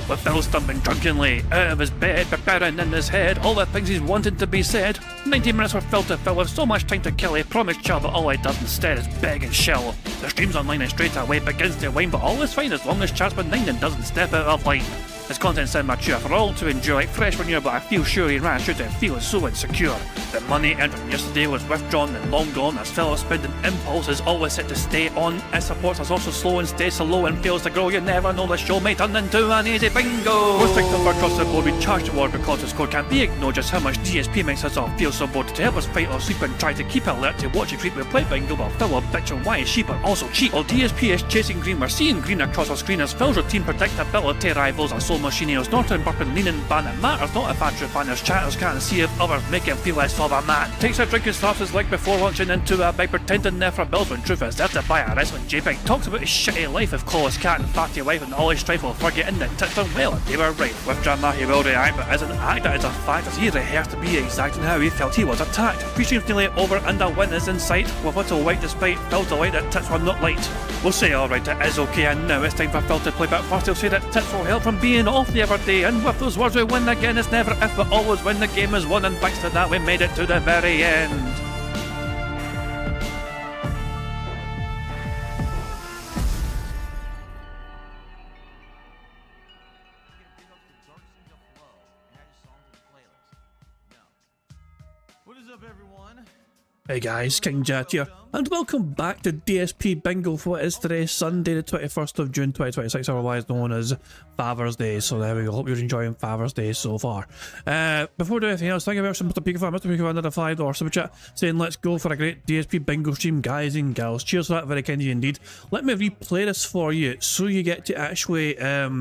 with Phil stumbling drunkenly out of his bed, preparing in his head all the things he's wanted to be said. 90 minutes for Phil to fill with so much time to kill. He promised Chill, but all he does instead is beg and shill. The stream's online and straight away begins to whine, but all is fine as long as Chat's benign and doesn't step out of line. His content's immature for all to enjoy, like fresh manure, but I feel sure he ran through to feeling so insecure. The money earned from yesterday was withdrawn and long gone, as Phil's spending impulse is always set to stay on. His supports us also slow and stays so low and fails to grow. You never know, the show may turn into an easy bingo. Most victim across the board, we charge the war because the score can't be ignored. Just how much DSP makes us all feel so bored. To help us fight or sleep and try to keep alert to watch it creep, we play bingo, but Phil will bitch on why is she but also cheat. While DSP is chasing green, we're seeing green across our screen as Phil's routine predictability rivals our soul machineers. Not burping, leaning, ban it matters not if Andrew banners chatters can't see if others make him feel less of a man. Takes a drink and starts his leg before launching into a bike, pretending there for bills when truth is there to buy a wrestling JPEG. Talks about his shitty life with Claw's cat and fatty wife and all his strife while forgetting that tits done well and they were right. With drama he will react, but as an actor it's a fact as he rehearsed to be exact in how he felt he was attacked. Pre-stream's nearly over and a win is in sight, with little white despite Phil's delight that tits were not light. We'll say alright, it is okay, and now it's time for Phil to play, but first he'll say that tits will help from being off the other day. And with those words we win again, it's never if but always when the game is won, and thanks to that we made it to the very end. What is up, everyone? Hey guys, King Jet here, and welcome back to DSP Bingo for what is today, Sunday the 21st of June 2026, otherwise known as Father's Day. So there we go, hope you're enjoying Father's Day so far. Before we do anything else, thank you very much to Mr. Pika another $5 super chat, saying let's go for a great DSP Bingo stream, guys and gals. Cheers for that, very kind of you indeed. Let me replay this for you, so you get to actually get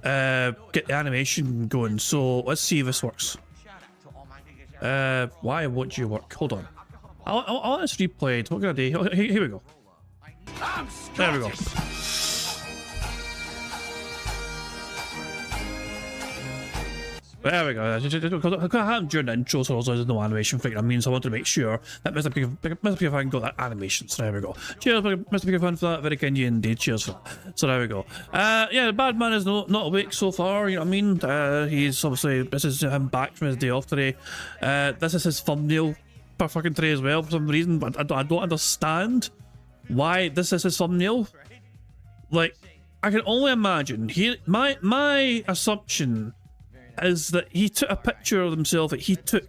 the animation going. So let's see if this works. Why won't you work? Hold on. I'll let us replay it. What can I do? Oh, here we go. There we go. There we go. Because I happened during the intro, so there's no animation for it. I mean, so I wanted to make sure that Mr. Pika got that animation. So there we go. Cheers, Mr. Pika for that. Very kind of you indeed. Cheers for that. So there we go. Yeah, the bad man is not awake so far. You know what I mean? He's obviously, this is him back from his day off today. This is his thumbnail per fucking today as well for some reason, but I don't understand why this is his thumbnail. Like, I can only imagine. My assumption is that he took a picture of himself that he took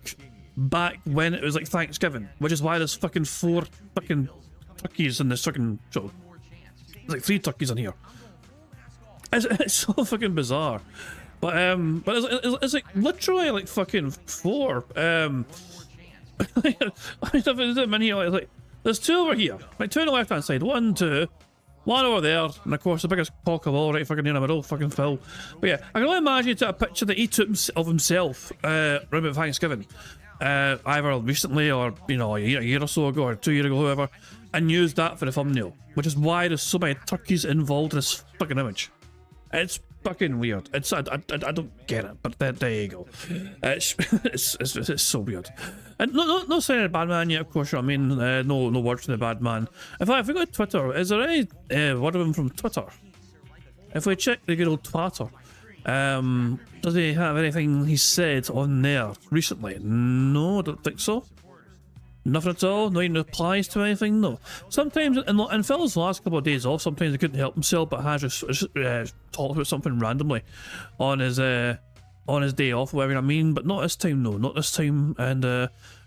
back when it was like Thanksgiving, which is why there's fucking 4 fucking turkeys in this fucking show. There's like 3 turkeys in here. It's so fucking bizarre. But it's like literally like fucking 4. I mean, here, like, there's 2 over here, like 2 on the left hand side, 1, 2, 1 over there, and of course the biggest cock of all right fucking near the middle, fucking Phil. But yeah, I can only imagine he took a picture that he took of himself around about Thanksgiving, either recently or, you know, a year or so ago or 2 years ago, whoever, and used that for the thumbnail, which is why there's so many turkeys involved in this fucking image. It's fucking weird. I don't get it, but there you go. It's so weird. And no saying the bad man yet, of course. I mean, no words from the bad man. In fact, if we go to Twitter, is there any word of him from Twitter? If we check the good old Twitter, does he have anything he said on there recently? No, I don't think so. Nothing at all? No even replies to anything? No. Sometimes, in Phil's last couple of days off, sometimes he couldn't help himself, but has just talked about something randomly on his day off, whatever I mean. But not this time, no. Not this time. And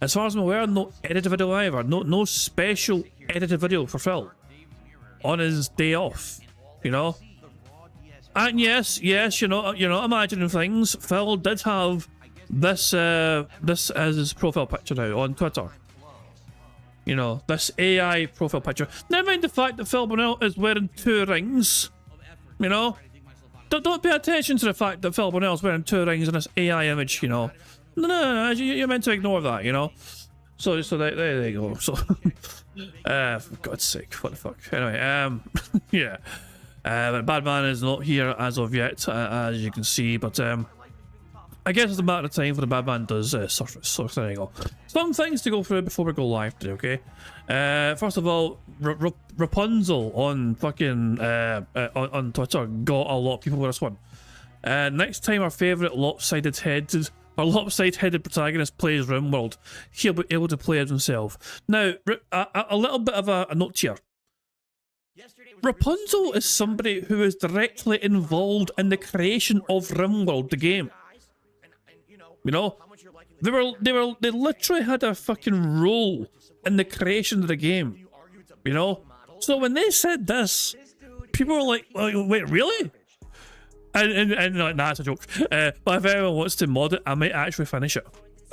as far as I'm aware, no edited video either. No special edited video for Phil on his day off. You know. And yes, you're not imagining things. Phil did have this as his profile picture now on Twitter. You know, this AI profile picture. Never mind the fact that Phil Bonnell is wearing 2 rings. You know? Don't pay attention to the fact that Phil Bonnell is wearing 2 rings in this AI image, you know? No, you're meant to ignore that, you know? So there you go. So, for God's sake, what the fuck? Anyway, yeah. But Bad Man is not here as of yet, as you can see, but I guess it's a matter of time for the bad man does surface. So there you go. Some things to go through before we go live today, okay? First of all, Rapunzel on fucking on Twitter got a lot of people with this one. Next time our favourite lopsided-headed protagonist plays RimWorld, he'll be able to play as himself. Now, a little bit of a note here. Rapunzel is somebody who is directly involved in the creation of RimWorld, the game. You know, they literally had a fucking role in the creation of the game. You know, so when they said this, people were like, "Wait, really?" And like, nah, it's a joke. But if anyone wants to mod it, I might actually finish it.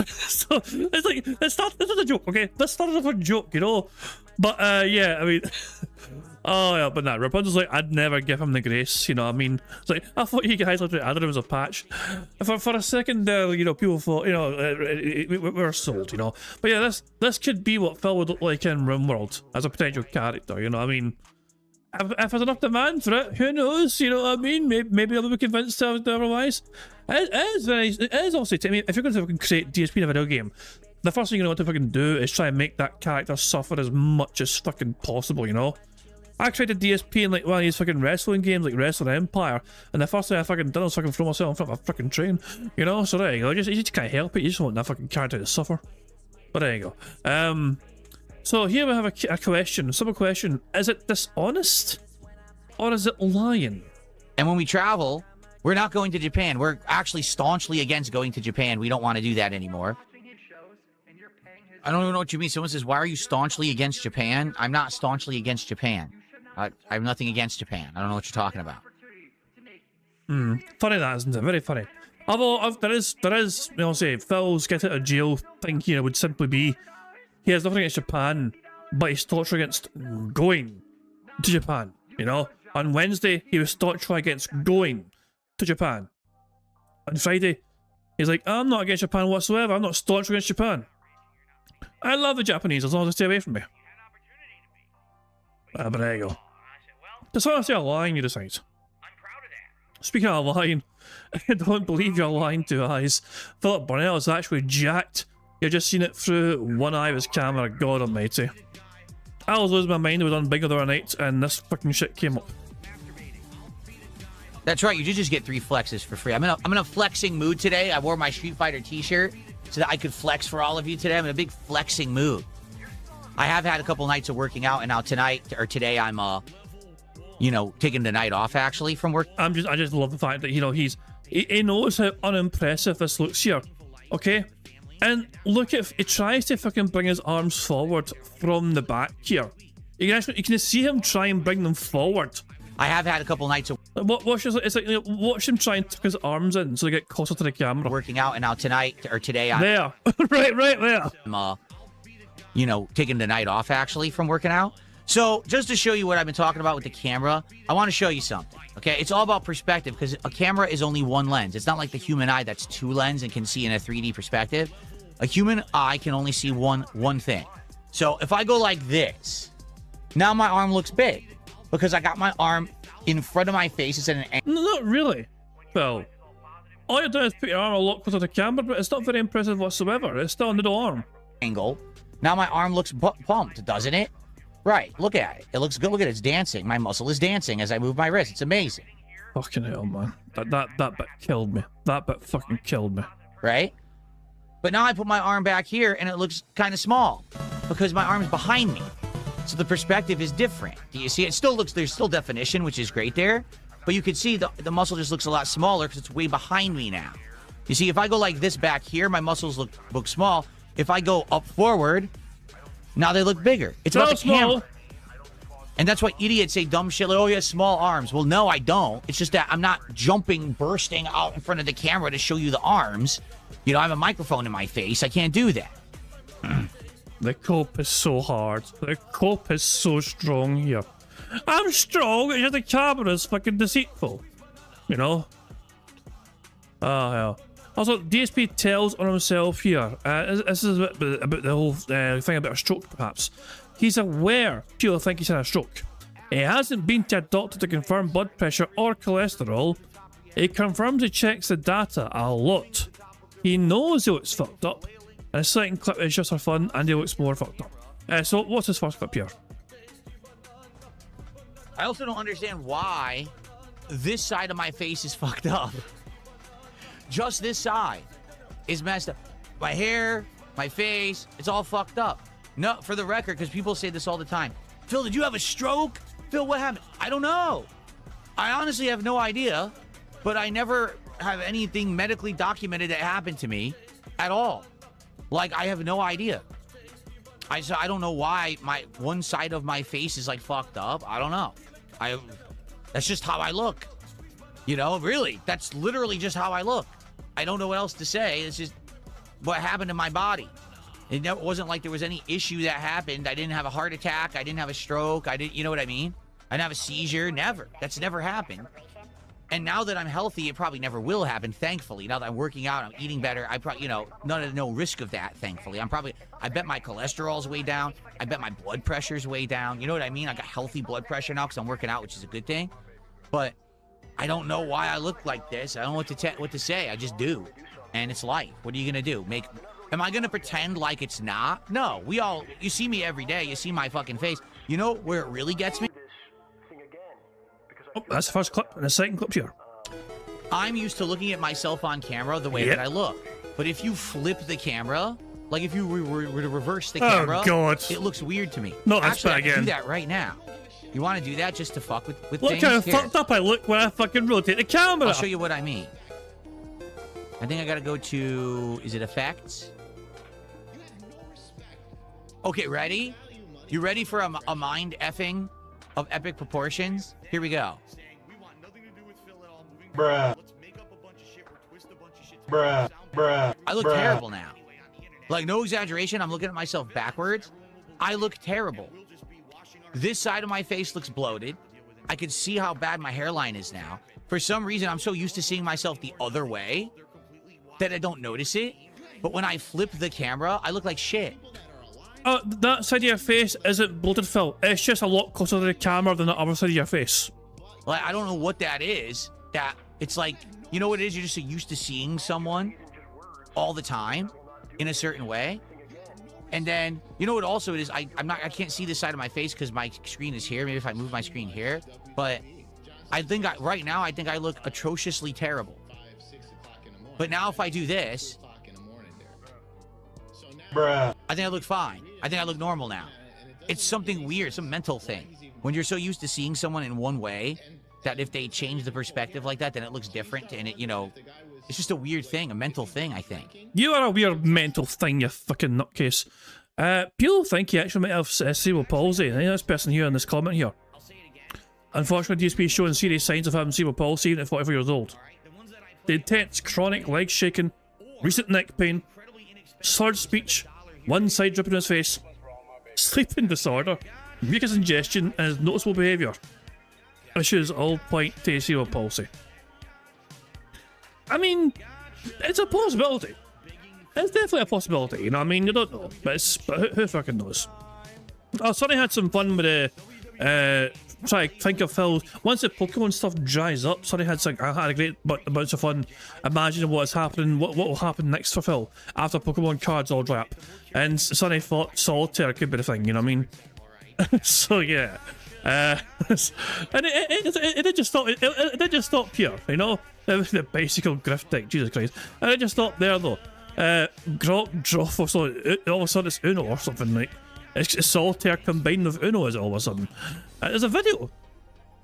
So it's like, this is a joke, okay? This started off a joke, you know. But yeah, I mean, oh yeah, but nah, Rapunzel's like, I'd never give him the grace, you know what I mean? It's like, I thought you guys literally added him as a patch. For a second there, you know, people thought, you know, we were sold, you know. But yeah, this could be what Phil would look like in RimWorld as a potential character, you know what I mean? If there's enough demand for it, who knows? You know what I mean? Maybe I'll be convinced otherwise. It is obviously. I mean, if you're going to fucking create DSP in a video game, the first thing you're going to want to fucking do is try and make that character suffer as much as fucking possible. You know, I created DSP in like one of these fucking wrestling games, like Wrestling Empire, and the first thing I fucking done was fucking throw myself in front of a fucking train. You know, so there you go. You just can't help it. You just want that fucking character to suffer. But there you go. So here we have a question, a simple question. Is it dishonest or is it lying? And when we travel, we're not going to Japan. We're actually staunchly against going to Japan. We don't want to do that anymore. I don't even know what you mean. Someone says, why are you staunchly against Japan? I'm not staunchly against Japan. I have nothing against Japan. I don't know what you're talking about. Funny that, isn't it? Very funny. Although there is, you know, say Phil's get out of jail thing here would simply be, he has nothing against Japan, but he's staunchly against going to Japan, you know? On Wednesday, he was staunchly against going to Japan. On Friday, he's like, I'm not against Japan whatsoever, I'm not staunchly against Japan. I love the Japanese, as long as they stay away from me. But there you go. Dishonesty or lying, you decide. Speaking of lying, I don't believe you're lying to eyes. Philip Burnell is actually jacked. You've just seen it through one eye of his camera, God almighty. I was losing my mind, I was on Bingo the other night, and this fucking shit came up. That's right, you did just get 3 flexes for free. I'm in a flexing mood today. I wore my Street Fighter t-shirt so that I could flex for all of you today. I'm in a big flexing mood. I have had a couple nights of working out, and now tonight, or today, I'm, you know, taking the night off, actually, from work. I just love the fact that, you know, he knows how unimpressive this looks here, okay? And look at, he tries to fucking bring his arms forward from the back here. You can see him try and bring them forward. I have had a couple nights of watch him try and tuck his arms in so they get closer to the camera. Working out, and now tonight, or today, I'm there. right there. I'm, you know, taking the night off, actually, from working out. So, just to show you what I've been talking about with the camera, I want to show you something, okay? It's all about perspective, because a camera is only one lens. It's not like the human eye that's 2 lenses and can see in a 3D perspective. A human eye can only see one thing. So, if I go like this, now my arm looks big, because I got my arm in front of my face instead of an angle. No, not really. Well, all you're doing is put your arm a lot closer to the camera, but it's not very impressive whatsoever. It's still a little arm. Angle. Now my arm looks pumped, doesn't it? Right, look at it. It looks good. Look at it, it's dancing. My muscle is dancing as I move my wrist. It's amazing. Fucking hell, man. That bit killed me. That bit fucking killed me. Right? But now I put my arm back here and it looks kind of small because my arm's behind me. So the perspective is different. Do you see? It still looks, there's still definition, which is great there. But you can see the muscle just looks a lot smaller because it's way behind me now. You see, if I go like this back here, my muscles look small. If I go up forward, now they look bigger. It's about the camera. And that's why idiots say dumb shit like, oh, he has small arms. Well, no, I don't. It's just that I'm not bursting out in front of the camera to show you the arms. You know, I have a microphone in my face. I can't do that. The cope is so hard. The cope is so strong here. I'm strong, it's just the camera's fucking deceitful. You know? Oh, hell. Also, DSP tells on himself here. This is about the whole thing about a stroke, perhaps. He's aware people think he's had a stroke. He hasn't been to a doctor to confirm blood pressure or cholesterol. He confirms he checks the data a lot. He knows he looks fucked up. And a second clip is just for fun, and he looks more fucked up. So, what's his first clip here? I also don't understand why this side of my face is fucked up. Just this side is messed up. My hair, my face, it's all fucked up. No, for the record, because people say this all the time. Phil, did you have a stroke? Phil, what happened? I don't know. I honestly have no idea, but I never have anything medically documented that happened to me at all. Like, I have no idea. I don't know why my one side of my face is like fucked up. I don't know. That's just how I look. You know, really, that's literally just how I look. I don't know what else to say. It's just what happened to my body. It wasn't like there was any issue that happened. I didn't have a heart attack. I didn't have a stroke. You know what I mean? I didn't have a seizure. Never. That's never happened. And now that I'm healthy, it probably never will happen, thankfully. Now that I'm working out, I'm eating better, I probably, you know, no risk of that, thankfully. I bet my cholesterol's way down. I bet my blood pressure's way down. You know what I mean? I got healthy blood pressure now because I'm working out, which is a good thing. But I don't know why I look like this. I don't know what to say. I just do. And it's life. What are you going to do? Am I going to pretend like it's not? No. You see me every day. You see my fucking face. You know where it really gets me? Oh, that's the first clip, and the second clip here. I'm used to looking at myself on camera the way that I look. But if you flip the camera, like if you were to reverse the camera, it looks weird to me. No, that's bad again. I can do that right now. You want to do that just to fuck with look things? Look how fucked up I look when I fucking rotate the camera. I'll show you what I mean. I think I gotta go to, is it effects? Okay, ready? You ready for a mind effing of epic proportions? Here we go. Bruh. Bruh. Bruh. I look terrible now. Like, no exaggeration, I'm looking at myself backwards. I look terrible. This side of my face looks bloated. I can see how bad my hairline is now. For some reason, I'm so used to seeing myself the other way that I don't notice it. But when I flip the camera, I look like shit. That side of your face isn't bloated, Phil. It's just a lot closer to the camera than the other side of your face. Like, I don't know what that is. That it's like, you know what it is? You're just so used to seeing someone all the time in a certain way. And then, you know what also it is? I can't see this side of my face because my screen is here. Maybe if I move my screen here. But I think right now, I think I look atrociously terrible. But now if I do this, bruh, I think I look fine. I think I look normal now. It's something weird, some mental thing. When you're so used to seeing someone in one way, that if they change the perspective like that, then it looks different. And it, you know, it's just a weird thing, a mental thing, I think. You are a weird mental thing, you fucking nutcase. People think he actually might have cerebral palsy. I think this person here in this comment here. Unfortunately, DSP is showing serious signs of having cerebral palsy even at 44 years old. The intense chronic leg shaking, recent neck pain, slurred speech, one side dripping in his face, sleeping disorder, mucus ingestion, and his noticeable behaviour issues all point to cerebral palsy. I mean, it's a possibility. It's definitely a possibility, you know what I mean? You don't know, but who fucking knows? Oh, Sonny had some fun with the try to think of Phil. Once the Pokemon stuff dries up, Sonny had a great bunch of fun imagining what's happening, what will happen next for Phil after Pokemon cards all dry up. And Sonny thought Solitaire could be the thing, you know what I mean? So yeah. And it did just stop here, you know? The basic old grift deck, Jesus Christ. And it just stopped there though. Drop or something, all of a sudden it's Uno or something, like. It's Solitaire combined with Uno, is it all of a sudden? There's a video.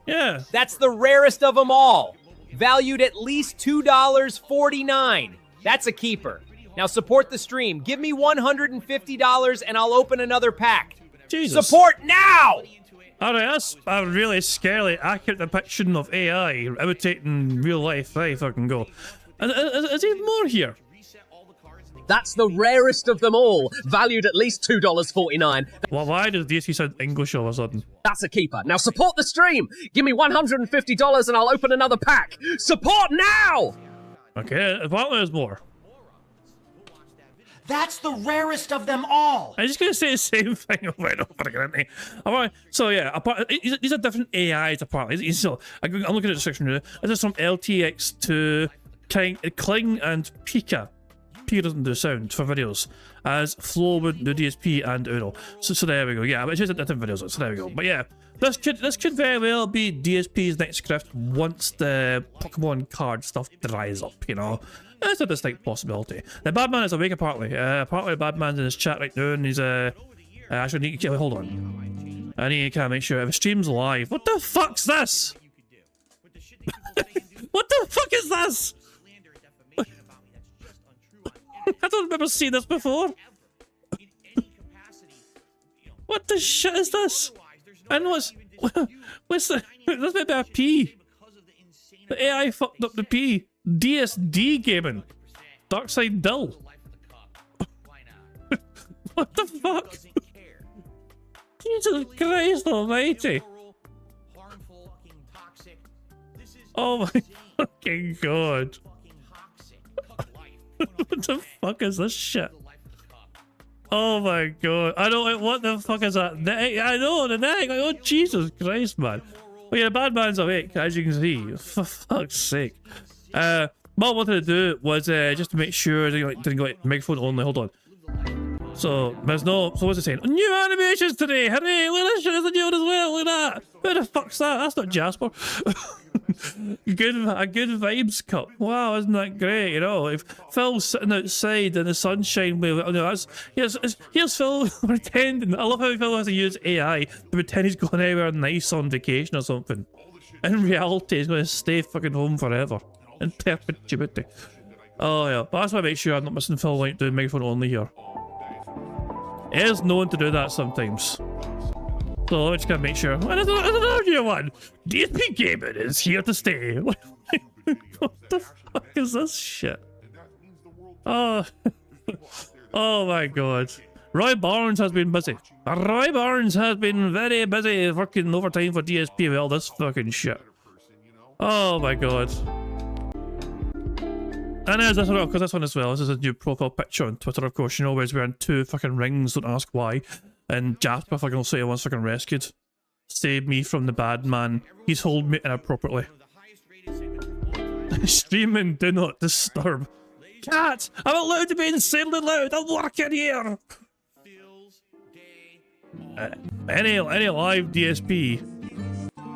Yeah. That's the rarest of them all. Valued at least $2.49. That's a keeper. Now support the stream. Give me $150 and I'll open another pack. Jesus. Support now! Alright, that's a really scary, accurate depiction of AI imitating real life. There you fucking go. Is there more here? That's the rarest of them all, valued at least $2.49. Well, why does DSP sound English all of a sudden? That's a keeper. Now support the stream! Give me $150 and I'll open another pack! Support now! Okay, apparently there's more. That's the rarest of them all! I'm just going to say the same thing over and over again, aren't I? Alright, so yeah, these are different AIs apparently. So, I'm looking at the description here. This is from LTX2, Kling and Pika. Pika doesn't do sound for videos, as Flow would do DSP and Uno. So there we go. Yeah, but it's just different videos. So there we go. But yeah, this could very well be DSP's next script once the Pokemon card stuff dries up. You know, That's a distinct possibility. The Badman is awake apparently. Apparently the Badman's in his chat right now, and he's actually need to hold on. I need to kind of make sure if the stream's live. What the fuck's this? What the fuck is this? I don't remember seeing this before. What the shit is this? I know what's the this might be a P. The AI fucked up the P. DSD gaming. Darkside Dill. What the fuck? Jesus Christ almighty. Oh my fucking god. What the fuck is this shit? Oh my god. I don't what the fuck is that? I know the neck. Like, oh Jesus Christ, man. Well, yeah, Badman's awake, as you can see. For fuck's sake. What I wanted to do was just to make sure they didn't go like microphone only. Hold on. So there's no. So what's it saying? New animations today! Hooray! Look at this shit! It's a new one as well. Look at that. Who the fuck's that? That's not Jasper. A good vibes cup. Wow, isn't that great? You know, if Phil's sitting outside in the sunshine, with, you know, here's Phil pretending. I love how Phil has to use AI to pretend he's going anywhere nice on vacation or something. In reality, he's going to stay fucking home forever in perpetuity. Oh yeah, but that's why I make sure I'm not missing Phil like doing microphone only here. He is known to do that sometimes. So let's just gotta make sure. And there's another new one! DSP Gaming is here to stay. What the fuck is this shit? Oh. Oh my god. Roy Barnes has been busy. Roy Barnes has been very busy working overtime for DSP with all this fucking shit. Oh my god. And there's this one, because this one as well. This is a new profile picture on Twitter, of course. You know, where he's wearing 2 fucking rings, don't ask why. And Jasper fucking say he wants fucking rescued. Save me from the bad man. He's holding me inappropriately. Streaming, do not disturb. Cat! I'm allowed to be insanely loud! I'm working here! Any live DSP.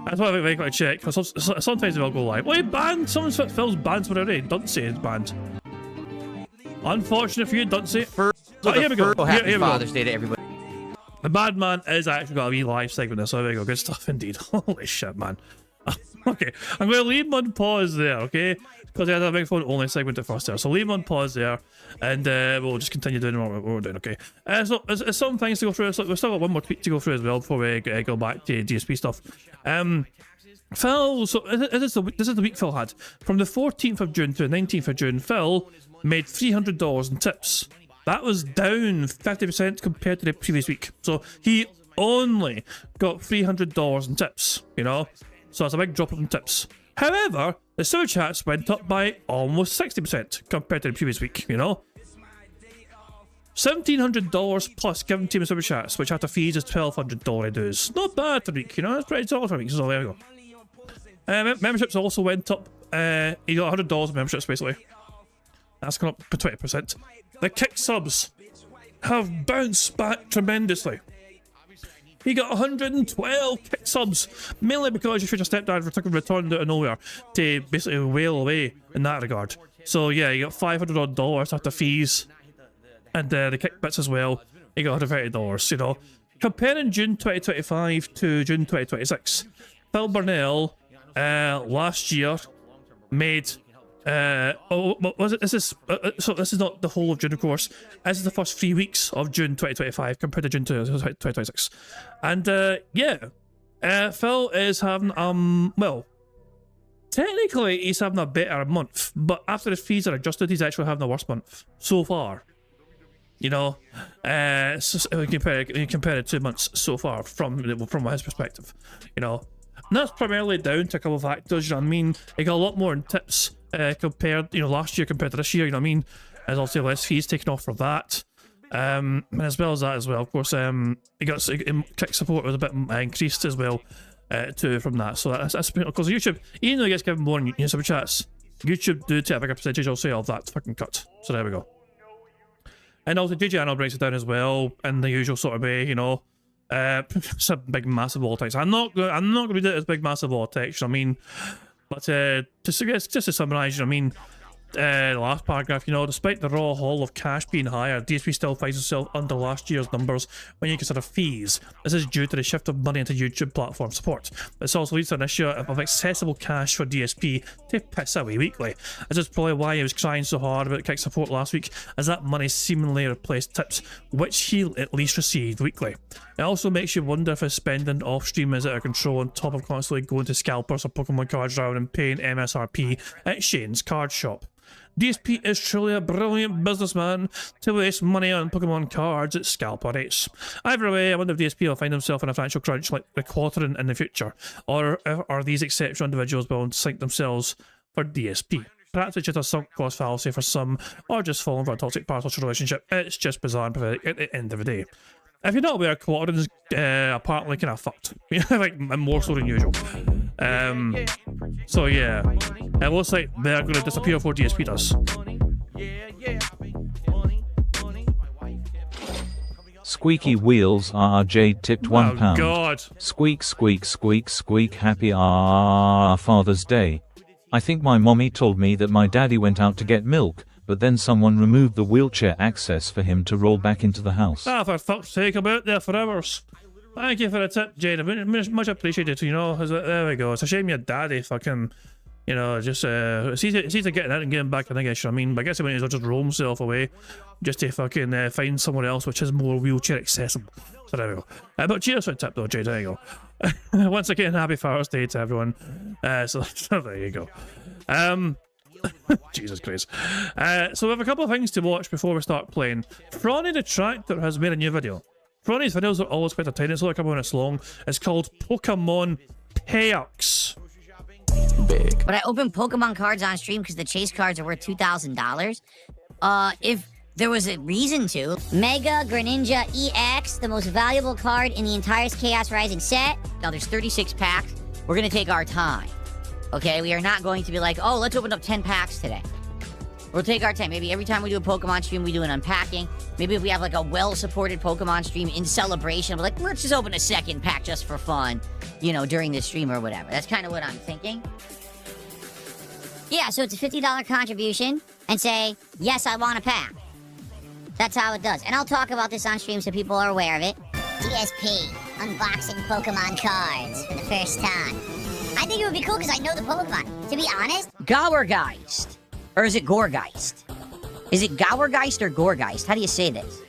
That's why I think I check, because sometimes they'll go live. Wait, banned! Someone's Phil's banned for already. Dunsey is banned. Unfortunate for you, Dunsey. Oh, here we go. Here we Father's go. Day to everybody. The bad man is actually got a wee live segment, so there we go. Good stuff indeed. Holy shit, man. Okay, I'm going to leave him on pause there, okay? Because I had a microphone only segment at first there. So leave him on pause there, and we'll just continue doing what we're doing, okay? So there's some things to go through. So we've still got one more tweet to go through as well before we go back to DSP stuff. Phil, so this is the week Phil had. From the 14th of June to the 19th of June, Phil made $300 in tips. That was down 50% compared to the previous week. So he only got $300 in tips, you know? So that's a big drop in tips. However, the super chats went up by almost 60% compared to the previous week, you know? $1,700 plus given to him in super chats, which after fees is $1,200 dues. Not bad for a week, you know? That's pretty solid for a week, so there we go. Memberships also went up. He got $100 in memberships, basically. That's gone up by 20%. The kick subs have bounced back tremendously. He got 112 kick subs, mainly because your future stepdad returned out of nowhere to basically wail away in that regard. So yeah, he got $500 odd after fees, and the kick bits as well. He got $130, you know. Comparing June 2025 to June 2026, Phil Burnell last year made was it? This is so this is not the whole of June, of course. This is the first 3 weeks of June 2025 compared to June 2026, and yeah, Phil is having well, technically he's having a better month, but after his fees are adjusted, he's actually having a worse month so far. You know, so you compare it 2 months so far from his perspective, you know. And that's primarily down to a couple of factors, you know what I mean? He got a lot more in tips compared, you know, last year compared to this year, you know what I mean? There's also less fees taken off for that. And as well as that as well, of course, he got kick support was a bit increased as well too from that. So that's because YouTube, even though he gets given more in super chats, YouTube do take a bigger percentage also of that fucking cut. So there we go. And also GG breaks it down as well in the usual sort of way, you know. It's a big massive vortex. I'm not gonna read it as big massive vortex, you know what I mean? But just to summarize, you know what I mean, the last paragraph, you know, despite the raw haul of cash being higher, DSP still finds itself under last year's numbers when you consider fees. This is due to the shift of money into YouTube platform support. This also leads to an issue of accessible cash for DSP to piss away weekly. This is probably why he was crying so hard about kick support last week, as that money seemingly replaced tips, which he at least received weekly. It also makes you wonder if his spending off stream is out of control, on top of constantly going to scalpers or Pokemon cards rather than paying MSRP at Shane's card shop. DSP is truly a brilliant businessman to waste money on Pokemon cards at scalper rates. Either way, I wonder if DSP will find himself in a financial crunch like the quartering in the future, or are these exceptional individuals willing to sink themselves for DSP? Perhaps it's just a sunk cost fallacy for some, or just falling for a toxic parasocial relationship. It's just bizarre and pathetic at the end of the day. If you're not aware, quartering is apparently kind of fucked. Like, more so than usual. So yeah, it looks like they're going to disappear before DSP does. Squeaky wheels RJ tipped £1. Oh god. Squeak squeak squeak squeak happy Father's Day. I think my mommy told me that my daddy went out to get milk, but then someone removed the wheelchair access for him to roll back into the house. Ah, for fuck's sake, I'm out there for hours. Thank you for the tip, Jade. Much appreciated, you know. There we go. It's a shame your daddy fucking, you know, just, it's easy to get in and getting back in, I guess, you know what I mean? But I guess he might as well just roll himself away just to fucking find somewhere else which is more wheelchair accessible. So there we go. But cheers for the tip though, Jade, there you go. Once again, happy Father's Day to everyone. So there you go. Jesus Christ. So we have a couple of things to watch before we start playing. Fronny the Tractor has made a new video. Fronny's videos are always quite a tiny, it's only a couple minutes long. It's called Pokemon Perks. But I opened Pokemon cards on stream because the chase cards are worth $2,000. If there was a reason to. Mega Greninja EX, the most valuable card in the entire Chaos Rising set. Now there's 36 packs. We're gonna take our time. Okay, we are not going to be like, oh, let's open up 10 packs today. We'll take our time. Maybe every time we do a Pokemon stream, we do an unpacking. Maybe if we have like a well-supported Pokemon stream in celebration, we're like, let's just open a second pack just for fun, you know, during the stream or whatever. That's kind of what I'm thinking. Yeah, so it's a $50 contribution and say, yes, I want a pack. That's how it does. And I'll talk about this on stream so people are aware of it. DSP, unboxing Pokemon cards for the first time. I think it would be cool because I know the Pokemon. To be honest, Gourgeist. Or is it Gourgeist? Is it Gourgeist or Gourgeist? How do you say this?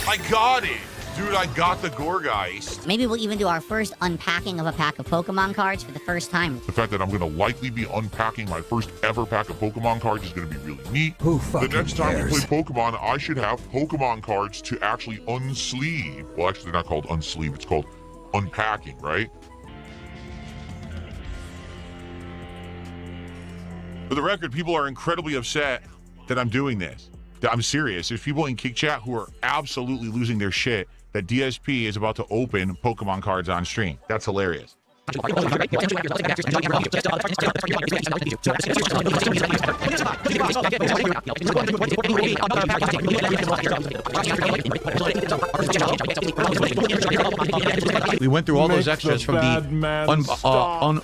I got it! Dude, I got the Gourgeist. Maybe we'll even do our first unpacking of a pack of Pokemon cards for the first time. The fact that I'm going to likely be unpacking my first ever pack of Pokemon cards is going to be really neat. The next time we play Pokemon, I should have Pokemon cards to actually unsleeve. Well, actually, they're not called unsleeve. It's called unpacking, right? For the record, people are incredibly upset that I'm doing this. I'm serious. There's people in Kick Chat who are absolutely losing their shit that DSP is about to open Pokemon cards on stream. That's hilarious. We went through all those extras from the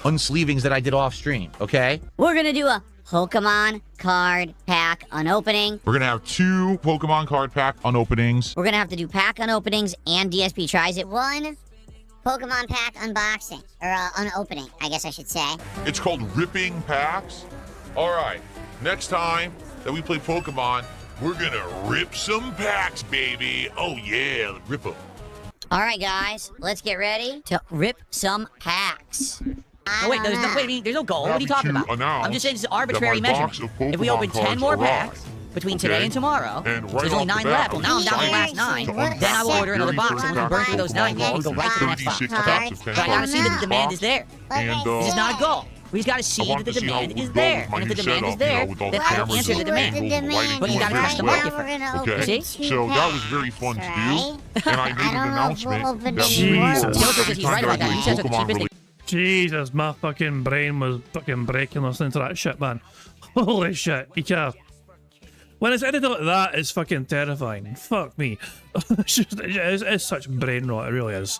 unsleevings that I did off stream, okay? We're gonna do a Pokemon card pack unopening. We're going to have 2 Pokemon card pack unopenings. We're gonna have to do pack unopenings and DSP tries it. one Pokemon pack unboxing, or unopening, I guess I should say. It's called ripping packs. All right, next time that we play Pokemon, we're going to rip some packs, baby. Oh, yeah, rip them. All right, guys, let's get ready to rip some packs. No, wait, there's no goal. What are you talking about? I'm just saying it's an arbitrary measurement. If we open 10 more packs between today and tomorrow, so there's only 9 left. Well, now I'm down to the last 9. Then I will order another box, and we can burn through those 9 and go right to the next box. But I gotta see that the demand is there. This is not a goal. We just gotta see that the demand is there. And if the demand is there, then I will answer the demand. But you gotta test the market first. Okay, See? so that was very fun to do, and I made an announcement that Jesus. He's right about that. He says it's the cheapest thing. Jesus, my fucking brain was fucking breaking listening to that shit, man. Holy shit, you can't. When it's edited like that, it's fucking terrifying. Fuck me. it's such brain rot, it really is.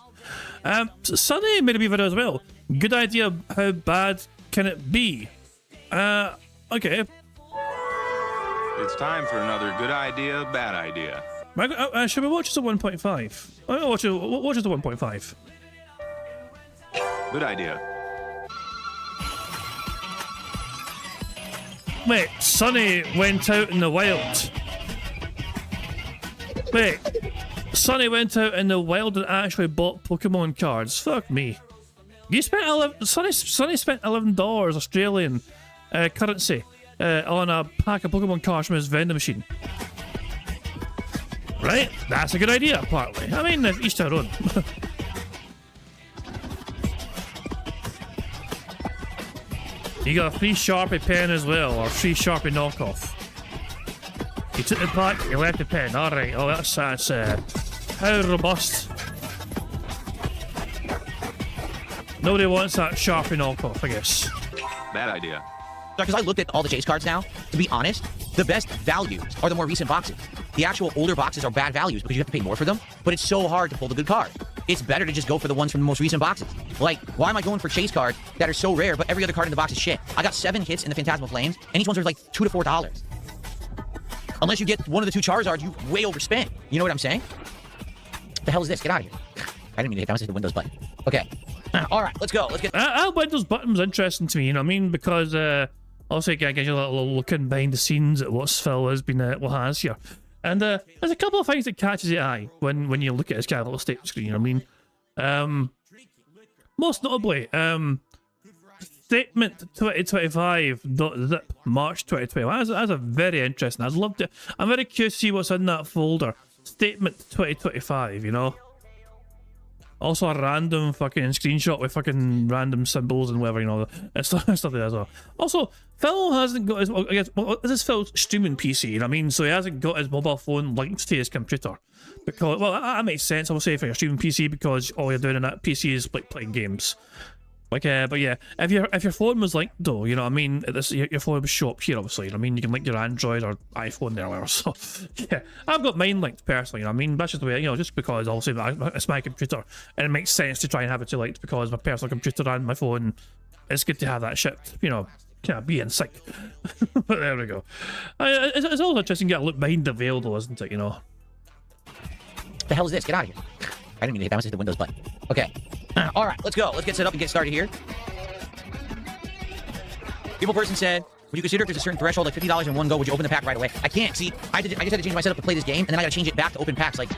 Sunny made a wee video as well. Good idea, how bad can it be? Okay. It's time for another good idea, bad idea. Should we watch the 1.5? Watch the 1.5. Good idea. Wait, Sonny went out in the wild. Wait, Sonny went out in the wild and actually bought Pokemon cards. Fuck me. You spent Sonny spent $11 Australian currency on a pack of Pokemon cards from his vending machine. Right? That's a good idea, apparently. I mean, each their own. You got a free Sharpie pen as well, or free Sharpie knockoff. You took the pack, you left the pen. Alright, oh, that's how robust. Nobody wants that Sharpie knockoff, I guess. Bad idea. Because I looked at all the chase cards now, to be honest, the best values are the more recent boxes. The actual older boxes are bad values because you have to pay more for them, but it's so hard to pull the good card. It's better to just go for the ones from the most recent boxes. Like, why am I going for chase cards that are so rare, but every other card in the box is shit? I got 7 hits in the Phantasmal Flames, and each one's worth like $2 to $4. Unless you get one of the 2 Charizards, you way overspent. You know what I'm saying? The hell is this? Get out of here. I didn't mean to hit that. I hit the Windows button. Okay. All right, let's go. Let's get... Windows button's interesting to me, you know what I mean? Because, also, it gives you a little looking behind the scenes at what Phil has been, what has here. And there's a couple of things that catches the eye when you look at his kind of little statement screen, you know what I mean? Most notably, Statement 2025.zip March 2021. That's a very interesting. I'd love to. I'm very curious to see what's in that folder. Statement 2025, you know? Also a random fucking screenshot with fucking random symbols and whatever, you know, and stuff there as well. Also, Phil hasn't got his, I guess, this is Phil's streaming PC, you know what I mean? So he hasn't got his mobile phone linked to his computer. Because, well, that makes sense, I will say, for your streaming PC, because all you're doing in that PC is like playing games. Like, but yeah, if your phone was linked though, you know what I mean, your phone would show up here, obviously, you know what I mean, you can link your Android or iPhone there or whatever, so, yeah, I've got mine linked personally, you know what I mean, that's just the way, you know, just because, obviously, it's my computer, and it makes sense to try and have it linked, because my personal computer and my phone, it's good to have that shit, you know, kind of be in sync. But there we go. It's always interesting to get a look behind the veil though, isn't it, you know? The hell is this? Get out of here. I didn't mean to hit that. I hit the Windows button. Okay. All right, let's go. Let's get set up and get started here. People person said, would you consider if there's a certain threshold, like $50 in one go, would you open the pack right away? I can't. See, I just had to change my setup to play this game, and then I got to change it back to open packs. Like,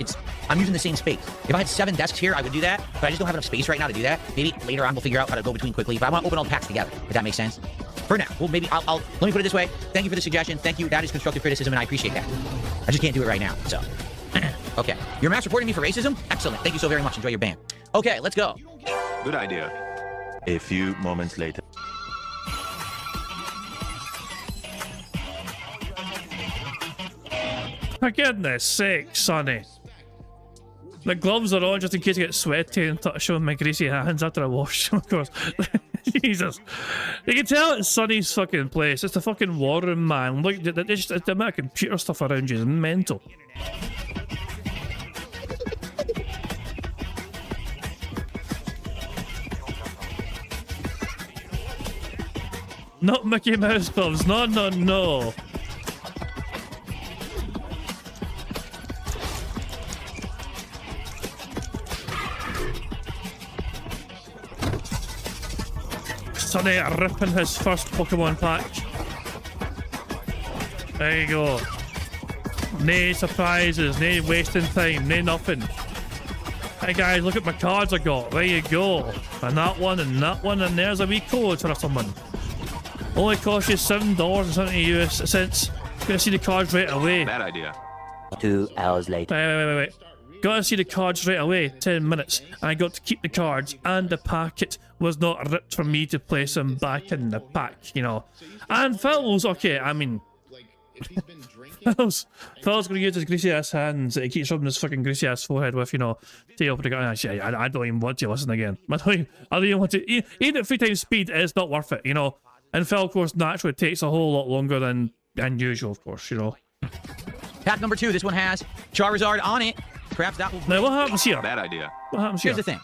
I'm using the same space. If I had 7 desks here, I would do that, but I just don't have enough space right now to do that. Maybe later on we'll figure out how to go between quickly, but I want to open all the packs together, if that makes sense. For now, well, maybe let me put it this way. Thank you for the suggestion. Thank you. That is constructive criticism, and I appreciate that. I just can't do it right now, so. Okay. Your mass reporting me for racism? Excellent. Thank you so very much. Enjoy your ban. Okay, let's go. Good idea. A few moments later. For goodness sake, Sonny. The gloves are on just in case I get sweaty and start showing my greasy hands after I wash them, of course. Jesus. You can tell it's Sonny's fucking place. It's the fucking war room, man. Look, the amount of computer stuff around you is mental. Not Mickey Mouse gloves. No, no, no. Sonny ripping his first Pokemon pack. There you go. No surprises, no wasting time, no nothing. Hey guys, look at my cards I got. There you go. And that one, and there's a wee code for someone. Only cost you $7.70 US cents. Gonna see the cards right away. Bad idea. 2 hours later. Wait. Got to see the cards right away. 10 minutes. And I got to keep the cards, and the packet was not ripped for me to place them back in the pack, you know. And Phil's okay. I mean, Phil's gonna use his greasy ass hands that he keeps rubbing his fucking greasy ass forehead with, you know, to open the gun. Actually, I don't even want to listen again. I don't even want to. Even at 3 times speed, it's not worth it, you know. And Phil, of course, naturally takes a whole lot longer than usual, of course, you know. Pack number 2. This one has Charizard on it. Perhaps that will... Now, what happens here? Bad idea. What happens here? Here's the thing.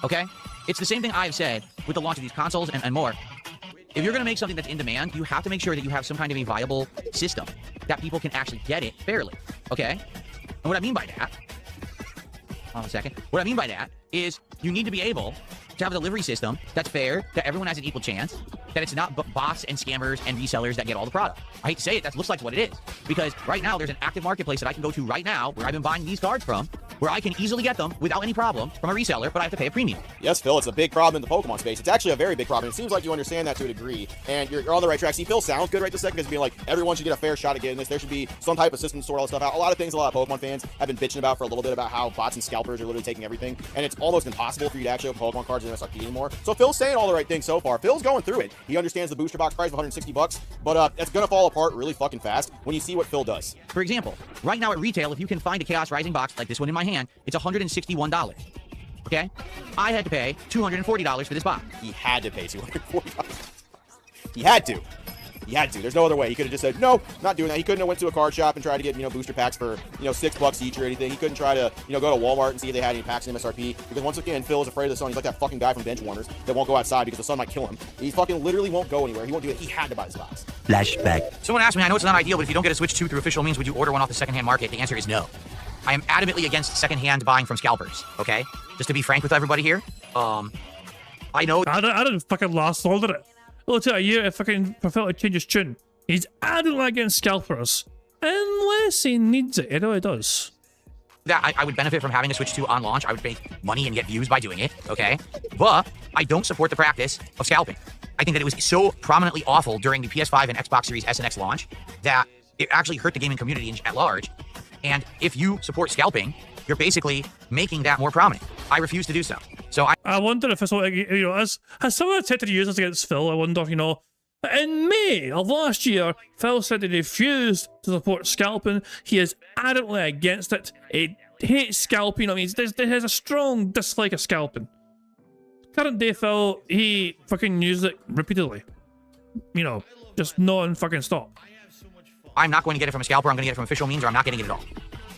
Okay? It's the same thing I've said with the launch of these consoles and more. if you're going to make something that's in demand, you have to make sure that you have some kind of a viable system that people can actually get it fairly, okay? And what I mean by that, hold on a second. What I mean by that is you need to be able to have a delivery system that's fair, that everyone has an equal chance, that it's not bots and scammers and resellers that get all the product. I hate to say it, that looks like what it is. Because right now, there's an active marketplace that I can go to right now, where I've been buying these cards from, where I can easily get them without any problem from a reseller, but I have to pay a premium. Yes, Phil, it's a big problem in the Pokemon space. It's actually a very big problem. It seems like you understand that to a degree, and you're on the right track. See, Phil sounds good right this second, because being like, everyone should get a fair shot at getting this. There should be some type of system to sort all this stuff out. A lot of things a lot of Pokemon fans have been bitching about for a little bit, about how bots and scalpers are literally taking everything, and it's almost impossible for you to actually open Pokemon cards in MSRP anymore. So Phil's saying all the right things so far. Phil's going through it. He understands the booster box price of $160, but it's gonna fall apart really fucking fast when you see what Phil does. For example, right now at retail, if you can find a Chaos Rising box like this one in my hand, it's $161. Okay? I had to pay $240 for this box. He had to pay $240. He had to. He had to. There's no other way. He could have just said, no, not doing that. He couldn't have went to a card shop and tried to get, booster packs for, $6 each or anything. He couldn't try to, go to Walmart and see if they had any packs in MSRP. Because once again, Phil is afraid of the sun. He's like that fucking guy from Bench Warners that won't go outside because the sun might kill him. He fucking literally won't go anywhere. He won't do it. He had to buy this box. Flashback. Someone asked me, I know it's not ideal, but if you don't get a Switch 2 through official means, would you order one off the secondhand market? The answer is no. I am adamantly against secondhand buying from scalpers, okay? Just to be frank with everybody here. I know... I didn't fucking last order it. It'll take a year if fucking Phil to change his tune. He's adamantly against scalpers. Unless he needs it. It really does. That I would benefit from having a Switch 2 on launch. I would make money and get views by doing it, okay? But I don't support the practice of scalping. I think that it was so prominently awful during the PS5 and Xbox Series S and X launch that it actually hurt the gaming community at large. And if you support scalping, you're basically making that more prominent. I refuse to do so. So I wonder if it's like, has someone attempted to use this against Phil? I wonder, in May of last year, Phil said he refused to support scalping. He is adamantly against it. He hates scalping. I mean, he has a strong dislike of scalping. Current day Phil, he fucking uses it repeatedly. Just non-fucking stop. I'm not going to get it from a scalper. I'm going to get it from official means, or I'm not getting it at all.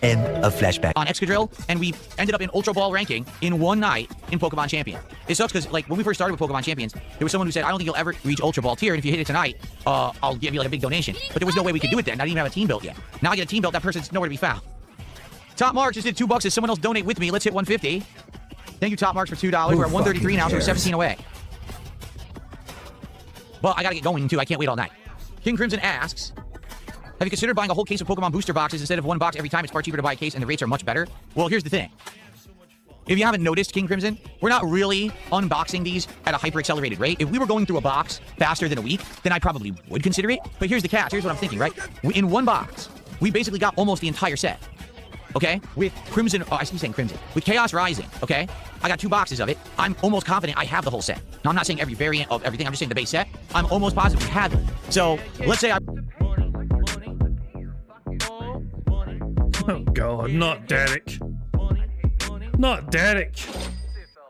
End of flashback. On Excadrill, and we ended up in Ultra Ball ranking in one night in Pokemon Champion. It sucks because, when we first started with Pokemon Champions, there was someone who said, I don't think you'll ever reach Ultra Ball tier, and if you hit it tonight, I'll give you a big donation. But there was no way we could do it then. I didn't even have a team built yet. Now I get a team built, that person's nowhere to be found. Top Marks just did $2. If someone else donate with me, let's hit 150. Thank you, Top Marks, for $2. We're at 133 now, so we're 17 away. But I gotta get going, too. I can't wait all night. King Crimson asks, have you considered buying a whole case of Pokemon booster boxes instead of one box every time? It's far cheaper to buy a case, and the rates are much better. Well, here's the thing. If you haven't noticed, King Crimson, we're not really unboxing these at a hyper-accelerated rate. If we were going through a box faster than a week, then I probably would consider it. But here's the catch. Here's what I'm thinking, right? In one box, we basically got almost the entire set. Okay? With Crimson... Oh, I keep saying Crimson. With Chaos Rising, okay? I got 2 boxes of it. I'm almost confident I have the whole set. Now, I'm not saying every variant of everything. I'm just saying the base set. I'm almost positive we have it. So, let's say I... Oh god, not Derek. Not Derek.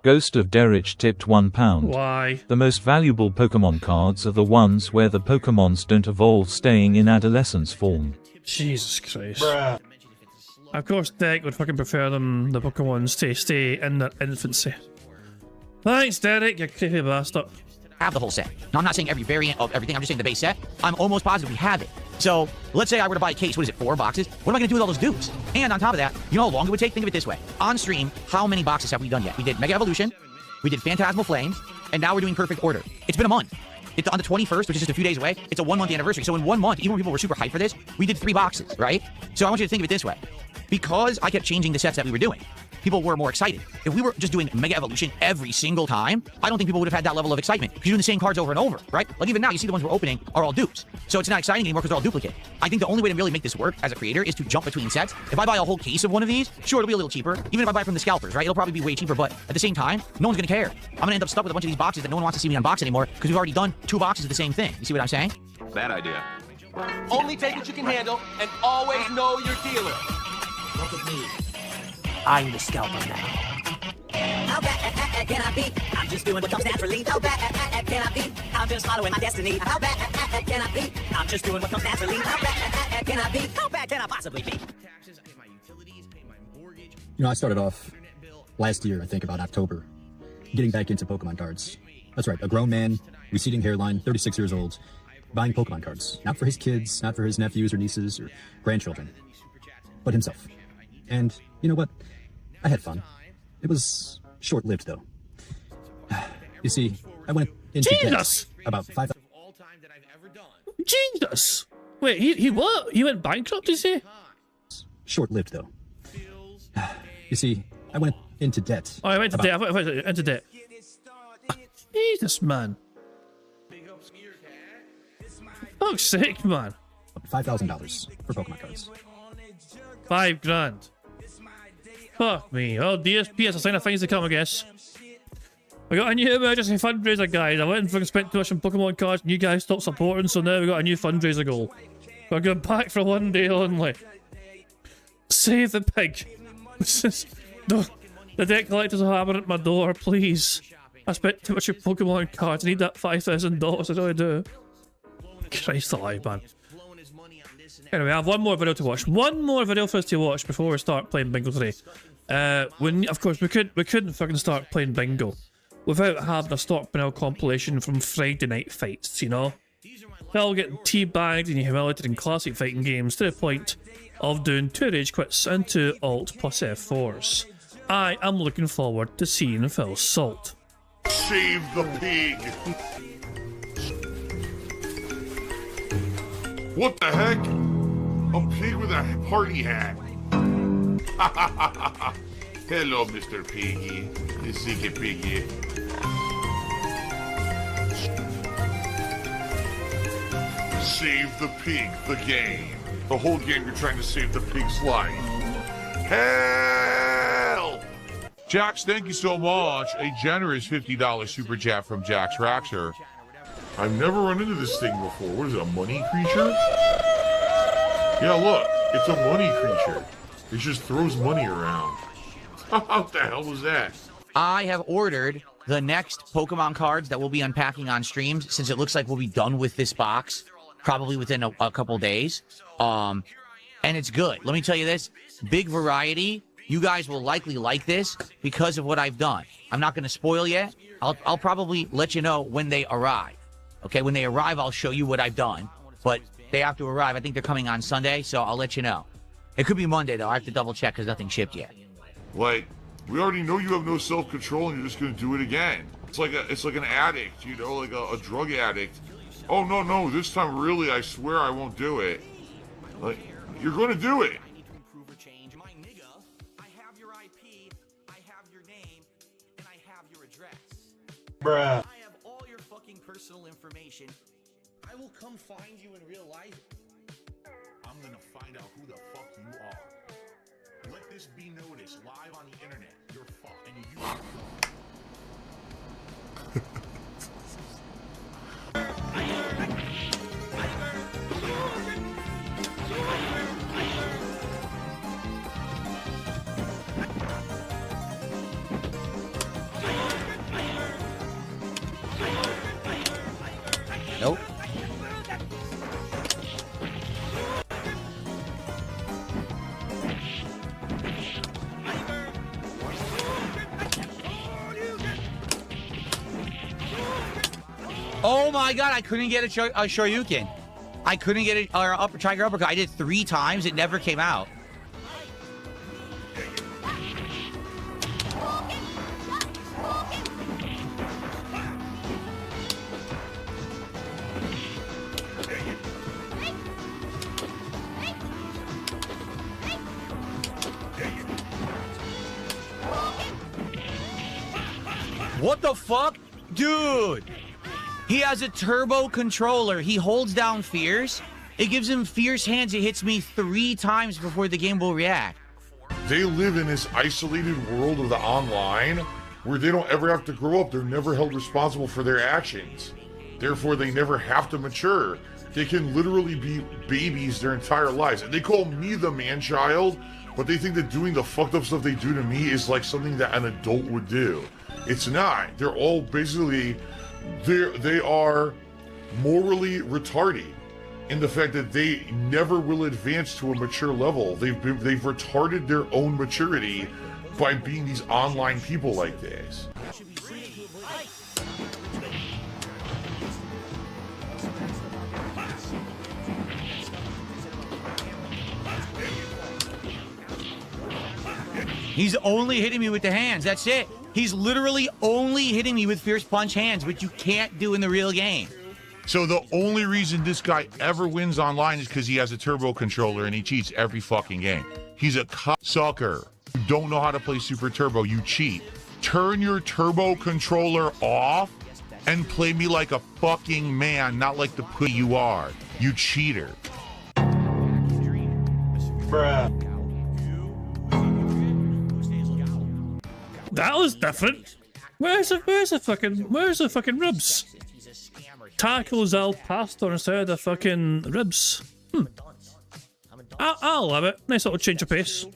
Ghost of Derek tipped £1. Why? The most valuable Pokemon cards are the ones where the Pokemons don't evolve, staying in adolescence form. Jesus Christ. Bruh. Of course Derek would fucking prefer the Pokemons to stay in their infancy. Thanks Derek, you creepy bastard. Have the whole set. Now, I'm not saying every variant of everything. I'm just saying the base set. I'm almost positive we have it. So, let's say I were to buy a case. What is it, 4 boxes? What am I going to do with all those dupes? And on top of that, you know how long it would take? Think of it this way. On stream, how many boxes have we done yet? We did Mega Evolution, we did Phantasmal Flames, and now we're doing Perfect Order. It's been a month. It's on the 21st, which is just a few days away. It's a 1-month anniversary. So in 1 month, even when people were super hyped for this, we did 3 boxes, right? So I want you to think of it this way. Because I kept changing the sets that we were doing, people were more excited. If we were just doing Mega Evolution every single time, I don't think people would have had that level of excitement. Because you're doing the same cards over and over, right? Like even now, you see the ones we're opening are all dupes. So it's not exciting anymore because they're all duplicate. I think the only way to really make this work as a creator is to jump between sets. If I buy a whole case of one of these, sure, it'll be a little cheaper. Even if I buy from the scalpers, right? It'll probably be way cheaper, but at the same time, no one's gonna care. I'm gonna end up stuck with a bunch of these boxes that no one wants to see me unbox anymore because we've already done 2 boxes of the same thing. You see what I'm saying? Bad idea. Only take what you can handle and always know your dealer. Look at me. I'm the scalper now. How bad can I be? I'm just doing what comes naturally. How bad can I be? I'm just following my destiny. How bad can I be? I'm just doing what comes naturally. How bad can I be? How bad can I possibly be? I started off last year, I think about October, getting back into Pokemon cards. That's right, a grown man, receding hairline, 36 years old, buying Pokemon cards. Not for his kids, not for his nephews or nieces or grandchildren, but himself. And you know what? I had fun. It was short-lived, though. You see, I went into debt about 5. Jesus! Wait, he what? He went bankrupt, is he? Short-lived, though. You see, I went into debt. Oh, I went into debt. I went into debt. Jesus, man. Fuck's sake, man. $5,000 for Pokemon cards. $5 grand. Fuck me. Well, DSP has a sign of things to come, I guess. We got a new emergency fundraiser, guys. I went and fucking spent too much on Pokemon cards and you guys stopped supporting, so now we got a new fundraiser goal. We're going back for one day only. Save the pig. The debt collectors are hammering at my door, please. I spent too much on Pokemon cards. I need that $5,000. I really do. Christ alive, man. Anyway, I have one more video to watch. One more video for us to watch before we start playing bingo today. Of course, we couldn't fucking start playing bingo without having a Stock Banal compilation from Friday Night Fights, you know? Well, getting teabagged and humiliated in classic fighting games to the point of doing 2 rage quits and 2 alt plus F4s. I am looking forward to seeing Phil Salt. Save the pig! What the heck? A pig with a party hat. Hello, Mr. Piggy. You see piggy. Save the pig, the game. The whole game you're trying to save the pig's life. Help! Jax, thank you so much. A generous $50 super chat from Jax Raxer. I've never run into this thing before. What is it, a money creature? Yeah, look, it's a money creature. It just throws money around. What the hell was that? I have ordered the next Pokemon cards that we'll be unpacking on streams, since it looks like we'll be done with this box probably within a couple days. And it's good. Let me tell you this, big variety. You guys will likely like this because of what I've done. I'm not going to spoil yet. I'll probably let you know when they arrive. Okay, when they arrive, I'll show you what I've done. But they have to arrive. I think they're coming on Sunday, so I'll let you know. It could be Monday, though. I have to double check because nothing shipped yet. Like, we already know you have no self-control and you're just going to do it again. It's like an addict, you know, like a drug addict. Oh, no, this time really, I swear I won't do it. Like, you're going to do it. Bruh. I have all your fucking personal information. I will come find you in real life. I'm gonna find out who the fuck you are. Let this be noticed live on the internet. You're fucked and you Nope. Oh my god, I couldn't get a Shoryuken. I couldn't get a Tiger Uppercut. I did 3 times, it never came out. What the fuck? Dude! He has a turbo controller. He holds down Fierce. It gives him Fierce hands. It hits me 3 times before the game will react. They live in this isolated world of the online where they don't ever have to grow up. They're never held responsible for their actions. Therefore, they never have to mature. They can literally be babies their entire lives. And they call me the man-child, but they think that doing the fucked up stuff they do to me is like something that an adult would do. It's not. They're all basically, they are morally retarded in the fact that they never will advance to a mature level. They've retarded their own maturity by being these online people like this. He's only hitting me with the hands. That's it. He's literally only hitting me with Fierce Punch hands, which you can't do in the real game. So the only reason this guy ever wins online is because he has a turbo controller and he cheats every fucking game. He's a sucker. You don't know how to play Super Turbo, you cheat. Turn your turbo controller off and play me like a fucking man, not like the pussy you are. You cheater. Bruh. That was different. Where's the fucking ribs? Tacos al pastor instead of the fucking ribs. I'll love it. Nice little change of pace.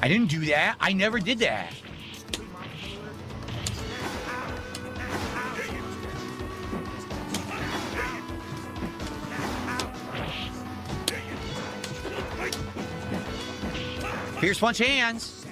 I didn't do that. I never did that. Fierce Punch hands.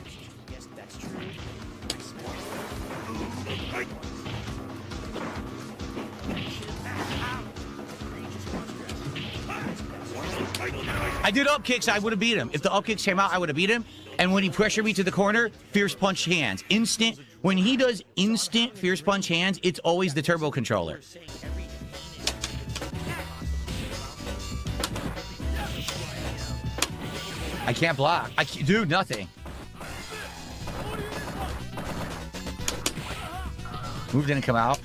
I did up kicks, I would have beat him. If the up kicks came out, I would have beat him. And when he pressured me to the corner, Fierce Punch hands. Instant. When he does instant Fierce Punch hands, it's always the turbo controller. I can't block. I can't do nothing. Move didn't come out.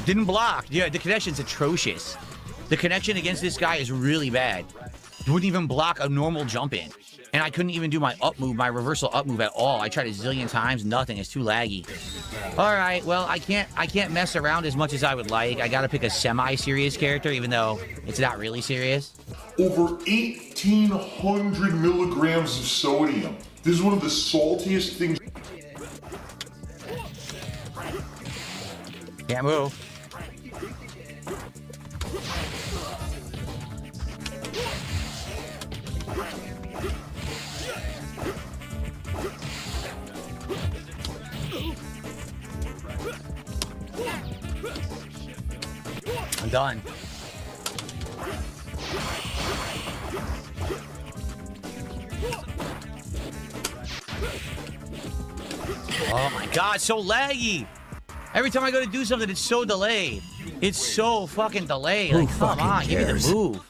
Didn't block. Yeah, the connection's atrocious. The connection against this guy is really bad. He wouldn't even block a normal jump in. And I couldn't even do my up move, my reversal up move at all. I tried a zillion times, nothing. It's too laggy. All right, well, I can't mess around as much as I would like. I gotta pick a semi-serious character, even though it's not really serious. Over 1,800 milligrams of sodium. This is one of the saltiest things. Can't move. I'm done. Oh my god, so laggy. Every time I go to do something, it's so delayed. It's so fucking delayed. Like, come on, give me the move.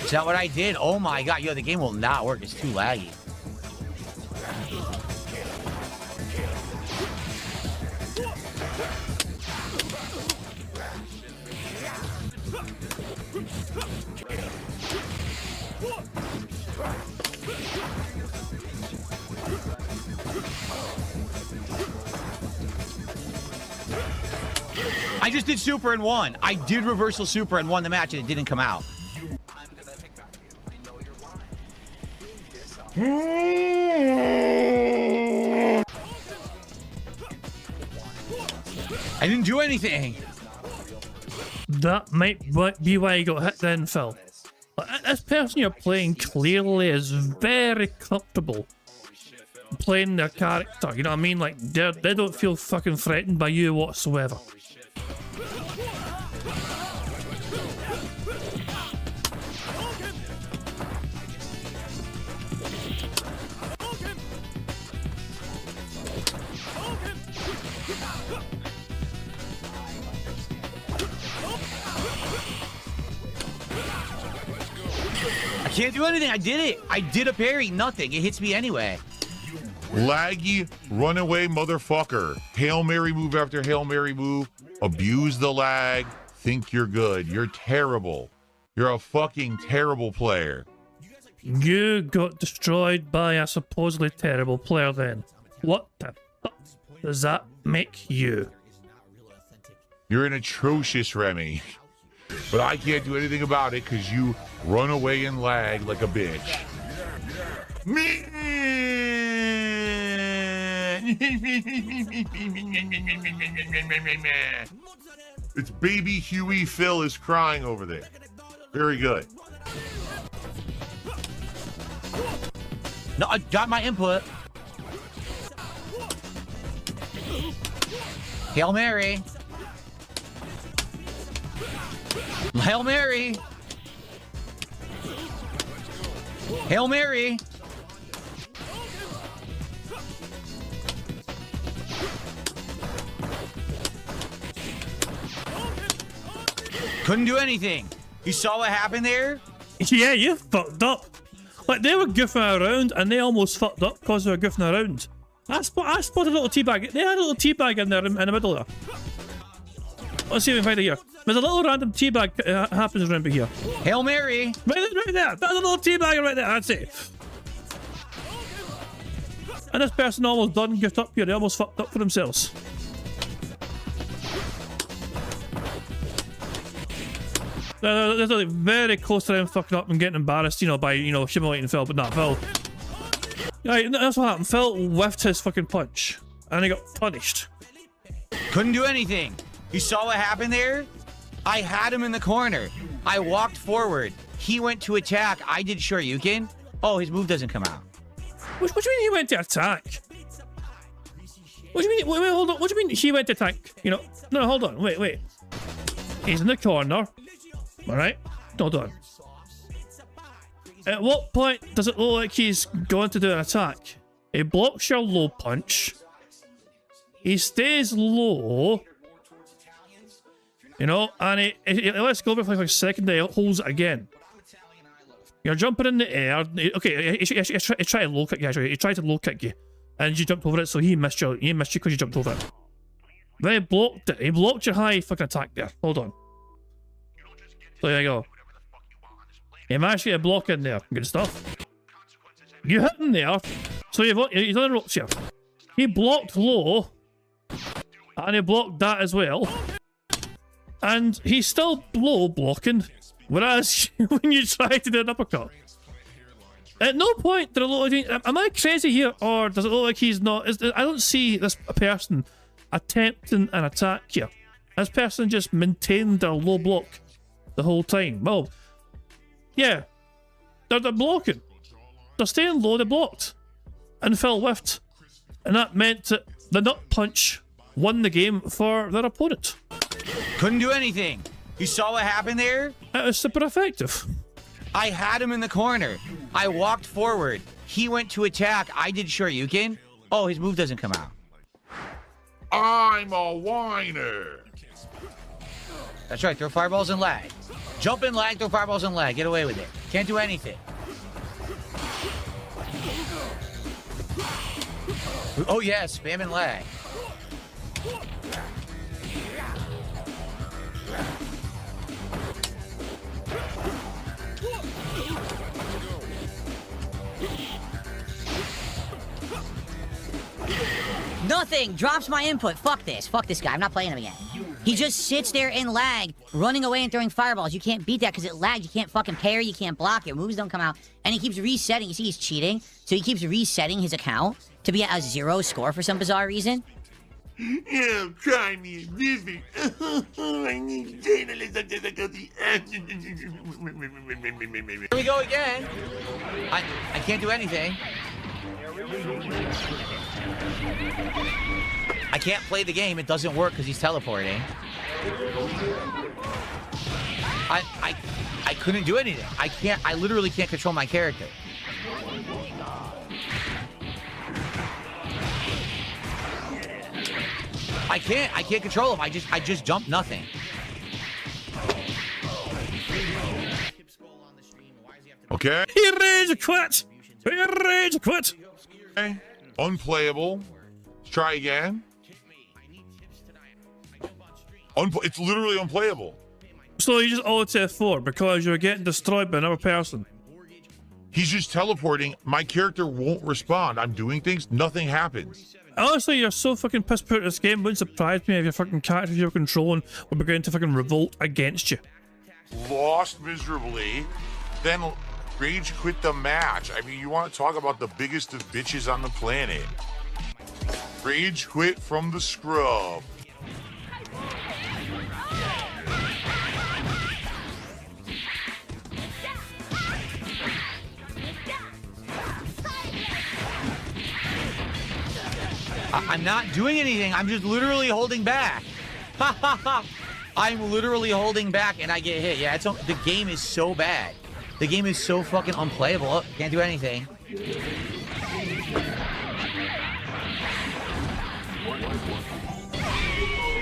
Is that what I did? Oh my god, yo, the game will not work. It's too laggy. I just did super and won. I did reversal super and won the match and it didn't come out. I didn't do anything. That might be why you got hit then, Phil. This person you're playing clearly is very comfortable playing their character, you know what I mean? Like, they don't feel fucking threatened by you whatsoever. I can't do anything. I did it. I did a parry. Nothing. It hits me anyway. Laggy, runaway motherfucker. Hail Mary move after Hail Mary move. Abuse the lag. Think you're good. You're terrible. You're a fucking terrible player. You got destroyed by a supposedly terrible player then. What the fuck does that make you? You're an atrocious Remy. But I can't do anything about it because you run away and lag like a bitch. It's baby Huey Phil is crying over there. Very good. No, I got my input. Hail Mary. Hail Mary. Hail Mary. Couldn't do anything. You saw what happened there? Yeah, you fucked up. Like, they were goofing around, and they almost fucked up because they were goofing around. I spotted a little teabag. They had a little teabag in there in the middle there. Let's see if we can find it here. There's a little random teabag happens around here. Hail Mary. Right there. That's a little teabag right there. That's it. And this person almost done goofed up here. They almost fucked up for themselves. They're like very close to them fucking up and getting embarrassed, you know, by, you know, humiliating Phil, but not Phil. Right, that's what happened. Phil whiffed his fucking punch, and he got punished. Couldn't do anything. You saw what happened there? I had him in the corner. I walked forward. He went to attack. I did Shoryuken. Oh, his move doesn't come out. What do you mean he went to attack? What do you mean? Wait, hold on. What do you mean he went to attack? You know, no, hold on. Wait. He's in the corner. All right, hold on. At what point does it look like he's going to do an attack? He blocks your low punch. He stays low. You know, and he lets go for like a second, then he holds it again. You're jumping in the air. Okay, he tried to low kick you, actually. He tried to low kick you. And you jumped over it, so he missed you because you jumped over it. Then he blocked it. He blocked your high fucking attack there. Hold on. So there you go. You managed to get a block in there. Good stuff. You hit him there. So he's on the ropes here. He blocked low. And he blocked that as well. And he's still low blocking. Whereas when you try to do an uppercut. At no point did it look like... Am I crazy here? Or does it look like he's not... I don't see this person attempting an attack here. This person just maintained their low block the whole time. Well, yeah, they're blocking. They're staying low, they blocked. And Phil whiffed. And that meant that the nut punch won the game for their opponent. Couldn't do anything. You saw what happened there? It was super effective. I had him in the corner. I walked forward. He went to attack. I did Shoryuken. Oh, his move doesn't come out. I'm a whiner. That's right, throw fireballs and lag. Jump in lag, throw fireballs and lag. Get away with it. Can't do anything. Oh yeah, spam and lag. Nothing! Drops my input. Fuck this. Fuck this guy. I'm not playing him again. He just sits there in lag, running away and throwing fireballs. You can't beat that because it lags. You can't fucking parry. You can't block it. Moves don't come out. And he keeps resetting. You see he's cheating. So he keeps resetting his account to be at a 0 score for some bizarre reason. Yeah, try me, Disney. I need journalism difficulty. Here we go again. I can't do anything. I can't play the game. It doesn't work because he's teleporting. I couldn't do anything. I literally can't control my character. I can't control him. I just jumped nothing. Okay. He rage quit. He rage quit. Okay. Unplayable. Let's try again. It's literally unplayable. So you just alt F4 because you're getting destroyed by another person. He's just teleporting. My character won't respond. I'm doing things. Nothing happens. Honestly, you're so fucking pissed poor at this game. It wouldn't surprise me if your fucking character you're controlling would begin to fucking revolt against you. Lost miserably. Then rage quit the match. I mean, you want to talk about the biggest of bitches on the planet. Rage quit from the scrub. I'm not doing anything. I'm just literally holding back. Ha ha ha. I'm literally holding back and I get hit. Yeah, the game is so bad. The game is so fucking unplayable. Oh, can't do anything.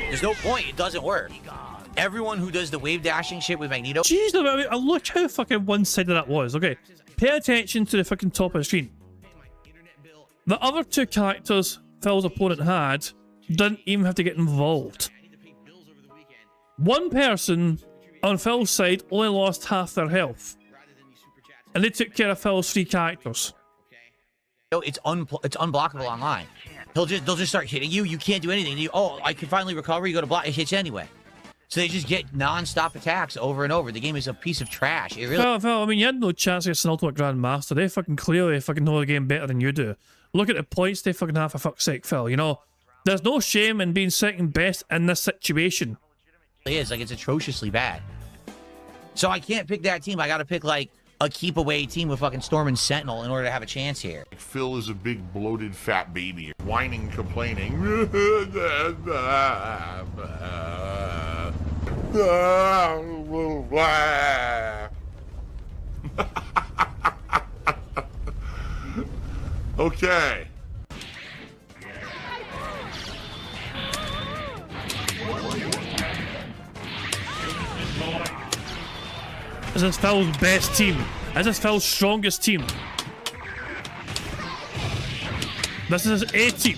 There's no point. It doesn't work. Everyone who does the wave dashing shit with Magneto. Jeez, I mean, look how fucking one-sided that was. Okay, pay attention to the fucking top of the screen. The other two characters Phil's opponent had didn't even have to get involved. One person on Phil's side only lost half their health. And they took care of Phil's 3 characters. It's unblockable online. They'll just start hitting you. You can't do anything. Oh, I can finally recover. You go to block. It hits anyway. So they just get non-stop attacks over and over. The game is a piece of trash. It really. Phil, I mean, you had no chance against an Ultimate Grandmaster. They fucking clearly fucking know the game better than you do. Look at the points they fucking have, for fuck's sake, Phil. You know, there's no shame in being second best in this situation. It is. Like, it's atrociously bad. So I can't pick that team. I got to pick, like, a keep-away team with fucking Storm and Sentinel in order to have a chance here. Phil is a big, bloated, fat baby. Whining, complaining. Okay. This is Phil's best team. This is Phil's strongest team. This is his A team.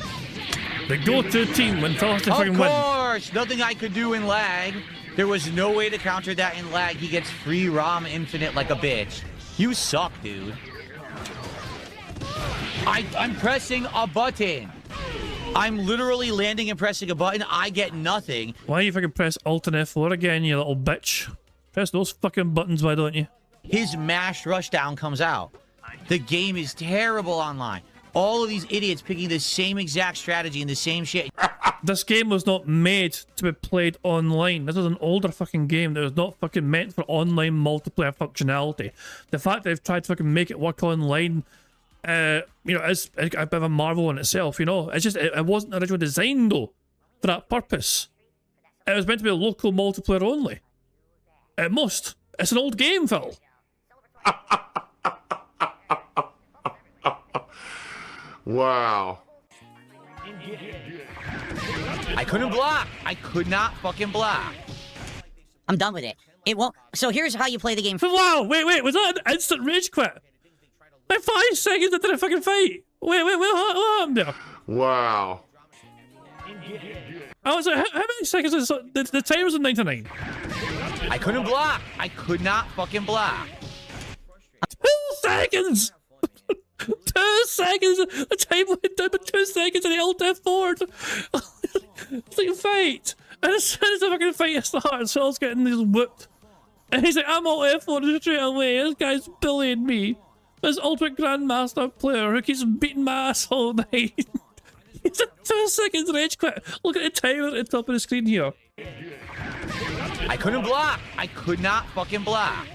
The go-to team when Phil has to fucking win. Of course! Nothing I could do in lag. There was no way to counter that in lag. He gets free ROM infinite like a bitch. You suck, dude. I'm pressing a button. I'm literally landing and pressing a button. I get nothing. Why don't you fucking press Alt and F4 again, you little bitch? Press those fucking buttons, why don't you? His mashed rushdown comes out. The game is terrible online. All of these idiots picking the same exact strategy and the same shit. This game was not made to be played online. This is an older fucking game that was not fucking meant for online multiplayer functionality. The fact that they've tried to fucking make it work online, you know, is a bit of a marvel in itself, you know? It's just, it wasn't originally designed, though, for that purpose. It was meant to be a local multiplayer only. At most. It's an old game, Phil. Wow. I couldn't block. I could not fucking block. I'm done with it. It won't. So here's how you play the game. Wow, wait, was that an instant rage quit? Like 5 seconds into the fucking fight. Wait, what happened there? Wow. I was like, how many seconds is the timer was at 99? I couldn't block. I could not fucking block. 2 seconds! 2 seconds! The time went down by 2 seconds and the Alt F4. It's like a fight. And as soon as the fucking fight starts, Phil's getting these whooped. And he's like, I'm Alt F4 straight away. This guy's bullying me. This Ultimate Grandmaster player who keeps beating my ass all night. He's a 2 seconds rage quit. Look at the timer at the top of the screen here. I couldn't block. I could not fucking block.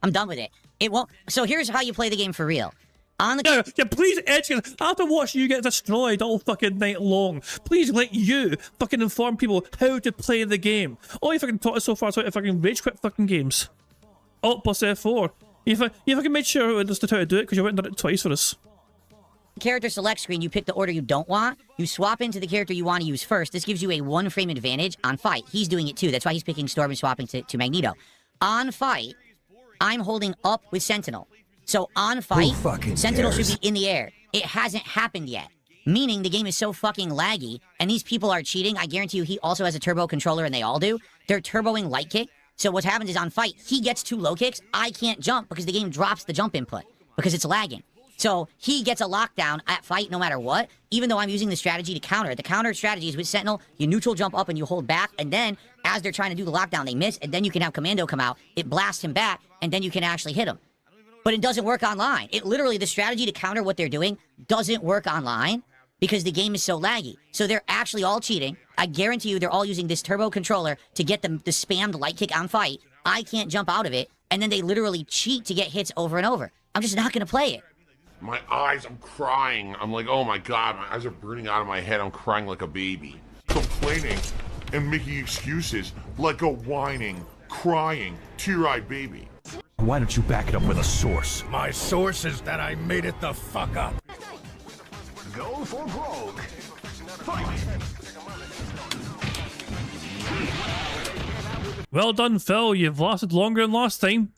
I'm done with it. It won't. So here's how you play the game for real. On the yeah, please, Edge, I have to watch you get destroyed all fucking night long. Please let you fucking inform people how to play the game. All you fucking taught us so far is how to fucking rage quit fucking games. Alt plus F4. You fucking made sure it understood how to do it because you went and done it twice for us. character select screen, you pick the order you don't want. You swap into the character you want to use first. This gives you a 1 frame advantage on fight. He's doing it too. That's why he's picking Storm and swapping to Magneto. On fight, I'm holding up with Sentinel. So on fight, Sentinel should be in the air. It hasn't happened yet. Meaning the game is so fucking laggy, and these people are cheating. I guarantee you he also has a turbo controller, and they all do. They're turboing light kick. So what happens is on fight, he gets 2 low kicks. I can't jump because the game drops the jump input because it's lagging. So he gets a lockdown at fight no matter what, even though I'm using the strategy to counter. The counter strategy is with Sentinel, you neutral jump up and you hold back, and then as they're trying to do the lockdown, they miss, and then you can have Commando come out, it blasts him back, and then you can actually hit him. But it doesn't work online. It literally, the strategy to counter what they're doing doesn't work online because the game is so laggy. So they're actually all cheating. I guarantee you they're all using this turbo controller to get the spammed light kick on fight. I can't jump out of it, and then they literally cheat to get hits over and over. I'm just not going to play it. My eyes, I'm crying. I'm like, oh my God, my eyes are burning out of my head. I'm crying like a baby. Complaining and making excuses like a whining, crying, tear-eyed baby. Why don't you back it up with a source? My source is that I made it the fuck up. Go for broke. Fight. Well done, Phil. You've lasted longer than last time.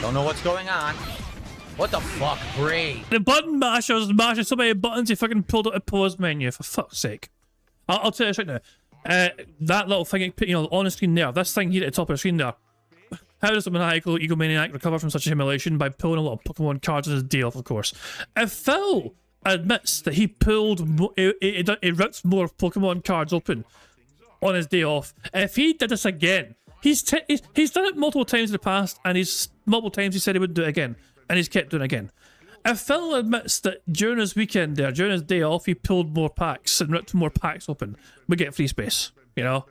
Don't know what's going on. What the fuck? Great. The button mashers mashing so many buttons you fucking pulled out a pause menu, for fuck's sake. I'll tell you this right now. That little thing, you know, on the screen there, this thing here at the top of the screen there. How does a maniacal egomaniac recover from such a humiliation? By pulling a lot of Pokemon cards as a day off, of course. If Phil admits that he he ripped more Pokemon cards open on his day off, if he did this again, he's done it multiple times in the past, and multiple times he said he would do it again, and he's kept doing it again. If Phil admits that during his weekend there, during his day off, he pulled more packs and ripped more packs open, we get free space, you know?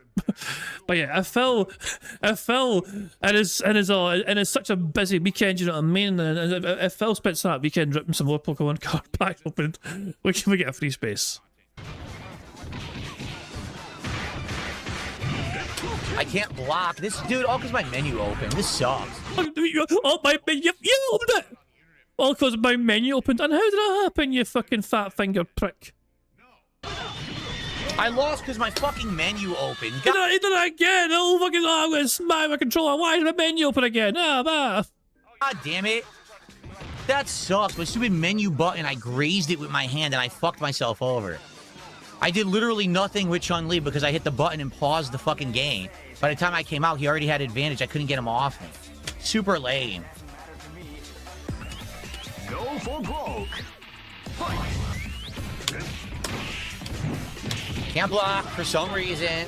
But yeah, if Phil and is such a busy weekend, you know what I mean? And if Phil spends that weekend ripping some more Pokemon card packs open, we get a free space. I can't block this, dude. All because my menu opened. This sucks. Oh, my menu! You opened it! All because my menu opened. And how did that happen, you fucking fat fingered prick? I lost because my fucking menu opened. Did I again? Oh, fucking, I'm gonna smash my controller. Why is my menu open again? God damn it. That sucks. My stupid menu button, I grazed it with my hand and I fucked myself over. I did literally nothing with Chun-Li because I hit the button and paused the fucking game. By the time I came out, he already had advantage. I couldn't get him off me. Super lame. Go for broke. Fight. Can't block for some reason.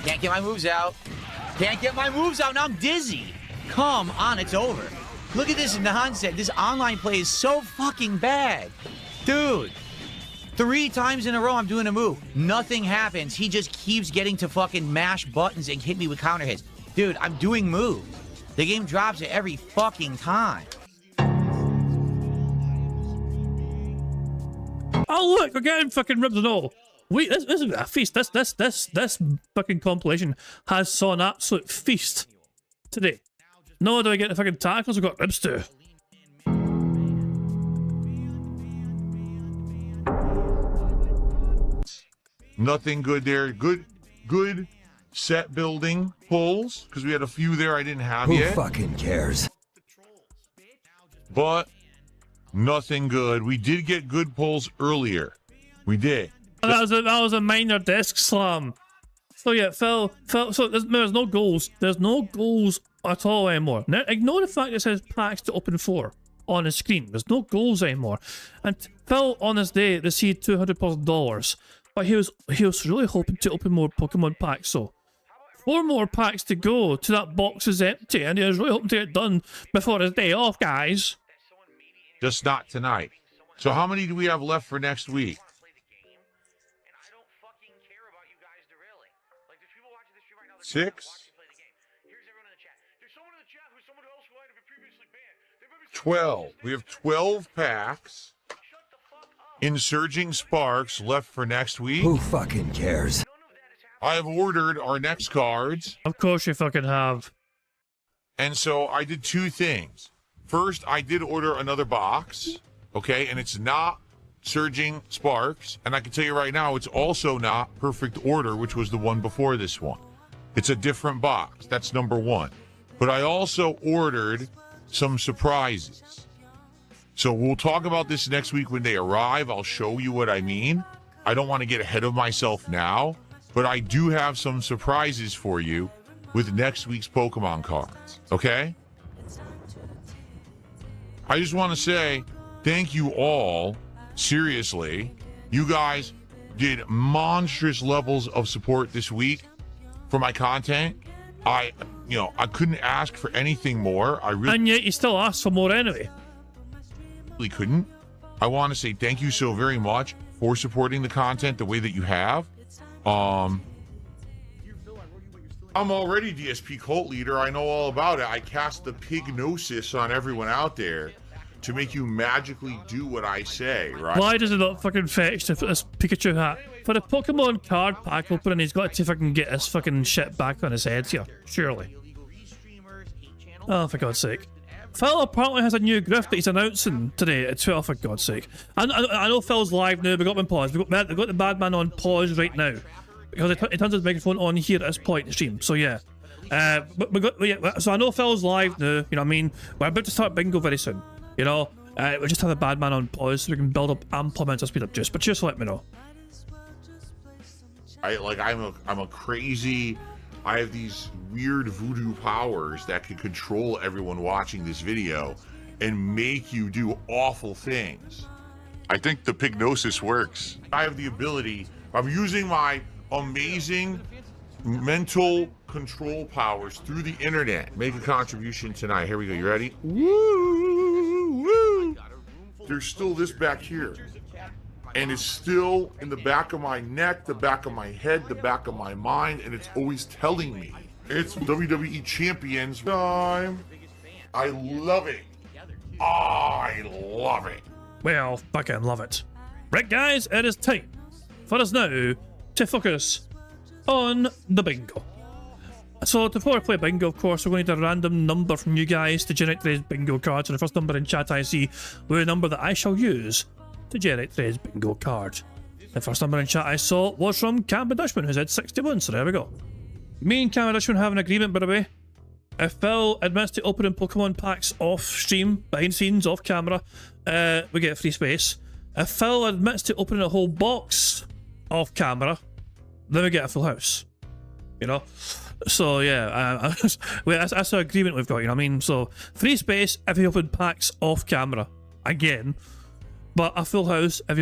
Can't get my moves out. Can't get my moves out. Now I'm dizzy. Come on, it's over. Look at this nonsense. This online play is so fucking bad. Dude. 3 times in a row I'm doing a move. Nothing happens. He just keeps getting to fucking mash buttons and hit me with counter hits. Dude, I'm doing moves. The game drops it every fucking time. Oh look, we're getting fucking ribs and all. Wait, this is a feast. This fucking compilation has saw an absolute feast today. No, do I get the fucking tackles? We've got ribs too. Nothing good there. Good set building pulls, because we had a few there I didn't have yet. Who fucking cares? But nothing good. We did get good pulls earlier. We did. That was a minor desk slam. So yeah, Phil. So there's no goals. There's no goals at all anymore. Now, ignore the fact it says packs to open 4 on the screen. There's no goals anymore. And Phil on this day received $200+, but he was really hoping to open more Pokemon packs. So 4 more packs to go to that box is empty, and he was really hoping to get done before his day off, guys. Just not tonight. So how many do we have left for next week? 6? 12. We have 12 packs in Surging Sparks left for next week. Who fucking cares? I have ordered our next cards. Of course you fucking have. And so I did 2 things. First, I did order another box, okay, and it's not Surging Sparks, and I can tell you right now, it's also not Perfect Order, which was the one before this one. It's a different box. That's number 1. But I also ordered some surprises. So we'll talk about this next week when they arrive. I'll show you what I mean. I don't want to get ahead of myself now, but I do have some surprises for you with next week's Pokemon cards, okay? I just want to say thank you all. Seriously, you guys did monstrous levels of support this week for my content. I couldn't ask for anything more. I really And yet you still asked for more anyway. couldn't. I want to say thank you so very much for supporting the content the way that you have. I'm already DSP cult leader. I know all about it. I cast the pignosis on everyone out there to make you magically do what I say, right? Why does it not fucking fetch to put this Pikachu hat? For the Pokemon card pack opening, he's got to fucking get his fucking shit back on his head here. Surely. Oh, for God's sake. Phil apparently has a new grift that he's announcing today at 12, for God's sake. I know Phil's live now, we got him on pause. We've got the bad man on pause right now. Because he turns his microphone on here at this point in the stream, so yeah. So I know Phil's live now, you know what I mean? We're about to start bingo very soon, you know? We just have the bad man on pause so we can build up ample amounts of speed up juice, but just let me know. I'm a crazy... I have these weird voodoo powers that can control everyone watching this video and make you do awful things. I think the pignosis works. I have the ability, I'm using my amazing mental control powers through the internet. Make a contribution tonight. Here we go, you ready? Woo, woo. There's still this back here. And it's still in the back of my neck, the back of my head, the back of my mind, and it's always telling me. It's WWE Champions time. I love it. I love it. Well, fucking love it. Right, guys, it is time for us now to focus on the bingo. So before I play bingo, of course, we're going to need a random number from you guys to generate today's bingo card. So the first number in chat I see will be a number that I shall use to generate today's bingo card. The first number in chat I saw was from Cameron Dutchman, who said 61, so there we go. Me and Cameron Dutchman have an agreement, by the way. If Phil admits to opening Pokemon packs off stream, behind scenes, off camera, we get free space. If Phil admits to opening a whole box off camera, then we get a full house. You know? So yeah, that's the agreement we've got, you know what I mean? So, free space if you open packs off camera. Again. But a full house if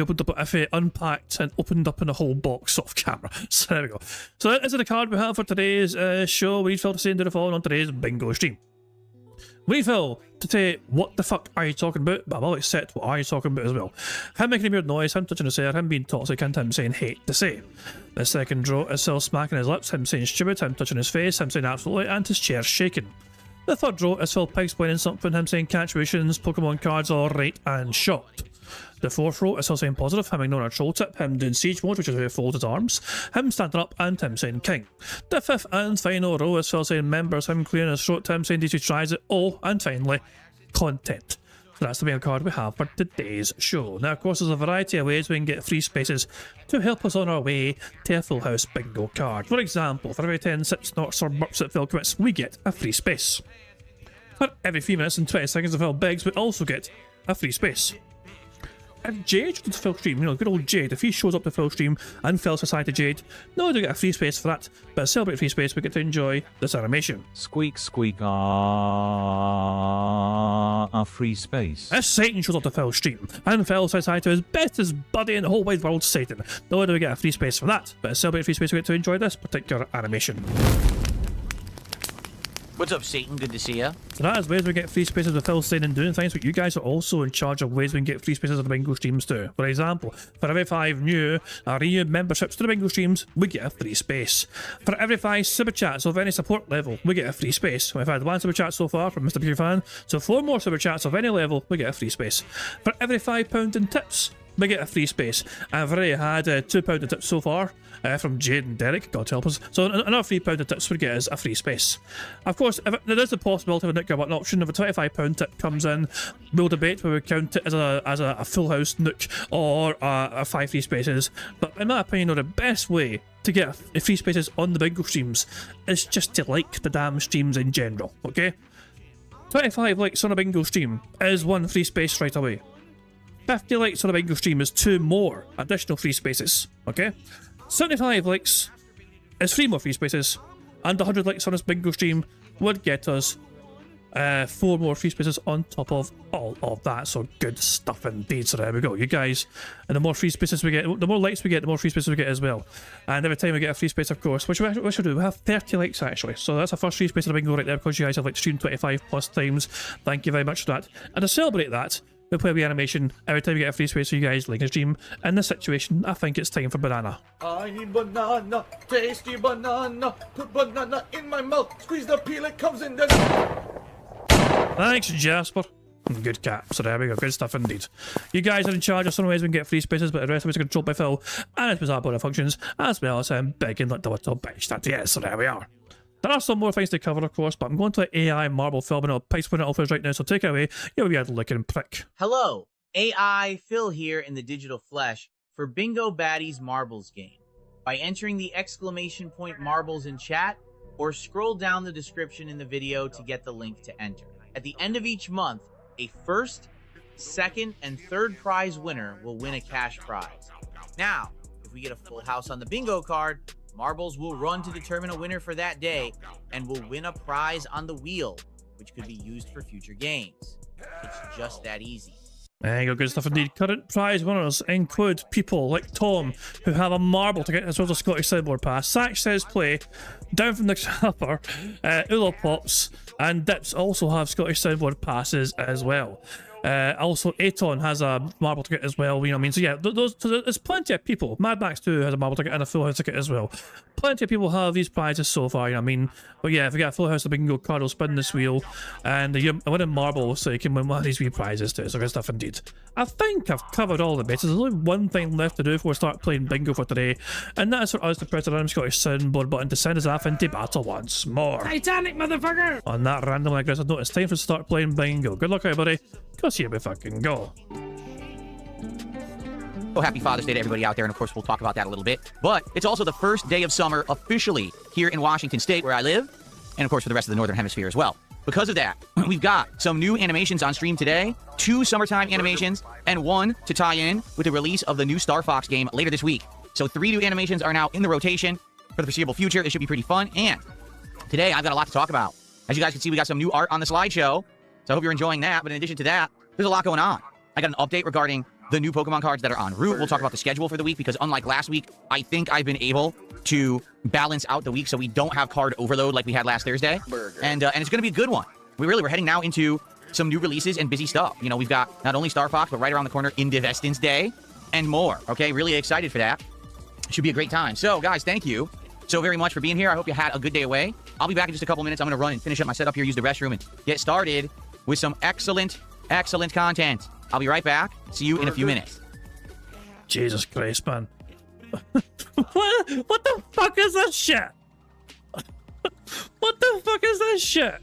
he unpacked and opened up in a whole box off camera. So there we go. So that is the card we have for today's show. We need Phil to say into the phone on today's bingo stream. We need Phil to say what the fuck are you talking about, but I will accept what are you talking about as well. Him making a weird noise, him touching his hair, him being toxic, and him saying hate to say. The second draw is Phil smacking his lips, him saying stupid, him touching his face, him saying absolutely, and his chair shaking. The third draw is Phil explaining something, him saying catchwations, Pokemon cards, alright, and shocked. The fourth row is Phil saying positive, him ignoring a troll tip, him doing siege mode, which is where he folds his arms, him standing up, and him saying king. The fifth and final row is Phil saying members, him clearing his throat, him saying DC tries it all, and finally, content. So that's the main card we have for today's show. Now, of course, there's a variety of ways we can get free spaces to help us on our way to a full house bingo card. For example, for every 10 sips, snorts, or burps that Phil commits, we get a free space. For every 3 minutes and 20 seconds that Phil begs, we also get a free space. If Jade to the Phil stream, you know, good old Jade, if he shows up to Phil stream and Phil says hi to Jade, no, they get a free space for that, but to celebrate free space, we get to enjoy this animation. Squeak, squeak, a free space. If Satan shows up to Phil's stream and Phil says hi to his bestest buddy in the whole wide world, Satan, no, do we get a free space for that, but to celebrate free space, we get to enjoy this particular animation. What's up, Satan? Good to see ya. So that is ways we get free spaces with Phil saying and doing things, but you guys are also in charge of ways we can get free spaces on the bingo streams too. For example, for every 5 new or renewed memberships to the bingo streams, we get a free space. For every 5 super chats of any support level, we get a free space. We've had 1 super chat so far from Mr. Pure Fan, so 4 more super chats of any level, we get a free space. For every £5 in tips, we get a free space. I've already had £2 in tips so far from Jade and Derek, God help us. So another £3 in tips we get is a free space. Of course, if there is the possibility of a Nook button option. If a £25 tip comes in, we'll debate whether we count it as a full house Nook or a 5 free spaces. But in my opinion, the best way to get free spaces on the bingo streams is just to like the damn streams in general, okay? 25 likes on a bingo stream is 1 free space right away. 50 likes on a bingo stream is 2 more additional free spaces, okay? 75 likes is 3 more free spaces, and 100 likes on this bingo stream would get us 4 more free spaces on top of all of that. So good stuff indeed. So there we go, you guys. And the more free spaces we get, the more likes we get, the more free spaces we get as well. And every time we get a free space, of course, which we should do, we have 30 likes actually. So that's our first free space in the bingo right there, because you guys have like streamed 25 plus times. Thank you very much for that. And to celebrate that, we play the animation every time we get a free space for you guys like a stream. In this situation, I think it's time for banana. I need banana, tasty banana. Put banana in my mouth. Squeeze the peel, it comes in the. Thanks, Jasper. Good cap. So there we go. Good stuff indeed. You guys are in charge of some ways we can get free spaces, but the rest of it's controlled by Phil and his bizarre border functions, as well as begging like the little bitch that he is. So there we are. There are some more things to cover, of course, but I'm going to let AI Marble Phil and I'll pipe one offers right now, so take it away. You'll be able to look and prick. Hello, AI Phil here in the digital flesh for Bingo Baddies Marbles game. By entering the exclamation point marbles in chat, or scroll down the description in the video to get the link to enter. At the end of each month, a first, second, and third prize winner will win a cash prize. Now, if we get a full house on the bingo card, marbles will run to determine a winner for that day and will win a prize on the wheel, which could be used for future games. It's just that easy. There you go, good stuff indeed. Current prize winners include people like Tom, who have a marble ticket as well as a Scottish Sideboard Pass. Sack Says Play, Down from the Trapper, Ulo Pops, and Dips also have Scottish Sideboard Passes as well. Also, Aton has a marble ticket as well, you know what I mean? So yeah, there's plenty of people. Mad Max 2 has a marble ticket and a full house ticket as well. Plenty of people have these prizes so far, you know what I mean? But yeah, if you get a full house, we can go card, will spin this wheel, and you're winning marble, so you can win one of these wee prizes too. So good stuff indeed. I think I've covered all the bits. There's only one thing left to do before we start playing bingo for today, and that is for us to press the random Scottish soundboard button to send us off into battle once more. Titanic, motherfucker! On that randomly aggressive note, it's time for us to start playing bingo. Good luck, everybody. Because here we fucking go. Oh, happy Father's Day to everybody out there, and of course we'll talk about that a little bit. But it's also the first day of summer officially here in Washington State, where I live, and of course for the rest of the Northern Hemisphere as well. Because of that, we've got some new animations on stream today, 2 summertime animations, and 1 to tie in with the release of the new Star Fox game later this week. So 3 new animations are now in the rotation for the foreseeable future. It should be pretty fun, and today I've got a lot to talk about. As you guys can see, we got some new art on the slideshow, so I hope you're enjoying that. But in addition to that, there's a lot going on. I got an update regarding the new Pokemon cards that are en route. We'll talk about the schedule for the week, because unlike last week, I think I've been able to balance out the week so we don't have card overload like we had last Thursday. And it's going to be a good one. We're heading now into some new releases and busy stuff. You know, we've got not only Star Fox, but right around the corner, Indivestance Day and more. Okay, really excited for that. Should be a great time. So, guys, thank you so very much for being here. I hope you had a good day away. I'll be back in just a couple minutes. I'm going to run and finish up my setup here, use the restroom, and get started with some excellent content. I'll be right back. See you in a few minutes. Jesus Christ, man. What the fuck is this shit? What the fuck is this shit?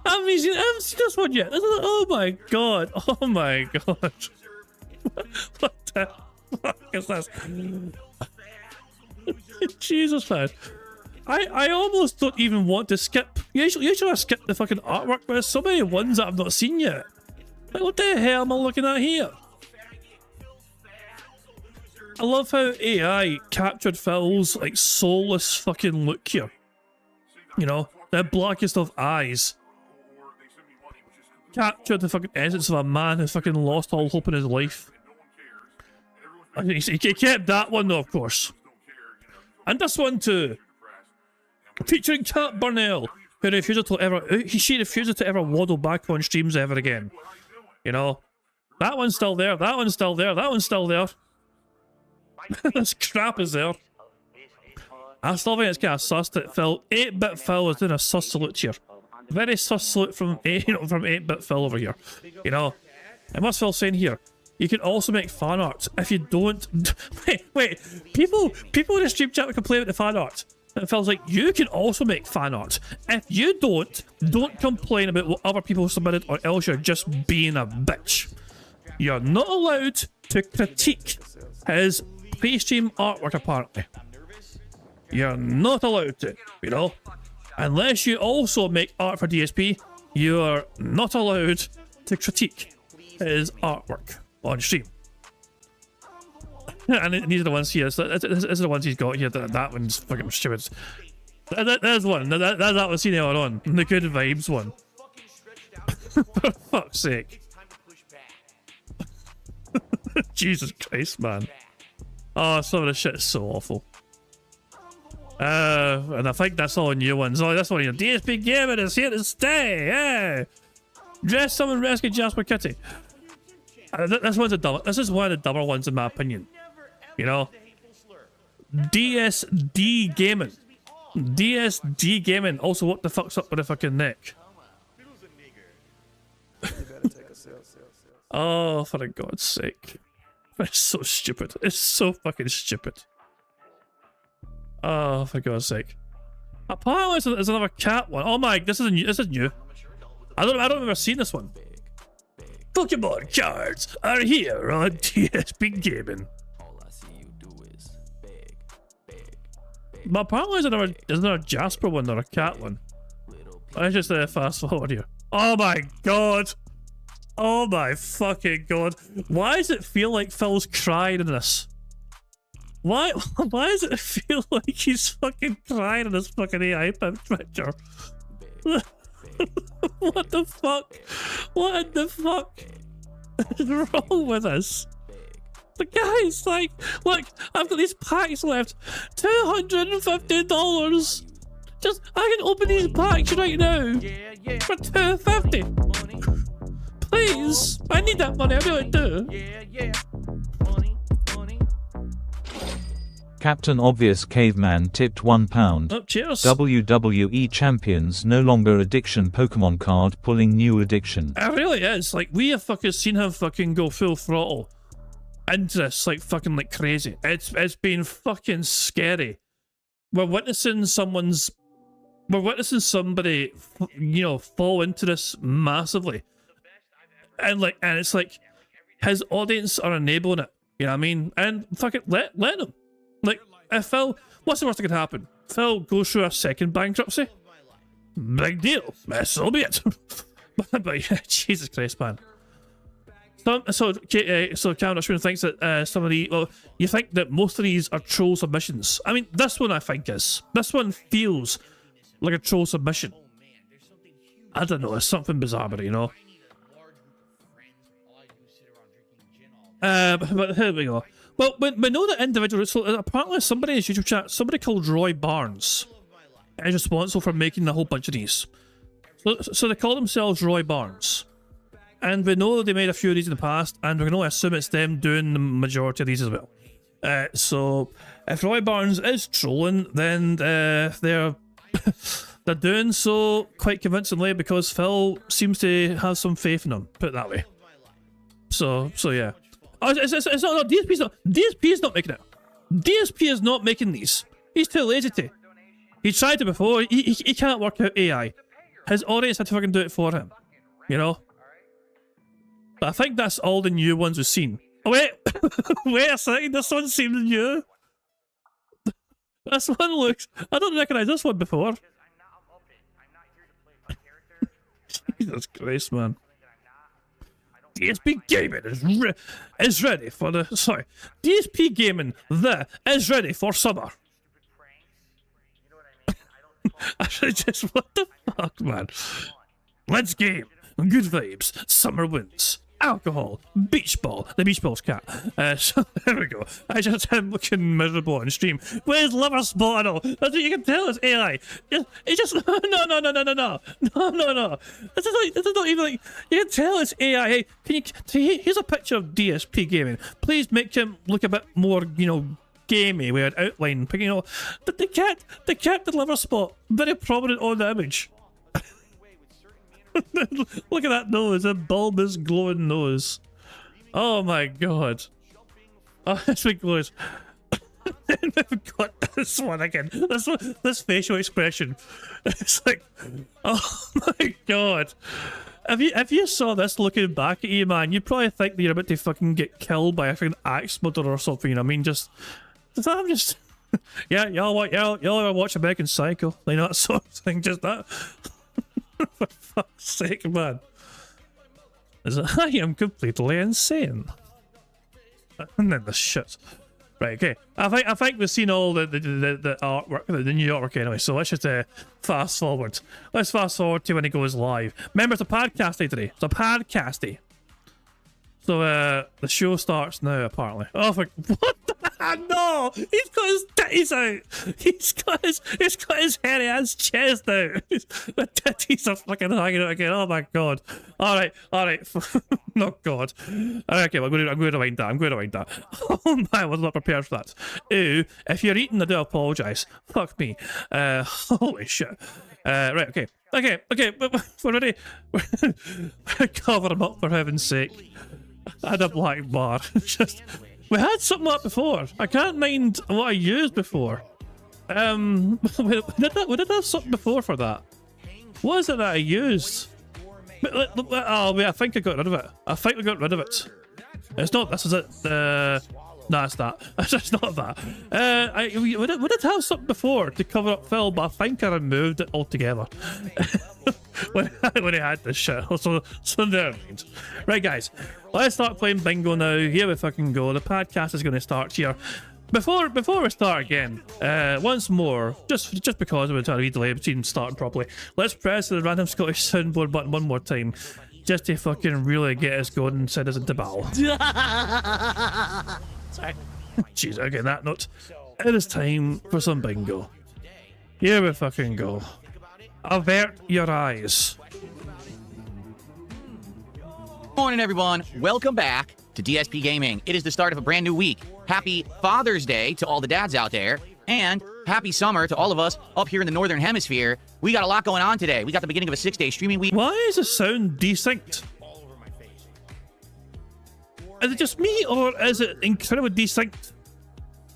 I haven't seen this one yet. Oh my god. Oh my god. What the fuck is this? Jesus, man. I almost don't even want to skip. Usually I skip the fucking artwork, but there's so many ones that I've not seen yet. Like, what the hell am I looking at here? I love how AI captured Phil's, like, soulless fucking look here. You know, the blackest of eyes. Captured the fucking essence of a man who fucking lost all hope in his life. And he kept that one though, of course. And this one too. Featuring Cat Burnell, who refuses to ever waddle back on streams ever again. You know, that one's still there, that one's still there, that one's still there. This crap is there. I still think it's kind of sus that Phil, 8-bit Phil is doing a sus salute here. Very sus salute from 8-bit Phil over here. You know, and what's Phil saying here? You can also make fan art if you don't. Wait, people in the stream chat would complain about the fan art. And Phil's like, you can also make fan art. If you don't complain about what other people submitted, or else you're just being a bitch. You're not allowed to critique his pre-stream artwork, apparently. You're not allowed to, you know? Unless you also make art for DSP, you're not allowed to critique his artwork on stream. And these are the ones here. So these are the ones he's got here. That one's fucking stupid. There's one. That's that was seen earlier on. The good vibes one. For fuck's sake. Jesus Christ, man. Oh, some of the shit is so awful. And I think that's all new ones. Oh, that's one of your DSP Gaming is here to stay. Yeah. Dress someone, rescue Jasper Kitty. This one's a dumb. This is one of the dumber ones in my opinion. You know, DSD gaming. DSD gaming. Also, what the fuck's up with the fucking neck? Oh, for God's sake! It's so stupid. It's so fucking stupid. Oh, for God's sake! Apparently, there's another cat one. Oh my, this is new. This is new. I don't remember seeing this one. Pokemon cards are here on DSP Gaming. But apparently there's another Jasper one or a cat one. Let's just fast forward here. Oh my god! Oh my fucking god! Why does it feel like Phil's crying in this? Why does it feel like he's fucking crying in this fucking AI picture? What the fuck? What the fuck is wrong with us? The guy's like, look, I've got these packs left. $250. Just, I can open these packs right now for $250. Please, I need that money. I really do. Captain Obvious Caveman tipped £1. Oh, cheers. WWE champions no longer addiction Pokemon card pulling new addiction. It really is. Like, we have fucking seen him fucking go full throttle into this, like, fucking like crazy. It's been fucking scary. We're witnessing somebody, you know, fall into this massively. And it's like his audience are enabling it. You know what I mean? And fucking let them. Like, if Phil, what's the worst that could happen? Phil goes through a second bankruptcy? Big deal. So be it. but yeah, Jesus Christ, man. So Cameron Shroon thinks that some of the, well, you think that most of these are troll submissions. I mean, this one I think is. This one feels like a troll submission. I don't know, it's something bizarre about it, you know? But here we go. Well, we know that individual. So apparently, somebody in his YouTube chat, somebody called Roy Barnes, is responsible for making a whole bunch of these. So they call themselves Roy Barnes, and we know that they made a few of these in the past, and we're going to assume it's them doing the majority of these as well. So if Roy Barnes is trolling, then they're they're doing so quite convincingly because Phil seems to have some faith in him. Put it that way. So yeah. Oh, it's not, DSP's not making it. DSP is not making these. He's too lazy to. He tried it before. He can't work out AI. His audience had to fucking do it for him. You know? But I think that's all the new ones we've seen. Oh, wait. Wait a second. This one seems new. This one looks... I don't recognise this one before. Jesus Christ, man. DSP Gaming is ready for the... Sorry. DSP Gaming is ready for summer. I should just... What the fuck, man? Let's game. Good vibes. Summer wins. Alcohol. Beach ball. The beach ball's cat. So there we go. I just am looking miserable on stream. Where's liver spot and all? That's what you can tell it's AI. It just... No. This is not even like... You can tell it's AI. Hey, here's a picture of DSP Gaming. Please make him look a bit more, you know, gamey with an outline. You know, the cat liver spot. Very prominent on the image. Look at that nose, a bulbous glowing nose. Oh my god. Oh, this one goes. We've got this one again. This facial expression. It's like, oh my god. If you saw this looking back at you, man, you'd probably think that you're about to fucking get killed by a fucking axe murderer or something, you know what I mean? I'm just... Yeah, y'all ever watch American Psycho? You know, that sort of thing, just that. For fuck's sake, man. I am completely insane. And then the shit. Right, okay. I think we've seen all the artwork, the new artwork anyway, so let's just fast forward. Let's fast forward to when it goes live. Remember, it's a podcast day today. It's a podcast day. So, the show starts now, apparently. Oh, what the No, he's got his titties out. He's got his hairy ass chest out. The titties are fucking hanging out again. Oh my god. All right. No god. Okay, well, I'm going to rewind that. Oh my, I was not prepared for that. Ooh, if you're eating, I do apologise. Fuck me. Holy shit. Right. Okay. We're ready. Cover him up for heaven's sake. I had a black bar. Just. We had something like that before. I can't mind what I used before. We did have something before for that. What is it that I used? Oh, wait, I think I got rid of it. I think we got rid of it. It's not, this is it. No, it's that. It's not that. We did have something before to cover up Phil, but I think I removed it altogether. when I had this shit. So never mind. Right, guys, let's start playing bingo now. Here we fucking go. The podcast is going to start here. Before we start again, once more, just because we're trying to delay between starting properly, let's press the random Scottish soundboard button one more time, just to fucking really get us going and send us into battle. Sorry. Jeez, okay, that note. It is time for some bingo. Here we fucking go. Avert your eyes. Morning, everyone. Welcome back to DSP Gaming. It is the start of a brand new week. Happy Father's Day to all the dads out there, and happy summer to all of us up here in the Northern Hemisphere. We got a lot going on today. We got the beginning of a 6-day streaming week. Why is the sound desynced? Is it just me, or is it incredibly desynced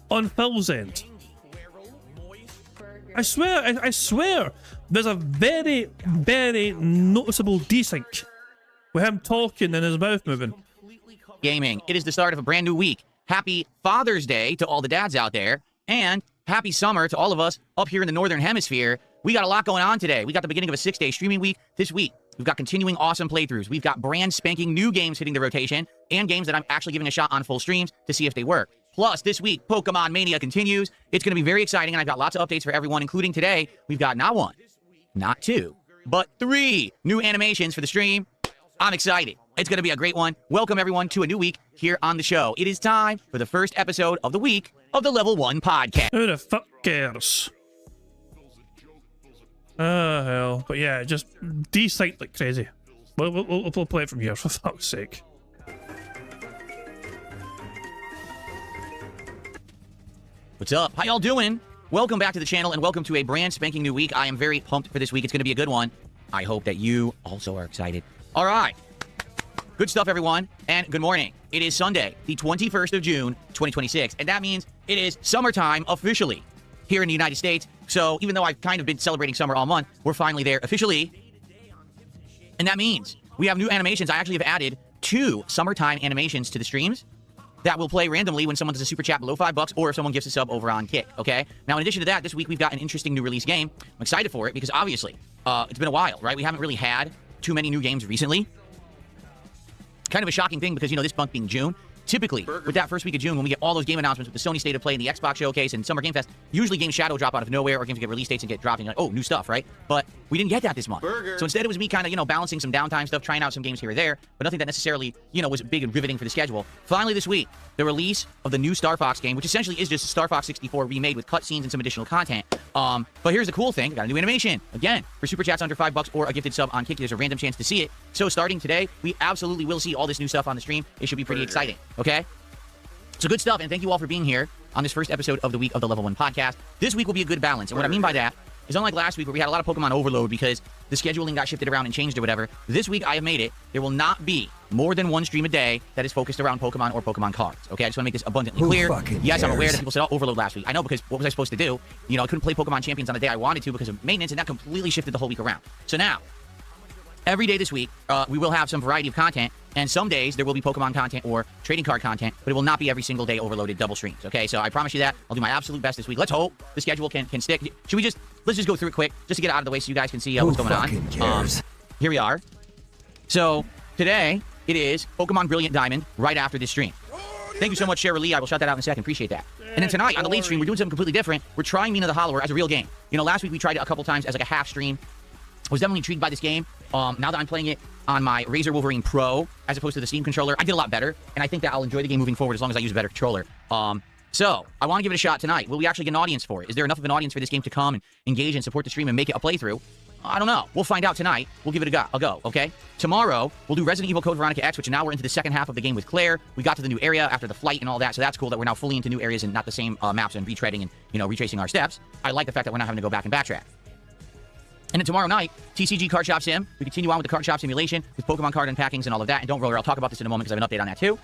on Phil's end? I swear, there's a very, very noticeable desync with him talking and his mouth moving. Gaming. It is the start of a brand new week. Happy Father's Day to all the dads out there, and happy summer to all of us up here in the Northern Hemisphere. We got a lot going on today. We got the beginning of a 6-day streaming week this week. We've got continuing awesome playthroughs. We've got brand spanking new games hitting the rotation, and games that I'm actually giving a shot on full streams to see if they work. Plus, this week, Pokemon Mania continues. It's going to be very exciting, and I've got lots of updates for everyone, including today. We've got not 1, not 2, but 3 new animations for the stream. I'm excited. It's going to be a great one. Welcome, everyone, to a new week here on the show. It is time for the first episode of the week of the Level 1 podcast. Who the fuck cares? Oh, hell. But yeah, just desynced like crazy. We'll play it from here, for fuck's sake. What's up? How y'all doing? Welcome back to the channel, and welcome to a brand spanking new week. I am very pumped for this week. It's going to be a good one. I hope that you also are excited. All right. Good stuff, everyone, and good morning. It is Sunday, the 21st of June, 2026, and that means it is summertime officially here in the United States. So even though I've kind of been celebrating summer all month, we're finally there officially. And that means we have new animations. I actually have added 2 summertime animations to the streams that will play randomly when someone does a super chat below $5 or if someone gives a sub over on Kick, okay? Now, in addition to that, this week we've got an interesting new release game. I'm excited for it because obviously it's been a while, right? We haven't really had too many new games recently. Kind of a shocking thing because, you know, this month being June, typically with that first week of June when we get all those game announcements with the Sony State of Play and the Xbox Showcase and Summer Game Fest, usually games shadow drop out of nowhere or games get release dates and get dropped and you're like, oh, new stuff, right? But we didn't get that this month. So instead it was me kind of, you know, balancing some downtime stuff, trying out some games here or there, but nothing that necessarily, you know, was big and riveting for the schedule. Finally this week, the release of the new Star Fox game, which essentially is just Star Fox 64 remade with cutscenes and some additional content. But here's the cool thing, we got a new animation. Again, for super chats under $5 or a gifted sub on Kick, there's a random chance to see it. So starting today, we absolutely will see all this new stuff on the stream. It should be pretty exciting, okay? So good stuff, and thank you all for being here on this first episode of the week of the Level 1 podcast. This week will be a good balance, and what I mean by that is unlike last week where we had a lot of Pokemon overload because the scheduling got shifted around and changed or whatever, this week I have made it. There will not be more than 1 stream a day that is focused around Pokemon or Pokemon cards, okay? I just want to make this abundantly clear. Yes, I'm aware that people said, oh, overload last week. I know, because what was I supposed to do? You know, I couldn't play Pokemon Champions on the day I wanted to because of maintenance, and that completely shifted the whole week around. So now, every day this week, we will have some variety of content, and some days there will be Pokemon content or trading card content, but it will not be every single day overloaded double streams, okay? So I promise you that. I'll do my absolute best this week. Let's hope the schedule can stick. Should we let's just go through it quick, just to get it out of the way so you guys can see what's going on. Here we are. So today, it is Pokemon Brilliant Diamond right after this stream. Thank you so much, Cheryl Lee. I will shout that out in a second. Appreciate that. And then tonight, on the late stream, we're doing something completely different. We're trying Mina the Hollower as a real game. You know, last week we tried it a couple times as like a half stream. I was definitely intrigued by this game. Now that I'm playing it on my Razer Wolverine Pro as opposed to the Steam controller, I did a lot better, and I think that I'll enjoy the game moving forward as long as I use a better controller. So So, I want to give it a shot tonight. Will we actually get an audience for it? Is there enough of an audience for this game to come and engage and support the stream and make it a playthrough? I don't know. We'll find out tonight. We'll give it a go, okay? Tomorrow, we'll do Resident Evil Code Veronica X, which now we're into the second half of the game with Claire. We got to the new area after the flight and all that, so that's cool that we're now fully into new areas and not the same maps and retreading and, you know, retracing our steps. I like the fact that we're not having to go back and backtrack. And then tomorrow night, TCG Card Shop Sim. We continue on with the card shop simulation with Pokemon card unpackings and all of that. And don't worry, I'll talk about this in a moment because I have an update on that too.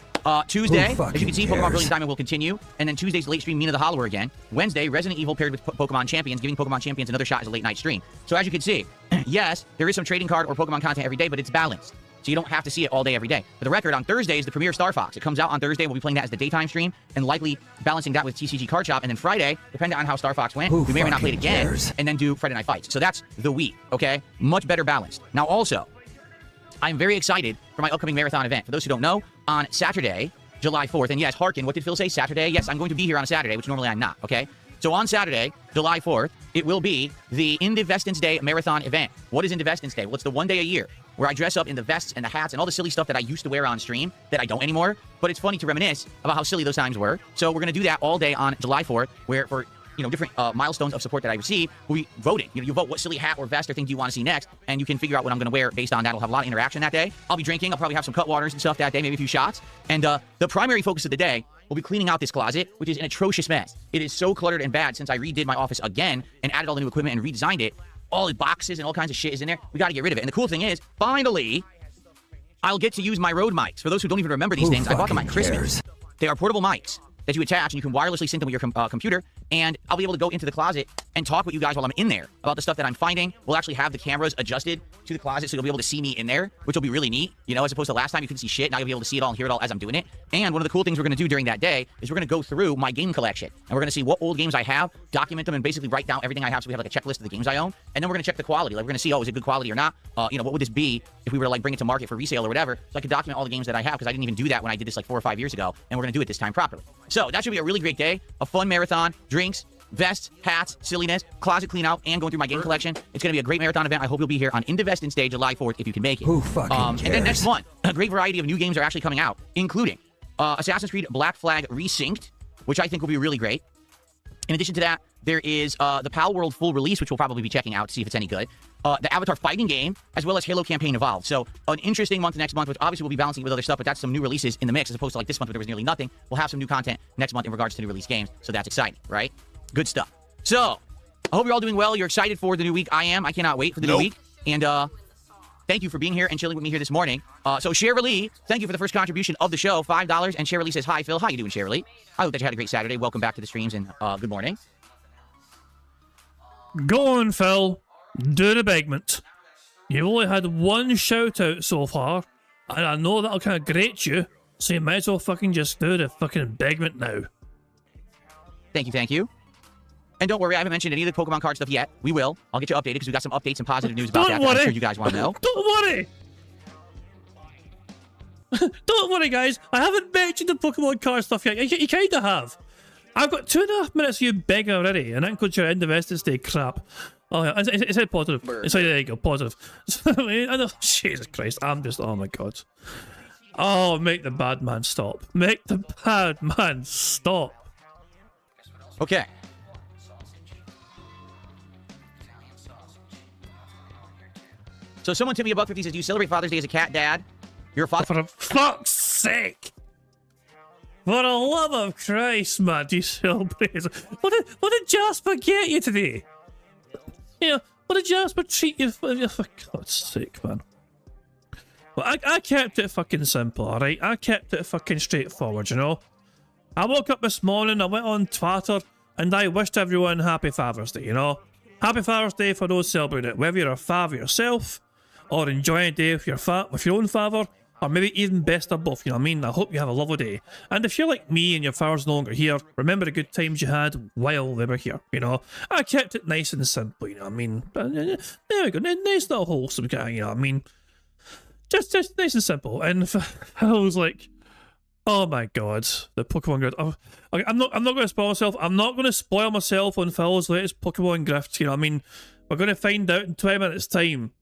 Tuesday, as you can see, Pokemon Brilliant Diamond will continue. And then Tuesday's late stream, Mina the Hollower again. Wednesday, Resident Evil paired with Pokemon Champions, giving Pokemon Champions another shot as a late night stream. So as you can see, yes, there is some trading card or Pokemon content every day, but it's balanced. So you don't have to see it all day, every day. For the record, on Thursday is the premiere Star Fox. It comes out on Thursday. We'll be playing that as the daytime stream and likely balancing that with TCG Card Shop. And then Friday, depending on how Star Fox went, we may or may not play it again and then do Friday Night Fights. So that's the week, okay? Much better balanced. Now also, I'm very excited for my upcoming marathon event. For those who don't know, on Saturday, July 4th, and yes, hearken, what did Phil say? Saturday? Yes, I'm going to be here on a Saturday, which normally I'm not, okay? So on Saturday, July 4th, it will be the Indivestance Day Marathon event. What is Indivestance Day? Well, it's the one day a year where I dress up in the vests and the hats and all the silly stuff that I used to wear on stream that I don't anymore. But it's funny to reminisce about how silly those times were. So we're going to do that all day on July 4th, where for, you know, different milestones of support that I receive, we voted. You know, you vote what silly hat or vest or thing do you want to see next, and you can figure out what I'm going to wear based on that. We'll have a lot of interaction that day. I'll be drinking. I'll probably have some cut waters and stuff that day, maybe a few shots. And the primary focus of the day will be cleaning out this closet, which is an atrocious mess. It is so cluttered and bad since I redid my office again and added all the new equipment and redesigned it. All the boxes and all kinds of shit is in there. We got to get rid of it. And the cool thing is, finally, I'll get to use my Rode mics. For those who don't even remember these things, I bought them at Christmas. They are portable mics that you attach, and you can wirelessly sync them with your computer, and I'll be able to go into the closet and talk with you guys while I'm in there about the stuff that I'm finding. We'll actually have the cameras adjusted to the closet, so you'll be able to see me in there, which will be really neat, you know, as opposed to last time you couldn't see shit. Now you'll be able to see it all and hear it all as I'm doing it. And one of the cool things we're going to do during that day is we're going to go through my game collection, and we're going to see what old games I have, document them, and basically write down everything I have, so we have like a checklist of the games I own, and then we're going to check the quality. Like, we're going to see, oh, is it good quality or not? You know, what would this be if we were to like bring it to market for resale or whatever, so I could document all the games that I have, because I didn't even do that when I did this like 4 or 5 years ago, and we're going to do it this time properly. So that should be a really great day, a fun marathon, drinks, vests, hats, silliness, closet clean out, and going through my game collection. It's going to be a great marathon event. I hope you'll be here on Indivestance Day, July 4th, if you can make it. Who fucking cares? And then next month, a great variety of new games are actually coming out, including Assassin's Creed Black Flag Resynced, which I think will be really great. In addition to that, there is the PAL World full release, which we'll probably be checking out to see if it's any good. The Avatar fighting game, as well as Halo Campaign Evolved. So an interesting month next month, which obviously we'll be balancing with other stuff, but that's some new releases in the mix, as opposed to like this month where there was nearly nothing. We'll have some new content next month in regards to new release games, so that's exciting, right? Good stuff. So, I hope you're all doing well. You're excited for the new week. I am. I cannot wait for the new week. And thank you for being here and chilling with me here this morning. So, Shara thank you for the first contribution of the show, $5. And Shara says, hi, Phil. How you doing, Shara? I hope that you had a great Saturday. Welcome back to the streams, and good morning. Go on, Phil. Do the begment. You've only had one shout-out so far, and I know that'll kind of grate you, so you might as well fucking just do the fucking begment now. Thank you, thank you. And don't worry, I haven't mentioned any of the Pokemon card stuff yet. We will. I'll get you updated because we got some updates and positive news about that I'm sure you guys want to know. Don't worry! Don't worry, guys. I haven't mentioned the Pokemon card stuff yet. You kind of have. I've got 2.5 minutes of you begging already, and that includes your Indivestance Day crap. Oh, yeah, it said positive. It's like, there you go, positive. I know, Jesus Christ, I'm just, oh my God. Oh, make the bad man stop. Make the bad man stop. Okay. So someone tipped me $1.50 says, do you celebrate Father's Day as a cat dad? You're a father. For fuck's sake! For the love of Christ, man, do you celebrate? What did Jasper get you today? Yeah, what did Jasper treat you for God's sake, man? Well, I kept it fucking simple, alright? I kept it fucking straightforward, you know? I woke up this morning, I went on Twitter, and I wished everyone Happy Father's Day, you know? Happy Father's Day for those celebrating it, whether you're a father yourself, or enjoying a day with your own father, or maybe even best of both, you know what I mean? I hope you have a lovely day. And if you're like me and your father's no longer here, remember the good times you had while they were here, you know? I kept it nice and simple, you know what I mean? But, there we go, nice little wholesome guy, you know what I mean? Just nice and simple. And I was like, oh my God, the Pokemon grift. Okay, I'm not going to spoil myself. I'm not going to spoil myself on Phil's latest Pokemon grift, you know what I mean? We're going to find out in 20 minutes time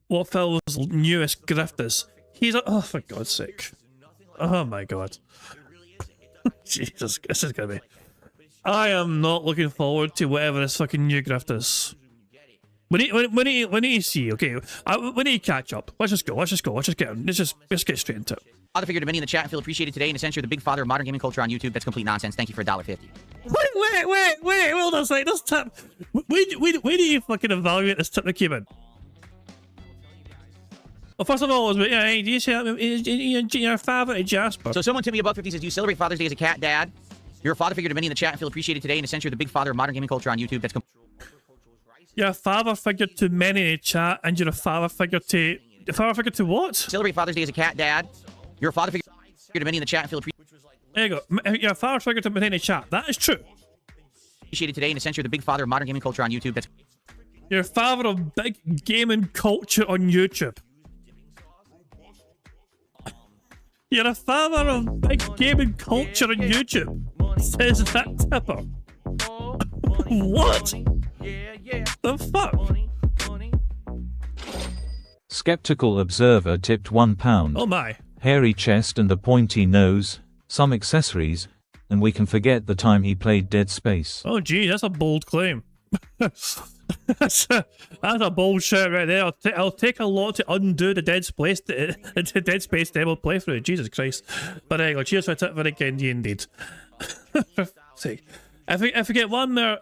what Phil's newest grift is. He's like, oh, for God's sake. Oh my God. Jesus, this is going to be... I am not looking forward to whatever this fucking new grift is. We need to see, okay, we need to catch up. Let's just get straight into it. Father figure to many in the chat and feel appreciated today. In a sense, you're the big father of modern gaming culture on YouTube. That's complete nonsense. Thank you for $1.50. Wait, hold on a second. This tip, we need to fucking evaluate this tip that came in. Well, first of all, do you say your father, Jasper? So someone to me above 50 says, do you celebrate Father's Day as a cat, Dad? You're a father figure to many in the chat and feel appreciated today. In a sense, you're the big father of modern gaming culture on YouTube. That's you're a father figure to many in the chat, and you're a father figure to... A father figure to what? Celebrate Father's Day as a cat, Dad. You're a father figure to many in the chat and feel appreciated. There you go. You're a father figure to many in the chat. That is true. Appreciated today. In a sense, you're the big father of modern gaming culture on YouTube. That's... You're a father of big gaming culture on YouTube. You're a father of big gaming culture on YouTube. Says that tipper. What? The fuck? Skeptical observer tipped £1. Oh my. Hairy chest and a pointy nose, some accessories, and we can forget the time he played Dead Space. Oh gee, that's a bold claim. that's a bold shit right there. I'll take a lot to undo the Dead Space demo playthrough. Jesus Christ. But there you go. Cheers for a tip, very kindy indeed. See. If we get one more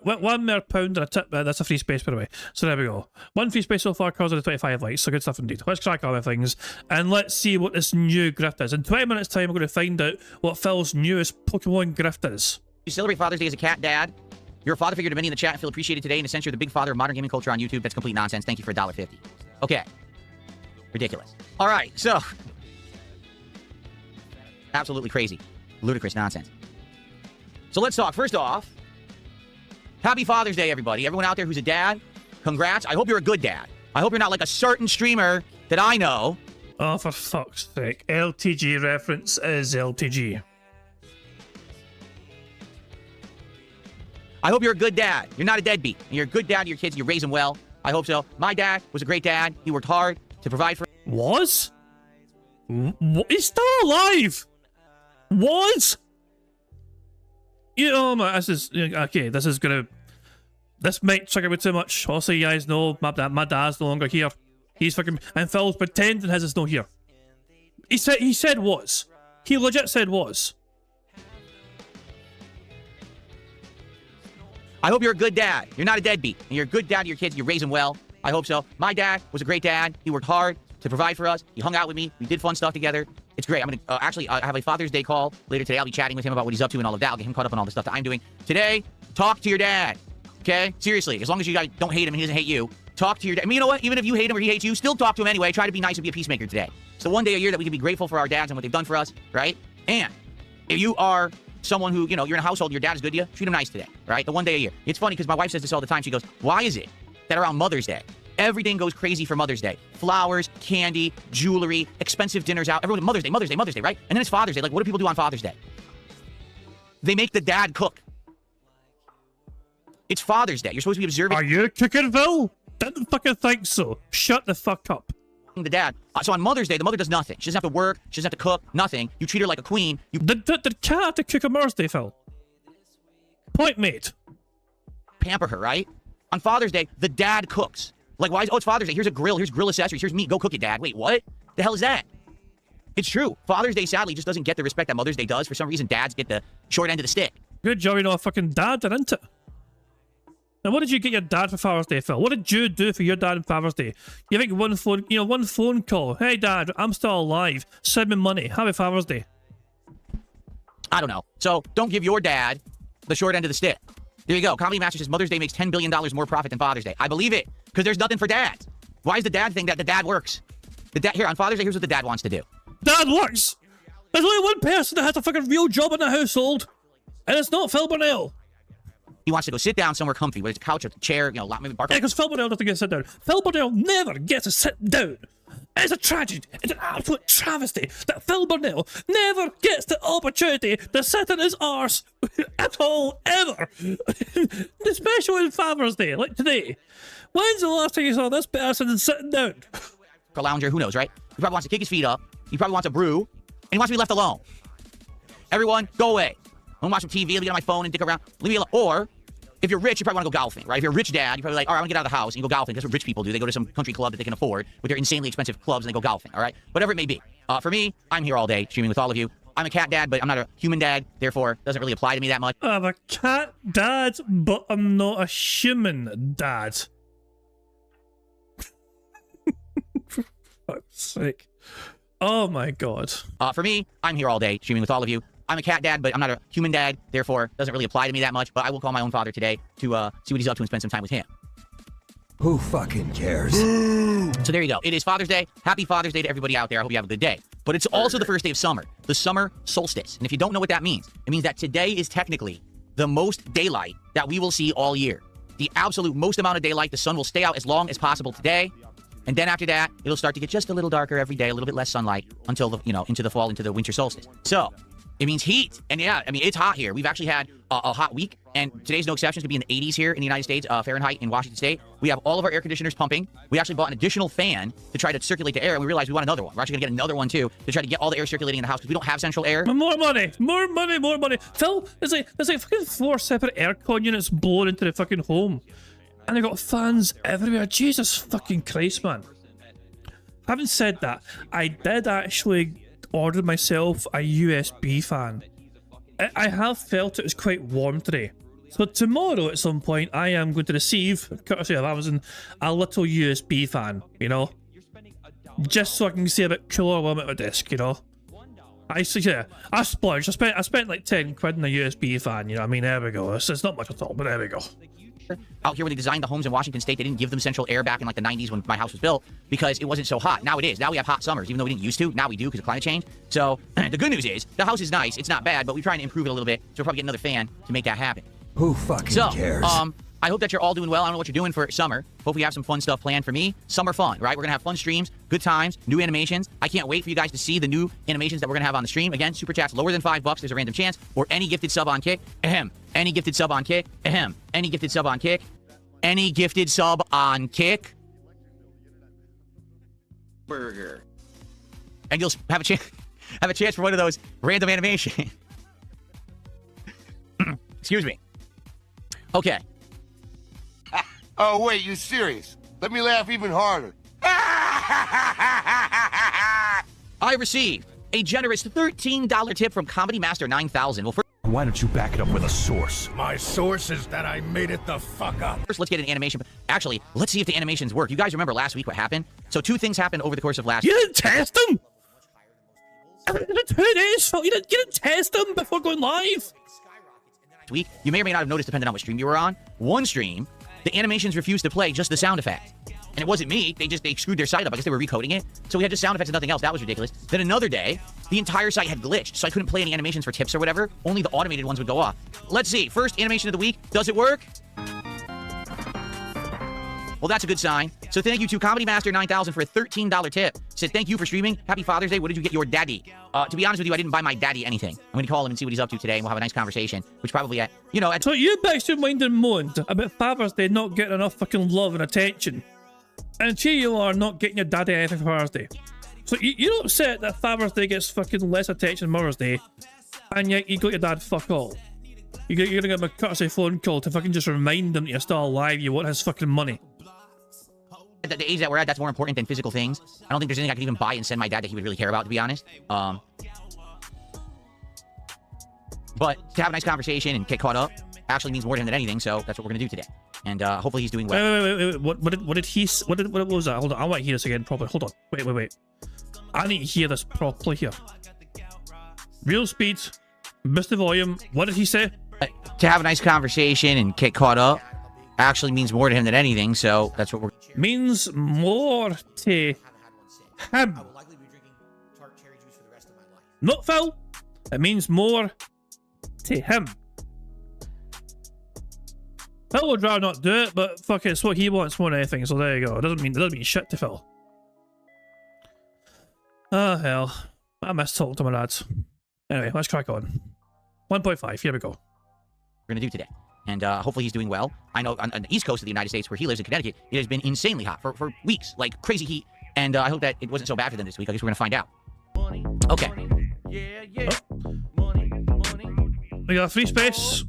pound and a tip, that's a free space, by the way. So there we go. One free space so far, causes 25 likes, so good stuff indeed. Let's crack on with things, and let's see what this new grift is. In 20 minutes' time, we're going to find out what Phil's newest Pokemon grift is. You celebrate Father's Day as a cat, Dad? You're a father figure to many in the chat and feel appreciated today. In a sense, you're the big father of modern gaming culture on YouTube. That's complete nonsense. Thank you for $1.50. Okay. Ridiculous. All right, so... absolutely crazy. Ludicrous nonsense. So let's talk. First off, happy Father's Day, everybody. Everyone out there who's a dad, congrats. I hope you're a good dad. I hope you're not like a certain streamer that I know. Oh, for fuck's sake. LTG reference is LTG. I hope you're a good dad. You're not a deadbeat. And you're a good dad to your kids. You raise them well. I hope so. My dad was a great dad. He worked hard to provide for... Was? He's still alive! Was? You know, this is... Okay, this is gonna... This might trigger me too much. Also, you guys know my dad's no longer here. He's fucking... And Phil's pretending his is no here. He said was. He legit said was. I hope you're a good dad. You're not a deadbeat. And you're a good dad to your kids. You raise them well. I hope so. My dad was a great dad. He worked hard to provide for us. He hung out with me. We did fun stuff together. It's great. I'm going to actually I have a Father's Day call later today. I'll be chatting with him about what he's up to and all of that. I'll get him caught up on all the stuff that I'm doing. Today, talk to your dad. Okay? Seriously. As long as you guys don't hate him and he doesn't hate you, talk to your dad. I mean, you know what? Even if you hate him or he hates you, still talk to him anyway. Try to be nice and be a peacemaker today. So one day a year that we can be grateful for our dads and what they've done for us, right? And if you are someone who, you know, you're in a household, your dad is good to you, treat him nice today, right? The one day a year. It's funny because my wife says this all the time. She goes, why is it that around Mother's Day, everything goes crazy for Mother's Day? Flowers, candy, jewelry, expensive dinners out. Everyone, Mother's Day, right? And then it's Father's Day. Like, what do people do on Father's Day? They make the dad cook. It's Father's Day. You're supposed to be observing. Are you cooking, Phil? Didn't fucking think so. Shut the fuck up. The dad. So on Mother's Day, the mother does nothing. She doesn't have to work. She doesn't have to cook. Nothing. You treat her like a queen. Did Cat have to cook on Mother's Day, Phil? Point made. Pamper her, right? On Father's Day, the dad cooks. Like, why? Oh, it's Father's Day. Here's a grill. Here's grill accessories. Here's meat. Go cook it, Dad. Wait, what? The hell is that? It's true. Father's Day, sadly, just doesn't get the respect that Mother's Day does. For some reason, dads get the short end of the stick. Good job, you know, a fucking dad, didn't it? Now, what did you get your dad for Father's Day, Phil? What did you do for your dad on Father's Day? You think one phone call. Hey, Dad, I'm still alive. Send me money. Happy Father's Day. I don't know. So, don't give your dad the short end of the stick. There you go. Comedy Master says Mother's Day makes $10 billion more profit than Father's Day. I believe it, because there's nothing for dads. Why is the dad thing that the dad works? The dad here on Father's Day, here's what the dad wants to do. Dad works! There's only one person that has a fucking real job in the household, and it's not Phil Burnell. He wants to go sit down somewhere comfy, whether it's a couch or a chair, you know, maybe bark. Yeah, because Phil Burnell doesn't get to sit down. Phil Burnell never gets to sit down. It's a tragedy. It's an absolute travesty that Phil Burnell never gets the opportunity to sit in his arse at all, ever. Especially on Father's Day, like today. When's the last time you saw this person sitting down? A lounger, who knows, right? He probably wants to kick his feet up. He probably wants a brew. And he wants to be left alone. Everyone, go away. I'm gonna watch some TV, let me get on my phone and dick around. Leave me alone. Or, if you're rich, you probably want to go golfing, right? If you're a rich dad, you're probably like, all right, I want to get out of the house and you go golfing. That's what rich people do. They go to some country club that they can afford with their insanely expensive clubs and they go golfing, all right? Whatever it may be. For me, I'm here all day streaming with all of you. I'm a cat dad, but I'm not a human dad. Therefore, doesn't really apply to me that much. I'm a cat dad, but I'm not a human dad. For fuck's sake. Oh my god. For me, I'm here all day streaming with all of you. I'm a cat dad, but I'm not a human dad. Therefore, doesn't really apply to me that much. But I will call my own father today to see what he's up to and spend some time with him. Who fucking cares? So there you go. It is Father's Day. Happy Father's Day to everybody out there. I hope you have a good day. But it's also the first day of summer, the summer solstice. And if you don't know what that means, it means that today is technically the most daylight that we will see all year. The absolute most amount of daylight. The sun will stay out as long as possible today. And then after that, it'll start to get just a little darker every day, a little bit less sunlight until the, into the fall, into the winter solstice. So it means heat. And yeah, I mean, it's hot here. We've actually had a hot week, and today's no exception. It's going to be in the 80s here in the United States, Fahrenheit in Washington State. We have all of our air conditioners pumping. We actually bought an additional fan to try to circulate the air, and we realized we want another one. We're actually going to get another one, too, to try to get all the air circulating in the house, because we don't have central air. More money! More money! More money! Phil, there's like fucking 4 separate aircon units blowing into the fucking home. And they've got fans everywhere. Jesus fucking Christ, man. Having said that, I did actually order myself a USB fan. I have felt it was quite warm today. So tomorrow at some point I am going to receive, courtesy of Amazon, a little USB fan, just so I can stay a bit cooler while I'm at my desk, I splurged. I spent like 10 quid on a USB fan, I mean, there we go. It's not much at all, but there we go. Out here where they designed the homes in Washington State, they didn't give them central air back in like the 90s when my house was built because it wasn't so hot. Now it is. Now we have hot summers, even though we didn't used to. Now we do because of climate change. So the good news is the house is nice. It's not bad, but we're trying to improve it a little bit. So we'll probably get another fan to make that happen. Who fucking cares? I hope that you're all doing well. I don't know what you're doing for summer. Hope we have some fun stuff planned for me. Summer fun, right? We're going to have fun streams, good times, new animations. I can't wait for you guys to see the new animations that we're going to have on the stream. Again, super chats lower than $5. There's a random chance. Or any gifted sub on Kick. Ahem. Any gifted sub on Kick. Ahem. Any gifted sub on Kick. Any gifted sub on Kick. Burger. And you'll have a chance for one of those random animations. Excuse me. Okay. Oh, wait, you serious? Let me laugh even harder. I received a generous $13 tip from Comedy Master 9000. Well, why don't you back it up with a source? My source is that I made it the fuck up. First, let's get an animation. Actually, let's see if the animations work. You guys remember last week what happened? So 2 things happened over the course of last week. You didn't test them? You didn't test them before going live? Week, you may or may not have noticed, depending on what stream you were on. One stream, the animations refused to play, just the sound effect. And it wasn't me. They screwed their site up. I guess they were recoding it. So we had just sound effects and nothing else. That was ridiculous. Then another day, the entire site had glitched, so I couldn't play any animations for tips or whatever. Only the automated ones would go off. Let's see. First animation of the week. Does it work? Well, that's a good sign. So thank you to Comedy Master 9000 for a $13 tip. Said, thank you for streaming. Happy Father's Day. What did you get your daddy? To be honest with you, I didn't buy my daddy anything. I'm going to call him and see what he's up to today, and we'll have a nice conversation, which probably, So you bitched your mind and moaned about Father's Day not getting enough fucking love and attention. And here you are not getting your daddy anything for Father's Day. So you're upset that Father's Day gets fucking less attention than Mother's Day, and yet you got your dad fuck all. You're going to give him a courtesy phone call to fucking just remind him that you're still alive, you want his fucking money. At the age that we're at, that's more important than physical things. I don't think there's anything I could even buy and send my dad that he would really care about, to be honest. But to have a nice conversation and get caught up actually means more to him than anything, so that's what we're going to do today. And hopefully he's doing well. Wait. What was that? Hold on, I want to hear this again properly. Hold on. Wait. I need to hear this properly here. Real speed, missed the volume. What did he say? To have a nice conversation and get caught up actually means more to him than anything, so that's what we're... Means more to him. Not Phil. It means more to him. Phil would rather not do it, but fuck it, it's what he wants more than anything, so there you go. It doesn't mean shit to Phil. Oh hell. I miss talking to my lads. Anyway, let's crack on. 1.5, here we go. We're gonna do today. And hopefully he's doing well. I know on the east coast of the United States, where he lives in Connecticut, it has been insanely hot for weeks, like crazy heat. And I hope that it wasn't so bad for them this week. I guess we're gonna find out. Okay. We got free space.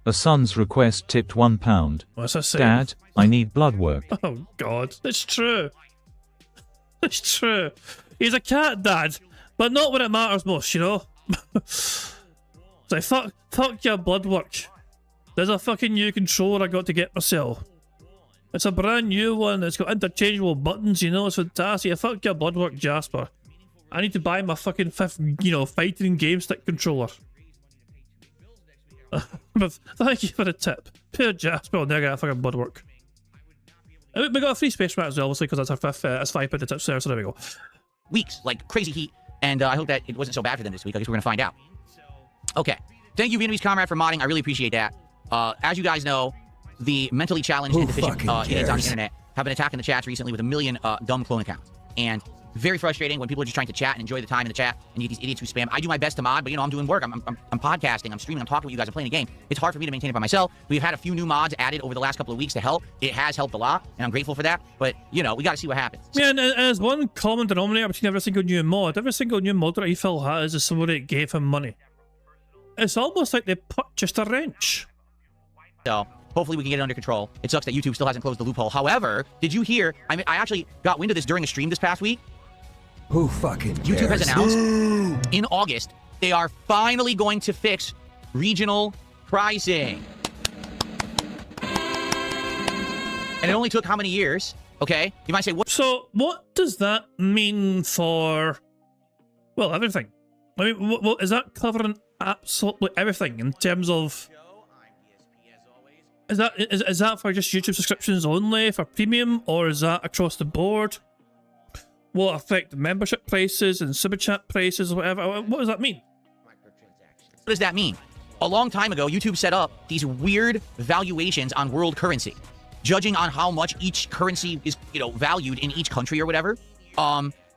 A son's request tipped £1. What's that saying? Dad, I need blood work. Oh God, it's true. It's true. He's a cat dad, but not when it matters most, you know. So fuck your blood work. There's a fucking new controller I got to get myself. It's a brand new one. It's got interchangeable buttons, you know. It's fantastic. Fuck your blood work, Jasper. I need to buy my fucking fifth, you know, fighting game stick controller. But thank you for the tip. Poor Jasper will never get a fucking blood work. We got a free space rat as well, obviously, because that's our fifth. That's £5 the tips there, so there we go. Weeks, like crazy heat, and I hope that it wasn't so bad for them this week. I guess we're gonna find out. Okay, thank you, Vietnamese Comrade, for modding. I really appreciate that. As you guys know, the mentally challenged and deficient idiots on the internet have been attacking the chats recently with a million dumb clone accounts, and very frustrating when people are just trying to chat and enjoy the time in the chat, and you get these idiots who spam. I do my best to mod, but you know, I'm doing work. I'm podcasting, I'm streaming, I'm talking with you guys, I'm playing a game. It's hard for me to maintain it by myself. We've had a few new mods added over the last couple of weeks to help. It has helped a lot, and I'm grateful for that. But you know, we got to see what happens. Yeah, and as one common denominator between every single new mod that he Phil has is somebody that gave him money. It's almost like they purchased a wrench. So hopefully we can get it under control. It sucks that YouTube still hasn't closed the loophole. However, did you hear? I mean, I actually got wind of this during a stream this past week. Who fucking cares? YouTube has announced in August they are finally going to fix regional pricing. And it only took how many years? Okay, you might say, what? So what does that mean for, well, everything? I mean, what is that covering absolutely everything in terms of? Is that for just YouTube subscriptions only, for premium, or is that across the board? Will it affect membership prices and super chat prices or whatever? What does that mean? What does that mean? A long time ago, YouTube set up these weird valuations on world currency, judging on how much each currency is, you know, valued in each country or whatever.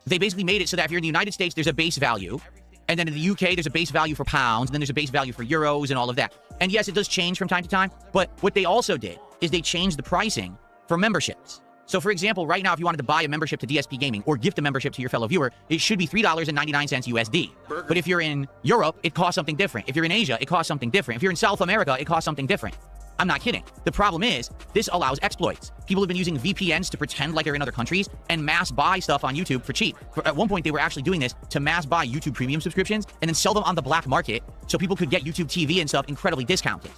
They basically made it so that if you're in the United States, there's a base value, and then in the UK, there's a base value for pounds, and then there's a base value for euros and all of that. And yes, it does change from time to time, but what they also did is they changed the pricing for memberships. So for example, right now, if you wanted to buy a membership to DSP Gaming or gift a membership to your fellow viewer, it should be $3.99 USD. But if you're in Europe, it costs something different. If you're in Asia, it costs something different. If you're in South America, it costs something different. I'm not kidding. The problem is, this allows exploits. People have been using VPNs to pretend like they're in other countries and mass buy stuff on YouTube for cheap. At one point, they were actually doing this to mass buy YouTube premium subscriptions and then sell them on the black market so people could get YouTube TV and stuff incredibly discounted.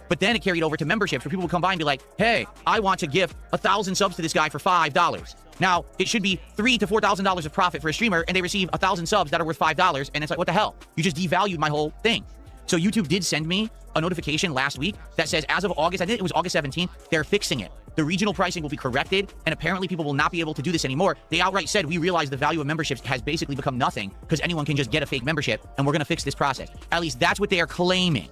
But then it carried over to memberships where people would come by and be like, hey, I want to gift 1,000 subs to this guy for $5. Now, it should be $3,000 to $4,000 of profit for a streamer, and they receive 1,000 subs that are worth $5, and it's like, what the hell? You just devalued my whole thing. So YouTube did send me a notification last week that says as of August, I think it was August 17th, they're fixing it. The regional pricing will be corrected, and apparently people will not be able to do this anymore. They outright said, we realize the value of memberships has basically become nothing because anyone can just get a fake membership, and we're going to fix this process. At least that's what they are claiming.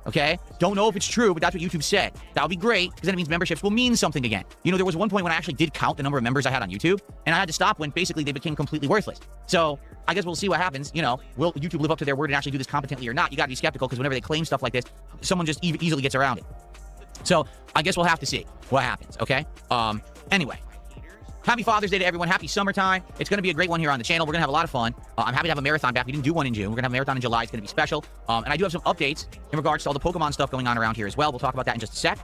Okay? Don't know if it's true, but that's what YouTube said. That would be great, because then it means memberships will mean something again. You know, there was one point when I actually did count the number of members I had on YouTube, and I had to stop when basically they became completely worthless. So I guess we'll see what happens. You know, will YouTube live up to their word and actually do this competently or not? You got to be skeptical, because whenever they claim stuff like this, someone just easily gets around it. So I guess we'll have to see what happens, okay? Anyway. Happy Father's Day to everyone. Happy summertime. It's going to be a great one here on the channel. We're going to have a lot of fun. I'm happy to have a marathon back. We didn't do one in June. We're going to have a marathon in July. It's going to be special. And I do have some updates in regards to all the Pokemon stuff going on around here as well. We'll talk about that in just a sec.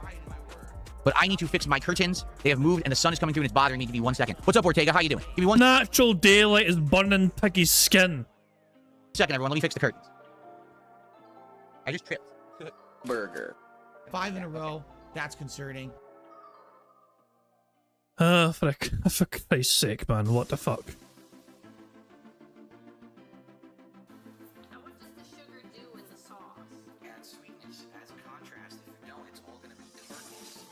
But I need to fix my curtains. They have moved, and the sun is coming through, and it's bothering me. Give me 1 second. What's up, Ortega? How you doing? Give me one Natural daylight is burning Piggy's skin. second, everyone. Let me fix the curtains. I just tripped. Burger. 5 in a row. That's concerning. For Christ's sake, man, what the fuck? What does the sugar do in the sauce? Add sweetness as a contrast. If you don't, it's all going to be tartness.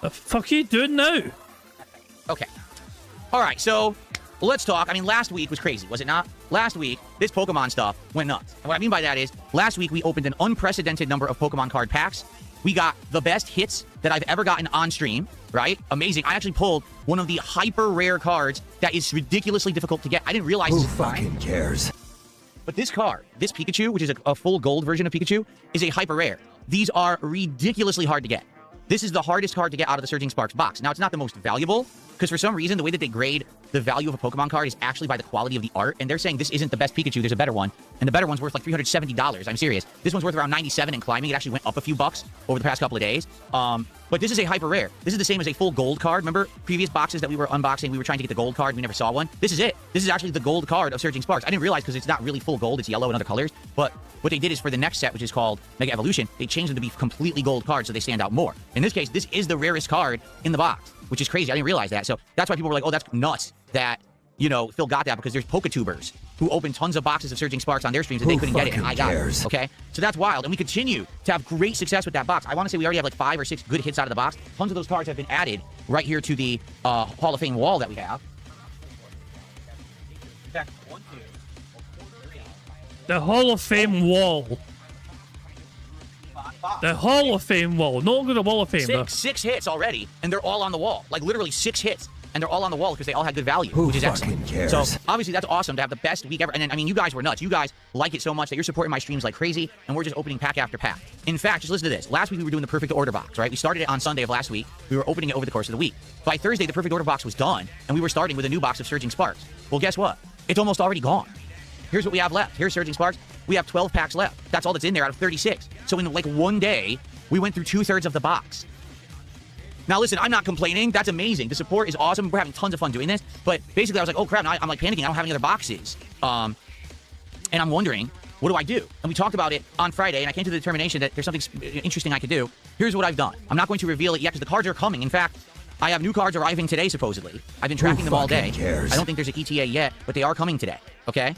The fuck are you doing now? Okay. All right, so let's talk. I mean, last week was crazy, was it not? Last week, this Pokemon stuff went nuts. And what I mean by that is, last week we opened an unprecedented number of Pokemon card packs. We got the best hits that I've ever gotten on stream, right? Amazing. I actually pulled one of the hyper rare cards that is ridiculously difficult to get. I didn't realize Who fucking cares? But this card, this Pikachu, which is a full gold version of Pikachu, is a hyper rare. These are ridiculously hard to get. This is the hardest card to get out of the Surging Sparks box. Now, it's not the most valuable, because for some reason, the way that they grade the value of a Pokemon card is actually by the quality of the art, and they're saying this isn't the best Pikachu, there's a better one, and the better one's worth like $370. I'm serious. This one's worth around 97 and climbing. It actually went up a few bucks over the past couple of days. But this is a hyper rare. This is the same as a full gold card. Remember previous boxes that we were unboxing, we were trying to get the gold card, we never saw one? This is it. This is actually the gold card of Surging Sparks. I didn't realize because it's not really full gold, it's yellow and other colors, but what they did is for the next set, which is called Mega Evolution, they changed them to be completely gold cards so they stand out more. In this case, this is the rarest card in the box, which is crazy. I didn't realize that. So that's why people were like, oh, that's nuts that, you know, Phil got that, because there's Poketubers who open tons of boxes of Surging Sparks on their streams and they couldn't get it, and I got it, okay? So that's wild, and we continue to have great success with that box. I want to say we already have like 5 or 6 good hits out of the box. Tons of those cards have been added right here to the Hall of Fame wall that we have. In fact, 1, 2, 3. The Hall of Fame wall. The Hall of Fame wall. No longer the Wall of Fame. Six hits already, and they're all on the wall. Like, literally 6 hits, and they're all on the wall because they all had good value, which is excellent. So, obviously, that's awesome to have the best week ever. And then, I mean, you guys were nuts. You guys like it so much that you're supporting my streams like crazy, and we're just opening pack after pack. In fact, just listen to this. Last week, we were doing the Perfect Order box, right? We started it on Sunday of last week. We were opening it over the course of the week. By Thursday, the Perfect Order box was done, and we were starting with a new box of Surging Sparks. Well, guess what? It's almost already gone. Here's what we have left. Here's Surging Sparks. We have 12 packs left. That's all that's in there out of 36. So in like one day, we went through 2/3 of the box. Now listen, I'm not complaining. That's amazing. The support is awesome. We're having tons of fun doing this. But basically, I was like, oh crap, now I'm like panicking. I don't have any other boxes. And I'm wondering, what do I do? And we talked about it on Friday, and I came to the determination that there's something interesting I could do. Here's what I've done. I'm not going to reveal it yet because the cards are coming. In fact, I have new cards arriving today, supposedly. I've been tracking them all day. I don't think there's an ETA yet, but they are coming today. Okay?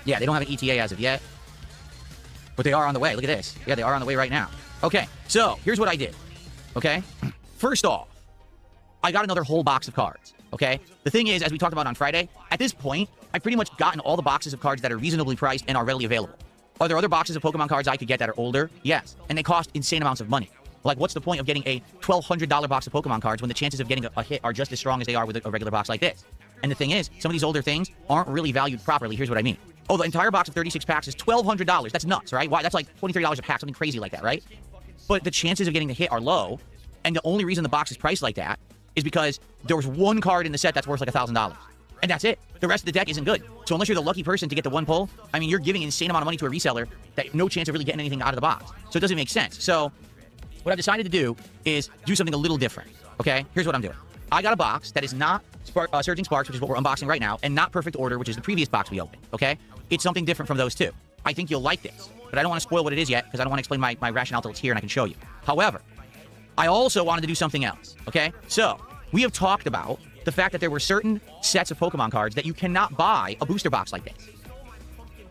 Yeah, they don't have an ETA as of yet, but they are on the way. Look at this. Yeah, they are on the way right now. Okay, so here's what I did. Okay? First off, I got another whole box of cards. Okay? The thing is, as we talked about on Friday, at this point, I've pretty much gotten all the boxes of cards that are reasonably priced and are readily available. Are there other boxes of Pokemon cards I could get that are older? Yes. And they cost insane amounts of money. Like, what's the point of getting a $1,200 box of Pokemon cards when the chances of getting a hit are just as strong as they are with a regular box like this? And the thing is, some of these older things aren't really valued properly. Here's what I mean. Oh, the entire box of 36 packs is $1,200. That's nuts, right? Why? That's like $23 a pack, something crazy like that, right? But the chances of getting the hit are low, and the only reason the box is priced like that is because there was one card in the set that's worth like $1,000. And that's it. The rest of the deck isn't good. So unless you're the lucky person to get the one pull, I mean, you're giving an insane amount of money to a reseller that no chance of really getting anything out of the box. So it doesn't make sense. So what I've decided to do is do something a little different, okay? Here's what I'm doing. I got a box that is not Surging Sparks, which is what we're unboxing right now, and not Perfect Order, which is the previous box we opened, okay? It's something different from those two. I think you'll like this, but I don't want to spoil what it is yet because I don't want to explain my rationale till it's here and I can show you. However, I also wanted to do something else, okay? So, we have talked about the fact that there were certain sets of Pokemon cards that you cannot buy a booster box like this.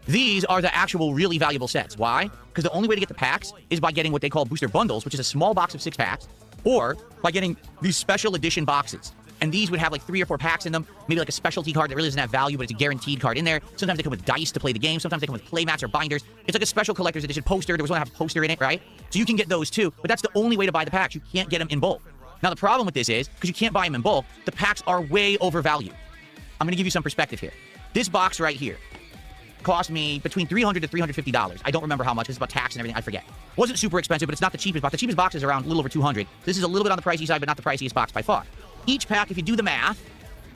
These are the actual really valuable sets. Why? Because the only way to get the packs is by getting what they call booster bundles, which is a small box of 6 packs, or by getting these special edition boxes. And these would have like 3 or 4 packs in them, maybe like a specialty card that really doesn't have value, but it's a guaranteed card in there. Sometimes they come with dice to play the game. Sometimes they come with play mats or binders. It's like a special collector's edition poster. There was one that had a poster in it, right? So you can get those too, but that's the only way to buy the packs. You can't get them in bulk. Now the problem with this is, because you can't buy them in bulk, the packs are way overvalued. I'm going to give you some perspective here. This box right here cost me between $300 to $350. I don't remember how much. It's about tax and everything. I forget. Wasn't super expensive, but it's not the cheapest box. The cheapest box is around a little over $200. This is a little bit on the pricey side, but not the priciest box by far. Each pack, if you do the math,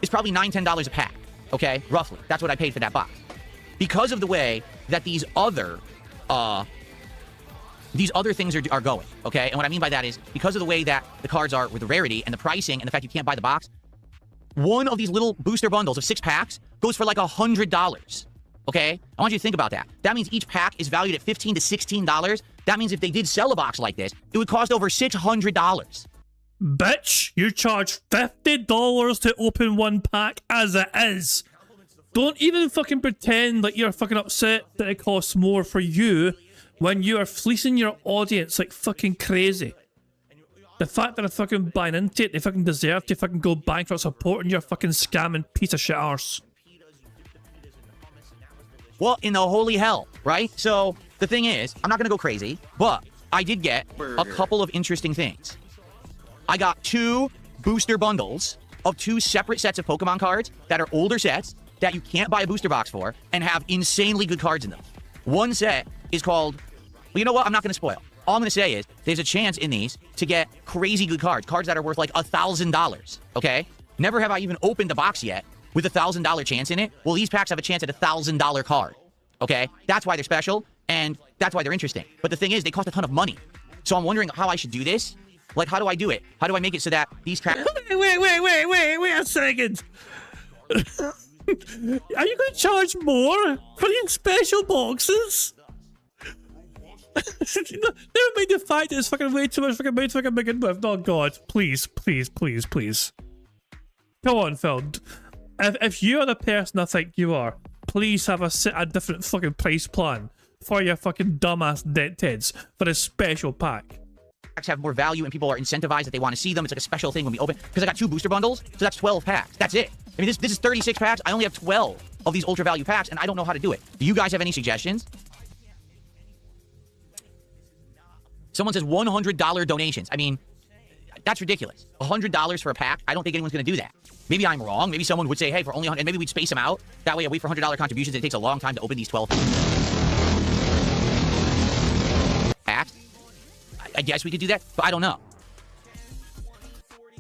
is probably $9, $10 a pack. Okay? Roughly. That's what I paid for that box. Because of the way that these other things are going, okay? And what I mean by that is because of the way that the cards are with the rarity and the pricing and the fact you can't buy the box, one of these little booster bundles of 6 packs goes for like $100. Okay? I want you to think about that. That means each pack is valued at $15 to $16. That means if they did sell a box like this, it would cost over $600. Bitch, you charge $50 to open one pack as it is. Don't even fucking pretend like you're fucking upset that it costs more for you when you are fleecing your audience like fucking crazy. The fact that they're fucking buying into it, they fucking deserve to fucking go bankrupt supporting your fucking scamming piece of shit arse. Well, in the holy hell, right? So, the thing is, I'm not gonna go crazy, but I did get a couple of interesting things. I got 2 booster bundles of 2 separate sets of Pokemon cards that are older sets that you can't buy a booster box for and have insanely good cards in them. One set is called, well, you know what? I'm not going to spoil. All I'm going to say is there's a chance in these to get crazy good cards that are worth like $1,000, okay? Never have I even opened a box yet with $1,000 chance in it. Well, these packs have a chance at $1,000 card, okay? That's why they're special, and that's why they're interesting. But the thing is, they cost a ton of money. So I'm wondering how I should do this. Like, how do I do it? How do I make it so that these packs... Wait a second. Are you going to charge more for these special boxes? Never mind the fact that it's fucking way too much fucking money to fucking begin with. Oh god, please. Come on, Phil. If you're the person I think you are, please have a different fucking price plan for your fucking dumbass dead teds for a special pack. Packs have more value and people are incentivized that they want to see them. It's like a special thing when we open. Because I got 2 booster bundles, so that's 12 packs. That's it. I mean, this is 36 packs. I only have 12 of these ultra value packs, and I don't know how to do it. Do you guys have any suggestions? Someone says $100 donations. I mean, that's ridiculous. $100 for a pack? I don't think anyone's going to do that. Maybe I'm wrong. Maybe someone would say, hey, for only 100, and maybe we'd space them out. That way I wait for $100 contributions, and it takes a long time to open these 12 packs. I guess we could do that, but I don't know.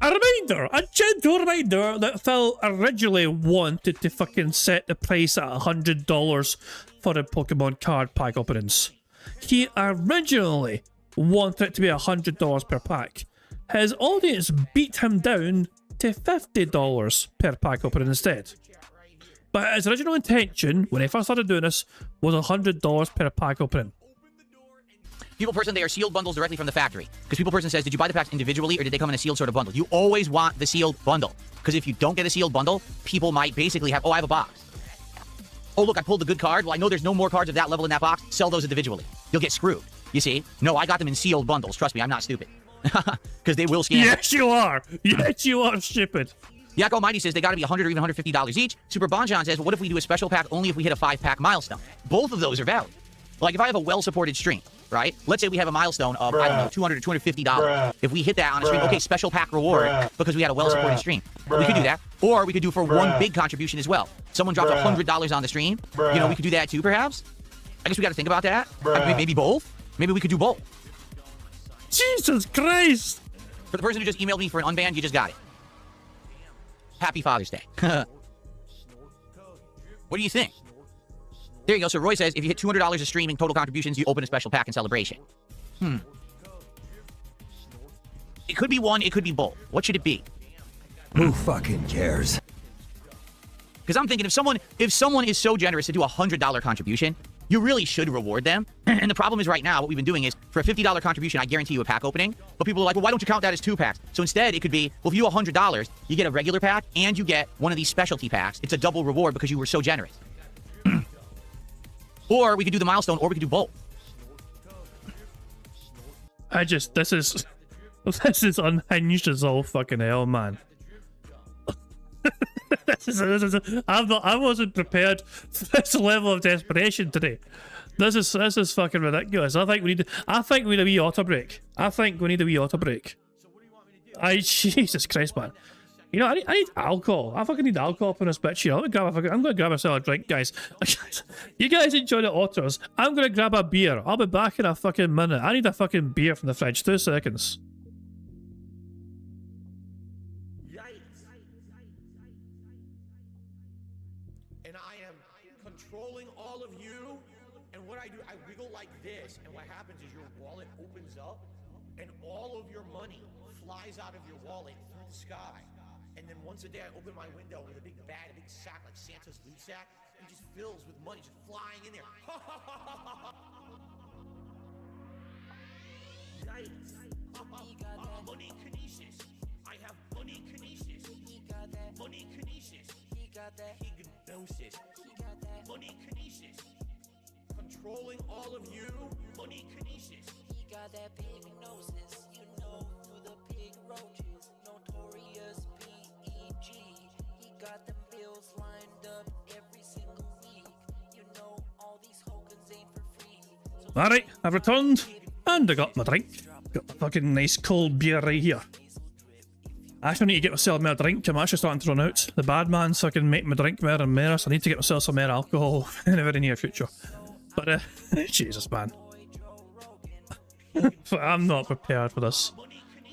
A gentle reminder that Phil originally wanted to fucking set the price at $100 for the Pokemon card pack openings. He originally wanted it to be $100 per pack. His audience beat him down to $50 per pack opening instead. But his original intention, when he first started doing this, was $100 per pack opening. People person, they are sealed bundles directly from the factory. Because people person says, did you buy the packs individually or did they come in a sealed sort of bundle? You always want the sealed bundle. Because if you don't get a sealed bundle, people might basically have, oh, I have a box. Oh, look, I pulled the good card. Well, I know there's no more cards of that level in that box. Sell those individually. You'll get screwed. You see? No, I got them in sealed bundles. Trust me, I'm not stupid. Because they will scam. Yes, you are. Yes, you are stupid. Yak Almighty says they got to be $100 or even $150 each. Super Bonjon says, well, what if we do a special pack only if we hit a 5-pack milestone? Both of those are valid. Like, if I have a well-supported stream, right? Let's say we have a milestone of, I don't know, $200 or $250. If we hit that on a stream, okay, special pack reward because we had a well-supported stream. We could do that. Or we could do for one big contribution as well. Someone dropped $100 on the stream. You know, we could do that too, perhaps. I guess we got to think about that. Maybe both. Maybe we could do both. Jesus Christ! For the person who just emailed me for an unban, you just got it. Happy Father's Day. What do you think? There you go. So Roy says, if you hit $200 a stream in total contributions, you open a special pack in celebration. It could be one, it could be both. What should it be? Who fucking cares? Because I'm thinking if someone is so generous to do a $100 contribution, you really should reward them. And the problem is right now, what we've been doing is, for a $50 contribution, I guarantee you a pack opening. But people are like, well, why don't you count that as 2 packs? So instead, it could be, well, if you do $100, you get a regular pack, and you get one of these specialty packs. It's a double reward because you were so generous. Or we could do the milestone, or we could do both. This is unhinged as all fucking hell, man. I wasn't prepared for this level of desperation today. This is fucking ridiculous. I think we need a wee auto break. Jesus Christ, man. You know, I need alcohol. I fucking need alcohol up in this bitch here. I'm gonna grab myself a drink, guys. You guys enjoy the autos. I'm gonna grab a beer. I'll be back in a fucking minute. I need a fucking beer from the fridge. 2 seconds. And I am controlling all of you. And what I do, I wiggle like this. And what happens is your wallet opens up and all of your money flies out of your wallet through the sky. And then once a day I open my window with a big bag, a big sack like Santa's loot sack, and it just fills with money just flying in there. Yikes. Money kinesis. I have money kinesis. Money kinesis. Hypnosis. Money kinesis. Controlling all of you. Money kinesis. He got that big gnosis, you know, through the pig roaches. Notorious PEG. He got them bills lined up every single week. You know, all these tokens ain't for free. Alright, I've returned, and I got my drink. Got my fucking nice cold beer right here. I actually need to get myself more drink. I'm actually starting to run out. The bad man's fucking making my drink more and more, so I need to get myself some more alcohol in the very near future. But, Jesus, man. I'm not prepared for this.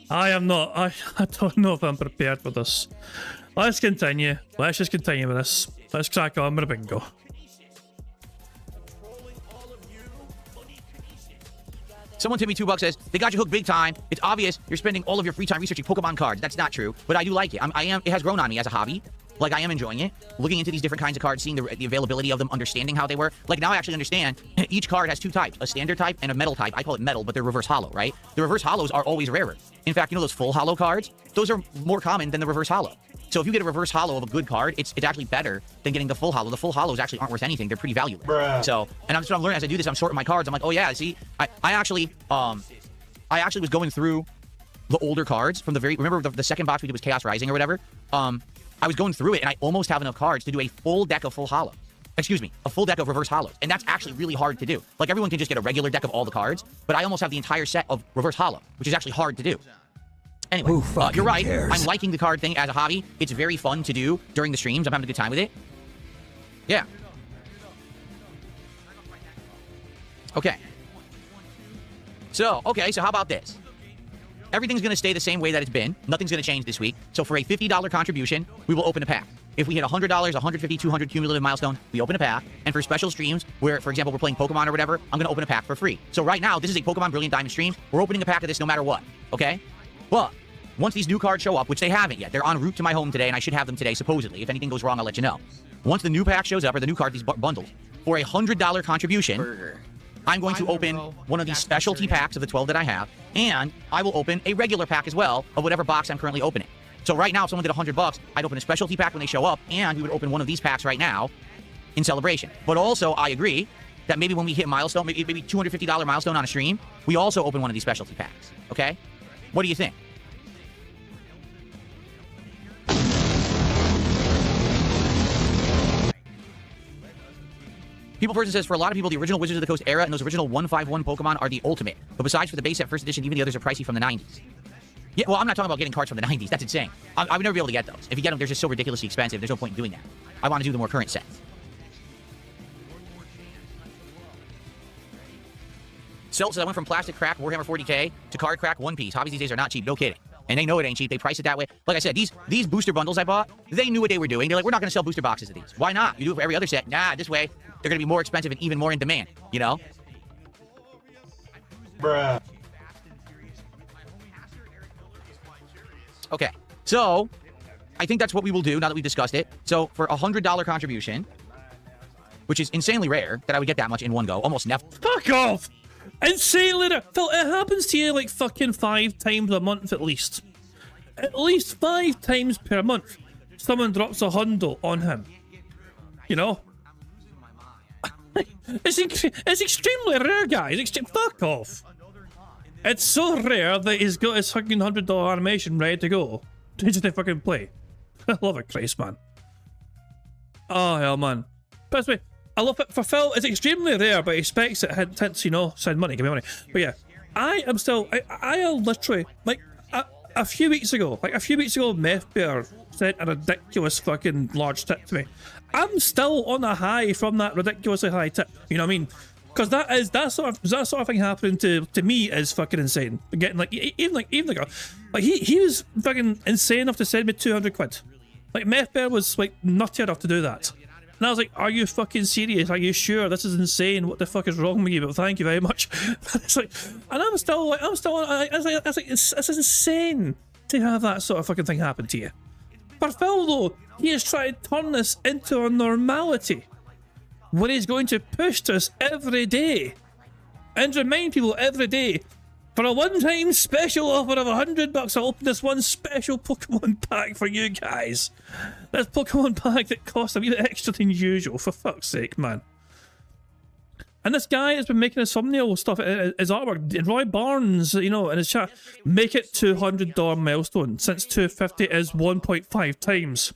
I am not. I don't know if I'm prepared for this. Let's continue. Let's just continue with this. Let's crack on with the bingo. Someone to me $2 says, they got you hooked big time. It's obvious you're spending all of your free time researching Pokemon cards. That's not true, but I do like it. It has grown on me as a hobby. Like, I am enjoying it. Looking into these different kinds of cards, seeing the availability of them, understanding how they work. Like, now I actually understand each card has two types, a standard type and a metal type. I call it metal, but they're reverse hollow, right? The reverse hollows are always rarer. In fact, you know those full hollow cards? Those are more common than the reverse hollow. So if you get a reverse hollow of a good card, it's actually better than getting the full hollow. The full hollows actually aren't worth anything. They're pretty valuable. Bruh. So, and I'm learning as I do this, I'm sorting my cards. I'm like, oh yeah, see, I actually was going through the older cards from the remember the second box we did was Chaos Rising or whatever? I was going through it and I almost have enough cards to do a full deck of full hollow. Excuse me, a full deck of reverse hollows. And that's actually really hard to do. Like, everyone can just get a regular deck of all the cards, but I almost have the entire set of reverse hollow, which is actually hard to do. Anyway, you're right. Cares? I'm liking the card thing as a hobby. It's very fun to do during the streams. I'm having a good time with it. Yeah. Okay. So how about this? Everything's going to stay the same way that it's been. Nothing's going to change this week. So for a $50 contribution, we will open a pack. If we hit $100, 150, 200 cumulative milestone, we open a pack. And for special streams where, for example, we're playing Pokemon or whatever, I'm going to open a pack for free. So right now, this is a Pokemon Brilliant Diamond stream. We're opening a pack of this no matter what, okay? But once these new cards show up, which they haven't yet, they're en route to my home today, and I should have them today, supposedly. If anything goes wrong, I'll let you know. Once the new pack shows up, or the new card, these bundles, for a $100 contribution, I'm going to open one of these specialty packs of the 12 that I have, and I will open a regular pack as well of whatever box I'm currently opening. So right now, if someone did $100, I'd open a specialty pack when they show up, and we would open one of these packs right now in celebration. But also, I agree that maybe when we hit milestone, maybe $250 milestone on a stream, we also open one of these specialty packs, okay? What do you think? People Person says, for a lot of people, the original Wizards of the Coast era and those original 151 Pokemon are the ultimate. But besides for the base set first edition, even the others are pricey from the 90s. Yeah, well, I'm not talking about getting cards from the 90s. That's insane. I would never be able to get those. If you get them, they're just so ridiculously expensive. There's no point in doing that. I want to do the more current sets. So I went from plastic crack Warhammer 40K to card crack One Piece. Hobbies these days are not cheap. No kidding. And they know it ain't cheap. They price it that way. Like I said, these booster bundles I bought, they knew what they were doing. They're like, we're not going to sell booster boxes of these. Why not? You do it for every other set. Nah, this way, they're going to be more expensive and even more in demand, you know? Bruh. Okay, so I think that's what we will do now that we've discussed it. So for a $100 contribution, which is insanely rare that I would get that much in one go, almost never. Fuck off! Insanely rare. Phil, it happens to you like fucking 5 times a month at least. At least 5 times per month. Someone drops a hundo on him. You know? It's extremely rare, guys. Fuck off. It's so rare that he's got his fucking $100 animation ready to go. To just fucking play. I love it, Christ, man. Oh, hell, man. But anyway, I love it. For Phil, it's extremely rare, but he expects it. Hence, you know, send money, give me money. But yeah, I am still, I literally, like, a few weeks ago, Meth Bear sent a ridiculous fucking large tip to me. I'm still on a high from that ridiculously high tip. You know what I mean? Because that sort of thing happening to me is fucking insane. Getting like he was fucking insane enough to send me 200 quid. Like Meth Bear was like nutty enough to do that. And I was like, are you fucking serious? Are you sure? This is insane. What the fuck is wrong with you? But thank you very much. It's like, and it's insane to have that sort of fucking thing happen to you. For Phil though, he is trying to turn this into a normality. Where he's going to push us every day and remind people every day, for a one-time special offer of $100, I'll open this one special Pokemon pack for you guys. This Pokemon pack that costs a wee bit extra than usual, for fuck's sake, man. And this guy has been making his thumbnail stuff, his artwork, Roy Barnes, you know, in his chat, make it $200 milestone, since 250 is 1.5 times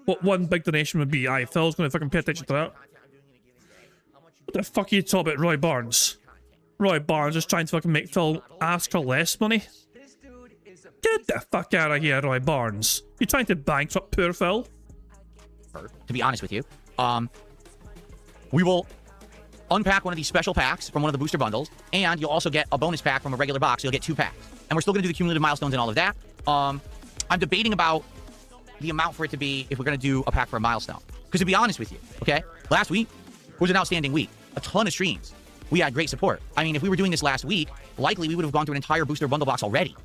what one big donation would be. Aye, Phil's going to fucking pay attention to that. What the fuck are you talking about, Roy Barnes? Roy Barnes is trying to fucking make Phil ask for less money? Get the fuck out of here, Roy Barnes. You're trying to bankrupt poor Phil? To be honest with you, we will unpack one of these special packs from one of the booster bundles, and you'll also get a bonus pack from a regular box. So you'll get 2 packs. And we're still going to do the cumulative milestones and all of that. I'm debating about the amount for it to be if we're going to do a pack for a milestone. Because to be honest with you, okay, last week was an outstanding week. A ton of streams. We had great support. I mean, if we were doing this last week, likely we would have gone through an entire booster bundle box already.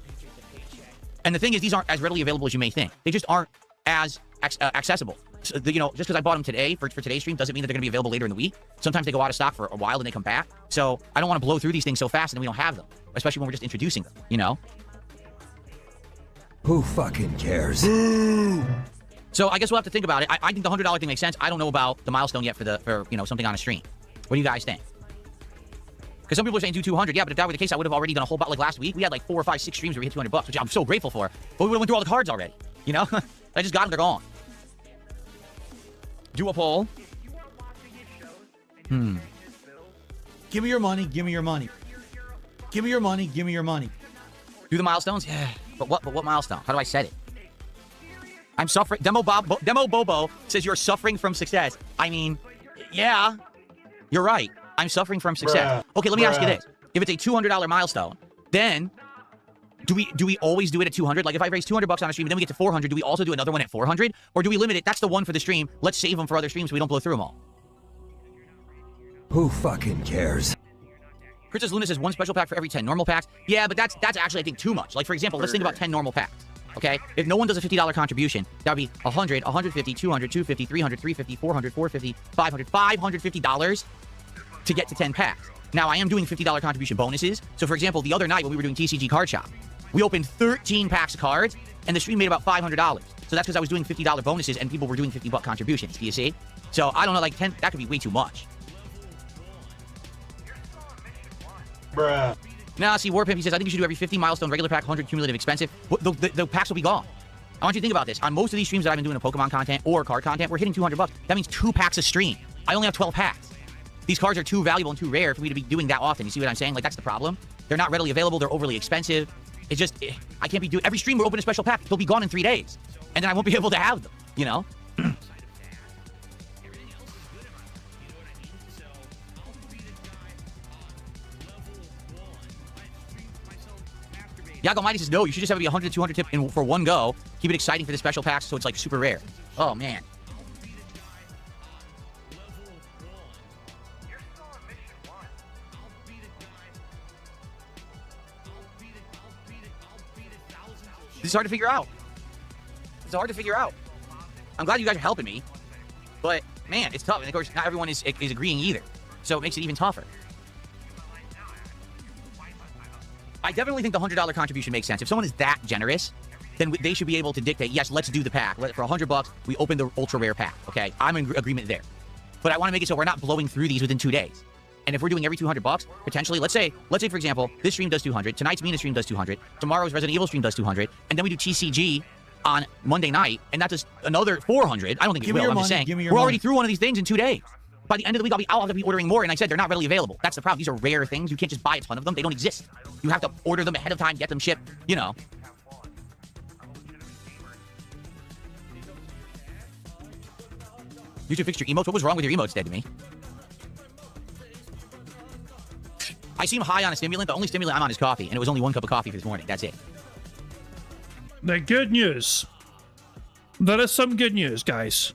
And the thing is, these aren't as readily available as you may think. They just aren't as accessible. So, you know, just because I bought them today for today's stream doesn't mean that they're going to be available later in the week. Sometimes they go out of stock for a while and they come back. So I don't want to blow through these things so fast and then we don't have them, especially when we're just introducing them, you know? Who fucking cares? So I guess we'll have to think about it. I think the $100 thing makes sense. I don't know about the milestone yet for you know, something on a stream. What do you guys think? Because some people are saying do 200. Yeah, but if that were the case, I would have already done a whole like last week. We had like 4 or 5, 6 streams where we hit $200, which I'm so grateful for. But we would have went through all the cards already. You know? I just got them. They're gone. Do a poll. Give me your money. Give me your money. Give me your money. Give me your money. Do the milestones? Yeah. But what milestone? How do I set it? I'm suffering. Demo Bobo says you're suffering from success. I mean, yeah, you're right. I'm suffering from success. Okay, let me ask you this. If it's a $200 milestone, then do we always do it at 200? Like if I raise $200 on a stream and then we get to 400, do we also do another one at 400? Or do we limit it? That's the one for the stream. Let's save them for other streams so we don't blow through them all. Who fucking cares? Princess Luna says 1 special pack for every 10 normal packs. Yeah, but that's actually, I think, too much. Like, for example, let's think about 10 normal packs. Okay? If no one does a $50 contribution, that would be 100, 150, 200, 250, 300, 350, 400, 450, 500, $550 to get to 10 packs. Now, I am doing $50 contribution bonuses. So, for example, the other night when we were doing TCG Card Shop, we opened 13 packs of cards, and the stream made about $500. So that's because I was doing $50 bonuses, and people were doing $50 contributions. Do you see? So, I don't know, like 10, that could be way too much. Bruh. Now, see, Warpimp, he says, I think you should do every 50 milestone, regular pack, 100 cumulative, expensive. The packs will be gone. I want you to think about this. On most of these streams that I've been doing of Pokemon content or card content, we're hitting $200. That means 2 packs a stream. I only have 12 packs. These cards are too valuable and too rare for me to be doing that often. You see what I'm saying? Like, that's the problem. They're not readily available. They're overly expensive. It's just, I can't be doing... Every stream we'll open a special pack. They'll be gone in 3 days. And then I won't be able to have them, you know? Yago Mighty says, no, you should just have it be 100 to 200 tip for one go. Keep it exciting for the special packs so it's like super rare. Oh, man. This is hard to figure out. It's hard to figure out. I'm glad you guys are helping me. But, man, it's tough. And, of course, not everyone is agreeing either. So it makes it even tougher. I definitely think the $100 contribution makes sense. If someone is that generous, then they should be able to dictate, yes, let's do the pack. For $100, we open the ultra rare pack, okay? I'm in agreement there. But I want to make it so we're not blowing through these within 2 days. And if we're doing every $200, potentially, let's say, for example, this stream does 200, tonight's Mina stream does 200, tomorrow's Resident Evil stream does 200, and then we do TCG on Monday night, and that does another 400. I don't think it will, I'm just saying. We're already through one of these things in 2 days. By the end of the week, I'll have to be ordering more, and I said they're not readily available. That's the problem. These are rare things. You can't just buy a ton of them. They don't exist. You have to order them ahead of time, get them shipped, you know. You should fix your emotes. What was wrong with your emotes, dead to me? I seem high on a stimulant. The only stimulant I'm on is coffee, and it was only 1 cup of coffee for this morning. That's it. The good news. There is some good news, guys.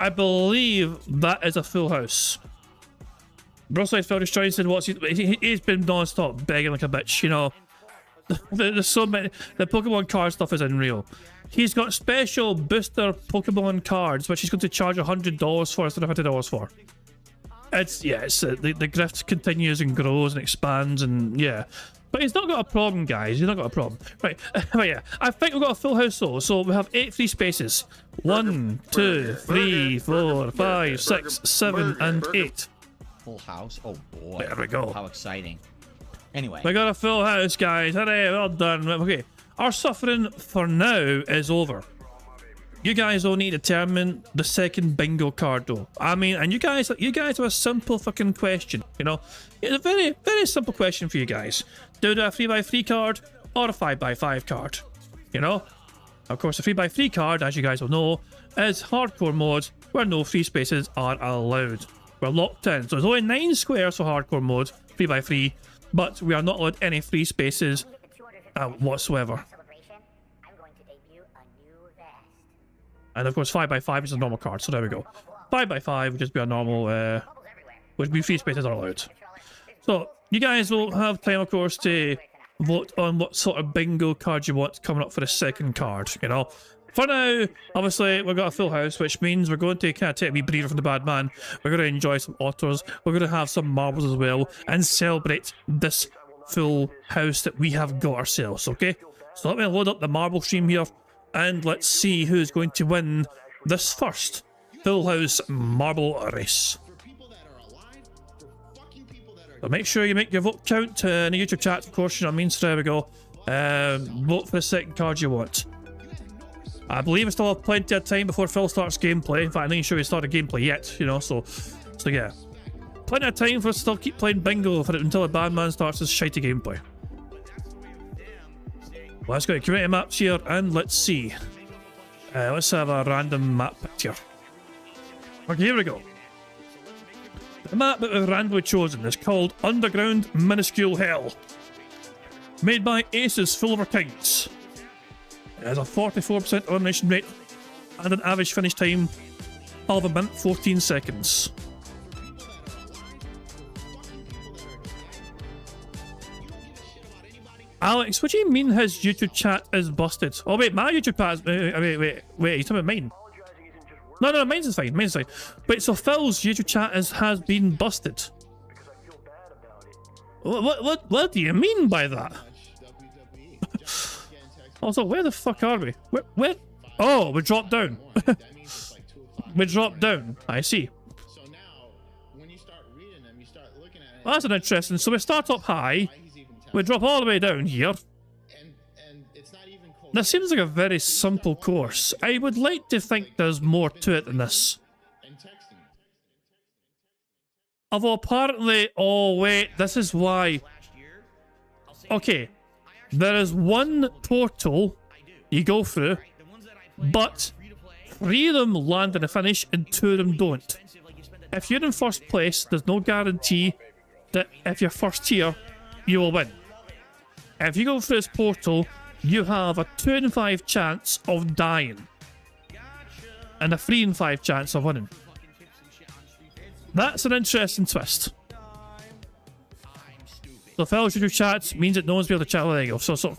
I believe that is a full house. Brussels felt destroyed said he's been non-stop begging like a bitch, you know. There's so many. The Pokemon card stuff is unreal. He's got special booster Pokemon cards, which he's going to charge $100 for instead of $50 for. It's the grift continues and grows and expands and yeah. But he's not got a problem, guys. He's not got a problem. Right. But yeah, I think we've got a full house though. So we have 8 free spaces. 1, 2, 3, 4, 5, 6, 7, and 8. Full house? Oh boy. There we go. How exciting. Anyway. We got a full house, guys. Hooray, well done. Okay. Our suffering for now is over. You guys all need to determine the second bingo card though. I mean, and you guys have a simple fucking question, you know. It's a very, very simple question for you guys. Do a 3x3 card or a 5x5 card? You know? Of course, a 3x3 card, as you guys will know, is hardcore mode where no free spaces are allowed. We're locked in. So there's only 9 squares for hardcore mode, 3x3, but we are not allowed any free spaces whatsoever. And of course 5x5 is a normal card, so there we go. 5x5 would just be a normal, would be free spaces are allowed. So you guys will have time, of course, to vote on what sort of bingo card you want coming up for the second card, you know. For now, obviously, we've got a full house, which means we're going to kind of take a wee breather from the bad man. We're going to enjoy some otters. We're going to have some marbles as well and celebrate this full house that we have got ourselves, okay? So let me load up the marble stream here and let's see who's going to win this first full house marble race. So make sure you make your vote count in the YouTube chat, of course, you know what I mean? So there we go. Vote for the second card you want. I believe we still have plenty of time before Phil starts gameplay. In fact, I'm not even sure he started gameplay yet, you know, so yeah. Plenty of time for us to still keep playing bingo for it until the bad man starts his shitey gameplay. Well, let's go to community maps here and let's see. Let's have a random map picked here. Okay, here we go. The map that we've randomly chosen is called Underground Minuscule Hell. Made by Aces Full of Our Kinds. It has a 44% elimination rate and an average finish time of 1 minute 14 seconds. Alex, what do you mean his YouTube chat is busted? Oh wait, my YouTube chat is... wait, are you talking about mine? No, mine's is fine, mine's fine. Wait, so Phil's YouTube chat has been busted. What do you mean by that? Also, where the fuck are we? Where? Oh, we dropped down. We dropped down. I see. Well, that's an interesting. So we start up high. We drop all the way down here. This seems like a very simple course. I would like to think there's more to it than this. Although apparently... Oh, wait. This is why... Okay. There is one portal you go through, but 3 of them land in the finish and 2 of them don't. If you're in first place, there's no guarantee that if you're first here, you will win. If you go through this portal, you have a 2 in 5 chance of dying and a 3 in 5 chance of winning. That's an interesting twist. So Phil's YouTube chat means that no one's be able to chat. There you go. So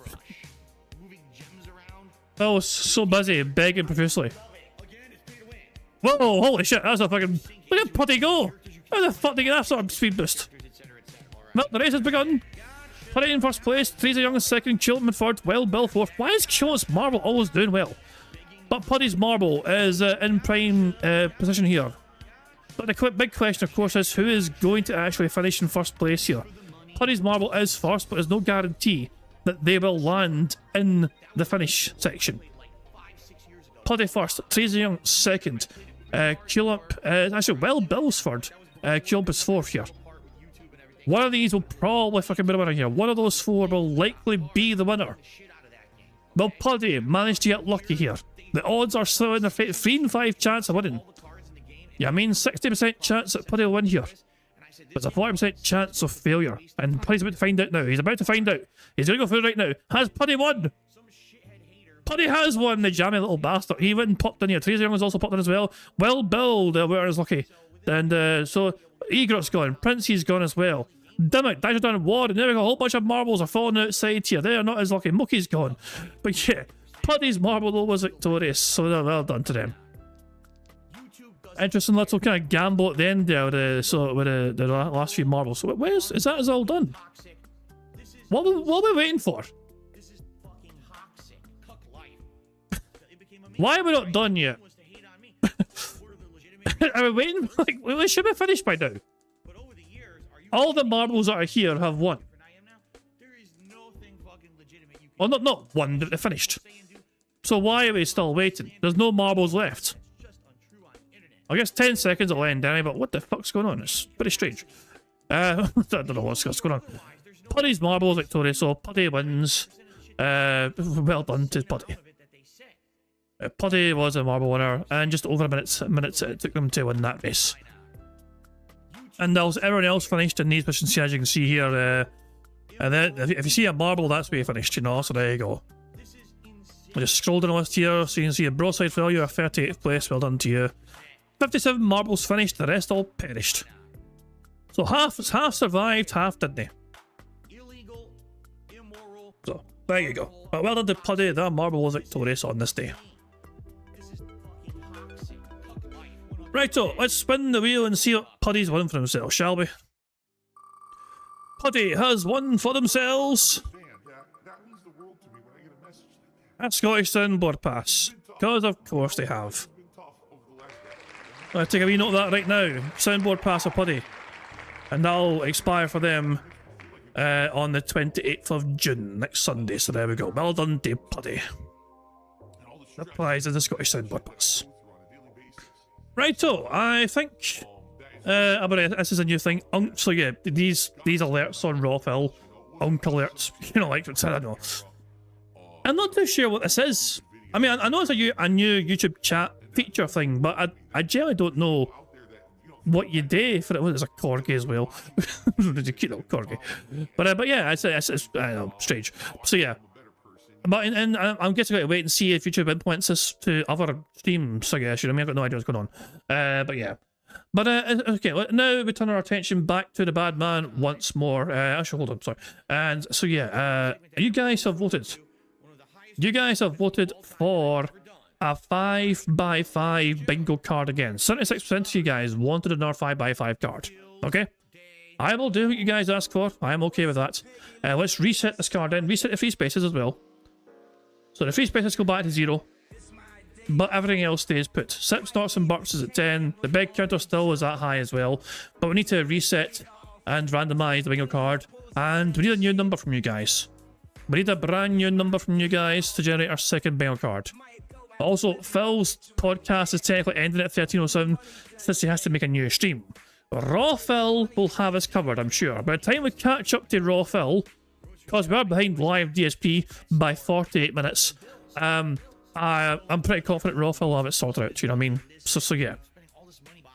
Phil's so busy begging profusely. Whoa, holy shit, that's a fucking... Look at Putty go! How the fuck did he get that sort of speed boost? Well, the race has begun. Putty in first place, Teresa Young in second, Chilton third, Wild Bill fourth. Why is Chilton's marble always doing well? But Putty's marble is in prime position here. But the big question, of course, is who is going to actually finish in first place here? Putty's marble is first, but there's no guarantee that they will land in the finish section. Putty first, Teresa Young second, Culip, actually, Wild Bill's third, Culip is fourth here. One of these will probably fucking be the winner here. One of those 4 will likely be the winner. Will Putty manage to get lucky here? The odds are still in their fate. 3 in 5 chance of winning. Yeah, I mean 60% chance that Putty will win here. But it's a 40% chance of failure. And Putty's about to find out now. He's about to find out. He's going to go through right now. Has Putty won? Putty has won, the jammy little bastard. He went and popped in here. Teresa Young has also popped in as well. Well, Bill, the winner is lucky. And so Egrot's gone. Princey's gone as well. Dimmock, Dasher down Ward, and there we go. A whole bunch of marbles are falling outside here. They are not as lucky. Mookie's gone. But yeah, Putty's marble though was victorious. So well done to them. Interesting little kind of gamble at the end there with the last few marbles. So is that all done? What are we waiting for? Why are we not done yet? Are we waiting? Like, we should be finished by now. All the marbles that are here have won. Well, not one, but they're finished. So why are we still waiting? There's no marbles left. I guess 10 seconds will end anyway, but what the fuck's going on? It's pretty strange. I don't know what's going on. Putty's marbles victorious, so Putty wins. Well done to Putty. Putty was a marble winner, and just over a minute it took them to win that race. And everyone else finished in these positions, as you can see here. And then if you see a marble, that's where you finished, you know, so there you go. I just scroll down the list here, so you can see a broadside failure, 38th place, well done to you. 57 marbles finished, the rest all perished. So half survived, half didn't. So, there you go. But well done to Puddy, that marble was victorious on this day. Righto, let's spin the wheel and see what Puddy's won for himself, shall we? Puddy has won for themselves a Scottish Soundboard Pass, because of course they have. I'll take a wee note of that right now. Soundboard Pass for Puddy. And that'll expire for them on the 28th of June, next Sunday. So there we go. Well done, to Puddy. Applies to the Scottish Soundboard Pass. Righto, I think this is a new thing. So yeah, these alerts on Rawfell, alerts, you know, like I don't know. I'm not too sure what this is. I mean, I know it's a new YouTube chat feature thing, but I generally don't know what you do for it. Well, it's a corgi as well. It's a cute little corgi. But yeah, it's I don't know, strange. So yeah. But and I'm guessing I wait and see if YouTube implements this to other streams, I guess. You know, I mean, I've got no idea what's going on. But yeah. But okay, now we turn our attention back to the bad man once more. Actually, hold on, sorry. And so yeah, you guys have voted. You guys have voted for a 5x5 bingo card again. 76% of you guys wanted another 5x5 card. Okay? I will do what you guys ask for. I am okay with that. Let's reset this card in. Reset the free spaces as well. So the free spaces go back to 0. But everything else stays put. Sips, snorts, and burps is at 10. The big counter still is that high as well. But we need to reset and randomize the bingo card. And we need a new number from you guys. We need a brand new number from you guys to generate our second bingo card. Also, Phil's podcast is technically ending at 13:07 since he has to make a new stream. Raw Phil will have us covered, I'm sure. By the time we catch up to Raw Phil, because we are behind live DSP by 48 minutes, I'm pretty confident Raw Phil will have it sorted out, you know what I mean? So yeah.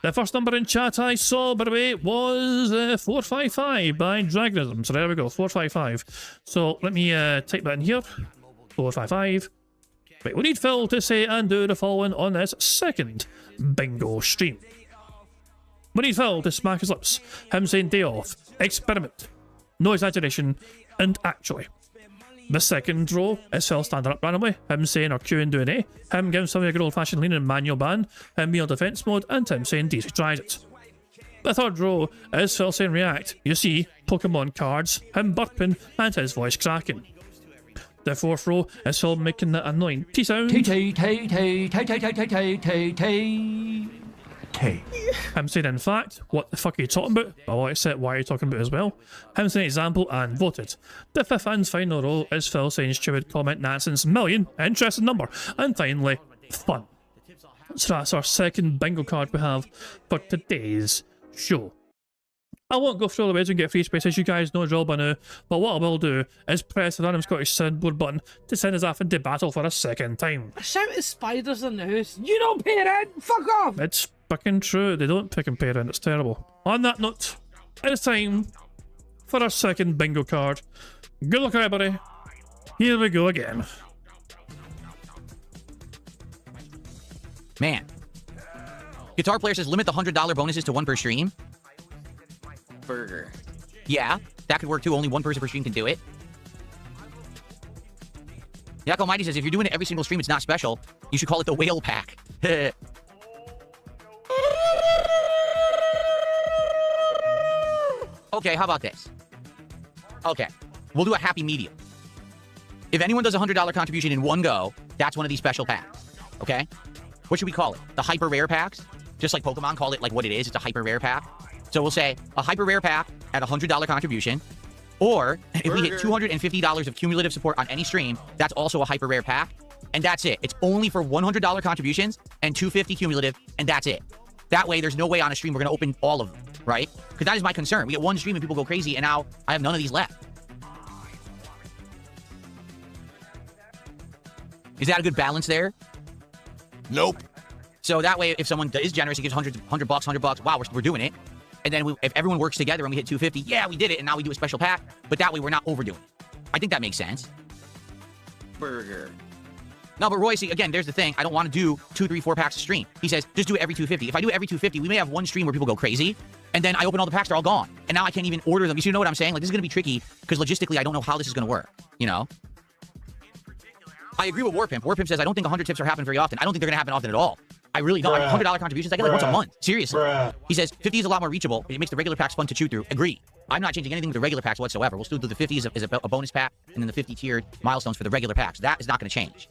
The first number in chat I saw, by the way, was 455 by Dragonism. So there we go, 455. So let me type that in here. 455. Right, we need Phil to say and do the following on this second bingo stream. We need Phil to smack his lips. Him saying day off, experiment, no exaggeration, and actually. The second row is Phil standing up randomly, him saying or Q and doing A, him giving somebody a good old fashioned lean and manual ban, him being on defense mode, and him saying DC tries it. The third row is Phil saying react, you see, Pokemon cards, him burping, and his voice cracking. The fourth row is Phil making that annoying T sound. Him saying, in fact, what the fuck are you talking about? I'll accept why you're talking about as well. Him saying example and voted. The fifth and final row is Phil saying stupid comment nonsense million, interesting number. And finally, fun. So that's our second bingo card we have for today's show. I won't go through all the ways and get free spaces, you guys know the drill by now, but what I will do is press the random Scottish soundboard button to send us off into battle for a second time. I shout at spiders in the house. You don't pay rent! Fuck off! It's fucking true, they don't pick and pay rent, it's terrible. On that note, it's time for our second bingo card. Good luck everybody. Here we go again. Man. Guitar Player says limit the $100 bonuses to 1 per stream. Burger. Yeah, that could work too. Only 1 person per stream can do it. Yak Almighty says if you're doing it every single stream, it's not special. You should call it the whale pack. Okay, how about this? Okay, we'll do a happy medium. If anyone does a $100 contribution in one go, that's one of these special packs. Okay? What should we call it? The hyper rare packs? Just like Pokemon call it like what it is. It's a hyper rare pack. So we'll say a hyper rare pack at a $100 contribution. Or if we hit $250 of cumulative support on any stream, that's also a hyper rare pack. And that's it. It's only for $100 contributions and $250 cumulative, and that's it. That way, there's no way on a stream we're going to open all of them, right? Because that is my concern. We get one stream and people go crazy, and now I have none of these left. Is that a good balance there? Nope. So that way, if someone is generous, he gives $100 bucks. Wow, we're doing it. And then if everyone works together and we hit 250, yeah, we did it, and now we do a special pack. But that way we're not overdoing it. I think that makes sense. Burger. No, but Roy, see, again, there's the thing. I don't want to do 2, 3, 4 packs a stream. He says, just do it every 250. If I do it every 250, we may have one stream where people go crazy, and then I open all the packs, they're all gone. And now I can't even order them. You know what I'm saying? Like, this is going to be tricky, because logistically, I don't know how this is going to work, you know? I agree with Warpimp. Warpimp says, I don't think 100 tips are happening very often. I don't think they're going to happen often at all. I really don't. I mean, $100 contributions, I get like once a month. Seriously. He says, 50 is a lot more reachable. It makes the regular packs fun to chew through. Agree. I'm not changing anything with the regular packs whatsoever. We'll still do the 50 as a bonus pack, and then the 50 tiered milestones for the regular packs. That is not going to change.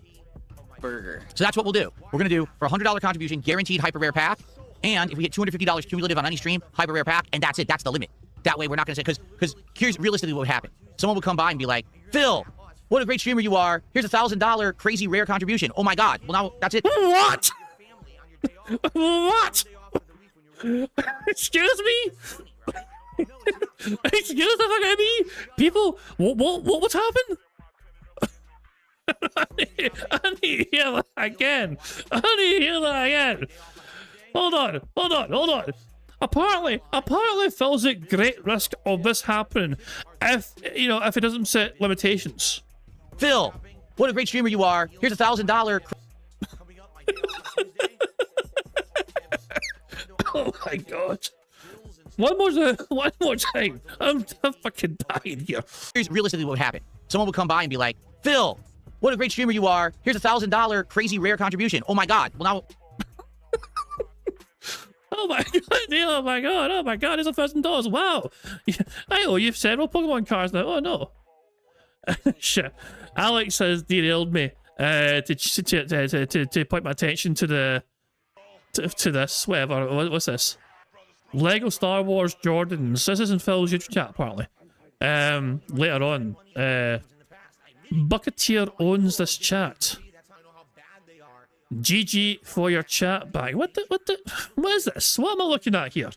Burger. So that's what we'll do. We're going to do, for a $100 contribution, guaranteed hyper rare pack. And if we hit $250 cumulative on any stream, hyper rare pack, and that's it. That's the limit. That way we're not going to say, because here's realistically what would happen. Someone would come by and be like, Phil, what a great streamer you are. Here's a $1,000 crazy rare contribution. Oh my God. Well, now that's it. What? What? Excuse me? Excuse the fuck out of me? People, what's happened? I need to hear that again. I need to hear that again. Hold on. Apparently Phil's at great risk of this happening if it doesn't set limitations. Phil, what a great streamer you are. Here's a $1,000. Oh my God. One more time. I'm fucking dying here. Here's realistically what would happen. Someone would come by and be like, Phil, what a great streamer you are. Here's a $1,000 crazy rare contribution. Oh my God. Well, now... Oh my God, it's $1,000. Wow. I owe you several Pokemon cards now. Oh no. Shit. Alex has derailed me to point my attention to this. Whatever. What's this? Lego Star Wars Jordans. This is in Phil's YouTube chat, apparently. Later on. Bucketeer owns this chat. GG for your chat bag. What is this? What am I looking at here?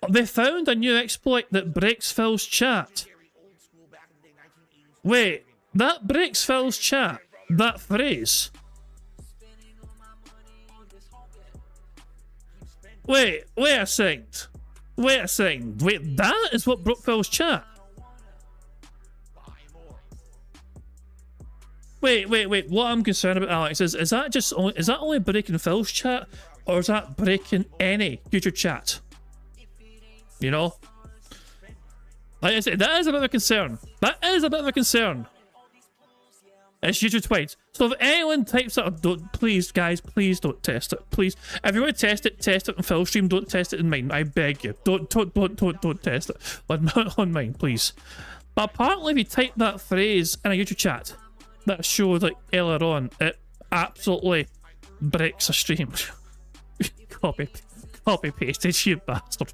They found a new exploit that breaks Phil's chat. Wait, that breaks Phil's chat? That phrase? Wait a second. Wait, that is what broke Phil's chat? Wait. What I'm concerned about, Alex, is that only breaking Phil's chat, or is that breaking any future chat? You know? Like I said, that is a bit of a concern. It's YouTube twice. So if anyone types it, please don't test it. Please. If you're going to test it on Phil's stream, don't test it in mine. I beg you. Don't test it on mine, please. But apparently if you type that phrase in a YouTube chat, that showed like earlier on, it absolutely breaks a stream. Copy pasted, you bastard.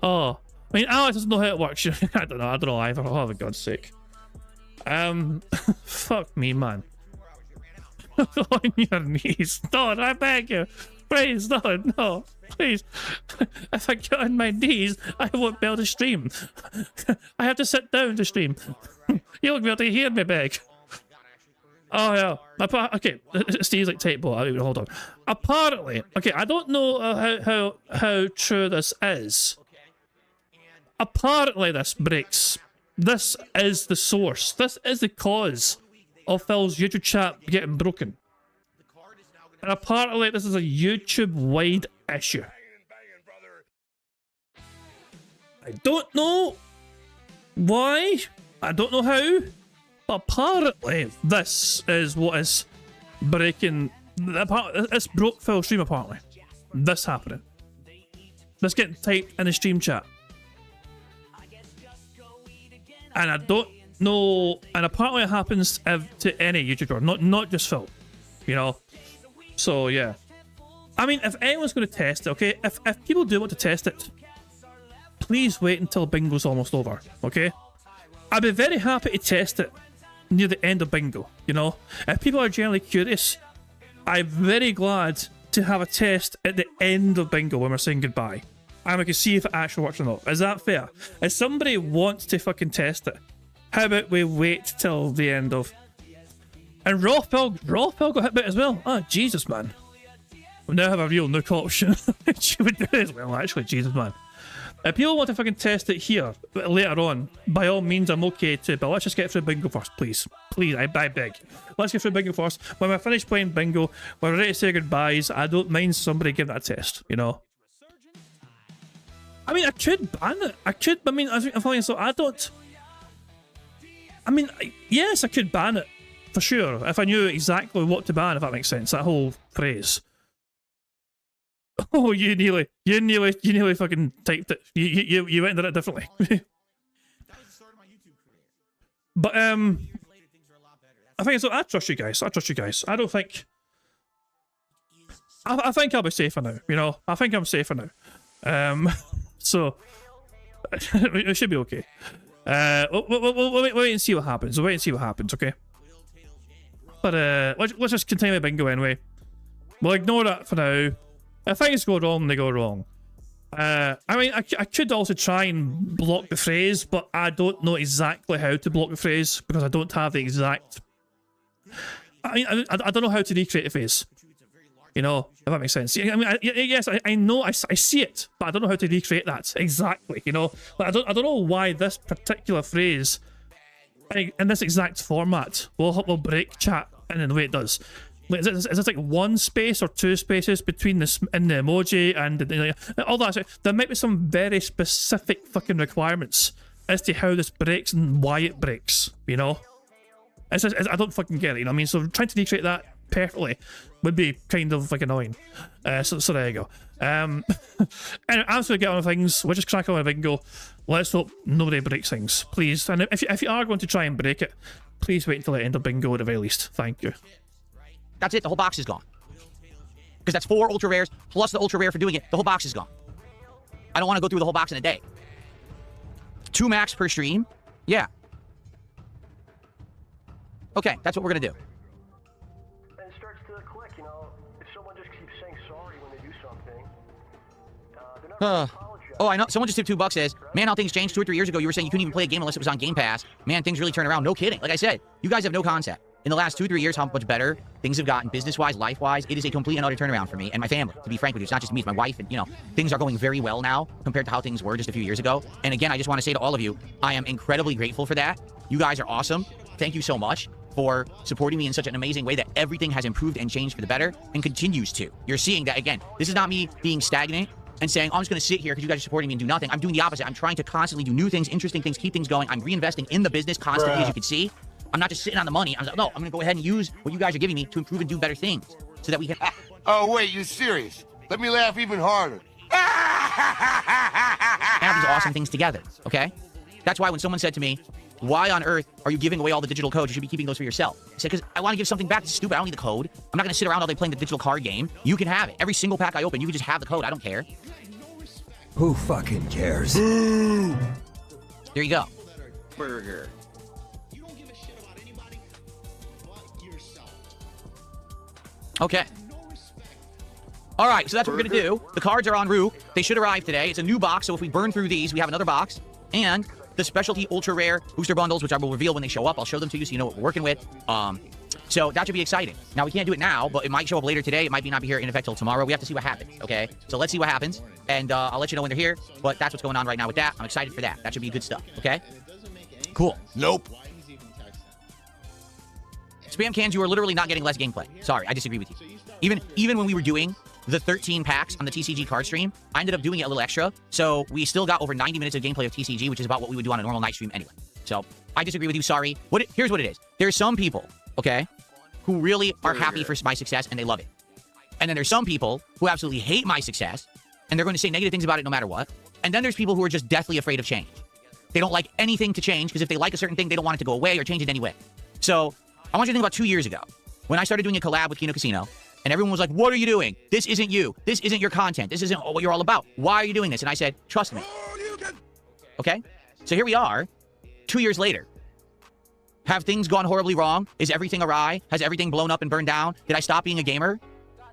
Oh, I mean, Alex doesn't know how it works. I don't know either. Oh, for God's sake. Fuck me, man. On your knees, don't, I beg you. Please, no, please. If I get on my knees, I won't be able to stream. I have to sit down to stream. You won't be able to hear me beg. Oh yeah. Okay, Steve's like tape ball. Hold on. Apparently, okay, I don't know how true this is. Apparently, this breaks. This is the source. This is the cause of Phil's YouTube chat getting broken. And apparently, this is a YouTube-wide issue. I don't know why. I don't know how. But apparently, this is what is breaking. This broke Phil's stream, apparently. This happening. This getting typed in the stream chat. And I don't know. And apparently, it happens to any YouTuber, not just Phil. You know? So, yeah. I mean, if anyone's going to test it, okay? If people do want to test it, please wait until Bingo's almost over, okay? I'd be very happy to test it near the end of Bingo, you know? If people are generally curious, I'm very glad to have a test at the end of Bingo when we're saying goodbye. And we can see if it actually works or not. Is that fair? If somebody wants to fucking test it, how about we wait till the end of... And Rawfell got hit by it as well. Oh, Jesus, man. We now have a real nook option. She would do as well, actually. Jesus, man. If people want to fucking test it here later on, by all means, I'm okay too. But let's just get through bingo first, please. Please, I beg. Let's get through bingo first. When we're finished playing bingo, we're ready to say goodbyes. I don't mind somebody giving that a test, you know? I mean, I could ban it. I mean, I'm thinking, so I don't... I mean, yes, I could ban it. For sure. If I knew exactly what to ban, if that makes sense. That whole phrase. Oh, you nearly fucking typed it. You went and did it differently. But I think so. I trust you guys. I don't think. I think I'll be safer now. You know, I think I'm safer now. So it should be okay. We'll wait and see what happens. Okay. But let's just continue with bingo anyway. We'll ignore that for now. If things go wrong, they go wrong. I mean, I could also try and block the phrase, but I don't know exactly how to block the phrase because I don't have the exact... I mean, I don't know how to recreate the phrase. You know, if that makes sense. I mean, yes, I know, I see it, but I don't know how to recreate that exactly, you know? Like, I don't know why this particular phrase, in this exact format, will break chat in the way it does. Like, is it like one space or two spaces between this in the emoji and all that? There might be some very specific fucking requirements as to how this breaks and why it breaks, you know? I don't fucking get it, you know what I mean? So trying to recreate that perfectly would be kind of like annoying. So there you go. Anyway, I'm just gonna get on with things. We'll just crack on with bingo. Let's hope nobody breaks things, please. And if you are going to try and break it, please wait until the end of bingo at the very least. Thank you. That's it. The whole box is gone. Because that's 4 ultra rares plus the ultra rare for doing it. The whole box is gone. I don't want to go through the whole box in a day. 2 max per stream. Yeah. Okay, that's what we're gonna do. And it starts to click, you know, if someone just keeps saying sorry when they do something, they're not really apologizing. Oh, I know. Someone just tipped $2 says, man, how things changed 2 or 3 years ago. You were saying you couldn't even play a game unless it was on Game Pass. Man, things really turn around. No kidding. Like I said, you guys have no concept. In the last 2 or 3 years, how much better things have gotten business-wise, life-wise. It is a complete and utter turnaround for me and my family, to be frank with you. It's not just me, it's my wife, and, you know, things are going very well now compared to how things were just a few years ago. And again, I just want to say to all of you, I am incredibly grateful for that. You guys are awesome. Thank you so much for supporting me in such an amazing way that everything has improved and changed for the better and continues to. You're seeing that, again, this is not me being stagnant and saying, oh, I'm just going to sit here because you guys are supporting me and do nothing. I'm doing the opposite. I'm trying to constantly do new things, interesting things, keep things going. I'm reinvesting in the business constantly, as you can see. I'm not just sitting on the money. I'm like, no, I'm going to go ahead and use what you guys are giving me to improve and do better things so that we can... Oh, wait, you serious? Let me laugh even harder. have these awesome things together, okay? That's why when someone said to me, why on earth are you giving away all the digital codes? You should be keeping those for yourself. I said, because I want to give something back. It's stupid. I don't need the code. I'm not going to sit around all day playing the digital card game. You can have it. Every single pack I open, you can just have the code. I don't care. Who fucking cares? There you go. Burger. Okay. All right, so that's what we're going to do. The cards are en route. They should arrive today. It's a new box, so if we burn through these, we have another box. And the specialty ultra rare booster bundles, which I will reveal when they show up. I'll show them to you so you know what we're working with. So that should be exciting. Now, we can't do it now, but it might show up later today. It might not be here in effect till tomorrow. We have to see what happens, okay? So let's see what happens, and I'll let you know when they're here. But that's what's going on right now with that. I'm excited for that. That should be good stuff, okay? Cool. Nope. Spam cans, you are literally not getting less gameplay. Sorry, I disagree with you. Even when we were doing the 13 packs on the TCG card stream, I ended up doing it a little extra, so we still got over 90 minutes of gameplay of TCG, which is about what we would do on a normal night stream anyway. So I disagree with you. Sorry. Here's what it is. There's some people, okay, who really are happy for my success and they love it. And then there's some people who absolutely hate my success and they're going to say negative things about it no matter what. And then there's people who are just deathly afraid of change. They don't like anything to change because if they like a certain thing, they don't want it to go away or change it anyway. So I want you to think about 2 years ago when I started doing a collab with Kino Casino and everyone was like, what are you doing? This isn't you. This isn't your content. This isn't what you're all about. Why are you doing this? And I said, trust me. Okay? So here we are, 2 years later. Have things gone horribly wrong? Is everything awry? Has everything blown up and burned down? Did I stop being a gamer?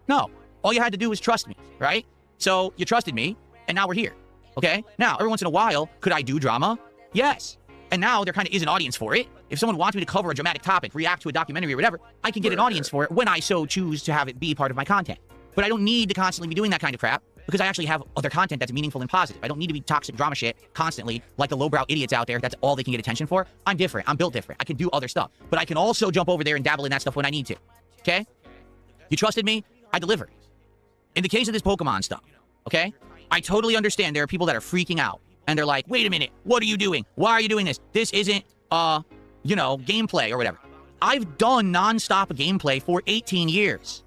No. All you had to do was trust me, right? So you trusted me, and now we're here. Okay? Now, every once in a while, could I do drama? Yes. And now there kind of is an audience for it. If someone wants me to cover a dramatic topic, react to a documentary or whatever, I can get an audience for it when I so choose to have it be part of my content. But I don't need to constantly be doing that kind of crap because I actually have other content that's meaningful and positive. I don't need to be toxic drama shit constantly like the lowbrow idiots out there. That's all they can get attention for. I'm different. I'm built different. I can do other stuff. But I can also jump over there and dabble in that stuff when I need to. Okay? You trusted me? I delivered. In the case of this Pokemon stuff, okay? I totally understand there are people that are freaking out. And they're like, wait a minute. What are you doing? Why are you doing this? This isn't, you know, gameplay or whatever. I've done nonstop gameplay for 18 years.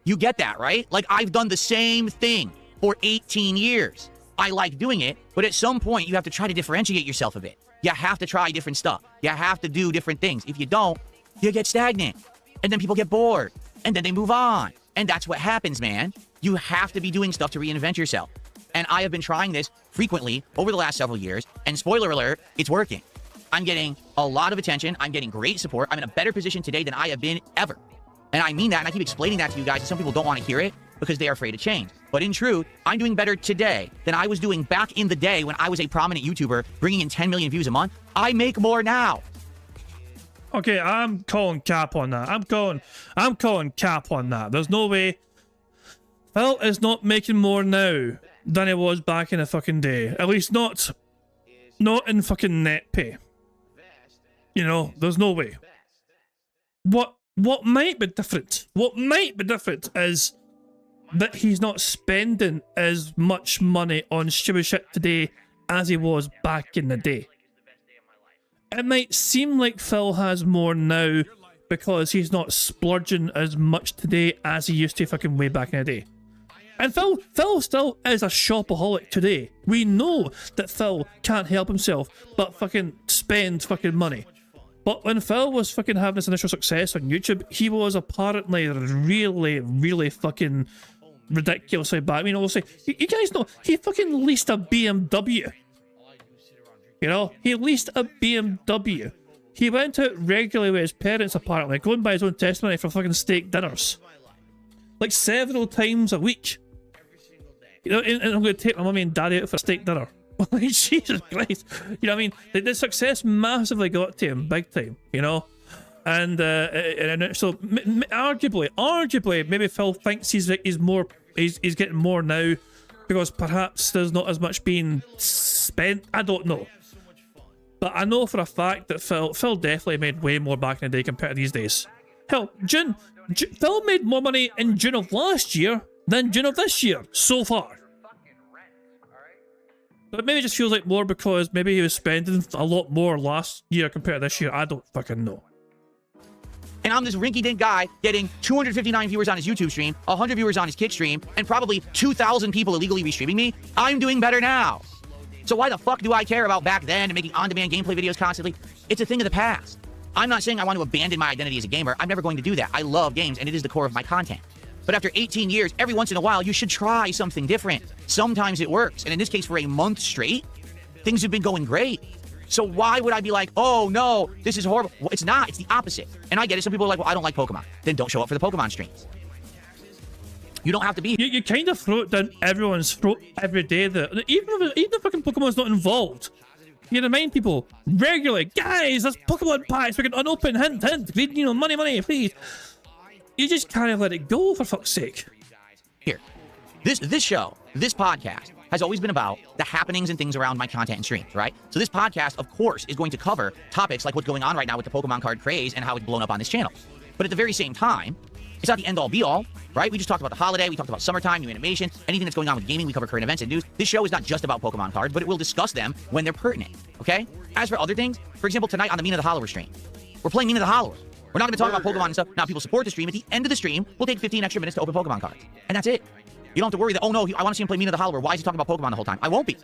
You get that, right? Like, I've done the same thing for 18 years. I like doing it, but at some point, you have to try to differentiate yourself a bit. You have to try different stuff. You have to do different things. If you don't, you get stagnant. And then people get bored. And then they move on. And that's what happens, man. You have to be doing stuff to reinvent yourself. And I have been trying this frequently over the last several years. And spoiler alert, it's working. I'm getting a lot of attention. I'm getting great support. I'm in a better position today than I have been ever. And I mean that, and I keep explaining that to you guys, and some people don't want to hear it because they are afraid of change. But in truth, I'm doing better today than I was doing back in the day when I was a prominent YouTuber bringing in 10 million views a month. I make more now. Okay, I'm calling cap on that. I'm calling cap on that. There's no way Phil is not making more now than he was back in the fucking day. At least not in fucking net pay. You know, there's no way. What might be different? What might be different is that he's not spending as much money on stupid shit today as he was back in the day. It might seem like Phil has more now because he's not splurging as much today as he used to fucking way back in the day. And Phil still is a shopaholic today. We know that Phil can't help himself but fucking spend fucking money. But when Phil was fucking having this initial success on YouTube, he was apparently really, really fucking ridiculously bad. I mean, obviously, you guys know, he fucking leased a BMW. You know, he leased a BMW. He went out regularly with his parents, apparently, going by his own testimony for fucking steak dinners. Like several times a week. You know, and I'm going to take my mummy and daddy out for a steak dinner. Like, Jesus Christ. You know what I mean? The success massively got to him, big time, you know? And so, arguably, maybe Phil thinks he's getting more now because perhaps there's not as much being spent. I don't know. But I know for a fact that Phil definitely made way more back in the day compared to these days. Hell, Phil made more money in June of last year than June of this year, so far. But maybe it just feels like more because maybe he was spending a lot more last year compared to this year. I don't fucking know. And I'm this rinky-dink guy getting 259 viewers on his YouTube stream, 100 viewers on his Kick stream, and probably 2,000 people illegally restreaming me. I'm doing better now. So why the fuck do I care about back then and making on-demand gameplay videos constantly? It's a thing of the past. I'm not saying I want to abandon my identity as a gamer. I'm never going to do that. I love games, and it is the core of my content. But after 18 years, every once in a while, you should try something different. Sometimes it works. And in this case, for a month straight, things have been going great. So why would I be like, oh no, this is horrible? Well, it's not. It's the opposite. And I get it. Some people are like, well, I don't like Pokemon. Then don't show up for the Pokemon streams. You don't have to be. You kind of throw it down everyone's throat every day. That even if fucking Pokemon's not involved, you remind people regularly, guys, there's Pokemon packs. We can unopen, hint, you know, money, please. You just kind of let it go, for fuck's sake. Here, this show, this podcast, has always been about the happenings and things around my content and streams, right? So this podcast, of course, is going to cover topics like what's going on right now with the Pokemon card craze and how it's blown up on this channel. But at the very same time, it's not the end-all be-all, right? We just talked about the holiday, we talked about summertime, new animation, anything that's going on with gaming, we cover current events and news. This show is not just about Pokemon cards, but it will discuss them when they're pertinent, okay? As for other things, for example, tonight on the Mina the Hollower stream, we're playing Mina the Hollower. We're not going to talk about Pokemon and stuff. Now, people support the stream. At the end of the stream, we'll take 15 extra minutes to open Pokemon cards. And that's it. You don't have to worry that, oh no, I want to see him play Mina the Hollower. Why is he talking about Pokemon the whole time? I won't be.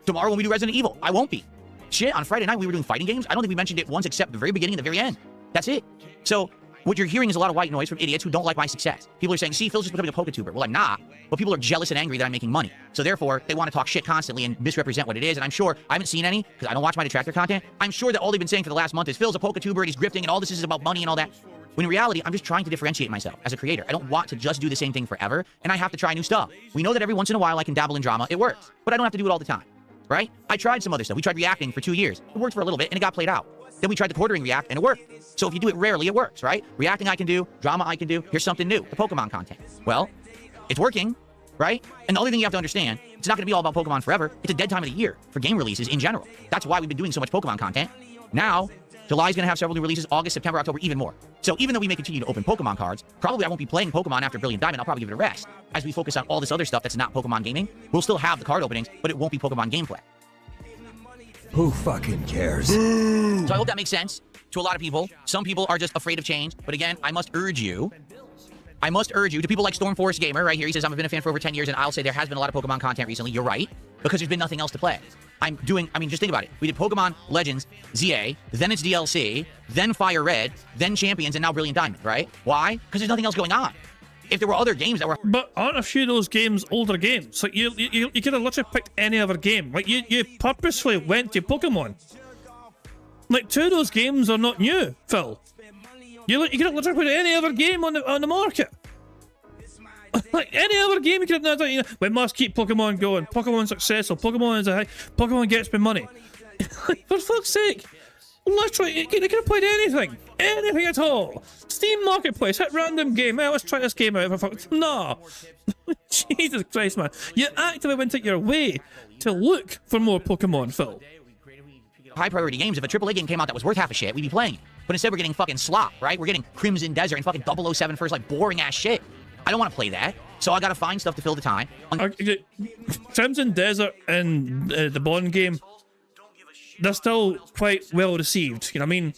Tomorrow when we do Resident Evil, I won't be. Shit, on Friday night we were doing fighting games. I don't think we mentioned it once except the very beginning and the very end. That's it. So, what you're hearing is a lot of white noise from idiots who don't like my success. People are saying, see, Phil's just becoming a PokeTuber. Well, I'm not. But people are jealous and angry that I'm making money. So therefore, they want to talk shit constantly and misrepresent what it is. And I'm sure, I haven't seen any, because I don't watch my detractor content. I'm sure that all they've been saying for the last month is, Phil's a PokeTuber and he's grifting and all this is about money and all that. When in reality, I'm just trying to differentiate myself as a creator. I don't want to just do the same thing forever, and I have to try new stuff. We know that every once in a while I can dabble in drama. It works. But I don't have to do it all the time, right? I tried some other stuff. We tried reacting for 2 years. It worked for a little bit, and it got played out. Then we tried the quartering react, and it worked. So if you do it rarely, it works, right? Reacting I can do, drama I can do. Here's something new, the Pokemon content. Well, It's working, right? And the only thing you have to understand, it's not going to be all about Pokemon forever. It's a dead time of the year for game releases in general. That's why we've been doing so much Pokemon content. Now, July's going to have several new releases. August, September, October, even more. So even though we may continue to open Pokemon cards, probably I won't be playing Pokemon after Brilliant Diamond. I'll probably give it a rest. As we focus on all this other stuff that's not Pokemon gaming, we'll still have the card openings, but it won't be Pokemon gameplay. Who fucking cares? So I hope that makes sense to a lot of people. Some people are just afraid of change. But again, I must urge you to people like Stormforce Gamer right here. He says, I've been a fan for over 10 years, and I'll say there has been a lot of Pokemon content recently. You're right, because there's been nothing else to play. I mean, just think about it. We did Pokemon Legends ZA, then its DLC, then Fire Red, then Champions, and now Brilliant Diamond, right? Why? Because there's nothing else going on. If there were other games that were... But aren't a few of those games older games? Like, you could have literally picked any other game. Like, you purposefully went to Pokemon. Like, 2 of those games are not new, Phil. You could have literally put any other game on the market. Like, any other game you could have done, you know, we must keep Pokemon going. Pokemon successful. Pokemon is a high... Pokemon gets me money. For fuck's sake. Literally, you could have played anything. Anything at all. Steam Marketplace, hit random game. Hey, let's try this game out. No. Jesus Christ, man. You actively went out your way to look for more Pokemon, Phil. High priority games. If a AAA game came out that was worth half a shit, we'd be playing it. But instead, we're getting fucking slop, right? We're getting Crimson Desert and fucking 007 first, like boring ass shit. I don't want to play that. So I gotta find stuff to fill the time. Crimson Desert and the Bond game, they're still quite well received. You know what I mean?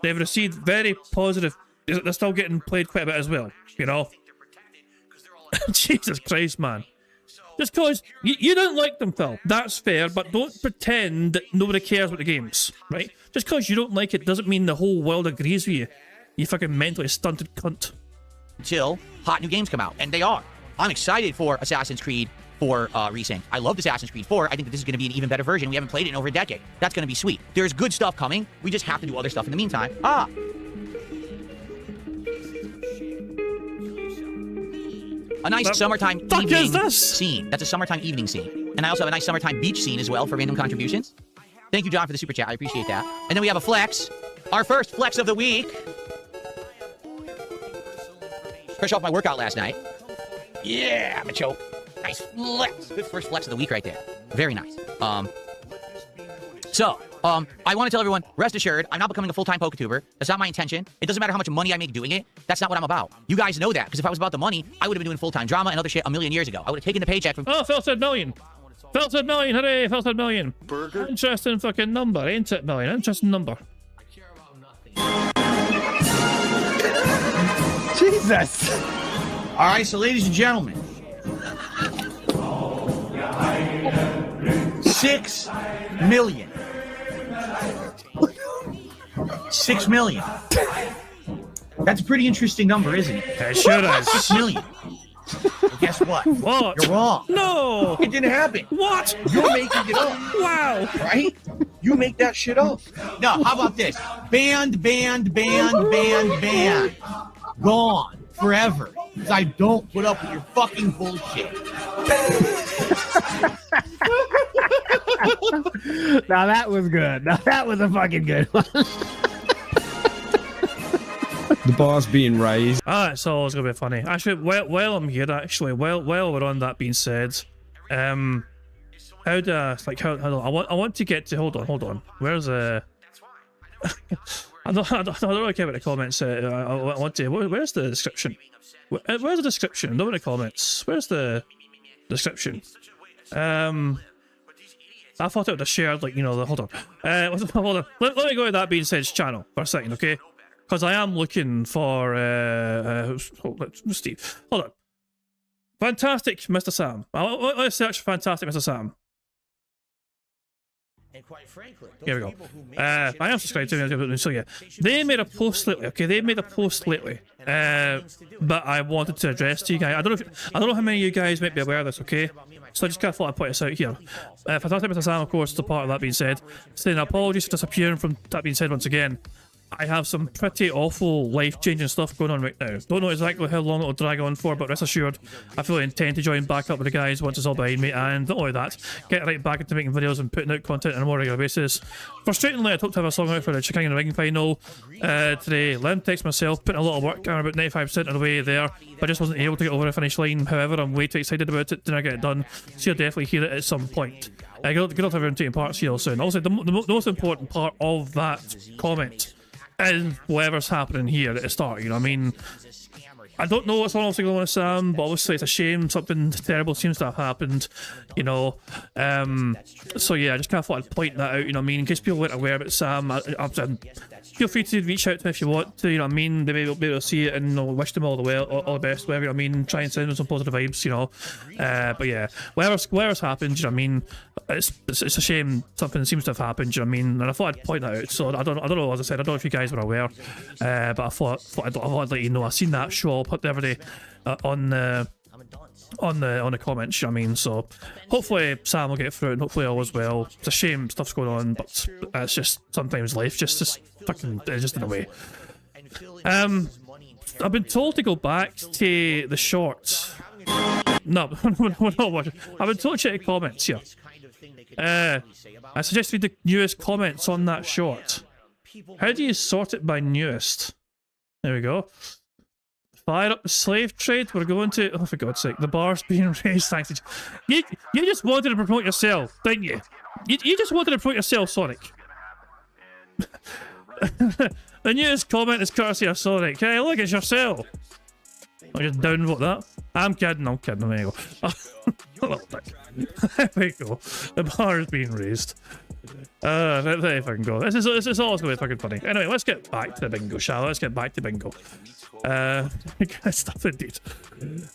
They've received very positive. They're still getting played quite a bit as well. You know? Jesus Christ, man. Just because you don't like them, Phil, that's fair, but don't pretend that nobody cares about the games, right? Just because you don't like it doesn't mean the whole world agrees with you. You fucking mentally stunted cunt. Until hot new games come out, and they are. I'm excited for Assassin's Creed 4 Resync. I loved Assassin's Creed 4. I think that this is going to be an even better version. We haven't played it in over a decade. That's going to be sweet. There's good stuff coming. We just have to do other stuff in the meantime. A nice summertime evening scene. That's a summertime evening scene. And I also have a nice summertime beach scene as well for random contributions. Thank you, John, for the super chat. I appreciate that. And then we have a flex. Our first flex of the week. Fresh off my workout last night. Yeah, I'm a choke. Nice flex. Good first flex of the week right there. Very nice. I want to tell everyone, rest assured, I'm not becoming a full-time PokeTuber. That's not my intention. It doesn't matter how much money I make doing it. That's not what I'm about. You guys know that, because if I was about the money, I would have been doing full-time drama and other shit a million years ago. I would have taken the paycheck from... Oh, Phil said million. Phil said million. Hooray, Phil said million. Burger. Interesting fucking number, ain't it, million? Interesting number. Jesus! Alright, so ladies and gentlemen. 6 million. 6 million. That's a pretty interesting number, isn't it? It sure is. 6 million. Well, guess what? What? You're wrong. No! It didn't happen. What? You're making it up. Wow. Right? You make that shit up. No, how about this? Banned. Gone. Forever. Because I don't put up with your fucking bullshit. Now that was good. Now that was a fucking good one. The bar's being raised. It's always gonna be funny. Actually, while I'm here, while we're on that being said, how do I want to get to hold on. Where's I don't really care about the comments. I want to. Where's the description? Where's the description? Not in the comments. Where's the description? I thought it would have shared, like, you know, hold on. Hold on. Let me go to that being said's channel for a second, okay? Because I am looking for Steve. Hold on. Fantastic Mr. Sam. Let's search Fantastic Mr. Sam. And quite frankly, here we go. I am subscribed to them, so yeah. They made a post lately, okay? They made a post lately. But I wanted to address to you guys. I don't know how many of you guys might be aware of this, okay? So I just kind of thought I'd point this out here. Fantastic Mr. Sam, of course, is a part of that being said. Saying apologies for disappearing from that being said once again. I have some pretty awful life-changing stuff going on right now. Don't know exactly how long it'll drag on for, but rest assured, I fully intend to join back up with the guys once it's all behind me, and not only that, get right back into making videos and putting out content on a more regular basis. Frustratingly, I hope to have a song out for the Chicken and Ring final today. Len text myself, putting a lot of work, I'm about 95% of the way there, but I just wasn't able to get over the finish line. However, I'm way too excited about it to get it done, so you'll definitely hear it at some point. Good luck to everyone taking part here soon. Also, the most important part of that comment is whatever's happening here at the start, you know what I mean? I don't know what's on going on with Sam, but obviously it's a shame something terrible seems to have happened, you know. So yeah, I just kind of thought I'd point that out, you know what I mean? In case people weren't aware about Sam, feel free to reach out to me if you want to, you know what I mean? They may be able to see it and, you know, wish them all the best, whatever, you know what I mean? Try and send them some positive vibes, you know. But yeah, whatever's happened, you know what I mean? It's a shame something seems to have happened, you know what I mean? And I thought I'd point that out. So I don't know, as I said, I don't know if you guys were aware, but I thought I'd let you know. I seen that show up the other day on the comments, you know what I mean? So hopefully Sam will get through it and hopefully all is well. It's a shame stuff's going on, but it's just sometimes life just fucking just in a way. I've been told to go back to the shorts. No, we're not watching. I've been told to check the comments here. I suggest read the newest comments on that short. How do you sort it by newest? There we go. Fire up the slave trade. We're going to... Oh, for God's sake. The bar's being raised. Thanks. You just wanted to promote yourself, didn't you? You just wanted to promote yourself, Sonic. The newest comment is courtesy of Sonic. Hey, look, it's yourself. I'll just downvote that. I'm kidding. There you go. There we go. The bar is being raised. There you fucking go. This is always going to be fucking funny. Anyway, let's get back to bingo, shall we? Let's get back to bingo. Stuff indeed.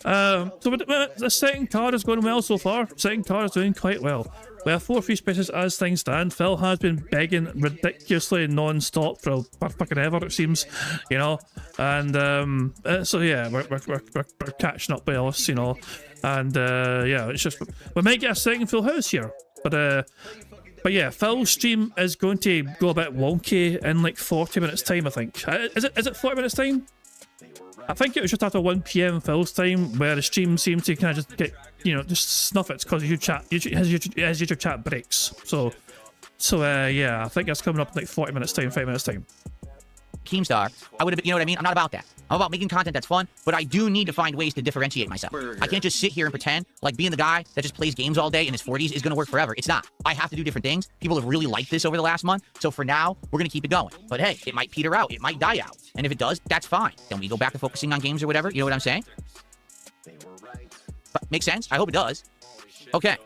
So the second card is going well so far. Second card is doing quite well. We have 4 free spaces as things stand. Phil has been begging ridiculously non-stop for fucking ever, it seems, you know. And so yeah, we're catching up with us, you know. And yeah, it's just we might get a second full house here, but yeah, Phil's stream is going to go a bit wonky in like 40 minutes time, I think. Is it 40 minutes time? I think it was just after 1 PM Phil's time where the stream seemed to kind of just get, you know, just snuff it because his YouTube chat breaks. So yeah, I think it's coming up in like 40 minutes time, 5 minutes time. Keemstar, I would have, you know what I mean? I'm not about that. I'm about making content that's fun, but I do need to find ways to differentiate myself. I can't just sit here and pretend like being the guy that just plays games all day in his 40s is going to work forever. It's not. I have to do different things. People have really liked this over the last month, so for now, we're going to keep it going. But hey, it might peter out. It might die out. And if it does, that's fine. Then we go back to focusing on games or whatever. You know what I'm saying? Makes sense? I hope it does. Okay.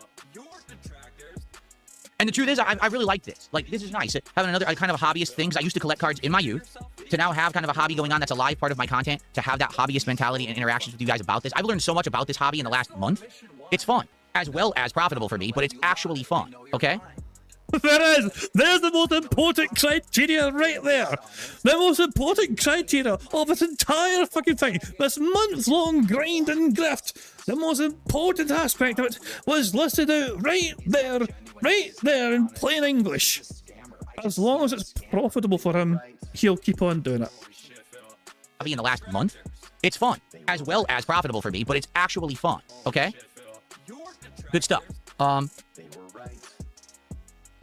And the truth is, I really like this. Like, this is nice. Having another kind of hobbyist things. I used to collect cards in my youth. To now have kind of a hobby going on that's a live part of my content. To have that hobbyist mentality and interactions with you guys about this. I've learned so much about this hobby in the last month. It's fun. As well as profitable for me, but it's actually fun. Okay? There's the most important criteria right there. The most important criteria of this entire fucking thing. This months-long grind and graft. The most important aspect of it was listed out right there in plain English. As long as it's profitable for him, he'll keep on doing it. In the last month, it's fun. As well as profitable for me, but it's actually fun. Okay? Good stuff.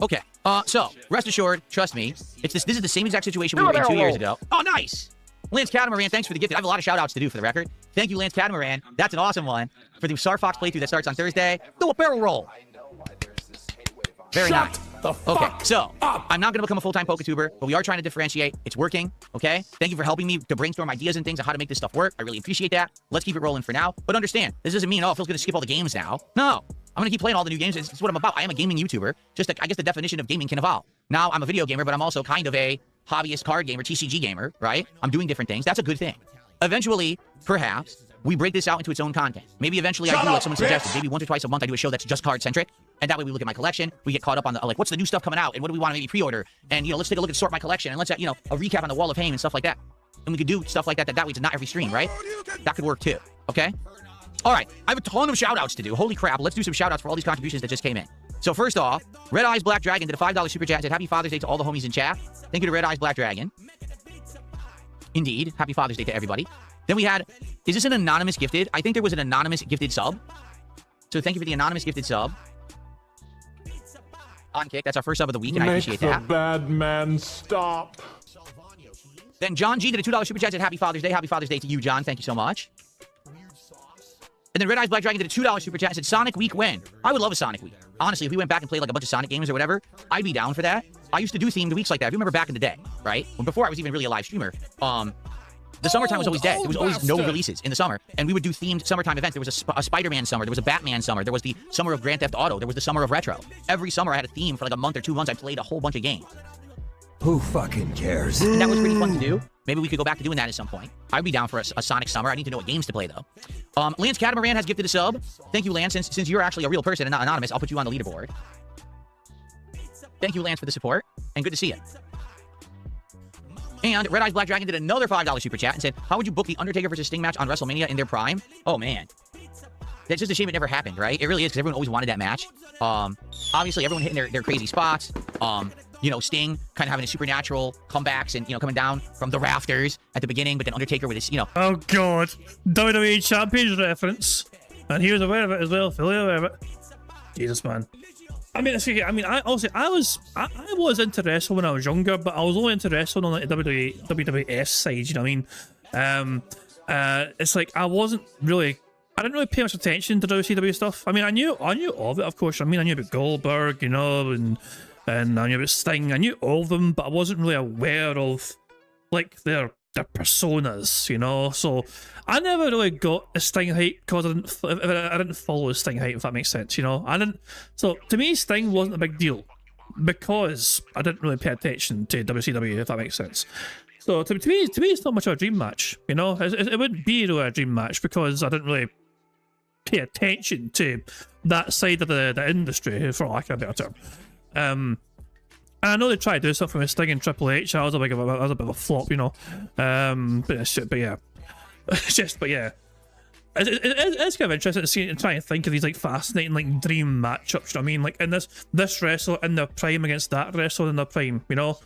Okay, so, rest assured, trust me, this is the same exact situation we were in 2 years ago. Oh, nice! Lance Catamaran, thanks for the gift. I have a lot of shout-outs to do for the record. Thank you, Lance Catamaran. That's an awesome one. For the Star Fox playthrough that starts on Thursday. Do a barrel roll! Very nice. Okay, so, I'm not going to become a full-time PokeTuber, but we are trying to differentiate. It's working, okay? Thank you for helping me to brainstorm ideas and things on how to make this stuff work. I really appreciate that. Let's keep it rolling for now. But understand, this doesn't mean, oh, Phil's going to skip all the games now. No! I'm gonna keep playing all the new games. It's what I'm about. I am a gaming YouTuber. Just like, I guess the definition of gaming can evolve. Now, I'm a video gamer, but I'm also kind of a hobbyist card gamer, TCG gamer, right? I'm doing different things. That's a good thing. Eventually, perhaps, we break this out into its own content. Maybe eventually I do, like someone suggested, maybe once or twice a month I do a show that's just card-centric. And that way we look at my collection, we get caught up on the, like, what's the new stuff coming out? And what do we want to maybe pre-order? And, you know, let's take a look at sort my collection. And let's, you know, a recap on the Wall of Fame and stuff like that. And we could do stuff like that way it's not every stream, right? That could work too, okay? All right, I have a ton of shout-outs to do. Holy crap, let's do some shout-outs for all these contributions that just came in. So first off, Red Eyes Black Dragon did a $5 super chat. Said, happy Father's Day to all the homies in chat. Thank you to Red Eyes Black Dragon. Indeed. Happy Father's Day to everybody. Then we had, is this an anonymous gifted? I think there was an anonymous gifted sub. So thank you for the anonymous gifted sub. On Kick, that's our first sub of the week, and I appreciate that. Bad man stop. Then John G did a $2 super chat, said Happy Father's Day. Happy Father's Day to you, John. Thank you so much. And then Red Eyes Black Dragon did a $2 super chat, said Sonic Week when? I would love a Sonic Week. Honestly, if we went back and played like a bunch of Sonic games or whatever, I'd be down for that. I used to do themed weeks like that. If you remember back in the day, right? Well, before I was even really a live streamer, the summertime was always dead. There was always no releases in the summer. And we would do themed summertime events. There was a Spider-Man summer. There was a Batman summer. There was the summer of Grand Theft Auto. There was the summer of Retro. Every summer I had a theme for like a month or 2 months. I played a whole bunch of games. Who fucking cares? That was pretty fun to do. Maybe we could go back to doing that at some point. I'd be down for a Sonic summer. I need to know what games to play, though. Lance Catamaran has gifted a sub. Thank you, Lance. Since you're actually a real person and not anonymous, I'll put you on the leaderboard. Thank you, Lance, for the support. And good to see you. And Red Eyes Black Dragon did another $5 super chat and said, how would you book the Undertaker versus Sting match on WrestleMania in their prime? Oh, man. That's just a shame it never happened, right? It really is, because everyone always wanted that match. Obviously, everyone hitting their crazy spots. You know, Sting kind of having his supernatural comebacks and, you know, coming down from the rafters at the beginning, but then Undertaker with his, you know. Oh, God. WWE Champions reference. And he was aware of it as well. Fully aware of it. Jesus, man. I mean, I was into wrestling when I was younger, but I was only into wrestling on like the WWF side, you know what I mean? It's like I didn't really pay much attention to WCW stuff. I mean, I knew of it, of course. I mean, I knew about Goldberg, you know, and I knew about Sting. I knew all of them, but I wasn't really aware of like their personas, you know. So I never really got the Sting hype because I didn't follow the Sting hype, if that makes sense, you know. So to me, Sting wasn't a big deal because I didn't really pay attention to WCW, if that makes sense. So to me, it's not much of a dream match, you know. It wouldn't be really a dream match because I didn't really pay attention to that side of the industry, for lack of a better term. And I know they tried to do something with Sting and Triple H. That was a bit of a flop, you know. But yeah, it's kind of interesting to see and try and think of these like fascinating like dream matchups. You know what I mean? Like in this wrestler in their prime against that wrestler in their prime. You know,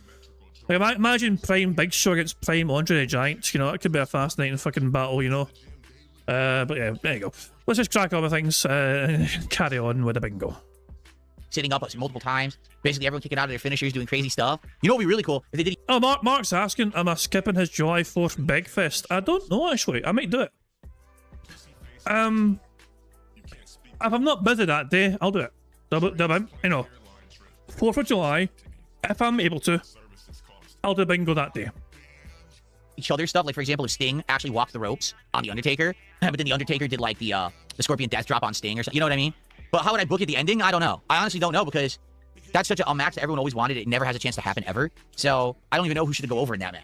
like imagine Prime Big Show against Prime Andre the Giant. You know, it could be a fascinating fucking battle. You know. But yeah, there you go. Let's just crack on with things. Carry on with the bingo. Sitting up multiple times, basically everyone kicking out of their finishers, doing crazy stuff. You know what would be really cool if they did. Oh, Mark's asking, am I skipping his July 4th Big Fest? I don't know actually. I might do it. If I'm not busy that day, I'll do it. You know, 4th of July. If I'm able to, I'll do bingo that day. Each other stuff, like for example, if Sting actually walked the ropes on the Undertaker, but then the Undertaker did like the Scorpion Death Drop on Sting or something. You know what I mean? But how would I book it the ending? I don't know. I honestly don't know because that's such a match that everyone always wanted. It never has a chance to happen ever. So I don't even know who should go over in that match.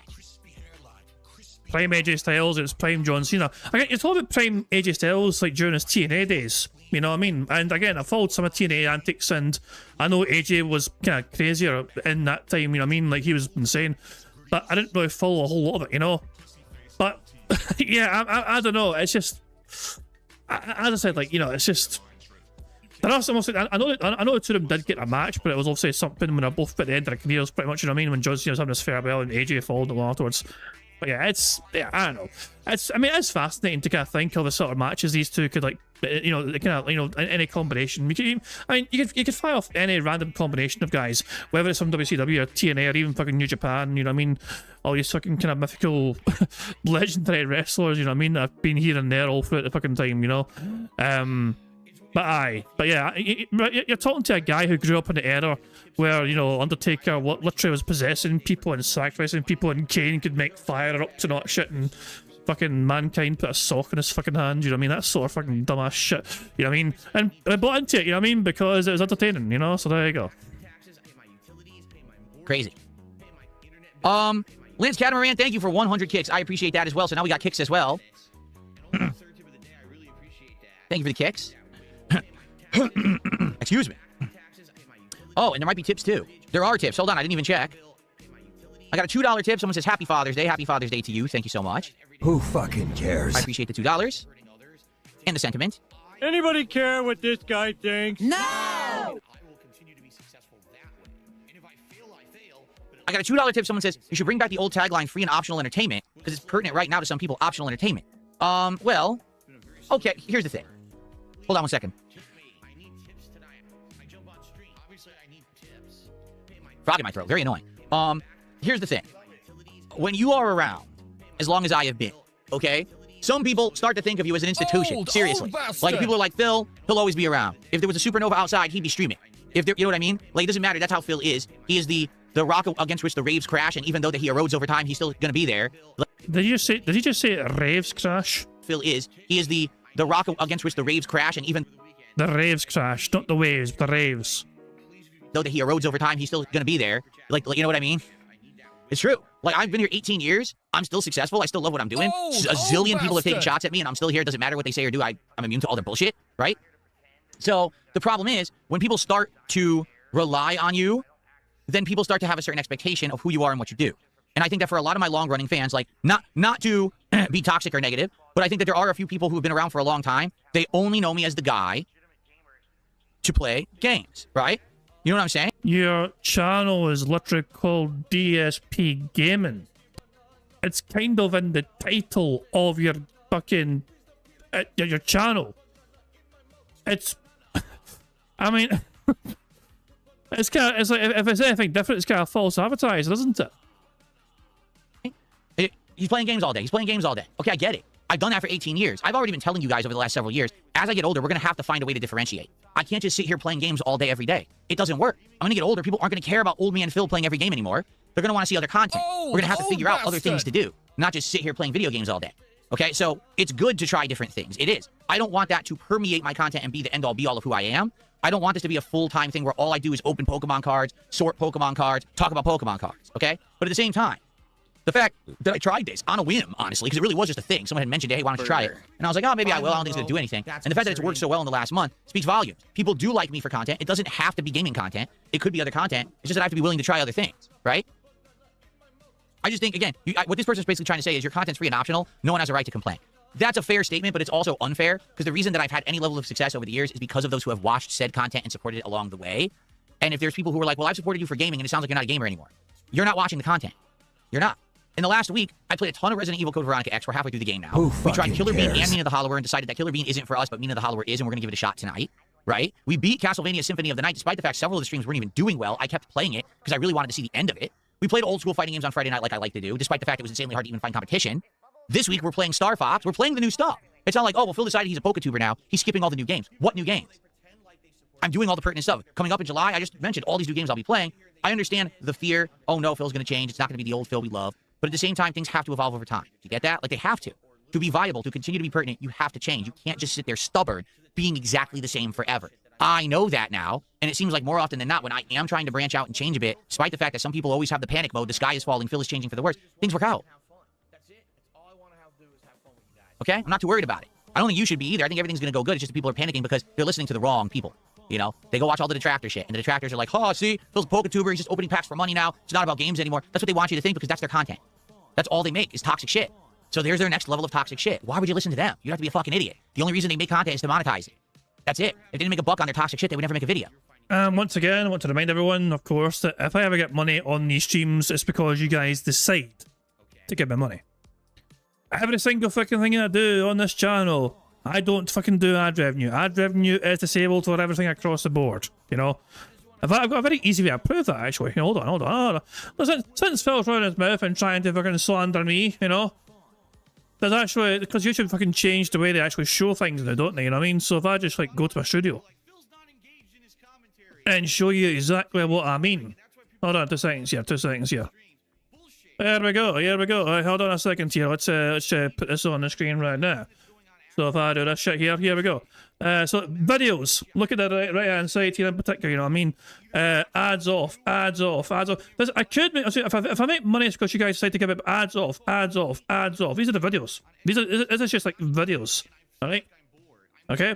Prime AJ Styles, it's Prime John Cena. Again, you're talking about Prime AJ Styles like during his TNA days. You know what I mean? And again, I followed some of TNA antics, and I know AJ was kind of crazier in that time. You know what I mean? Like he was insane, but I didn't really follow a whole lot of it. You know? But yeah, I don't know. It's just, as I said, like, you know, it's just. There are some, I know the two of them did get a match, but it was also something when they're both at the end of their careers, pretty much, you know what I mean? When John Cena was having his farewell and AJ followed along afterwards. But yeah, I don't know. It's fascinating to kind of think of the sort of matches these two could, like, you know, kind of, you know, any combination. You could fire off any random combination of guys, whether it's from WCW or TNA or even fucking New Japan, you know what I mean? All these fucking kind of mythical, legendary wrestlers, you know what I mean? I've been here and there all throughout the fucking time, you know? But yeah, you're talking to a guy who grew up in the era where, you know, Undertaker literally was possessing people and sacrificing people, and Kane could make fire erupts and all that shit, and fucking Mankind put a sock in his fucking hand, you know what I mean? That sort of fucking dumbass shit, you know what I mean? And I bought into it, you know what I mean? Because it was entertaining, you know? So there you go. Crazy. Lance Catamaran, thank you for 100 kicks. I appreciate that as well. So now we got kicks as well. Thank you for the kicks. Excuse me. Oh, and there might be tips too. There are tips. Hold on, I didn't even check. I got a $2 tip. Someone says Happy Father's Day. Happy Father's Day to you. Thank you so much. Who fucking cares? I appreciate the $2 and the sentiment. Anybody care what this guy thinks? No! I got a $2 tip. Someone says, you should bring back the old tagline, free and optional entertainment, because it's pertinent right now to some people, optional entertainment. Well, okay, here's the thing. Hold on one second. Frog in my throat, very annoying. Here's the thing. When you are around, as long as I have been, okay, some people start to think of you as an institution. Seriously. Like, people are like, Phil, he'll always be around. If there was a supernova outside, he'd be streaming. If there, you know what I mean? Like, it doesn't matter. That's how Phil is. He is the rock against which the raves crash, and even though that he erodes over time, he's still gonna be there. Did he just say raves crash? Phil is. He is the rock against which the raves crash, and even the raves crash, not the waves, the raves. Though that he erodes over time, he's still gonna be there. Like you know what I mean? It's true. Like, I've been here 18 years. I'm still successful. I still love what I'm doing. A zillion people have taken shots at me, and I'm still here. It doesn't matter what they say or do. I'm immune to all their bullshit, right? So the problem is, when people start to rely on you, then people start to have a certain expectation of who you are and what you do. And I think that for a lot of my long-running fans, like, not to be toxic or negative, but I think that there are a few people who have been around for a long time. They only know me as the guy to play games, right? You know what I'm saying? Your channel is literally called DSP Gaming. It's kind of in the title of your fucking your channel. It's, I mean, it's kind of, it's like, if it's anything different, it's kind of false advertising, isn't it? He's playing games all day. He's playing games all day. Okay, I get it. I've done that for 18 years. I've already been telling you guys over the last several years, as I get older, we're going to have to find a way to differentiate. I can't just sit here playing games all day, every day. It doesn't work. I'm going to get older. People aren't going to care about old man Phil playing every game anymore. They're going to want to see other content. We're going to have to figure out other things to do, not just sit here playing video games all day. Okay, so it's good to try different things. It is. I don't want that to permeate my content and be the end-all, be-all of who I am. I don't want this to be a full-time thing where all I do is open Pokemon cards, sort Pokemon cards, talk about Pokemon cards, okay? But at the same time, the fact that I tried this on a whim, honestly, because it really was just a thing. Someone had mentioned, hey, why don't you try it? And I was like, oh, maybe I will. I don't think it's going to do anything. And the fact that it's worked so well in the last month speaks volumes. People do like me for content. It doesn't have to be gaming content. It could be other content. It's just that I have to be willing to try other things, right? I just think, again, what this person's basically trying to say is your content's free and optional. No one has a right to complain. That's a fair statement, but it's also unfair, because the reason that I've had any level of success over the years is because of those who have watched said content and supported it along the way. And if there's people who are like, well, I've supported you for gaming, and it sounds like you're not a gamer anymore. You're not watching the content. You're not. In the last week, I played a ton of Resident Evil Code Veronica X. We're halfway through the game now. We tried Killer Bean and Mina the Hollower and decided that Killer Bean isn't for us, but Mina the Hollower is, and we're going to give it a shot tonight, right? We beat Castlevania Symphony of the Night, despite the fact several of the streams weren't even doing well. I kept playing it because I really wanted to see the end of it. We played old school fighting games on Friday night like I like to do, despite the fact it was insanely hard to even find competition. This week, we're playing Star Fox. We're playing the new stuff. It's not like, oh, well, Phil decided he's a PokeTuber now. He's skipping all the new games. What new games? I'm doing all the pertinent stuff. Coming up in July, I just mentioned all these new games I'll be playing. I understand the fear, oh no, Phil's going to change. It's not going to be the old Phil we love. But at the same time, things have to evolve over time. Do you get that? Like, they have to. To be viable, to continue to be pertinent, you have to change. You can't just sit there stubborn, being exactly the same forever. I know that now, and it seems like more often than not, when I am trying to branch out and change a bit, despite the fact that some people always have the panic mode, the sky is falling, Phil is changing for the worse, things work out. Okay? I'm not too worried about it. I don't think you should be either. I think everything's going to go good. It's just that people are panicking because they're listening to the wrong people. You know? They go watch all the detractor shit, and the detractors are like, oh, see, Phil's a PokeTuber, he's just opening packs for money now. It's not about games anymore. That's what they want you to think because that's their content. That's all they make is toxic shit. So there's their next level of toxic shit. Why would you listen to them? You'd have to be a fucking idiot. The only reason they make content is to monetize it. That's it. If they didn't make a buck on their toxic shit, they would never make a video. Once again, I want to remind everyone, of course, that if I ever get money on these streams, it's because you guys decide to give me money. Every single fucking thing I do on this channel, I don't fucking do ad revenue. Ad revenue is disabled for everything across the board, you know? I've got a very easy way to prove that, actually. Hold on. Listen, since Phil's running his mouth and trying to fucking slander me, you know, there's actually, because YouTube fucking changed the way they actually show things now, don't they, you know what I mean? So if I just, like, go to my studio and show you exactly what I mean. Hold on, 2 seconds here. There we go. Right, hold on a second here. Let's put this on the screen right now. So if I do this shit here we go. So videos. Look at the right hand side here in particular. You know what I mean? Ads off. I could make. If I make money, it's because you guys decide to give it ads off. These are the videos. This is just like videos. All right. Okay.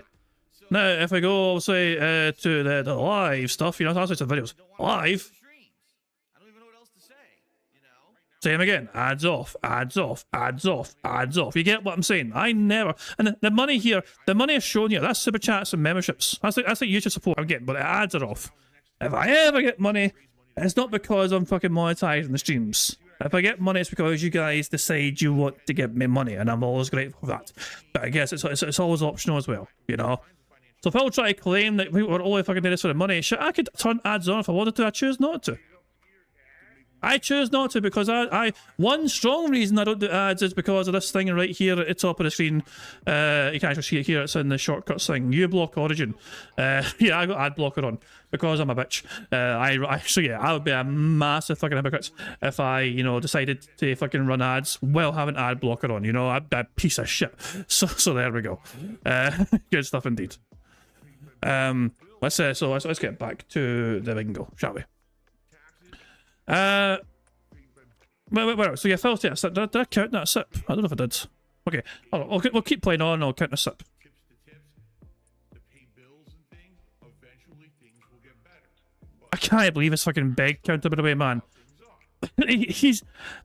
Now if I go say to the live stuff, you know, that's just the videos. Live. Same again. Ads off. You get what I'm saying? I never. And the money here, the money is shown here. That's super chats and memberships. That's like YouTube support I'm getting, but the ads are off. If I ever get money, It's not because I'm fucking monetizing the streams. If I get money, it's because you guys decide you want to give me money, and I'm always grateful for that. But I guess it's always optional as well, you know? So if I will try to claim that we were only fucking doing this for the money, shit, I could turn ads on if I wanted to. I choose not to. I choose not to because one strong reason I don't do ads is because of this thing right here at the top of the screen. You can actually see it here. It's in the shortcuts thing. uBlock Origin. Yeah, I got ad blocker on because I'm a bitch. So yeah, I would be a massive fucking hypocrite if I, you know, decided to fucking run ads while having ad blocker on. You know, I'd be a piece of shit. So there we go. Good stuff indeed. Let's get back to the bingo, shall we? Wait. So yeah, Phil, yeah, did I count that sip? I don't know if I did. Okay, we'll keep playing on. I'll count the sip. I can't believe it's fucking beg counter, by the way, man.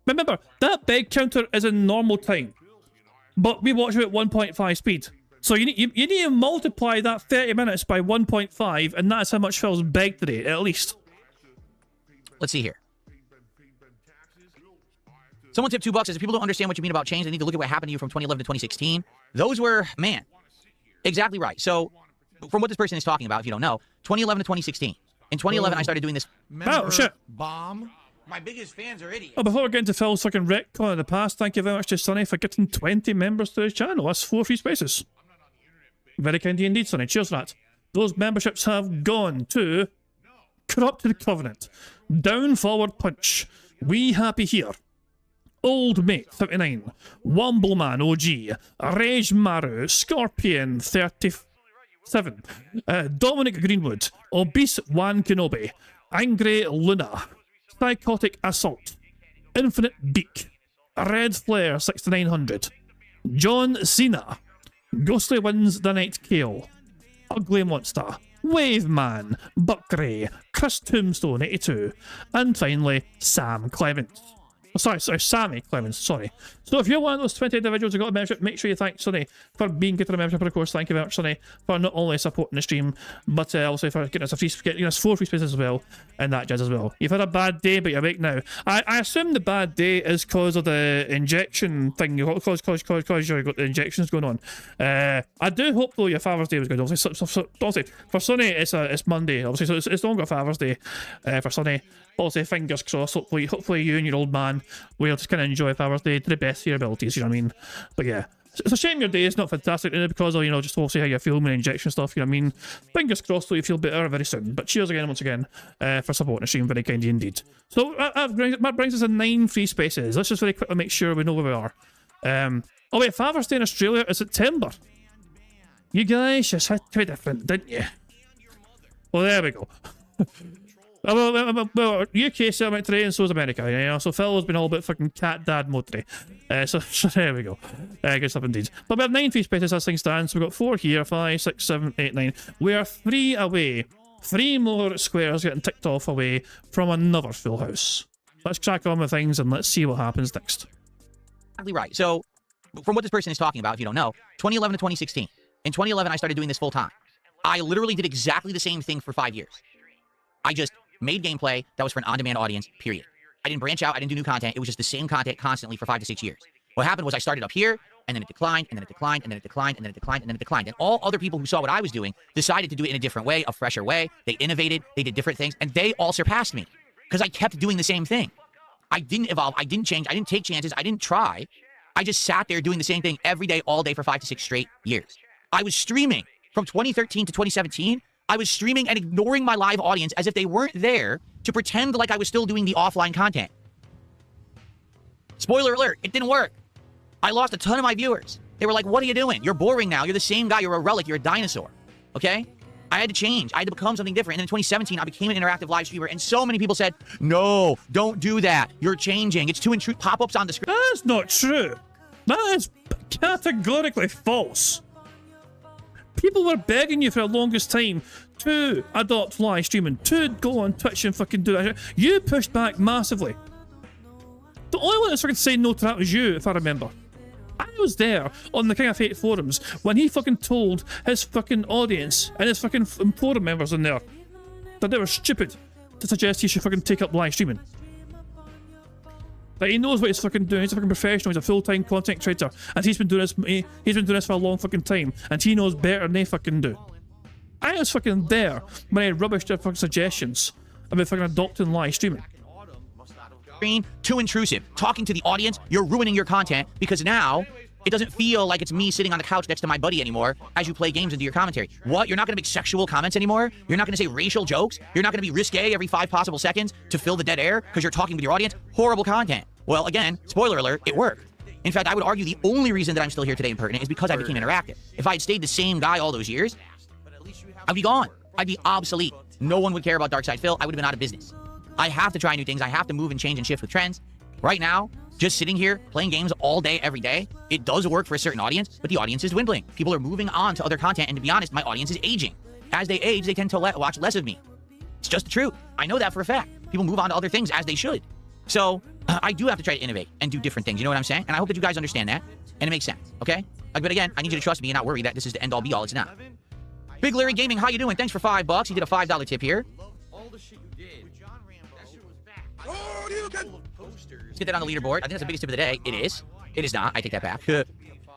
Remember, that beg counter is in normal time, but we watch it at 1.5 speed. So you need to multiply that 30 minutes by 1.5, and that's how much Phil's begged today, at least. Let's see here. Someone tipped $2 says, if people don't understand what you mean about change, they need to look at what happened to you from 2011 to 2016. Those were, man, exactly right. So, from what this person is talking about, if you don't know, 2011 to 2016. In 2011, I started doing this. Oh, shit. Bomb. My biggest fans are idiots. Oh, before we get into Phil's fucking retcon in the past, thank you very much to Sonny for getting 20 members to his channel. That's 4 free spaces. Very kind indeed, Sonny. Cheers for that. Those memberships have gone to Corrupted Covenant, Down Forward Punch, We Happy Here, Old Mate 39, Wombleman OG, Rage Maru, Scorpion 37, Dominic Greenwood, Obese Wan Kenobi, Angry Luna, Psychotic Assault, Infinite Beak, Red Flare 6900, John Cena, Ghostly Wins the Night Kale, Ugly Monster, Wave Man, Buckray, Chris Tombstone 82, and finally Sam Clements. Oh, sorry, Sammy Clemens, sorry. So if you're one of those 20 individuals who got a membership, make sure you thank Sonny for being good for the membership, and of course, thank you very much, Sonny, for not only supporting the stream, but also for getting us 4 free spaces as well, and that jazz as well. You've had a bad day, but you're awake now. I assume the bad day is because of the injection thing, because you've got the injections going on. I do hope, though, your Father's Day was good. Obviously, for Sonny, it's Monday, obviously, so it's no longer Father's Day for Sonny. Also, fingers crossed, hopefully you and your old man will just kind of enjoy Father's Day to the best of your abilities, you know what I mean? But yeah, it's a shame your day is not fantastic because of, you know, just obviously how you're feeling with injection stuff, you know what I mean? Fingers crossed though you feel better very soon. But cheers again, once again, for supporting the stream, very kind indeed. So that brings us to 9 free spaces. Let's just very quickly make sure we know where we are. Oh wait, Father's Day in Australia is September. You guys just had to be different, didn't you? Well, there we go. Well, UK still went today, and so is America, you know, so Phil's been all about fucking cat dad mode today. So there we go. Good stuff indeed. But we have 9 free spaces as things stand, so we've got 4 here, 5, 6, 7, 8, 9. We are 3 away. 3 more squares getting ticked off away from another full house. Let's crack on with things and let's see what happens next. Exactly right. So, from what this person is talking about, if you don't know, 2011 to 2016. In 2011, I started doing this full time. I literally did exactly the same thing for 5 years. I just made gameplay that was for an on-demand audience, period. I didn't branch out, I didn't do new content, it was just the same content constantly for 5 to 6 years. What happened was I started up here, and then it declined, and then it declined, and then it declined, and then it declined, and then it declined. And all other people who saw what I was doing decided to do it in a different way, a fresher way. They innovated, they did different things, and they all surpassed me. Because I kept doing the same thing. I didn't evolve, I didn't change, I didn't take chances, I didn't try. I just sat there doing the same thing every day, all day for 5 to 6 straight years. I was streaming from 2013 to 2017. I was streaming and ignoring my live audience as if they weren't there to pretend like I was still doing the offline content. Spoiler alert, it didn't work. I lost a ton of my viewers. They were like, what are you doing? You're boring now. You're the same guy. You're a relic. You're a dinosaur. Okay? I had to change. I had to become something different. And in 2017, I became an interactive live streamer. And so many people said, no, don't do that. You're changing. It's too intrusive. Pop-ups on the screen. That's not true. That is categorically false. People were begging you for the longest time to adopt live streaming, to go on Twitch and fucking do that. You pushed back massively. The only one that's fucking saying no to that was you, if I remember. I was there on the King of Fate forums when he fucking told his fucking audience and his fucking forum members in there that they were stupid to suggest he should fucking take up live streaming. Like, he knows what he's fucking doing. He's a fucking professional. He's a full-time content creator, and he's been doing this. He's been doing this for a long fucking time, and he knows better than they fucking do. I was fucking there when I rubbished their fucking suggestions about fucking adopting live streaming. Too intrusive. Talking to the audience, you're ruining your content because now it doesn't feel like it's me sitting on the couch next to my buddy anymore as you play games and do your commentary. What? You're not going to make sexual comments anymore? You're not going to say racial jokes? You're not going to be risque every 5 possible seconds to fill the dead air because you're talking with your audience? Horrible content. Well, again, spoiler alert, it worked. In fact, I would argue the only reason that I'm still here today in Pertinent is because I became interactive. If I had stayed the same guy all those years, I'd be gone. I'd be obsolete. No one would care about Darkside Phil. I would have been out of business. I have to try new things. I have to move and change and shift with trends. Right now, just sitting here playing games all day, every day, it does work for a certain audience, but the audience is dwindling. People are moving on to other content, and to be honest, my audience is aging. As they age, they tend to watch less of me. It's just the truth. I know that for a fact. People move on to other things as they should. So I do have to try to innovate and do different things. You know what I'm saying? And I hope that you guys understand that, and it makes sense, okay? But again, I need you to trust me and not worry that this is the end-all be-all. It's not. Big Larry Gaming, how you doing? Thanks for $5. You did a $5 tip here. Let's get that on the leaderboard. I think that's the biggest tip of the day. It is. It is not. I take that back.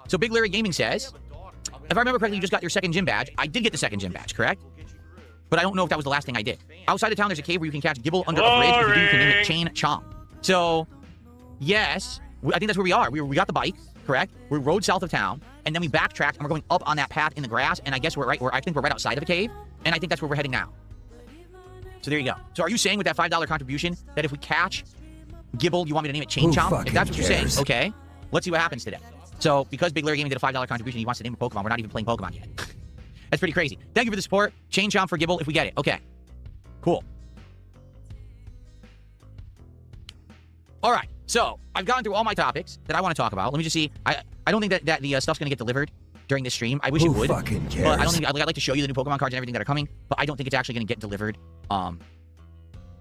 So Big Larry Gaming says, if I remember correctly, you just got your second gym badge. I did get the second gym badge, correct? But I don't know if that was the last thing I did. Outside of town, there's a cave where you can catch Gibble under a bridge. If you do, you can name it Chain Chomp. So, yes, I think that's where we are. We got the bike, correct? We rode south of town, and then we backtracked, and we're going up on that path in the grass, and I guess I think we're right outside of a cave, and I think that's where we're heading now. So there you go. So are you saying with that $5 contribution that if we catch Gibble, you want me to name it Chain Chomp? If that's what you're saying, okay. Let's see what happens today. So because Big Larry Gaming did a $5 contribution, he wants to name a Pokemon. We're not even playing Pokemon yet. That's pretty crazy. Thank you for the support. Chain Chomp for Gibble if we get it. Okay. Cool. All right. So I've gone through all my topics that I want to talk about. Let me just see. I don't think that the stuff's going to get delivered during this stream. I wish it would. But I don't think I'd like to show you the new Pokemon cards and everything that are coming, but I don't think it's actually going to get delivered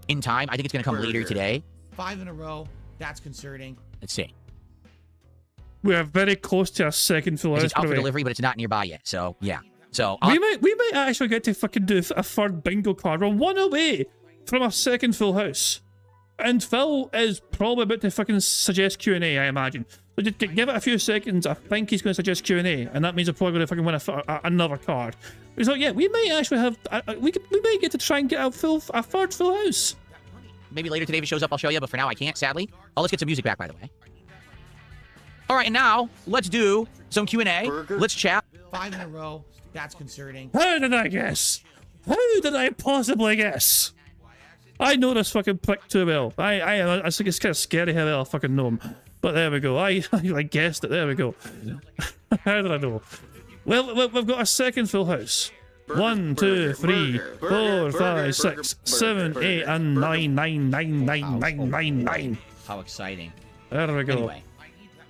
in time. I think it's going to come later today. 5 in a row. That's concerning. Let's see. We're very close to our second full house. It's out for delivery, but it's not nearby yet. So yeah. So we might actually get to fucking do a third bingo card. We're 1 away from our second full house, and Phil is probably about to fucking suggest Q&A. I imagine. So just give it a few seconds. I think he's going to suggest Q&A, and that means we're probably going to fucking win another card. So yeah, we might actually have. We might get to try and get a third full house. Maybe later today if it shows up, I'll show you. But for now, I can't. Sadly. Oh, let's get some music back, by the way. All right, and now let's do some Q&A. Let's chat. 5 in a row. That's concerning. How did I guess? How did I possibly guess? I know this fucking prick too well. I think it's kind of scary how well I fucking know him. But there we go. I guessed it. There we go. How did I know? Well, we've got a second full house. 1, 2, 3, 4, 5, 6, 7, 8, and 9, 9, 9, 9, 9, 9, 9. How exciting. There we go. Anyway.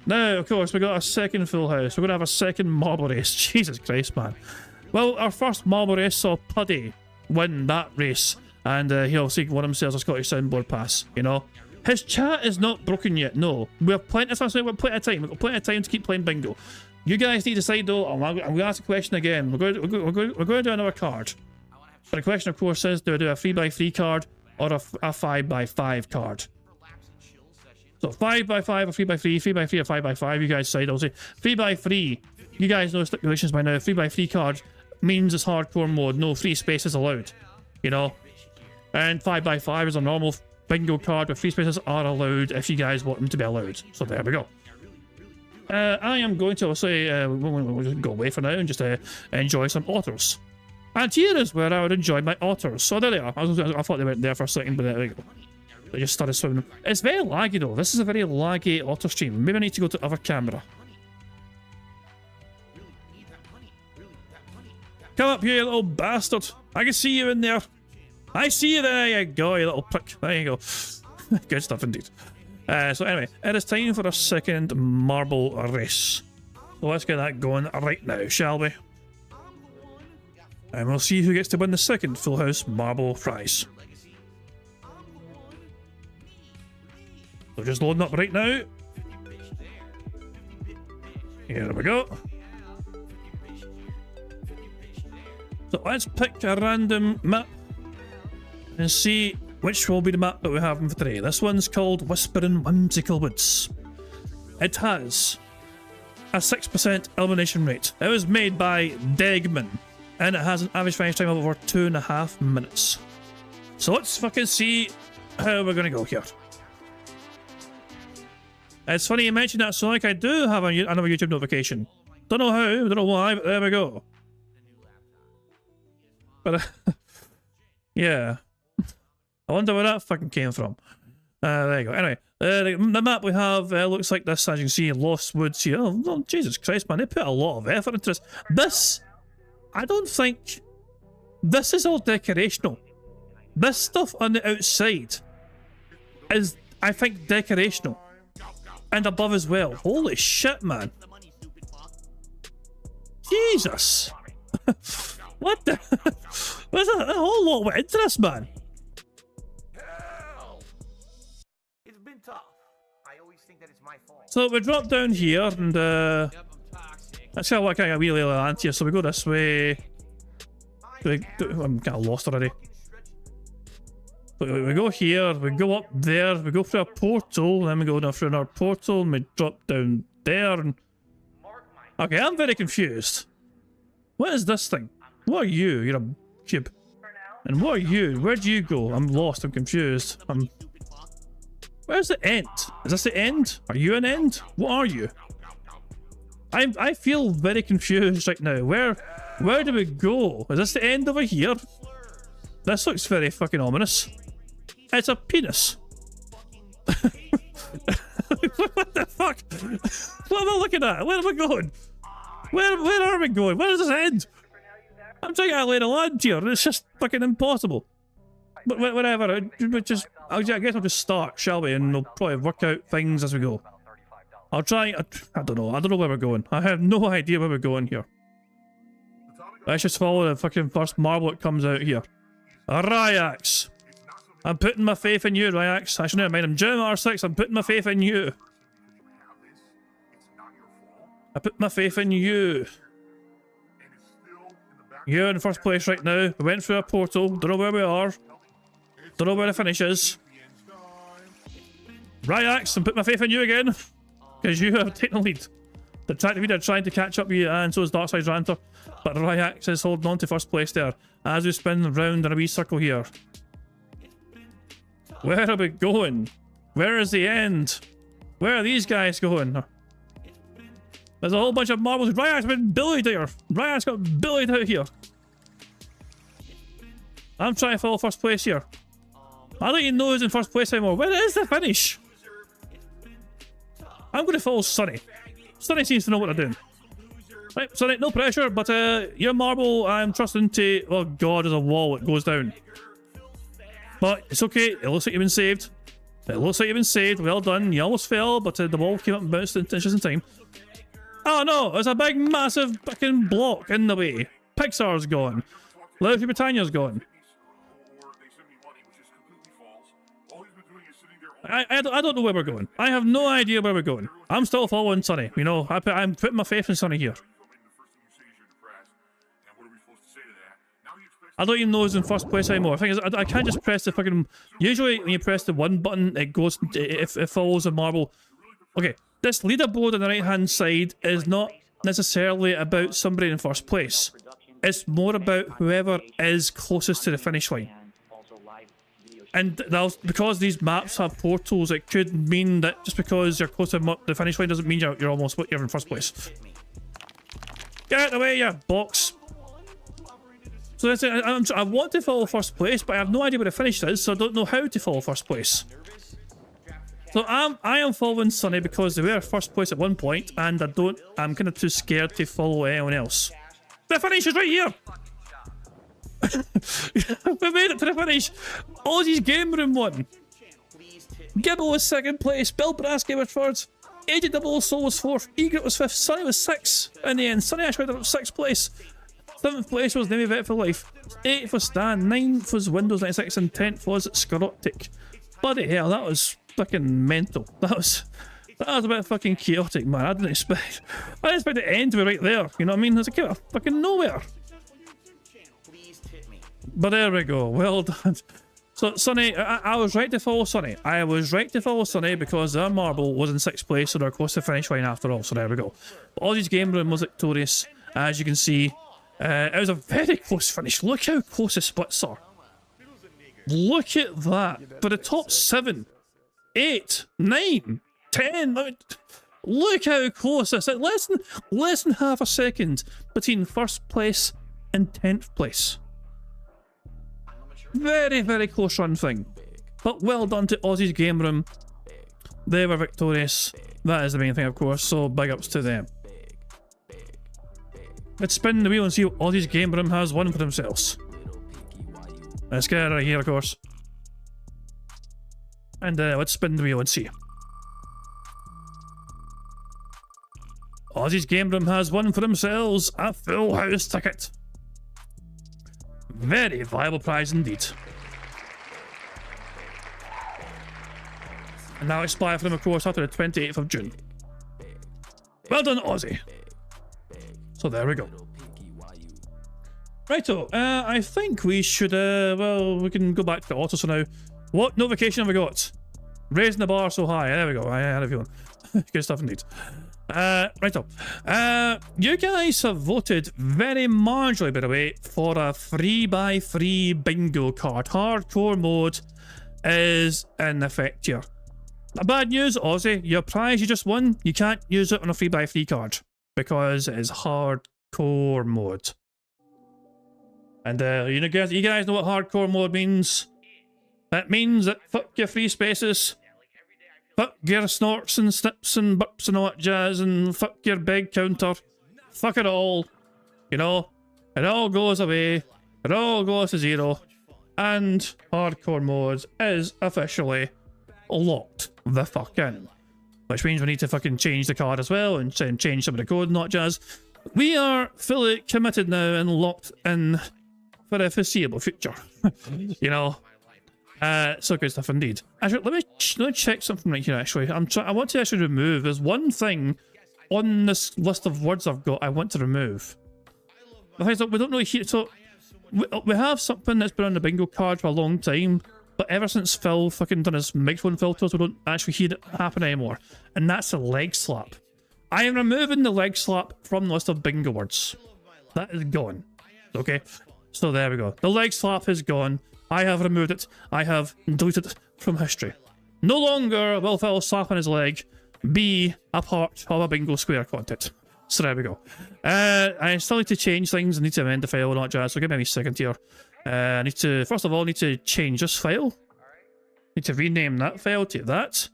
Now, of course, we got a second full house. We're going to have a second marble race. Jesus Christ, man. Well, our first marble race saw Puddy win that race. And he obviously won himself a Scottish Soundboard Pass, you know. His chat is not broken yet, no. We have plenty of time. We've got plenty of time to keep playing bingo. You guys need to decide, though. I'm going to ask the question again. We're going to do another card. But the question, of course, is do I do a 3x3 card or a 5x5 card? So 5x5 or 3x3, 3x3 or 5x5, you guys decide. I'll say 3x3. You guys know stipulations by now. 3x3 card means it's hardcore mode. No free spaces allowed. You know? And 5x5 is a normal bingo card where free spaces are allowed if you guys want them to be allowed. So there we go. I am going to say we'll go away for now and just enjoy some otters. And here is where I would enjoy my otters. So there they are. I thought they went there for a second, but there we go. They just started swimming. It's very laggy though. This is a very laggy otter stream. Maybe I need to go to the other camera. Come up here, you little bastard. I can see you in there. I see you. There you go, you little prick. There you go. Good stuff indeed. So anyway, it is time for a second marble race. So let's get that going right now, shall we? And we'll see who gets to win the second Full House marble prize. So just loading up right now. Here we go. So let's pick a random map and see which will be the map that we have for today. This one's called Whispering Whimsical Woods. It has a 6% elimination rate. It was made by Degman, and it has an average finish time of over 2.5 minutes. So let's fucking see how we're gonna go here. It's funny you mentioned that, Sonic. I do have another YouTube notification. Don't know how, don't know why, but there we go. But yeah, I wonder where that fucking came from. There you go. Anyway, the map we have looks like this, as you can see. Lost Woods here. Oh, Jesus Christ, man! They put a lot of effort into this. This, I don't think, this is all decorational. This stuff on the outside is, I think, decorational, and above as well. Holy shit, man! Jesus. What the? There's a whole lot went into this, man. It's been tough. I always think that it's my fault. So we drop down here, and that's kind of what kind of wheelie land here. So we go this way. I'm kind of lost already. We go here, we go up there, we go through a portal, then we go down through another portal, and we drop down there. And okay, I'm very confused. What is this thing? What are you? You're a cube. And what are you? Where do you go? I'm lost. I'm confused. Where's the end? Is this the end? Are you an end? What are you? I feel very confused right now. Where do we go? Is this the end over here? This looks very fucking ominous. It's a penis. What the fuck? What am I looking at? Where am I going? Where are we going? Where does this end? I'm trying to lay the land here, and it's just fucking impossible. But whatever, I guess I'll just start, shall we? And we'll probably work out things as we go. I'll try. I don't know where we're going. I have no idea where we're going here. Let's just follow the fucking first marble that comes out here. Ryax! I'm putting my faith in you, Ryax. Actually, never mind. I'm Jim R6. I'm putting my faith in you. I put my faith in you. You're in first place right now. We went through a portal. Don't know where we are. Don't know where the finish is. Ryax, I'm putting my faith in you again. Because you have taken the lead. The Tractive are trying to catch up with you, and so is Darkside Ranter. But Ryax is holding on to first place there. As we spin round in a wee circle here. Where are we going? Where is the end? Where are these guys going? There's a whole bunch of marbles. Ryax been bullied here. Ryax got bullied out here. I'm trying to follow first place here. I don't even know who's in first place anymore. Where is the finish? I'm going to follow Sonny. Sonny seems to know what they're doing. Right, Sonny, no pressure, but your marble, I'm trusting to... Oh god, there's a wall that goes down. But it's okay. It looks like you've been saved. It looks like you've been saved. Well done. You almost fell, but the wall came up and bounced just in time. Oh no, there's a big massive fucking block in the way. Pixar's gone. Little Britannia's gone. I don't know where we're going. I have no idea where we're going. I'm still following Sonny. You know, I'm putting my faith in Sonny here. I don't even know who's in first place anymore. The thing is, I can't just press the fucking... Usually when you press the one button, it goes... It follows a marble. Okay, this leaderboard on the right hand side is not necessarily about somebody in first place. It's more about whoever is closest to the finish line. And because these maps have portals, it could mean that just because you're close to the finish line doesn't mean you're in first place. Get out of the way, you box. So that's it. I want to follow first place, but I have no idea where the finish is, so I don't know how to follow first place. So I am following Sonny because they were first place at one point, and I'm kind of too scared to follow anyone else. The finish is right here! We made it to the finish! Aussie's Game Room won! Gibble was second place, Bill Brasky was third, Agent Double Soul was fourth, Egret was fifth, Sonny was sixth in the end. Sonny actually ended up sixth place. 7th place was Navy Vet for Life, 8th was Stan, 9th was Windows 96, and 10th was Sclerotic. Bloody hell, that was fucking mental. That was a bit fucking chaotic, man. I didn't expect the end to be right there. You know what I mean? There's a kind of fucking nowhere. But there we go. Well done. So, Sonny, I was right to follow Sonny. I was right to follow Sonny because their marble was in 6th place, so they're close to finish line after all. So there we go. But Aussie's game room was victorious, as you can see. It was a very close finish. Look how close the splits are. Look at that. For the top 7, 8, 9, 10. Look how close this is. Less than half a second between 1st place and 10th place. Very, very close run thing. But well done to Aussie's game room. They were victorious. That is the main thing, of course, so big ups to them. Let's spin the wheel and see what Aussie's game room has won for themselves. Let's get out of here, of course. And let's spin the wheel and see. Aussie's game room has won for themselves a full house ticket. Very viable prize indeed. And now expire for them, of course, after the 28th of June. Well done, Aussie. So there we go. Righto, I think we should, well, we can go back to the autos for now. What notification have we got? Raising the bar so high. There we go. I had a feeling. Good stuff indeed. Righto. You guys have voted very marginally, by the way, for a 3x3 bingo card. Hardcore mode is in effect here. Bad news, Aussie. Your prize you just won, you can't use it on a 3x3 card because it is hardcore mode. And you guys know what hardcore mode means. That means that fuck your free spaces. Fuck your snorts and snips and burps and all that jazz, and fuck your big counter. Fuck it all. You know, it all goes away. It all goes to zero. And hardcore mode is officially locked the fuck in. Which means we need to fucking change the card as well and change some of the code and all that jazz. We are fully committed now and locked in for the foreseeable future. You know. So good stuff indeed. Actually, let me check something right here. Actually, I want to actually remove. There's one thing on this list of words I've got I want to remove. The thing is that we don't really hear. So we have something that's been on the bingo card for a long time, but ever since Phil fucking done his microphone filters, we don't actually hear it happen anymore. And that's a leg slap. I am removing the leg slap from the list of bingo words. That is gone. Okay, so there we go. The leg slap is gone. I have removed it. I have deleted it from history. No longer will Phil slapping his leg be a part of a bingo square content. So there we go. I still need to change things. I need to amend the file and all that jazz. So give me a second here. I need to, first of all, need to change this file. Need to rename that file to that.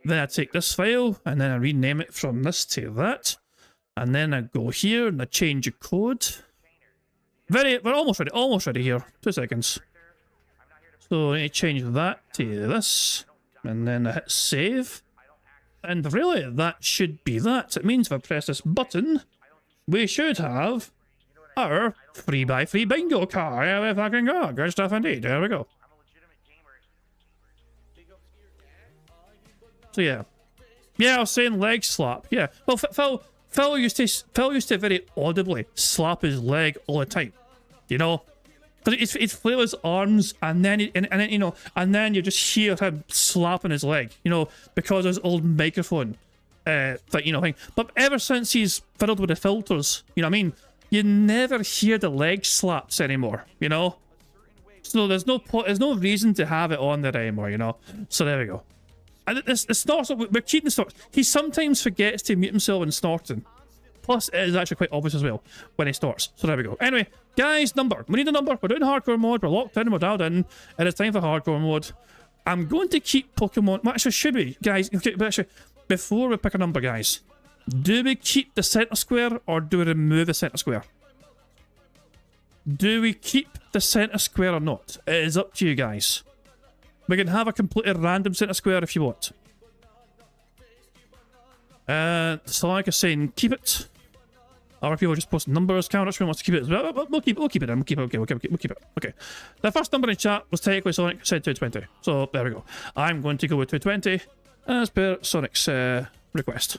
Then I take this file and then I rename it from this to that. And then I go here and I change the code. We're almost ready here. 2 seconds. So I need to change that to this, and then I hit save. And really, that should be that. It means if I press this button, we should have our 3x3 bingo card. Yeah, we fucking go. Good stuff indeed. There we go. So yeah. Yeah, I was saying leg slap. Yeah. Well, Phil used to very audibly slap his leg all the time. You know? But it's flail his arms, and then and then you just hear him slapping his leg, you know, because of his old microphone, thing. But ever since he's fiddled with the filters, you know what I mean, you never hear the leg slaps anymore, you know. So there's no reason to have it on there anymore, you know. So there we go. And the snorts, we're keeping the snorts. He sometimes forgets to mute himself when snorting. Plus, it is actually quite obvious as well when he starts. So there we go. Anyway, guys, number. We need a number. We're doing hardcore mode. We're locked in. We're dialed in. It is time for hardcore mode. I'm going to keep Pokemon. Well, actually, should we, guys? Okay, but actually, before we pick a number, guys, do we keep the center square or do we remove the center square? Do we keep the center square or not? It is up to you guys. We can have a completely random center square if you want. So like I was saying, keep it. Other people just post numbers. Counter wants to keep it as well. We'll keep it in. We'll keep it. Okay. The first number in chat was technically Sonic said 220. So there we go. I'm going to go with 220 as per Sonic's request.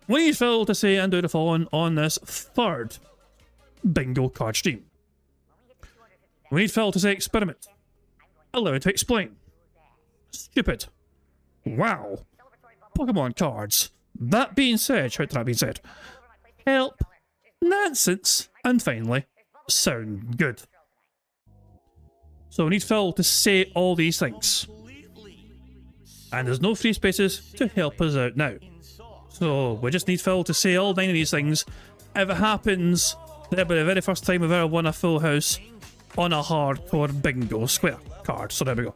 We need Phil to say and do the following on this third bingo card stream. We need Phil to say experiment. Allow me to explain. Stupid. Wow. Pokemon cards. That being said, shout to that being said. Help. Nonsense. And finally, sound good. So we need Phil to say all these things. And there's no free spaces to help us out now. So we just need Phil to say all 9 of these things. If it happens, that'll be the very first time we've ever won a full house on a hardcore bingo square card. So there we go.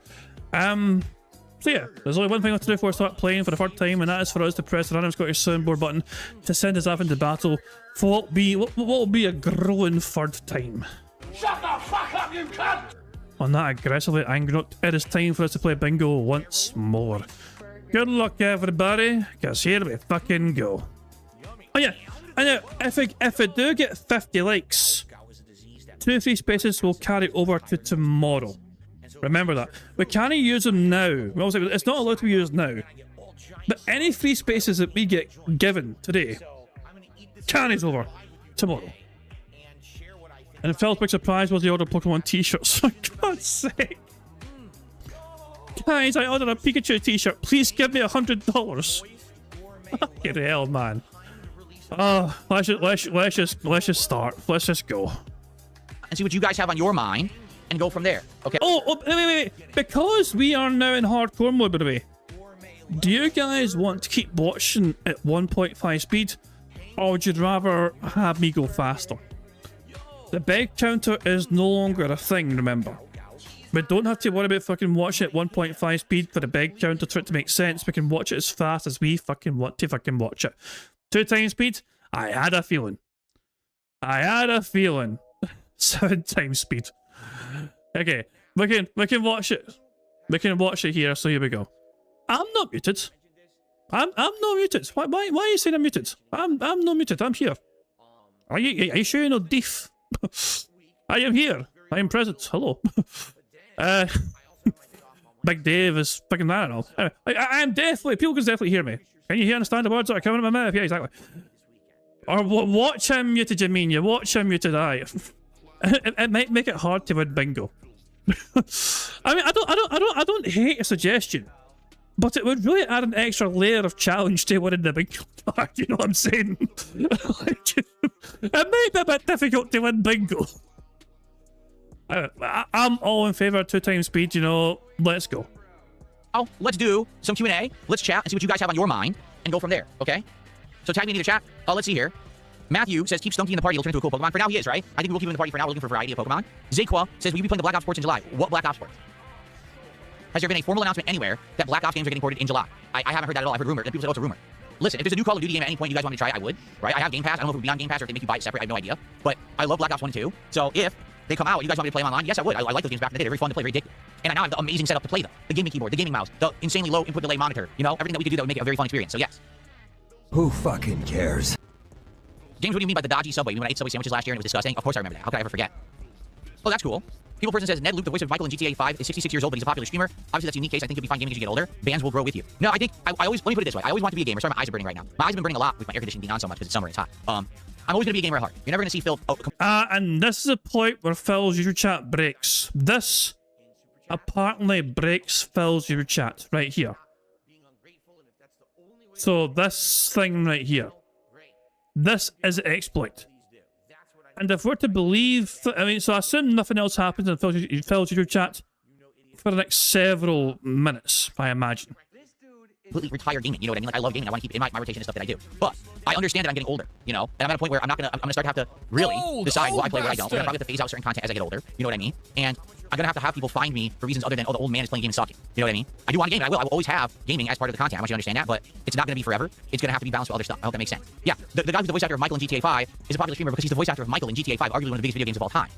So yeah, there's only one thing left to do before we start playing for the third time, and that is for us to press the random Scottish soundboard button to send us off into battle for what will be a growing third time. Shut the fuck up, you cunt! On that aggressively angry note, it is time for us to play bingo once more. Good luck, everybody, because here we fucking go. Oh yeah, and now, if I do get 50 likes, 2 free spaces will carry over to tomorrow. Remember that. We can't use them now. Well, it's not allowed to be used now. But any free spaces that we get given today carries over tomorrow. And Phil's big surprise was the order Pokemon t-shirts. For God's sake. Guys, I ordered a Pikachu t-shirt. Please give me $100. Fucking hell, man. Oh, let's just start. Let's just go. And see what you guys have on your mind and go from there. Okay. Oh, wait. Because we are now in hardcore mode, by the way. Do you guys want to keep watching at 1.5 speed? Or would you rather have me go faster? The beg counter is no longer a thing, remember. We don't have to worry about fucking watching at 1.5 speed for the beg counter for it to make sense. We can watch it as fast as we fucking want to fucking watch it. 2 times speed? I had a feeling. 7 times speed. Okay, we can watch it. We can watch it here, so here we go. I'm not muted. I'm not muted. Why are you saying I'm muted? I'm not muted, I'm here. Are you sure you're not deaf? I am here. I am present. Hello. Big Dave is fucking I don't know. Anyway, I am definitely, people can definitely hear me. Can you understand the words that are coming out of my mouth? Yeah, exactly. Or watch him muted, you mean? You watch him muted, aye. It might make it hard to win bingo. I mean, I don't hate a suggestion, but it would really add an extra layer of challenge to winning the bingo card. You know what I'm saying? It might be a bit difficult to win bingo. I'm all in favor of 2 times speed. You know, let's go. Oh, let's do some Q&A. Let's chat and see what you guys have on your mind and go from there. Okay. So tag me in the chat. Let's see here. Matthew says, keep Stunky in the party, he'll turn into a cool Pokemon. For now, he is, right? I think we'll keep him in the party for now. We're looking for a variety of Pokemon. Zaquua says, will you be playing the Black Ops Sports in July? What Black Ops Sports? Has there been a formal announcement anywhere that Black Ops games are getting ported in July? I haven't heard that at all. I've heard rumors, and people say, oh, it's a rumor. Listen, if there's a new Call of Duty game at any point you guys want me to try it, I would, right? I have Game Pass. I don't know if it would be on Game Pass or if they make you buy it separate. I have no idea. But I love Black Ops 1 and 2. So if they come out, you guys want me to play them online? Yes, I would. I like those games back in the day. They're very fun to play, very addictive. And I now have the amazing setup to play them. The gaming keyboard, the gaming mouse, the insanely low input delay monitor. You know, everything that we could do that would make it a very fun experience. So yes. Who fucking cares? James, what do you mean by the dodgy Subway? You went and ate Subway sandwiches last year and it was disgusting? Of course I remember that. How could I ever forget? Oh, that's cool. People person says, Ned Luke, the voice of Michael in GTA 5, is 66 years old, but he's a popular streamer. Obviously, that's a unique case. I think you'll be fine gaming as you get older. Bands will grow with you. No, I think, I always, let me put it this way. I always want to be a gamer. Sorry, my eyes are burning right now. My eyes have been burning a lot with my air conditioning being on so much because it's summer and it's hot. I'm always going to be a gamer at heart. You're never going to see Phil. And this is a point where Phil's YouTube chat breaks. This apparently breaks Phil's YouTube chat right here. So this thing right here. This is an exploit. And if we're to believe, I mean, so I assume nothing else happens in Phil's YouTube chat for the next several minutes, I imagine. Completely retire gaming, you know what I mean? Like, I love gaming. I want to keep it in my rotation and stuff that I do. But I understand that I'm getting older, you know? And I'm at a point where I'm gonna start to have to really decide what I play, what I don't. We're gonna probably have to phase out certain content as I get older, you know what I mean? And I'm gonna have people find me for reasons other than, oh, the old man is playing games sucking. You know what I mean? I do want to game, and I will always have gaming as part of the content. I want you to understand that, but it's not gonna be forever. It's gonna have to be balanced with other stuff. I hope that makes sense. Yeah, the guy who's the voice actor of Michael in GTA 5 is a popular streamer because he's the voice actor of Michael in GTA 5, arguably one of the biggest video games of all time.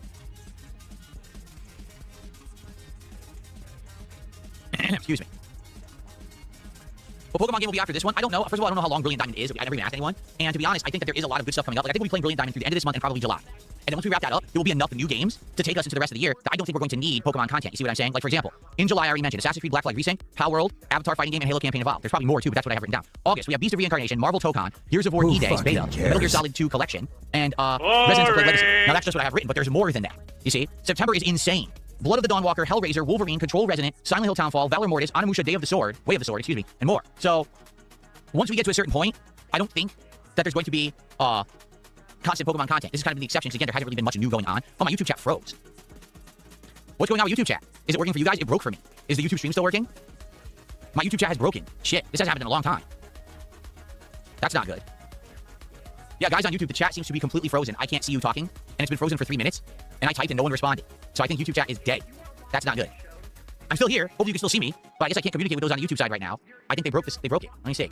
Excuse me. What Pokemon game will be after this one? I don't know. First of all, I don't know how long Brilliant Diamond is. I never even asked anyone. And to be honest, I think that there is a lot of good stuff coming up. Like, I think we'll be playing Brilliant Diamond through the end of this month and probably July. And then once we wrap that up, there will be enough new games to take us into the rest of the year that I don't think we're going to need Pokemon content. You see what I'm saying? Like, for example, in July, I already mentioned Assassin's Creed Black Flag Resync, Pal World, Avatar Fighting Game, and Halo Campaign Evolved. There's probably more too, but that's what I have written down. August, we have Beast of Reincarnation, Marvel Tokon, Gears of War E-Days, Beta, Metal Gear Solid 2 Collection, and Resident Evil Legacy. Now, that's just what I have written, but there's more than that. You see? September is insane. Blood of the Dawnwalker, Hellraiser, Wolverine, Control Resonant, Silent Hill Townfall, Valor Mortis, Onimusha, Way of the Sword, excuse me, and more. So, once we get to a certain point, I don't think that there's going to be constant Pokemon content. This is kind of the exception, because again, there hasn't really been much new going on. Oh, my YouTube chat froze. What's going on with YouTube chat? Is it working for you guys? It broke for me. Is the YouTube stream still working? My YouTube chat has broken. Shit, this hasn't happened in a long time. That's not good. Yeah, guys on YouTube, the chat seems to be completely frozen. I can't see you talking, and it's been frozen for 3 minutes, and I typed and no one responded. So I think YouTube chat is dead. That's not good. I'm still here. Hopefully you can still see me, but I guess I can't communicate with those on the YouTube side right now. I think they broke this. They broke it. Let me see.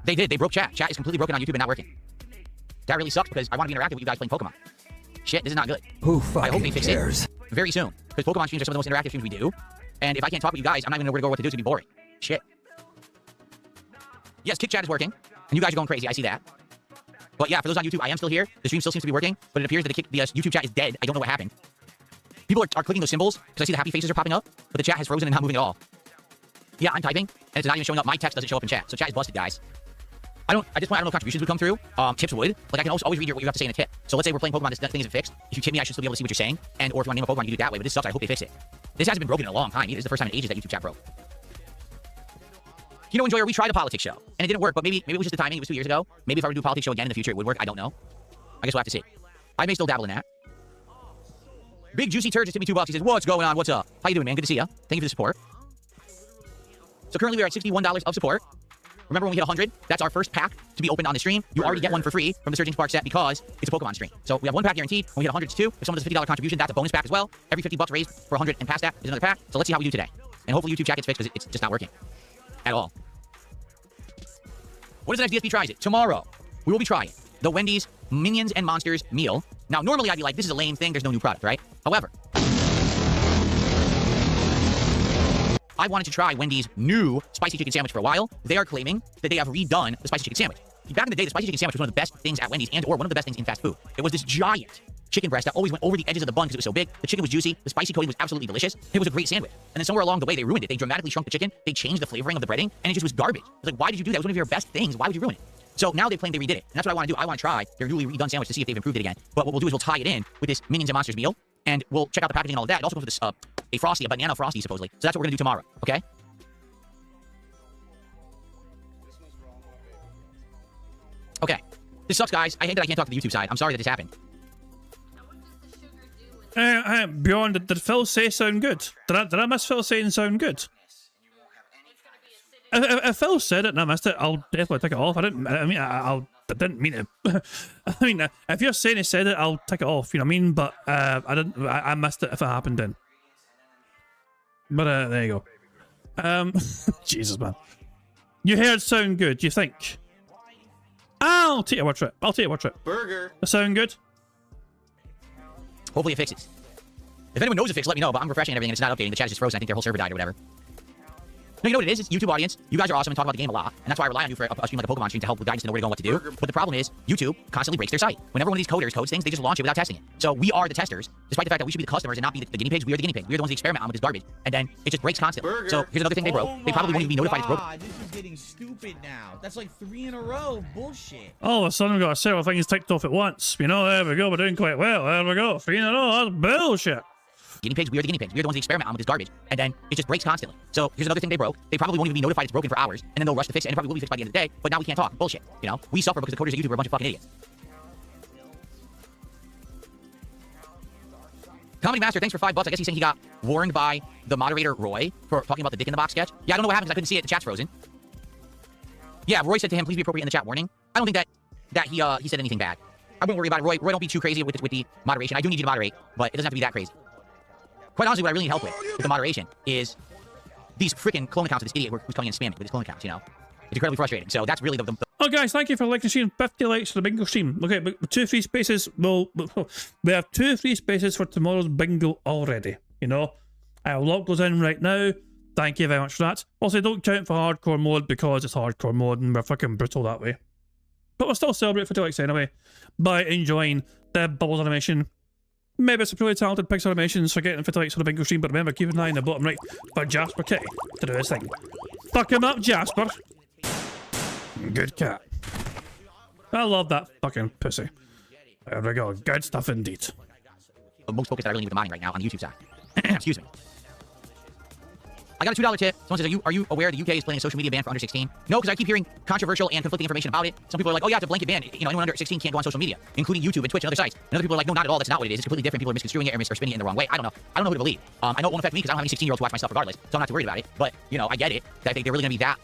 They did. They broke chat. Chat is completely broken on YouTube and not working. That really sucks because I want to be interactive with you guys playing Pokemon. Shit, this is not good. Who I hope they fucking fix cares? it very soon, because Pokemon streams are some of the most interactive streams we do, and if I can't talk with you guys, I'm not even know where to go, what to do. It's gonna be boring. Shit. Yes, Kick Chat is working, and you guys are going crazy. I see that. But yeah, for those on YouTube, I am still here. The stream still seems to be working, but it appears that the YouTube chat is dead. I don't know what happened. People are clicking those symbols because I see the happy faces are popping up, but the chat has frozen and not moving at all. Yeah, I'm typing, and it's not even showing up. My text doesn't show up in chat, so chat is busted, guys. At this point, I don't know if contributions would come through. Tips would. Like, I can always read what you have to say in a tip. So let's say we're playing Pokemon, this thing isn't fixed. If you tip me, I should still be able to see what you're saying. And or if you want to name a Pokemon, you can do it that way. But this sucks. I hope they fix it. This hasn't been broken in a long time. This is the first time in ages that YouTube chat broke. You know, Enjoyer, we tried a politics show, and it didn't work, but maybe it was just the timing. It was 2 years ago. Maybe if I were to do a politics show again in the future, it would work. I don't know. I guess we'll have to see. I may still dabble in that. Big Juicy Turd just hit me $2. He says, what's going on? What's up? How you doing, man? Good to see you. Thank you for the support. So currently we are at $61 of support. Remember when we hit 100? That's our first pack to be opened on the stream. You already get one for free from the Surging Spark set because it's a Pokemon stream. So we have one pack guaranteed. When we hit 100 to 2. If someone does a $50 contribution, that's a bonus pack as well. Every $50 raised for 100 and past that is another pack. So let's see how we do today. And hopefully YouTube chat gets fixed because it's just not working at all. What is the next DSP tries it? Tomorrow, we will be trying the Wendy's Minions and Monsters meal. Now, normally I'd be like, this is a lame thing. There's no new product, right? However, I wanted to try Wendy's new spicy chicken sandwich for a while. They are claiming that they have redone the spicy chicken sandwich. Back in the day, the spicy chicken sandwich was one of the best things at Wendy's and or one of the best things in fast food. It was this giant chicken breast that always went over the edges of the bun because it was so big. The chicken was juicy. The spicy coating was absolutely delicious. It was a great sandwich. And then somewhere along the way, they ruined it. They dramatically shrunk the chicken. They changed the flavoring of the breading, and it just was garbage. It's like, why did you do that? It was one of your best things. Why would you ruin it? So now they claim they redid it. And that's what I want to do. I want to try their newly redone sandwich to see if they've improved it again. But what we'll do is we'll tie it in with this Minions and Monsters meal, and we'll check out the packaging and all of that. It also comes with this, a banana frosty, supposedly. So that's what we're going to do tomorrow, okay? Okay. This sucks, guys. I hate that I can't talk to the YouTube side. I'm sorry that this happened. Beyond, did Phil say sound good? Did I miss Phil saying sound good? If Phil said it and I missed it, I'll definitely take it off. I didn't mean it. I mean, if you're saying he said it, I'll take it off. You know what I mean? But I missed it if it happened then. But there you go. Jesus, man. You heard sound good. You think? I'll take your word for it. I'll take your word for it. Burger. Sound good? Hopefully it fixes. If anyone knows it fixed, let me know. But I'm refreshing everything and it's not updating. The chat is just frozen. I think their whole server died or whatever. No, you know what it is? It's YouTube audience. You guys are awesome and talk about the game a lot. And that's why I rely on you for a stream like a Pokemon stream to help with guidance to know where to go and what to do. But the problem is, YouTube constantly breaks their site. Whenever one of these coders codes things, they just launch it without testing it. So we are the testers, despite the fact that we should be the customers and not be the guinea pigs. We are the guinea pigs. We are the ones that experiment on with this garbage. And then it just breaks constantly. So here's another thing they broke. They probably won't even be notified it's broken. This is getting stupid now. That's like 3 in a row. Bullshit. All of a sudden, we've got several things ticked off at once. You know, there we go. We're doing quite well. There we go. 3 in a row. That's bullshit. Guinea pigs, we are the guinea pigs. We are the ones that experiment on with this garbage. And then it just breaks constantly. So here's another thing they broke. They probably won't even be notified it's broken for hours. And then they'll rush to fix it. And it probably will be fixed by the end of the day. But now we can't talk. Bullshit. You know? We suffer because the coders at YouTube are a bunch of fucking idiots. Comedy Master, thanks for $5. I guess he's saying he got warned by the moderator, Roy, for talking about the dick in the box sketch. Yeah, I don't know what happened because I couldn't see it. The chat's frozen. Yeah, Roy said to him, please be appropriate in the chat warning. I don't think that he said anything bad. I wouldn't worry about it. Roy, don't be too crazy with the moderation. I do need you to moderate, but it doesn't have to be that crazy. Quite honestly, what I really need help with the moderation is these freaking clone accounts of this idiot who's coming in and spamming with his clone accounts, you know? It's incredibly frustrating. So that's really the Oh, guys, thank you for liking the stream. 50 likes for the bingo stream. Okay, but 2 free spaces. Well, we have 2 free spaces for tomorrow's bingo already. You know, I'll lock those in right now. Thank you very much for that. Also, don't count for hardcore mode because it's hardcore mode and we're fucking brutal that way. But we'll still celebrate 50 likes anyway by enjoying the bubbles animation. Maybe some really talented pixel animations for getting 50 likes on the bingo stream, but remember, keep an eye in the bottom right for Jasper Kitty to do his thing. Fuck him up, Jasper. Good cat. I love that fucking pussy. There we go. Good stuff indeed. most focus that I really need with the modding right now on the YouTube side. Excuse me. I got a $2 tip. Someone says, are you aware the UK is planning a social media ban for under 16? No, because I keep hearing controversial and conflicting information about it. Some people are like, oh yeah, it's a blanket ban. You know, anyone under 16 can't go on social media, including YouTube and Twitch and other sites. And other people are like, no, not at all. That's not what it is. It's completely different. People are misconstruing it or spinning it in the wrong way. I don't know. I don't know who to believe. I know it won't affect me because I don't have any 16-year-olds who watch my stuff regardless, so I'm not too worried about it. But, you know, I get it. I think they're really going to be that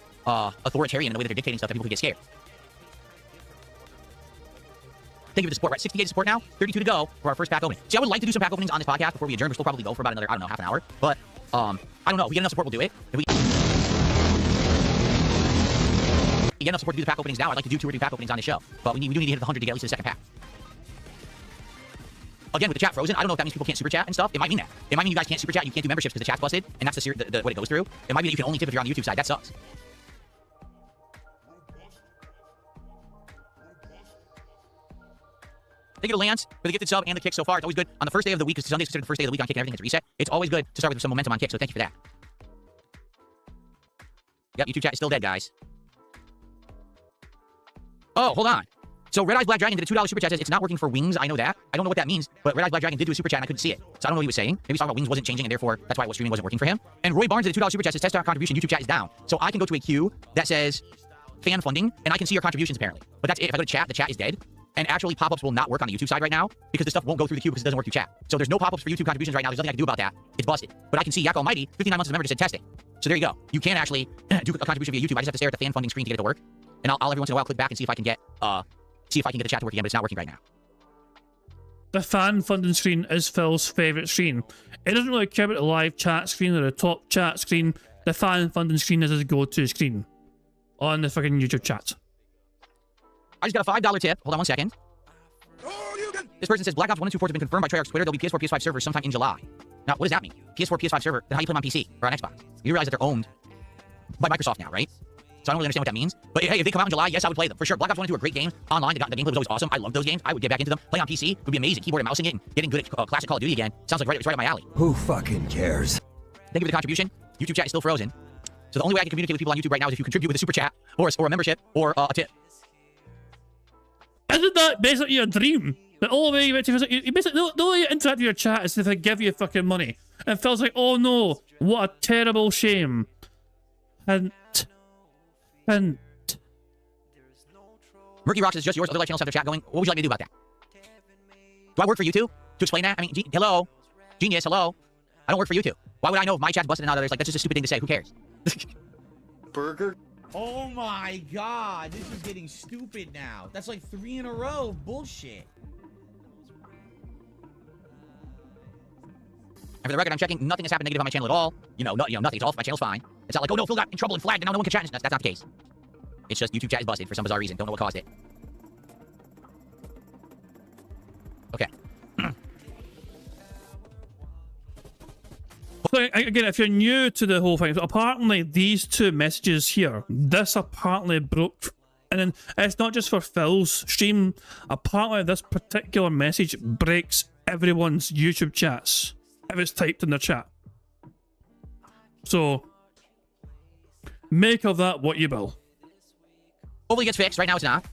authoritarian in the way that they're dictating stuff that people can get scared. Thank you for the support. We're at 68 support now, 32 to go for our first pack opening. See, I would like to do some pack openings on this podcast before we adjourn. We'll still probably go for about another, I don't know, half an hour. But, I don't know. If we get enough support, we'll do it. If we get enough support to do the pack openings now, I'd like to do 2 or 3 pack openings on this show. But we do need to hit the 100 to get at least to the second pack. Again, with the chat frozen, I don't know if that means people can't super chat and stuff. It might mean that. It might mean you guys can't super chat, you can't do memberships because the chat's busted, and that's what it goes through. It might be that you can only tip if you're on the YouTube side. That sucks. Thank you to Lance for the gifted sub and the kick so far. It's always good. On the first day of the week, because Sunday's considered the first day of the week on kick and everything gets reset. It's always good to start with some momentum on kick, so thank you for that. Yep, YouTube chat is still dead, guys. Oh, hold on. So Red Eyes Black Dragon did a $2 super chat. Says it's not working for wings. I know that. I don't know what that means, but Red Eyes Black Dragon did do a super chat and I couldn't see it. So I don't know what he was saying. Maybe he's talking about wings wasn't changing and therefore that's why streaming wasn't working for him. And Roy Barnes did a $2 super chat. Says test contribution YouTube chat is down. So I can go to a queue that says fan funding and I can see your contributions apparently. But that's it. If I go to chat, the chat is dead. And actually, pop-ups will not work on the YouTube side right now because the stuff won't go through the queue because it doesn't work through chat. So there's no pop-ups for YouTube contributions right now. There's nothing I can do about that. It's busted. But I can see Yak Almighty, 59 months as a member, just said testing. So there you go. You can actually do a contribution via YouTube. I just have to stare at the fan funding screen to get it to work. And I'll every once in a while click back and see if I can get the chat to work again, but it's not working right now. The fan funding screen is Phil's favourite screen. It doesn't really care about the live chat screen or the top chat screen. The fan funding screen is his go-to screen on the fucking YouTube chat. I just got a $5 tip. Hold on one second. This person says Black Ops 1 and 2 ports have been confirmed by Treyarch's Twitter. There'll be PS4, PS5 servers sometime in July. Now, what does that mean? PS4, PS5 server? Then how do you play them on PC or on Xbox? You realize that they're owned by Microsoft now, right? So I don't really understand what that means. But hey, if they come out in July, yes, I would play them for sure. Black Ops 1 and 2 are great games online. The gameplay was always awesome. I love those games. I would get back into them. Play on PC would be amazing. Keyboard and mousing it and getting good at classic Call of Duty again. Sounds like it's right up my alley. Who fucking cares? Thank you for the contribution. YouTube chat is still frozen. So the only way I can communicate with people on YouTube right now is if you contribute with a super chat or a membership or a tip. Isn't that basically your dream? The only way you basically the only way you interact with your chat is if they give you fucking money. And Phil's like, oh no, what a terrible shame. And Murky Rocks is just yours. Other live channels have their chat going. What would you like me to do about that? Do I work for YouTube to explain that? I mean, hello, genius, hello. I don't work for YouTube. Why would I know if my chat's busted and not others? Like that's just a stupid thing to say. Who cares? Burger. Oh my god, this is getting stupid now. That's like 3 in a row of bullshit. And for the record, I'm checking. Nothing has happened negative on my channel at all. Nothing. It's all my channel's fine. It's not like, oh no, Phil got in trouble and flagged, and now no one can chat. That's not the case. It's just YouTube chat is busted for some bizarre reason. Don't know what caused it. Okay. So again, if you're new to the whole thing, apparently these 2 messages here, this apparently broke, and then it's not just for Phil's stream. Apparently, this particular message breaks everyone's YouTube chats if it's typed in the chat. So make of that what you will. Hopefully it gets fixed. Right now it's not.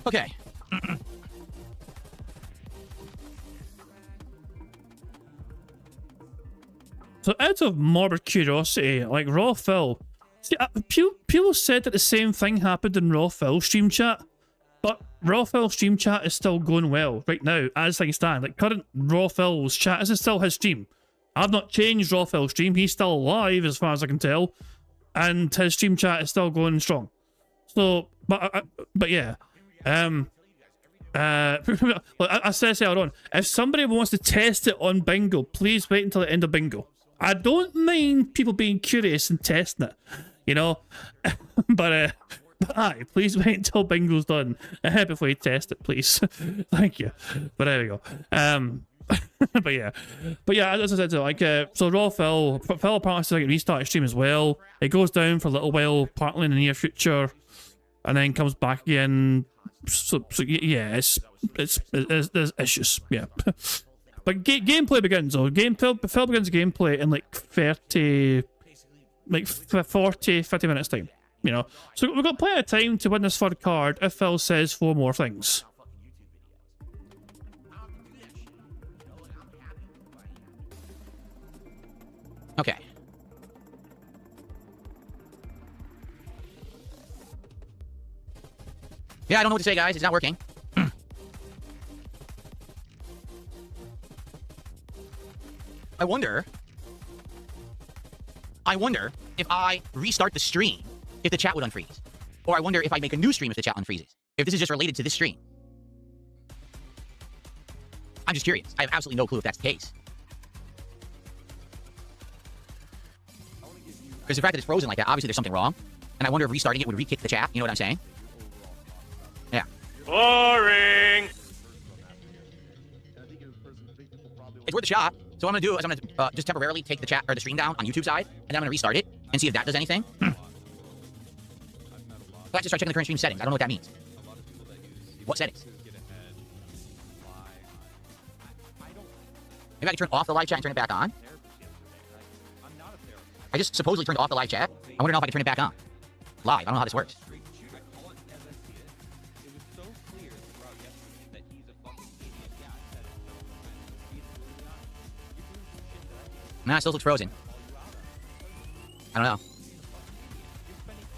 Okay. So out of morbid curiosity, like Raw Phil, see, people said that the same thing happened in Raw Phil stream chat, but Raw Phil stream chat is still going well right now as things stand. Like current Raw Phil's chat, this is still his stream. I've not changed Raw Phil's stream. He's still alive as far as I can tell, and his stream chat is still going strong. So, but yeah. I said earlier on, if somebody wants to test it on Bingo, please wait until the end of Bingo. I don't mind people being curious and testing it, but aye, please wait until Bingo's done before you test it, please. Thank you. But there we go. but yeah, as I said, so Raw Phil apparently says like restart his stream as well. It goes down for a little while, partly in the near future, and then comes back again. So yeah, there's issues, yeah. But gameplay begins though. Phil begins gameplay in like 30 like 40, 50 minutes time. You know, so we've got plenty of time to win this third card if Phil says 4 more things. Okay. Yeah, I don't know what to say, guys. It's not working. I wonder if I restart the stream, if the chat would unfreeze. Or I wonder if I make a new stream if the chat unfreezes. If this is just related to this stream. I'm just curious. I have absolutely no clue if that's the case. Because the fact that it's frozen like that, obviously there's something wrong. And I wonder if restarting it would re-kick the chat. You know what I'm saying? Yeah. Boring! It's worth a shot. So what I'm going to do is I'm going to just temporarily take the chat or the stream down on YouTube side, and then I'm going to restart it and see if that does anything. Let's just start checking the current stream settings. I don't know what that means. What settings? Maybe I can turn off the live chat and turn it back on. I just supposedly turned off the live chat. I want to know if I can turn it back on. Live. I don't know how this works. Nah, it still looks frozen. I don't know.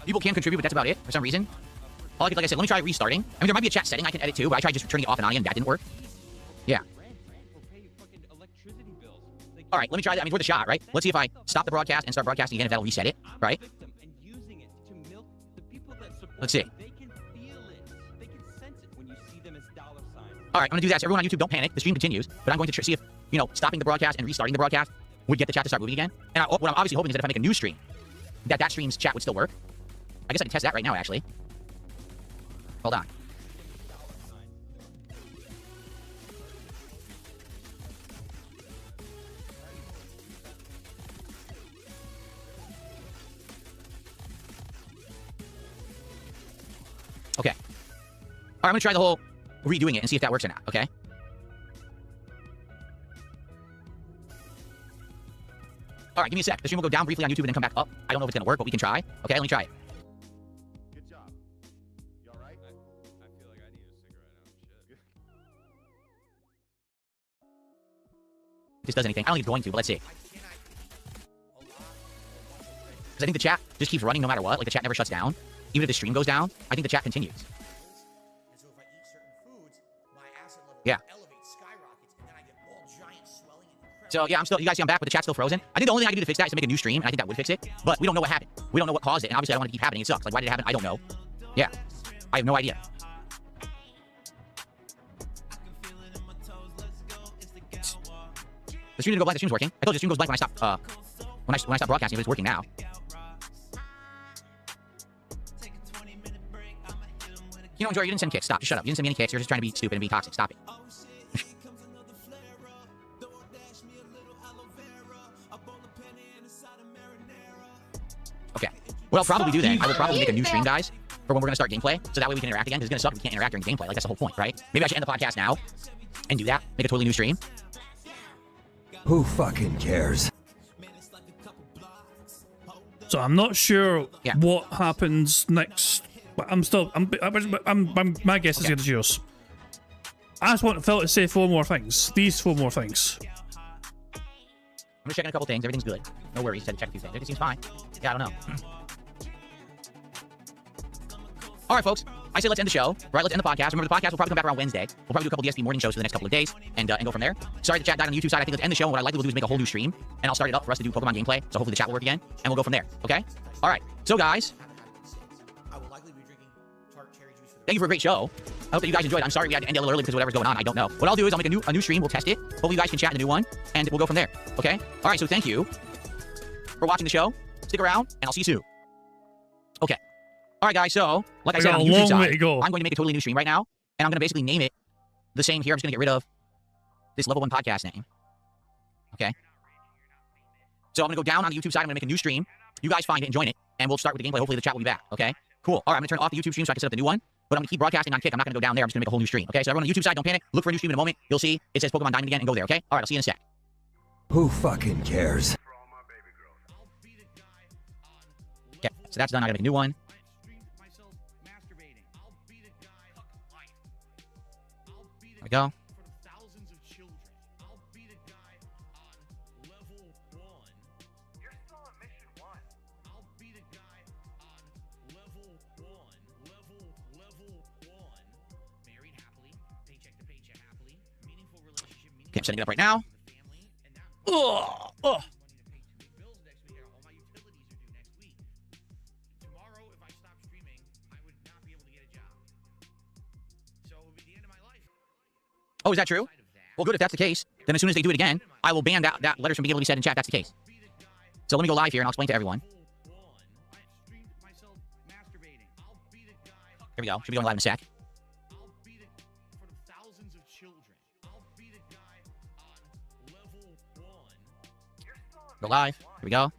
People can contribute, but that's about it for some reason. All I could, like I said, let me try restarting. I mean, there might be a chat setting I can edit too, but I tried just turning it off and on and that didn't work. Yeah. All right, let me try that. I mean, it's worth a shot, right? Let's see if I stop the broadcast and start broadcasting again, if that'll reset it, right? Let's see. All right, I'm going to do that. So everyone on YouTube, don't panic. The stream continues, but I'm going to see if, you know, stopping the broadcast and restarting the broadcast would get the chat to start moving again. And what I'm obviously hoping is that if I make a new stream, that stream's chat would still work. I guess I can test that right now, actually. Hold on. Okay. All right, I'm going to try the whole redoing it and see if that works or not, okay? All right, give me a sec. The stream will go down briefly on YouTube and then come back up. I don't know if it's going to work, but we can try. Okay, let me try it. Good job. You all right? I feel like I need a cigarette now. If this does anything. I don't think it's going to, but let's see. Because I think the chat just keeps running no matter what. Like, the chat never shuts down. Even if the stream goes down, I think the chat continues. Yeah. So, yeah, I'm still, you guys see I'm back, but the chat's still frozen. I think the only thing I can do to fix that is to make a new stream, and I think that would fix it. But we don't know what happened. We don't know what caused it, and obviously I don't want it to keep happening. It sucks. Like, why did it happen? I don't know. Yeah. I have no idea. The stream didn't go blank. The stream's working. I told you the stream goes blank when I stop, when I stop broadcasting, but it's working now. You know, Jory, you didn't send kicks. Stop. Just shut up. You didn't send me any kicks. You're just trying to be stupid and be toxic. Stop it. Okay. What I'll probably do then, I will probably make a new stream, guys, for when we're going to start gameplay, so that way we can interact again, because it's going to suck if we can't interact during gameplay. Like, that's the whole point, right? Maybe I should end the podcast now and do that. Make a totally new stream. Who fucking cares? So I'm not sure what happens next. But my guess is it's yours. I just want Phil to say 4 more things. These 4 more things. I'm just checking a couple things. Everything's good. No worries. Said to check a few things. Everything seems fine. Yeah, I don't know. All right, folks. I say let's end the show. Right, let's end the podcast. Remember, the podcast will probably come back around Wednesday. We'll probably do a couple DSP morning shows for the next couple of days and go from there. Sorry the chat died on the YouTube side. I think let's end the show. And what I likely will do is make a whole new stream, and I'll start it up for us to do Pokemon gameplay. So hopefully the chat will work again, and we'll go from there. Okay? All right. So, guys, thank you for a great show. I hope that you guys enjoyed. I'm sorry we had to end it a little early because whatever's going on, I don't know. What I'll do is I'll make a new stream. We'll test it. Hopefully you guys can chat in the new one, and we'll go from there. Okay? All right. So thank you for watching the show. Stick around, and I'll see you soon. Okay. All right, guys. So, like I said, on the YouTube side, I'm going to make a totally new stream right now, and I'm going to basically name it the same here. I'm just going to get rid of this Level 1 podcast name. Okay? So I'm going to go down on the YouTube side. I'm going to make a new stream. You guys find it and join it, and we'll start with the gameplay. Hopefully the chat will be back. Okay? Cool. All right, I'm going to turn off the YouTube stream so I can set up the new one, but I'm going to keep broadcasting on Kick. I'm not going to go down there. I'm just going to make a whole new stream. Okay? So everyone on the YouTube side, don't panic. Look for a new stream in a moment. You'll see it says Pokemon Diamond again, and go there. Okay? All right, I'll see you in a sec. Who fucking cares? So that's done. I gotta make a new one. There we go. Okay, I'm setting it up right now. Oh. Oh, is that true? Well, good. If that's the case, then as soon as they do it again, I will ban that letters from being able to be said in chat. If that's the case. So let me go live here and I'll explain to everyone. Here we go. Should be going live in a sec. Go live. Here we go.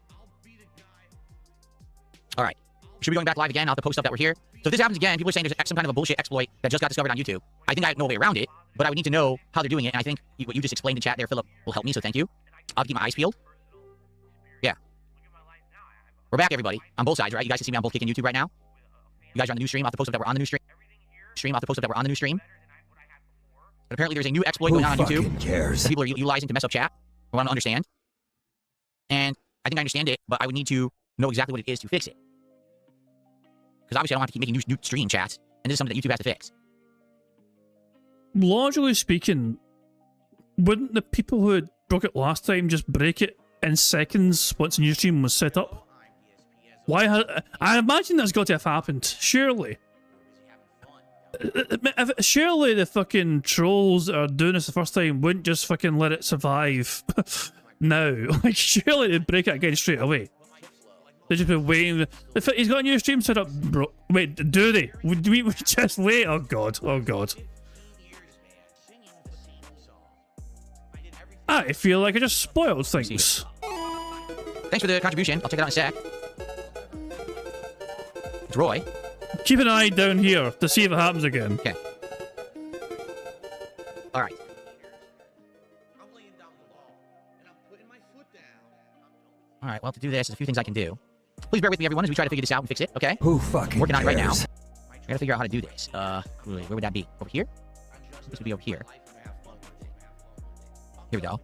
All right. We should be going back live again. I'll have to post up that we're here. So if this happens again, people are saying there's some kind of a bullshit exploit that just got discovered on YouTube. I think I know a way around it, but I would need to know how they're doing it. And I think what you just explained in chat there, Philip, will help me. So thank you. I'll keep my eyes peeled. Yeah. We're back, everybody. On both sides, right? You guys can see me on both Kick and YouTube right now. You guys are on the new stream. I'll have to post up that we're on the new stream. I'll have to post up that we're on the new stream. But apparently there's a new exploit going on YouTube. Cares? That people are utilizing to mess up chat. I want to understand. And I think I understand it, but I would need to know exactly what it is to fix it. Because obviously I don't have to keep making new stream chats, and this is something that YouTube has to fix. Logically speaking, wouldn't the people who broke it last time just break it in seconds once a new stream was set up? Why? I imagine that's got to have happened. Surely. Surely the fucking trolls that are doing this the first time wouldn't just fucking let it survive now. Like, surely they'd break it again straight away. They've just been waiting. He's got a new stream set up, bro. Wait, do they? Would we just wait? Oh god. Oh god. I feel like I just spoiled things. Thanks for the contribution. I'll check it out in a sec. It's Roy. Keep an eye down here to see if it happens again. Okay. All right. All right. Well, to do this, there's a few things I can do. Please bear with me, everyone, as we try to figure this out and fix it. Okay. Who fucking working on it right now. cares? I gotta figure out how to do this. Where would that be? Over here? This would be over here. Here we go.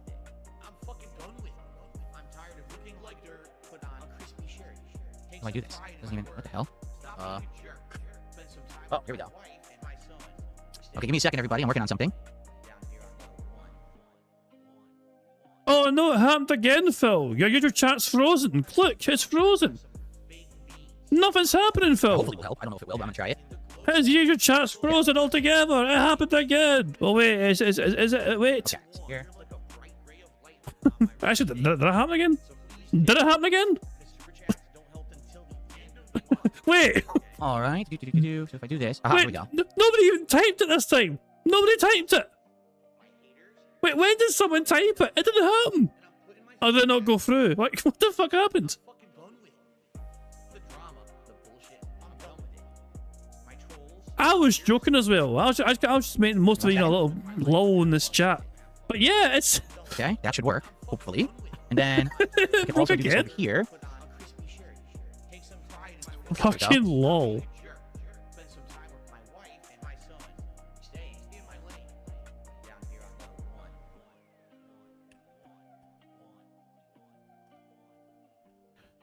How do I do this? Doesn't even. What the hell? Oh, here we go. Okay, give me a second, everybody. I'm working on something. Oh no, it happened again, Phil. Your chat's frozen. Look, it's frozen. Nothing's happening, Phil. Hopefully it will help. I don't know if it will, but I'm gonna try it. Your chat's frozen altogether. It happened again. Oh wait, is it? Wait. Okay, here. Actually, did that happen again? Did it happen again? Wait. All right. So if I do this, wait, here we go. Nobody even typed it this time. Nobody typed it. Wait, when did someone type it? It didn't happen. Or did it not go through? Like, what the fuck happened? I was joking as well. I was just making most of it, a little lull in this chat. But yeah, it's... Okay, that should work, hopefully. And then I can also do this over here. Fucking lol.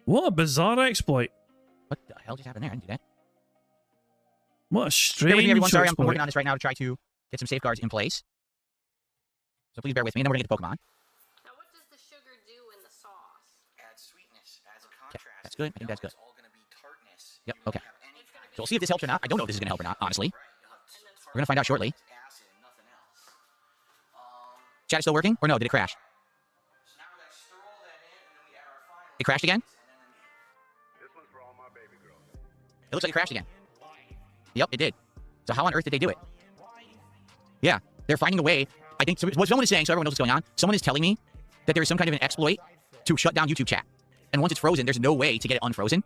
What a bizarre exploit. What the hell just happened there? I didn't do that. What a strange bear with me, everyone. Sorry, I'm exploit. working on this right now to try to get some safeguards in place. So please bear with me, and then we're going to get to Pokemon. Now, what does the sugar do in the sauce? Adds sweetness, adds a Okay, contrast. that's good. I think that's good. It's all going to be tartness. Yep, okay. So we'll see if this helps or not. I don't know if this is going to help or not, honestly. We're going to find out shortly. Chat is still working? Or no, did it crash? It crashed again? It looks like it crashed again. Yep, it did. So how on earth did they do it? Yeah, they're finding a way. I think what someone is saying, so everyone knows what's going on, someone is telling me that there is some kind of an exploit to shut down YouTube chat. And once it's frozen, there's no way to get it unfrozen.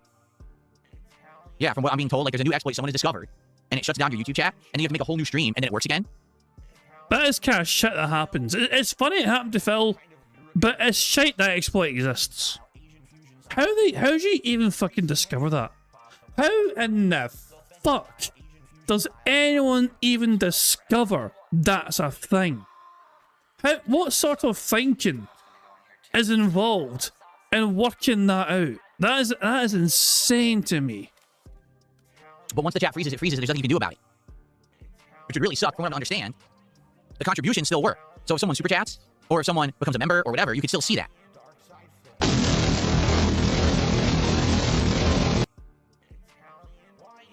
Yeah, from what I'm being told, like there's a new exploit someone has discovered, and it shuts down your YouTube chat, and then you have to make a whole new stream, and then it works again. That is kind of shit that happens. It's funny it happened to Phil, but it's shite that exploit exists. How do you even fucking discover that? How in the fuck does anyone even discover that's a thing? What sort of thinking is involved in working that out? That is insane to me. But once the chat freezes, it freezes. There's nothing you can do about it. Which would really suck from what I understand. The contributions still work. So if someone super chats, or if someone becomes a member, or whatever, you can still see that.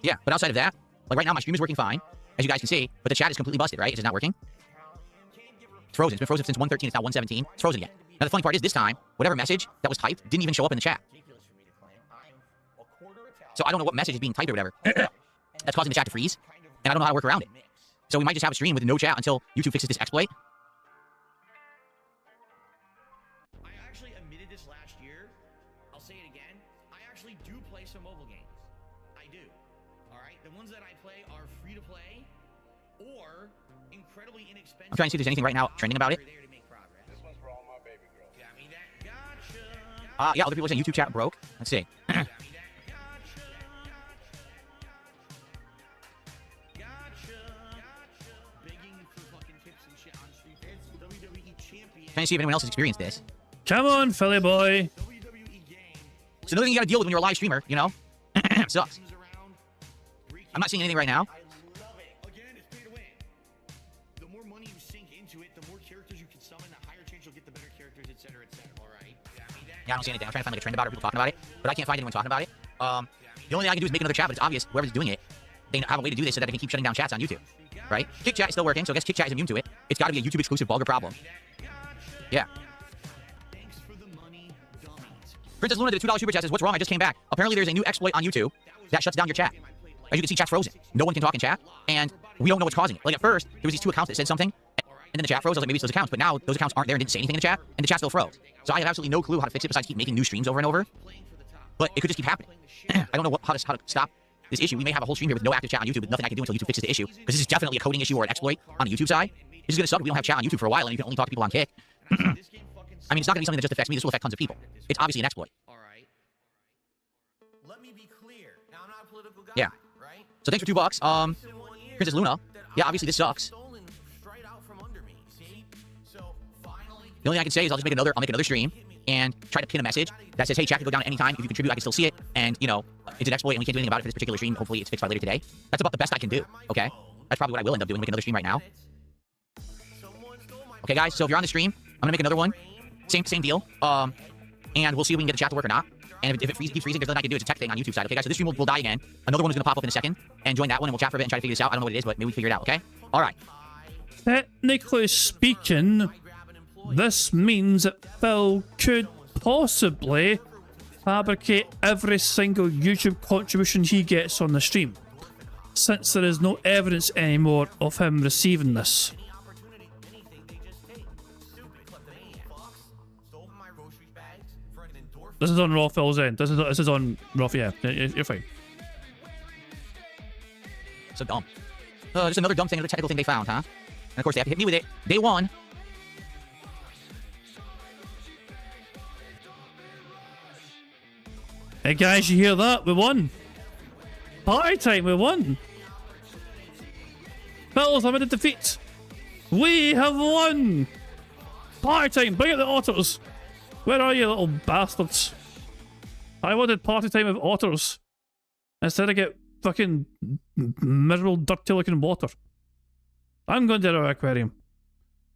Yeah, but outside of that, like right now my stream is working fine, as you guys can see, but the chat is completely busted, right? It's just not working. It's frozen. It's been frozen since 113. It's now 117. It's frozen again. Now the funny part is this time, whatever message that was typed didn't even show up in the chat. So I don't know what message is being typed or whatever that's causing the chat to freeze, and I don't know how to work around it. So we might just have a stream with no chat until YouTube fixes this exploit. I actually admitted this last year. I'll say it again. I actually do play some mobile games. I do. All right? The ones that I play are free to play or incredibly inexpensive. I'm trying to see if there's anything right now trending about it. Yeah, other people are saying YouTube chat broke. Let's see. Trying to see if anyone else has experienced this. Come on, Philly boy. It's another thing you gotta deal with when you're a live streamer, you know? Sucks. I'm not seeing anything right now. The more money you sink into it, the more characters you can summon, the higher chance you'll get the better characters, etc., etc. All right? Yeah, I don't see anything. I'm trying to find like a trend about it, or people talking about it, but I can't find anyone talking about it. The only thing I can do is make another chat, but it's obvious whoever's doing it, they have a way to do this so that they can keep shutting down chats on YouTube, right? Kick chat is still working, so I guess kick chat is immune to it. It's got to be a YouTube exclusive vulgar problem. Yeah. Princess Luna did a $2 super chat, says, what's wrong? I just came back. Apparently there's a new exploit on YouTube that shuts down your chat. As you can see, chat's frozen. No one can talk in chat, and we don't know what's causing it. Like at first, there was these 2 accounts that said something, and then the chat froze. I was like, maybe it's those accounts, but now those accounts aren't there and didn't say anything in the chat, and the chat still froze. So I have absolutely no clue how to fix it besides keep making new streams over and over. But it could just keep happening. I don't know how to stop this issue. We may have a whole stream here with no active chat on YouTube, with nothing I can do until YouTube fixes the issue, because this is definitely a coding issue or an exploit on the YouTube side. This is gonna suck if we don't have chat on YouTube for a while, and you can only talk to people on Kick. I mean, it's not gonna be something that just affects me. This will affect tons of people. It's obviously an exploit. Let me be clear. Now, I'm not a political guy, Yeah. right? So thanks for $2. Princess Luna. Yeah, obviously this sucks. The only thing I can say is I'll make another stream and try to pin a message that says, hey, chat can go down at any time. If you contribute, I can still see it. And, you know, it's an exploit and we can't do anything about it for this particular stream. Hopefully it's fixed by later today. That's about the best I can do, okay? That's probably what I will end up doing, make another stream right now. Okay, guys, so if you're on the stream, I'm gonna make another one. Same deal. And we'll see if we can get the chat to work or not. And if it keeps freezing, there's nothing I can do. It's a tech thing on YouTube side. Okay, guys, so this stream will die again. Another one is gonna pop up in a second. And join that one and we'll chat for a bit and try to figure this out. I don't know what it is, but maybe we figure it out, okay? All right. Technically speaking, this means that Phil could possibly fabricate every single YouTube contribution he gets on the stream, since there is no evidence anymore of him receiving this. This is on Raw Phil's end. This is on Raw. Yeah, you're fine. So dumb. Just another dumb thing, another technical thing they found, huh? And of course they have to hit me with it. Day one. Hey guys, you hear that? We won. Party time, we won. Phil's limited defeat. We have won. Party time, bring out the otters. Where are you, little bastards? I wanted party time with otters. Instead I get fucking mineral dirty looking water. I'm going to our aquarium.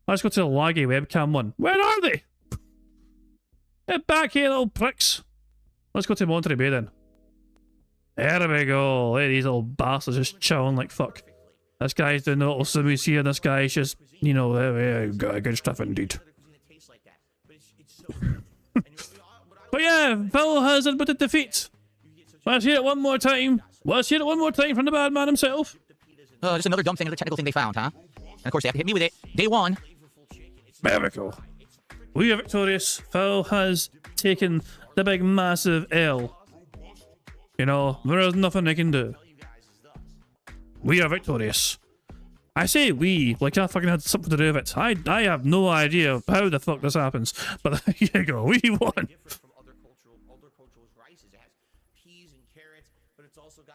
Let's go to the laggy webcam one. Where are they? Get back here, little pricks. Let's go to Monterey Bay then. There we go. Look at these little bastards just chilling like fuck. This guy's doing the little swimies here. This guy's just, you know, good stuff indeed. But yeah, Phil has admitted defeat. Let's hear it one more time. Let's hear it one more time from the bad man himself. Just another dumb thing, another technical thing they found, huh? And of course they have to hit me with it. Day one. There we go. We are victorious. Phil has taken the big massive L. You know, there is nothing they can do. We are victorious. I say we, like I fucking had something to do with it. I have no idea how the fuck this happens. But there you go, we won. Other cultural rices. It has peas and carrots, but it's also got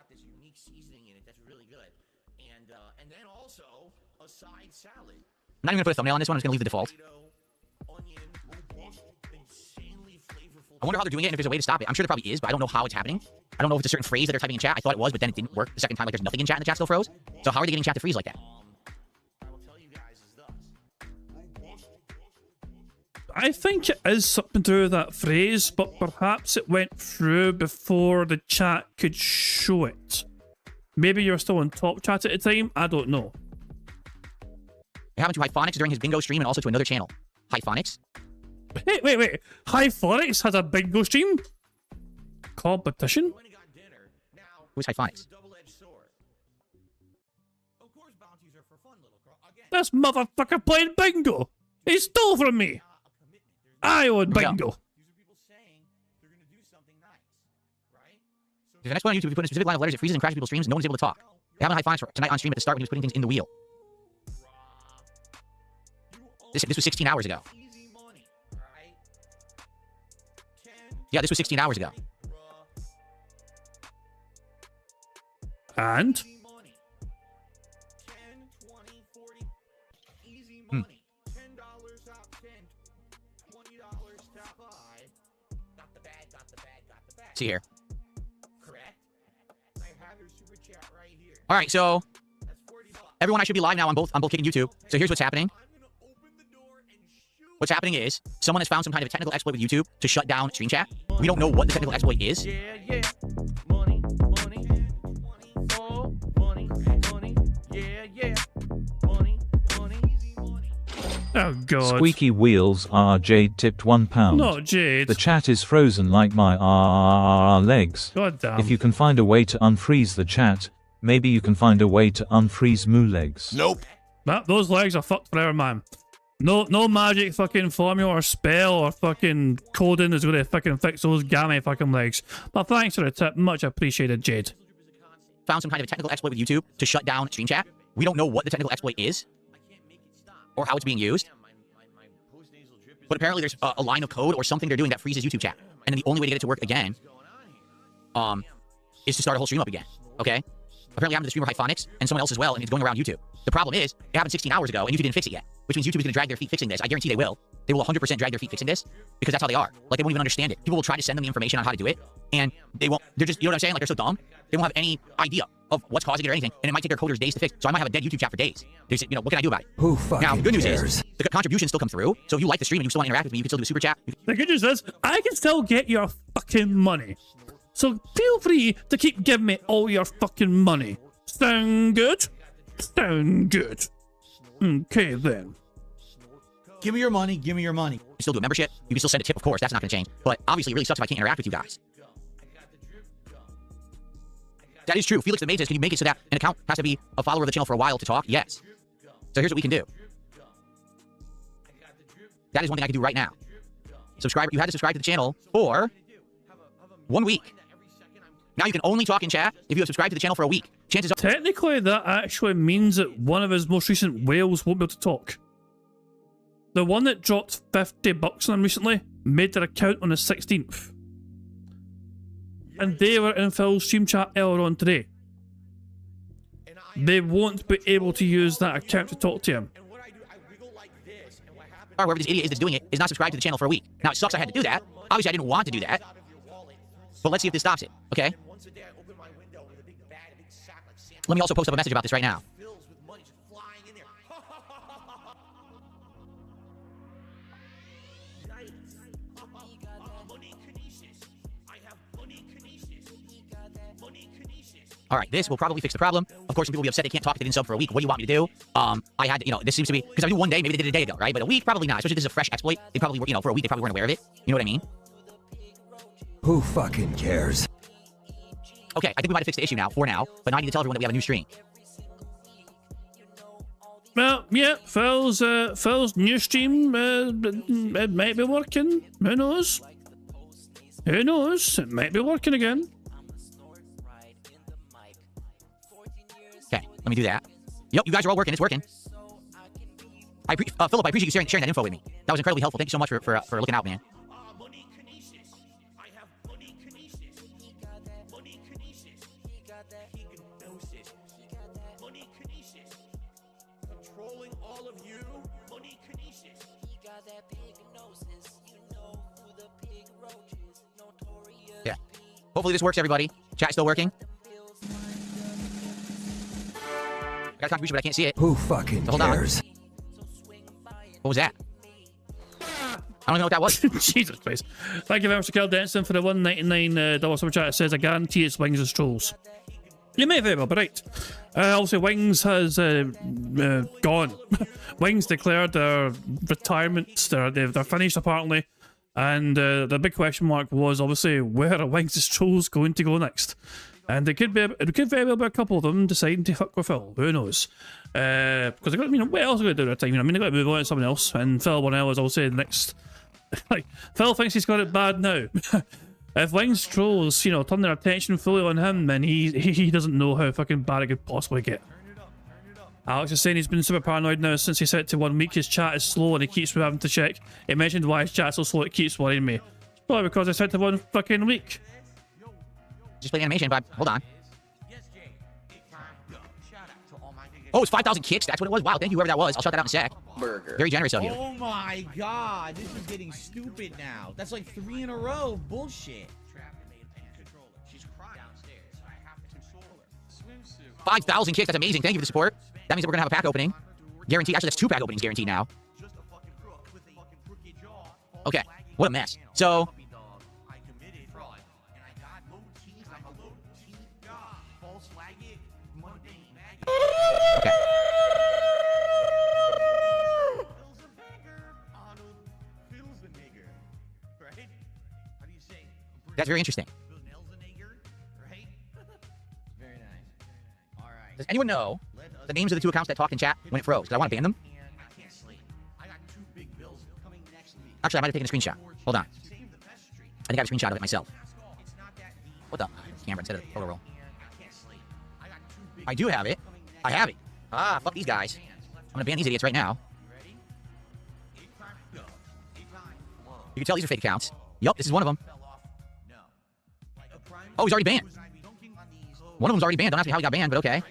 And then also a side salad. I'm not even gonna put a thumbnail on this one. I'm just gonna leave the default. I wonder how they're doing it and if there's a way to stop it. I'm sure there probably is, but I don't know how it's happening. I don't know if it's a certain phrase that they're typing in chat. I thought it was, but then it didn't work the second time. Like there's nothing in chat and the chat still froze. So how are they getting chat to freeze like that? I think it is something to do with that phrase, but perhaps it went through before the chat could show it. Maybe you're still in top chat at the time. I don't know. It happened to Hyphonics during his bingo stream and also to another channel. Hyphonics? Wait. Hyphonics has a bingo stream? Competition? Who's Hyphonics? This motherfucker playing bingo! He stole from me! I own bingo! There's an exploit on YouTube. If you put in a specific line of letters, it freezes and crashes people's streams and no one's able to talk. It happened to Hyphonics tonight on stream at the start when he was putting things in the wheel. This was 16 hours ago. Yeah, this was 16 hours ago. And? See here. All right, so everyone, I should be live now on both Kick and YouTube. So here's what's happening. What's happening is someone has found some kind of technical exploit with YouTube to shut down stream chat. We don't know what the technical exploit is. Yeah. Money. Oh, money. Yeah. Money. Oh, God. Squeaky wheels. Jade tipped £1. No, Jade. The chat is frozen like my legs. God damn. If you can find a way to unfreeze the chat, maybe you can find a way to unfreeze moo legs. Nope. Those legs are fucked forever, man. No magic fucking formula or spell or fucking coding is going to fucking fix those gammy fucking legs. But thanks for the tip. Much appreciated, Jade. Found some kind of technical exploit with YouTube to shut down stream chat. We don't know what the technical exploit is or how it's being used. But apparently there's a line of code or something they're doing that freezes YouTube chat. And then the only way to get it to work again is to start a whole stream up again. Okay? Apparently, I'm the streamer Hyphonics and someone else as well, and it's going around YouTube. The problem is, it happened 16 hours ago, and YouTube didn't fix it yet. Which means YouTube is going to drag their feet fixing this. I guarantee they will. They will 100% drag their feet fixing this, because that's how they are. Like, they won't even understand it. People will try to send them the information on how to do it, and they won't. They're just, you know what I'm saying? Like, they're so dumb. They won't have any idea of what's causing it or anything, and it might take their coders days to fix. So I might have a dead YouTube chat for days. There's, you know, what can I do about it? Who fucking Now, the good news cares? is, the contributions still come through, so if you like the stream and you still want to interact with me, you can still do a super chat. The good news is, I can still get your fucking money. So feel free to keep giving me all your fucking money. Sound good? Sound good. Okay, then. Give me your money. Give me your money. You can still do a membership. You can still send a tip, of course. That's not going to change. But obviously, it really sucks if I can't interact with you guys. That is true. Felix the Maze says, can you make it so that an account has to be a follower of the channel for a while to talk? Yes. So here's what we can do. That is one thing I can do right now. Subscribe. You had to subscribe to the channel for 1 week. Now you can only talk in chat if you have subscribed to the channel for a week. Chances are... Technically, that actually means that one of his most recent whales won't be able to talk. The one that dropped $50 on him recently made their account on the 16th. And they were in Phil's stream chat earlier on today. They won't be able to use that account to talk to him. Or whoever this idiot is that's doing it is not subscribed to the channel for a week. Now, it sucks I had to do that. Obviously, I didn't want to do that. But let's see if this stops it, okay? Let me also post up a message about this right now. All right, this will probably fix the problem. Of course, some people will be upset they can't talk if they didn't sub for a week. What do you want me to do? I had to, you know, this seems to be, because I do one day, maybe they did it a day ago, right? But a week, probably not. Especially if this is a fresh exploit. They probably were, you know, for a week, they probably weren't aware of it. You know what I mean? Who fucking cares? Okay, I think we might have fixed the issue now, for now. But now I need to tell everyone that we have a new stream. Well, yeah, Phil's new stream, it might be working. Who knows? Who knows? It might be working again. Okay, let me do that. Yep, you guys are all working. It's working. Philip, I appreciate you sharing that info with me. That was incredibly helpful. Thank you so much for looking out, man. Hopefully this works, everybody. Chat still working? I got a contribution, but I can't see it. Who fucking So hold cares? on. What was that? I don't even know what that was. Jesus Christ. Thank you very much to Kel Denson for the $1.99 super chat. It says, I guarantee it's Wings as trolls. You may very well be right. Also, Wings has gone. Wings declared their retirements. They're finished, apparently. And the big question mark was, obviously, where are Wings' trolls going to go next? And it could very well be a couple of them deciding to fuck with Phil. Who knows? Because they got, what else are they going to do at the time? I mean, they got to move on to something else. And Phil Warnell is also the next. Like, Phil thinks he's got it bad now. If Wings trolls, turn their attention fully on him, then he doesn't know how fucking bad it could possibly get. Alex is saying he's been super paranoid now since he set to 1 week. His chat is slow and he keeps having to check. He mentioned why his chat's so slow, it keeps worrying me. It's probably because I set to 1 fucking week. Just play the animation, but hold on. Oh, it's 5,000 kicks. That's what it was. Wow, thank you, whoever that was. I'll shout that out in a sec. Burger. Very generous of you. Oh my god, this is getting stupid now. That's like 3 in a row. Bullshit. 5,000 kicks. That's amazing. Thank you for the support. That means that we're gonna have a pack opening. Guaranteed. Actually, that's 2 pack openings guaranteed now. Okay. What a mess. So. Okay. That's very interesting. Does anyone know the names of the 2 accounts that talked in chat when it froze? Because I want to ban them. Actually, I might have taken a screenshot. Hold on. I think I have a screenshot of it myself. What the? Camera instead of the photo roll. I do have it. I have it. Ah, fuck these guys. I'm gonna ban these idiots right now. You can tell these are fake accounts. Yup, this is one of them. Oh, he's already banned. One of them's already banned. Don't ask me how he got banned, but okay.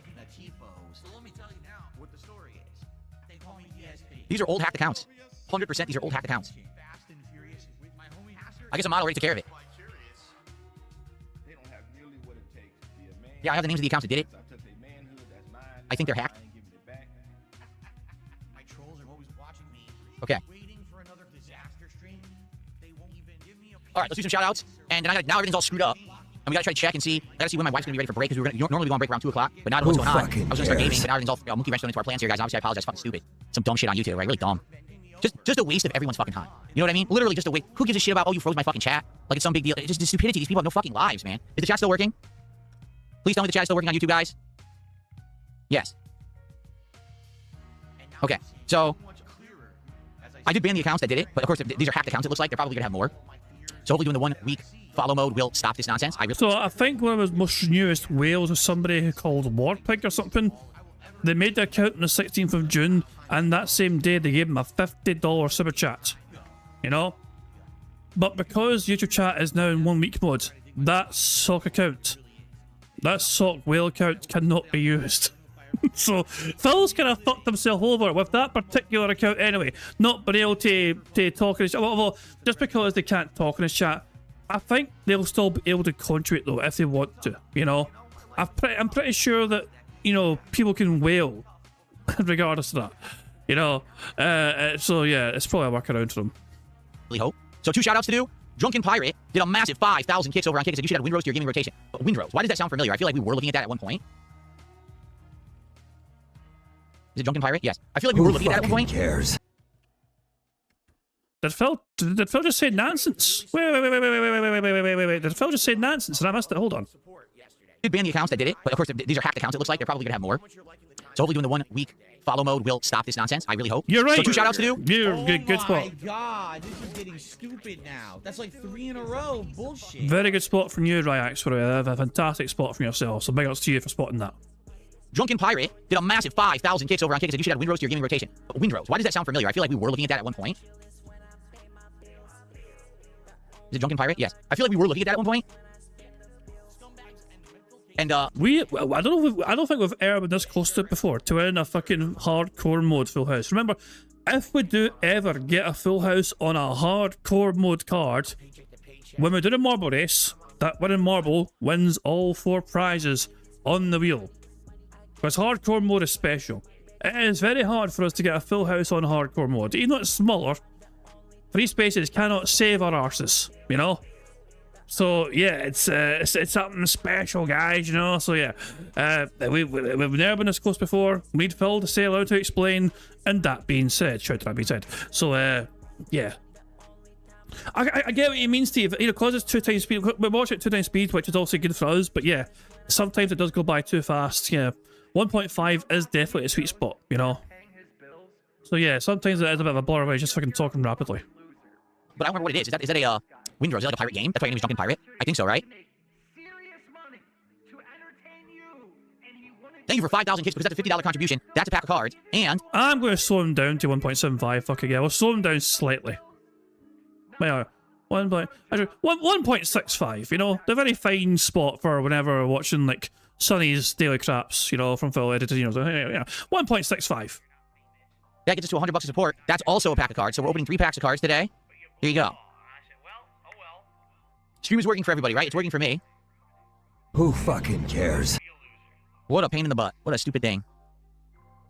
These are old hacked accounts. 100% these are old hacked accounts. I guess a model already took care of it. Yeah, I have the names of the accounts that did it. I think they're hacked. Okay. Alright, let's do some shout-outs. And then now everything's all screwed up. And we gotta try to check and see. I gotta see when my wife's gonna be ready for break, because normally we go on break around 2 o'clock. But now I don't know what's going on. I was gonna start gaming, but now everything's all monkey wrenched into our plans here, guys. Obviously, I apologize. Fucking stupid. Some dumb shit on YouTube, right? Really dumb. Just a waste of everyone's fucking time. You know what I mean? Literally just a waste. Who gives a shit about, oh, you froze my fucking chat? Like it's some big deal. It's just the stupidity. These people have no fucking lives, man. Is the chat still working? Please tell me the chat is still working on YouTube, guys. Yes. Okay. So I did ban the accounts that did it, but of course these are hacked accounts. It looks like they're probably gonna have more. So hopefully doing the 1 week follow mode will stop this nonsense. So I think one of his most newest whales was somebody called Warpig or something. They made the account on the 16th of June, and that same day they gave him a $50 super chat. You know? But because YouTube chat is now in 1 week mode, that sock account, that sock whale account cannot be used. So Phil's kind of fucked himself over with that particular account anyway, not being able to talk in his chat. Well, just because they can't talk in his chat, I think they'll still be able to contribute though if they want to, you know. I'm pretty sure that, you know, people can whale regardless of that, you know. So yeah, it's probably a workaround for them. Really hope. So 2 shoutouts to do. Drunken Pirate did a massive 5,000 kicks over on Kick. Said you should add Windrose to your gaming rotation. But Windrose, why does that sound familiar? I feel like we were looking at that at one point. Is it Drunken Pirate? Yes. I feel like we were looking at that at one point. Who cares? Did Phil just say nonsense? Wait. Did Phil just say nonsense and I missed it? Hold on. Did ban the accounts that did it, but of course these are hacked accounts. It looks like they're probably gonna have more. So hopefully doing the 1 week follow mode will stop this nonsense. I really hope. You're right. So 2 shoutouts to do. You're good spot. Oh my god, this is getting stupid now. That's like 3 in a row. Bullshit. Very good spot from you, Ryax. For a fantastic spot from yourself. So big ups to you for spotting that. Drunken Pirate did a massive 5,000 kicks over on Kick. Said you should add Windrose to your gaming rotation. But Windrose, why does that sound familiar? I feel like we were looking at that at one point. Is it Drunken Pirate? Yes. I feel like we were looking at that at one point. And I don't think we've ever been this close to it before, to winning a fucking hardcore mode full house. Remember, if we do ever get a full house on a hardcore mode card, when we do the marble race, that winning marble wins all 4 prizes on the wheel. Because hardcore mode is special. It is very hard for us to get a full house on hardcore mode. Even though it's smaller, free spaces cannot save our arses, you know? So yeah, it's something special, guys, you know? So yeah, we've never been this close before. We need Phil to say aloud to explain, and that being said, that being said. So yeah. I get what you mean, Steve. You know, because it's 2 times speed, we watch it 2 times speed, which is also good for us, but yeah, sometimes it does go by too fast. Yeah, 1.5 is definitely a sweet spot, you know? So yeah, sometimes it is a bit of a blur where you're just fucking talking rapidly. But I don't remember what it is. Is that a Windrow? Is it like a pirate game? That's why your name is Drunken Pirate? I think so, right? Thank you for 5,000 kicks, because that's a $50 contribution. That's a pack of cards, and... I'm going to slow him down to 1.75. Fuck it, yeah. We'll slow him down slightly. Yeah, 1.65, you know? The very fine spot for whenever we're watching, like, Sonny's Daily Craps, you know, from Phil Edited, you know, so, yeah, 1.65. That gets us to $100 of support. That's also a pack of cards, so we're opening 3 packs of cards today. Here you go. Stream is working for everybody, right? It's working for me. Who fucking cares? What a pain in the butt. What a stupid thing.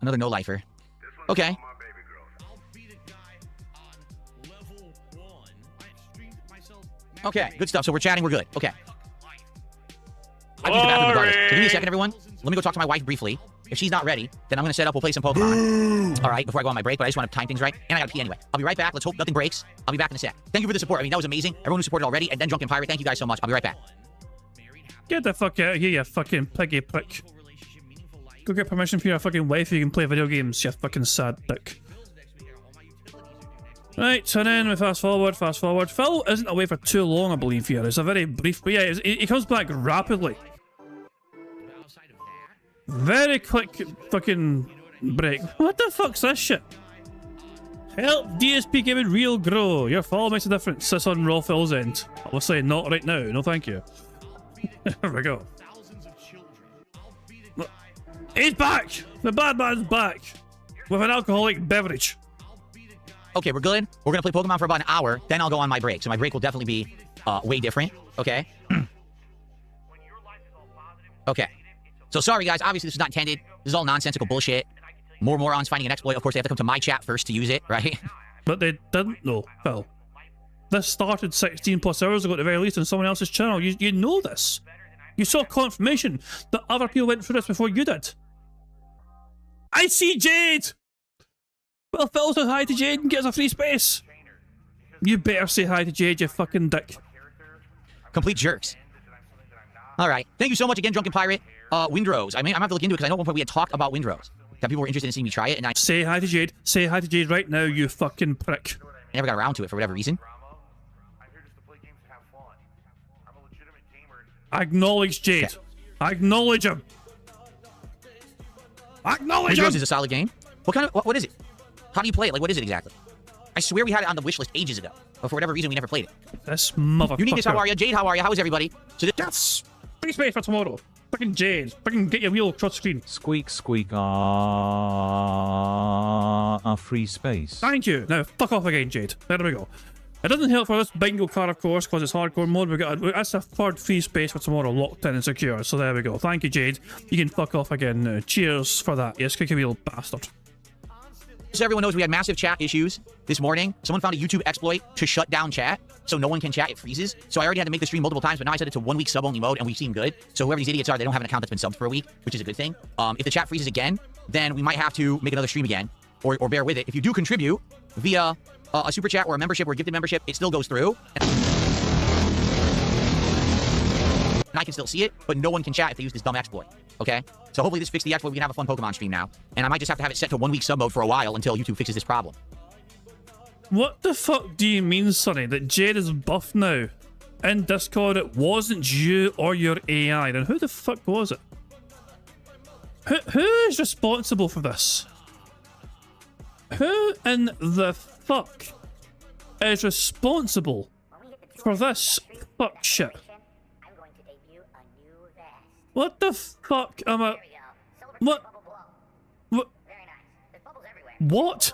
Another no-lifer. Okay. Okay, good stuff. So we're chatting, we're good. Okay. I've used the bathroom regardless. So give me a second, everyone. Let me go talk to my wife briefly. If she's not ready, then I'm going to set up, we'll play some Pokemon. All right, before I go on my break, but I just want to time things right. And I got to pee anyway. I'll be right back. Let's hope nothing breaks. I'll be back in a sec. Thank you for the support. I mean, that was amazing. Everyone who supported already, and then Drunken Pirate, thank you guys so much. I'll be right back. Get the fuck out of here, you fucking piggy prick. Go get permission from your fucking wife so you can play video games, you fucking sad dick. Right, so then we fast forward. Phil isn't away for too long, I believe, here. It's a very brief, but yeah, he comes back rapidly. Very quick fucking break. What the fuck's this shit? Help DSP Gaming Real grow. Your follow makes a difference. Sits on Raw Phil's end. I will say not right now. No, thank you. There we go. He's back! The bad man's back! With an alcoholic beverage. Okay, we're good. We're going to play Pokemon for about an hour, then I'll go on my break. So my break will definitely be way different, okay? Okay. So sorry, guys. Obviously, this is not intended. This is all nonsensical bullshit. More morons finding an exploit. Of course, they have to come to my chat first to use it, right? But they didn't know, Phil. This started 16 plus hours ago at the very least on someone else's channel. You know this. You saw confirmation that other people went through this before you did. I see Jade! Well, Phil says hi to Jade and gets a free space. You better say hi to Jade, you fucking dick. Complete jerks. Alright. Thank you so much again, Drunken Pirate. Windrows. I mean, I'm gonna have to look into it because I know at one point we had talked about Windrows. That people were interested in seeing me try it, and I... Say hi to Jade. Say hi to Jade right now, you fucking prick. I never got around to it for whatever reason. Acknowledge Jade. Okay. Acknowledge him. Acknowledge him. Windrows is a solid game. What kind of... What is it? How do you play it? Like, what is it exactly? I swear we had it on the wish list ages ago. But for whatever reason, we never played it. This motherfucker. You need this. How are you? Jade, how are you? How is everybody? So that's free space for tomorrow. Fucking Jade. Fucking get your wheel across screen. Squeak, squeak, free space. Thank you. Now, fuck off again, Jade. There we go. It doesn't help for this bingo card, of course, because it's hardcore mode. That's a third free space for tomorrow, locked in and secure. So there we go. Thank you, Jade. You can fuck off again now. Cheers for that. Yes, kick your wheel, bastard. So everyone knows we had massive chat issues this morning. Someone found a YouTube exploit to shut down chat, so no one can chat. It freezes. So I already had to make the stream multiple times, but now I set it to 1 week sub-only mode, and we seem good. So whoever these idiots are, they don't have an account that's been subbed for a week, which is a good thing. If the chat freezes again, then we might have to make another stream again, or bear with it. If you do contribute via a super chat or a membership or a gifted membership, it still goes through. And I can still see it, but no one can chat if they use this dumb exploit. Okay? So hopefully this fixed the exploit. We can have a fun Pokemon stream now. And I might just have to have it set to 1 week sub mode for a while until YouTube fixes this problem. What the fuck do you mean, Sonny, that Jade is buff now? In Discord, it wasn't you or your AI. Then who the fuck was it? Who is responsible for this? Who in the fuck is responsible for this fuck shit? What the fuck am I... What? What? What?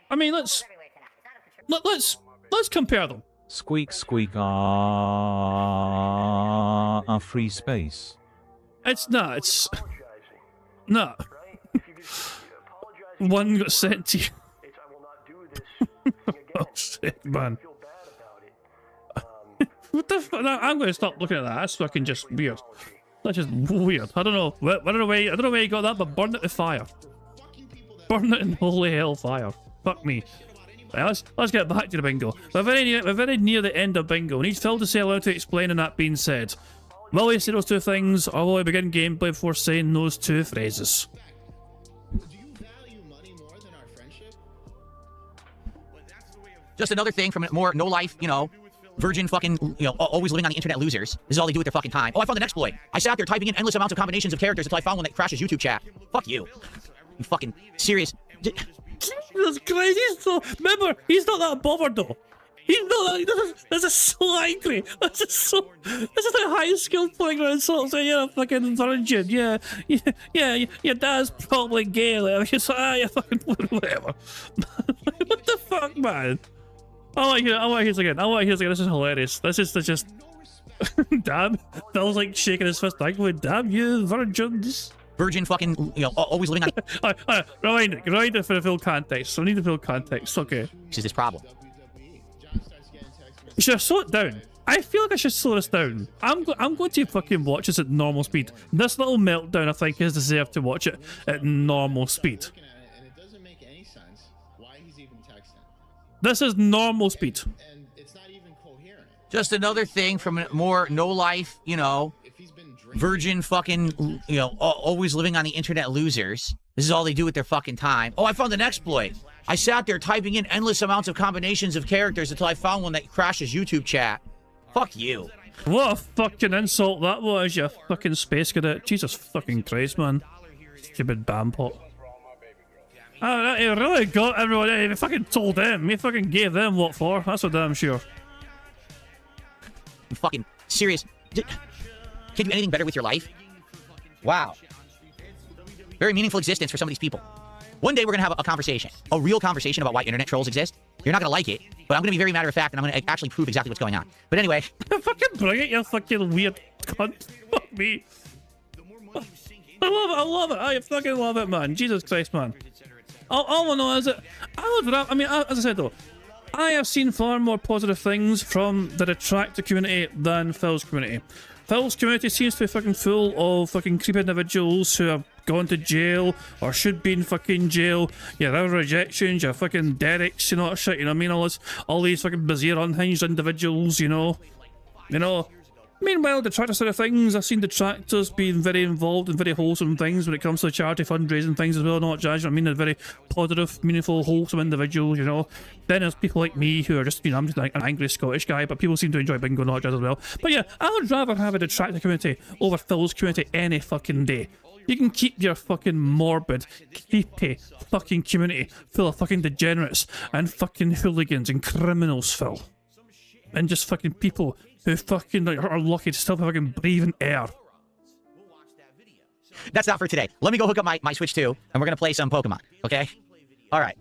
I mean, let's compare them. Squeak squeak free space. It's not. It's no. One got sent to you. Oh shit, man. What the fuck? No, I'm going to stop looking at that. That's fucking just weird. That's just weird. I don't know. I don't know where you got that, but burn it to fire. Burn it in holy hellfire. Fuck me. Right, let's get back to the bingo. We're very near the end of bingo. Need Phil to say allowed to explain, and that being said, will we say those two things, or will we begin gameplay before saying those two phrases? Just another thing from more no-life, you know, virgin fucking, you know, always living on the internet losers. This is all they do with their fucking time. Oh, I found an exploit. I sat there typing in endless amounts of combinations of characters until I found one that crashes YouTube chat. Fuck you. You fucking serious. That's crazy. So remember, he's not that bothered though. He's not that. This is so angry. This is like high skill playing around sort of saying, yeah, fucking virgin. Yeah. Your dad's probably gay. Like, it's like, yeah, fucking whatever. What the fuck, man? I want to hear this again. This is hilarious. This is just. Damn. Phil's like shaking his fist. Like, damn you, virgins. Virgin fucking, you know, always living on... Rewind it for the full context. So I need the full context, okay. This is this problem. Should I slow it down? I feel like I should slow this down. I'm going to fucking watch this at normal speed. This little meltdown, I think, is deserved to watch it at normal speed. And it doesn't make any sense why he's even texting. This is normal speed. And it's not even coherent. Just another thing from more no-life, you know, virgin fucking, you know, always living on the internet losers. This is all they do with their fucking time. Oh, I found an exploit. I sat there typing in endless amounts of combinations of characters until I found one that crashes YouTube chat. Fuck you. What a fucking insult that was, you fucking space cadet. Jesus fucking Christ, man. Stupid bampot. Oh, he really got everyone. He fucking told them. He fucking gave them what for. That's for damn sure. You fucking serious. Can't do anything better with your life? Wow. Very meaningful existence for some of these people. One day we're going to have a conversation. A real conversation about why internet trolls exist. You're not going to like it, but I'm going to be very matter of fact, and I'm going to actually prove exactly what's going on. But anyway. Fucking bring it, you fucking weird cunt. Fuck me. I love it. I fucking love it, man. Jesus Christ, man. All I know is that I mean, as I said though, I have seen far more positive things from the retractor community than Phil's community. Phil's community seems to be fucking full of fucking creepy individuals who have gone to jail or should be in fucking jail. Yeah, there are rejections, you're fucking Derricks, you know what shit, you know what I mean? All these fucking bizarre, unhinged individuals, you know. Meanwhile, detractor side of things, I've seen detractors being very involved in very wholesome things when it comes to charity fundraising things as well, not judge. I mean, they're very positive, meaningful, wholesome individuals, you know. Then there's people like me who are just, you know, I'm just like an angry Scottish guy, but people seem to enjoy bingo, not judge as well. But yeah, I would rather have a detractor community over Phil's community any fucking day. You can keep your fucking morbid, creepy fucking community full of fucking degenerates and fucking hooligans and criminals, Phil. And just fucking people who fucking are lucky to still be fucking breathing air. That's not for today. Let me go hook up my Switch 2, and we're gonna play some Pokemon, okay? Alright.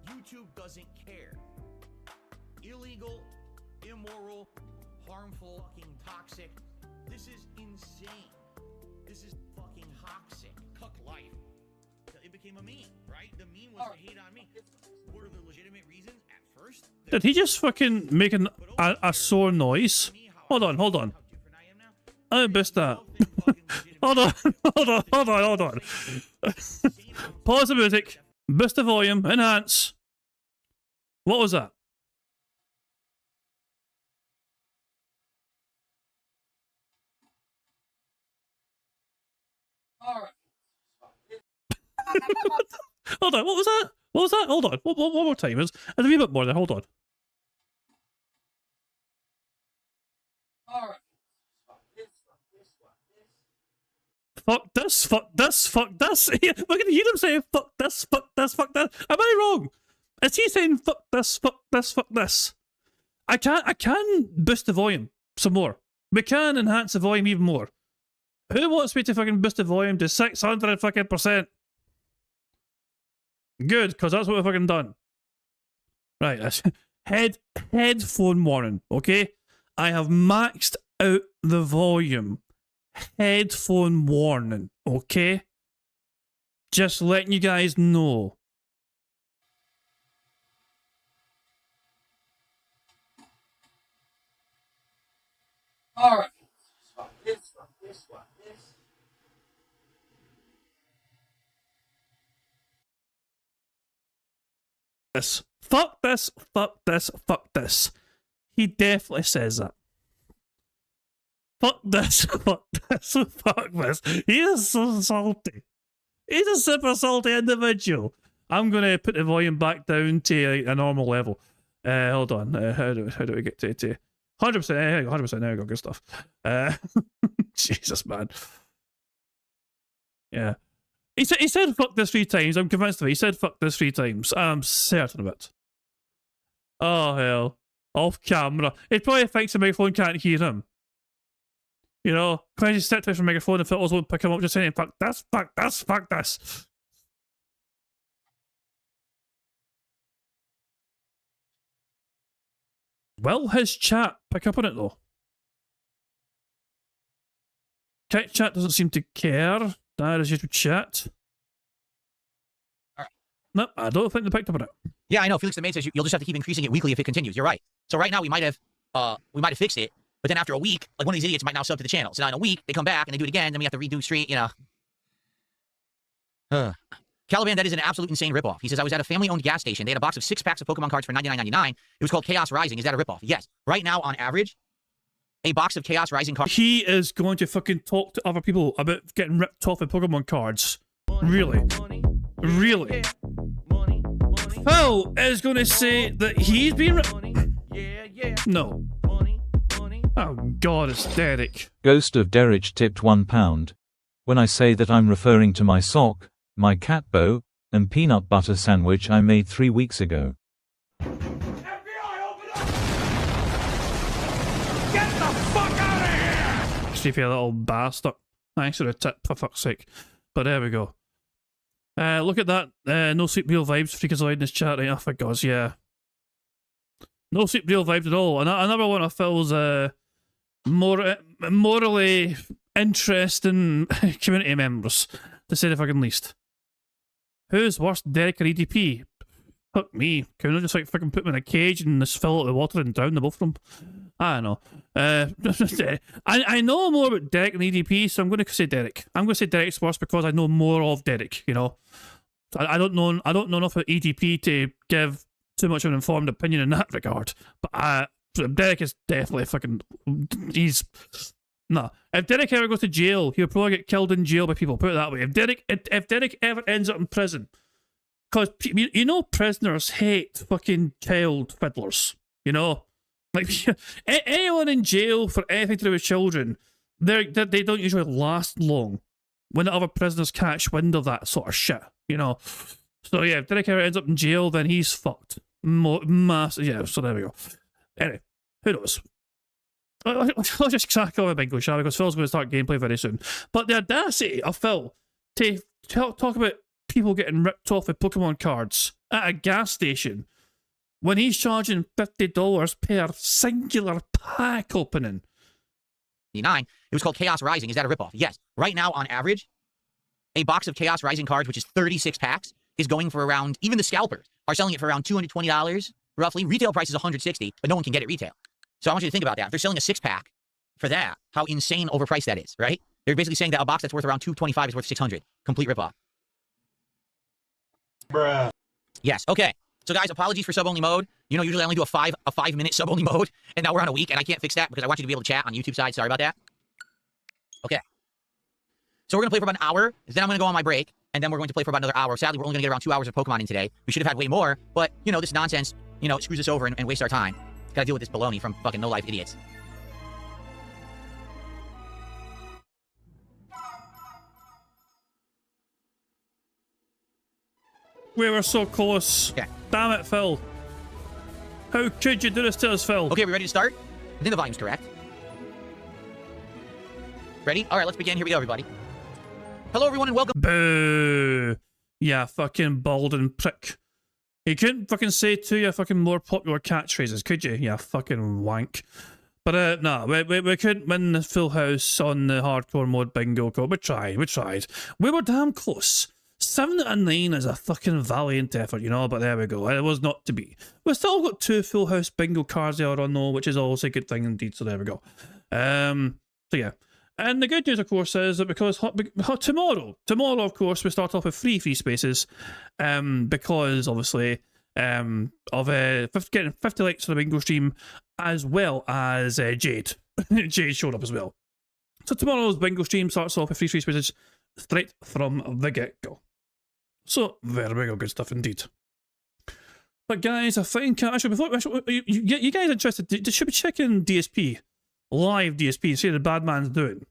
YouTube doesn't care. Illegal, immoral, harmful, fucking toxic. This is insane. This is fucking toxic. Cuck life. It became a meme, right? The meme was a hate on me. What are the legitimate reasons at first? Did he just fucking make a sore noise? Hold on. I missed that. hold on. Pause the music. Boost the volume. Enhance. What was that? Alright. Hold on, what was that? Hold on. One more time. There's a wee bit more there. Hold on. Alright. Fuck this. Yeah, we're gonna hear him say fuck this. Am I wrong? Is he saying fuck this? I can boost the volume some more. We can enhance the volume even more. Who wants me to fucking boost the volume to 600 fucking %? Good, because that's what we've fucking done. Right, that's headphone warning, okay? I have maxed out the volume. Headphone warning, okay? Just letting you guys know. Alright. This one. This. Fuck this, fuck this, fuck this. He definitely says that. Fuck this, fuck this, fuck this. He is so salty. He's a super salty individual. I'm going to put the volume back down to a normal level. Hold on. How do we get to 100%? 100%. There we go. Good stuff. Jesus, man. Yeah. He said fuck this 3 times. I'm convinced of it. He said fuck this 3 times. I'm certain of it. Oh, hell. Off camera. He probably thinks the microphone can't hear him. You know, when he stepped away from the microphone, the filters won't pick him up, just saying, fuck this, fuck this, fuck this. Will his chat pick up on it, though? Chat doesn't seem to care. That is just chat. No, I don't think they picked up on it. Yeah, I know. Felix the Maid says you'll just have to keep increasing it weekly if it continues. You're right. So right now we might have fixed it, but then after a week, like one of these idiots might now sub to the channel. So now in a week they come back and they do it again. Then we have to redo stream. You know. Caliban, that is an absolute insane ripoff. He says I was at a family-owned gas station. They had a box of 6 packs of Pokemon cards for $99.99. It was called Chaos Rising. Is that a ripoff? Yes. Right now, on average, a box of Chaos Rising cards. He is going to fucking talk to other people about getting ripped off of Pokemon cards. Really? Really? Phil is going to say that he's been No. Oh god, it's Derek. Ghost of Derek tipped £1. When I say that I'm referring to my sock, my cat bow, and peanut butter sandwich I made 3 weeks ago. Get the fuck out of here! Sleepy little bastard. Thanks for the tip, for fuck's sake. But there we go. Look at that. No Sleep Real Vibes, Freakazoid in this chat, right? Oh, for God's, yeah. No Sleep Real Vibes at all. Another one of Phil's morally interesting community members, to say the fucking least. Who's worse, Derek or EDP? Fuck me. Can I just like fucking put them in a cage and just fill it with water and drown the both of them? I don't know. I know more about Derek than EDP, so I'm going to say Derek. I'm going to say Derek's worse because I know more of Derek, you know. I don't know enough about EDP to give too much of an informed opinion in that regard. But Derek is definitely fucking... He's... No. If Derek ever goes to jail, he'll probably get killed in jail by people, put it that way. If Derek ever ends up in prison... Because, you know, prisoners hate fucking child fiddlers, you know? Like, anyone in jail for anything to do with children, they don't usually last long when the other prisoners catch wind of that sort of shit, you know? So, yeah, if Derek ever ends up in jail, then he's fucked. Massive, yeah, so there we go. Anyway, who knows? Let's just crack on with Bingo, shall we? Because Phil's going to start gameplay very soon. But the audacity of Phil to talk about people getting ripped off with Pokemon cards at a gas station when he's charging $50 per singular pack opening. It was called Chaos Rising. Is that a ripoff? Yes. Right now, on average, a box of Chaos Rising cards, which is 36 packs, is going for around, even the scalpers are selling it for around $220, roughly. Retail price is $160, but no one can get it retail. So I want you to think about that. If they're selling a 6-pack for that, how insane overpriced that is, right? They're basically saying that a box that's worth around $225 is worth $600. Complete ripoff. Bruh. Yes, okay. So guys, apologies for sub-only mode. You know, usually I only do a 5-minute sub-only mode, and now we're on a week, and I can't fix that because I want you to be able to chat on YouTube side. Sorry about that. Okay. So we're going to play for about an hour, then I'm going to go on my break, and then we're going to play for about another hour. Sadly, we're only going to get around 2 hours of Pokemon in today. We should have had way more, but, you know, this nonsense, you know, it screws us over and wastes our time. Gotta deal with this baloney from fucking no-life idiots. We were so close. Okay. Damn it, Phil. How could you do this to us, Phil? Okay, we ready to start? I think the volume's correct. Ready? All right, let's begin. Here we go, everybody. Hello, everyone, and welcome. Boo! Yeah, fucking balding prick. You couldn't fucking say two of your fucking more popular catchphrases, could you? Yeah, fucking wank. But no, we couldn't win the full house on the hardcore mode bingo code. We tried. We were damn close. 7 out of 9 is a fucking valiant effort, you know, but there we go. It was not to be. We still got 2 full house bingo cards there on though, which is also a good thing indeed, so there we go. So yeah. And the good news, of course, is that because tomorrow, of course, we start off with free spaces, because obviously of getting 50 likes on the bingo stream, as well as Jade. Jade showed up as well. So tomorrow's bingo stream starts off with free spaces straight from the get-go. So there we go, good stuff indeed. But guys, I think actually before you guys interested, should be checking DSP. Live DSP, see how the bad man's doing.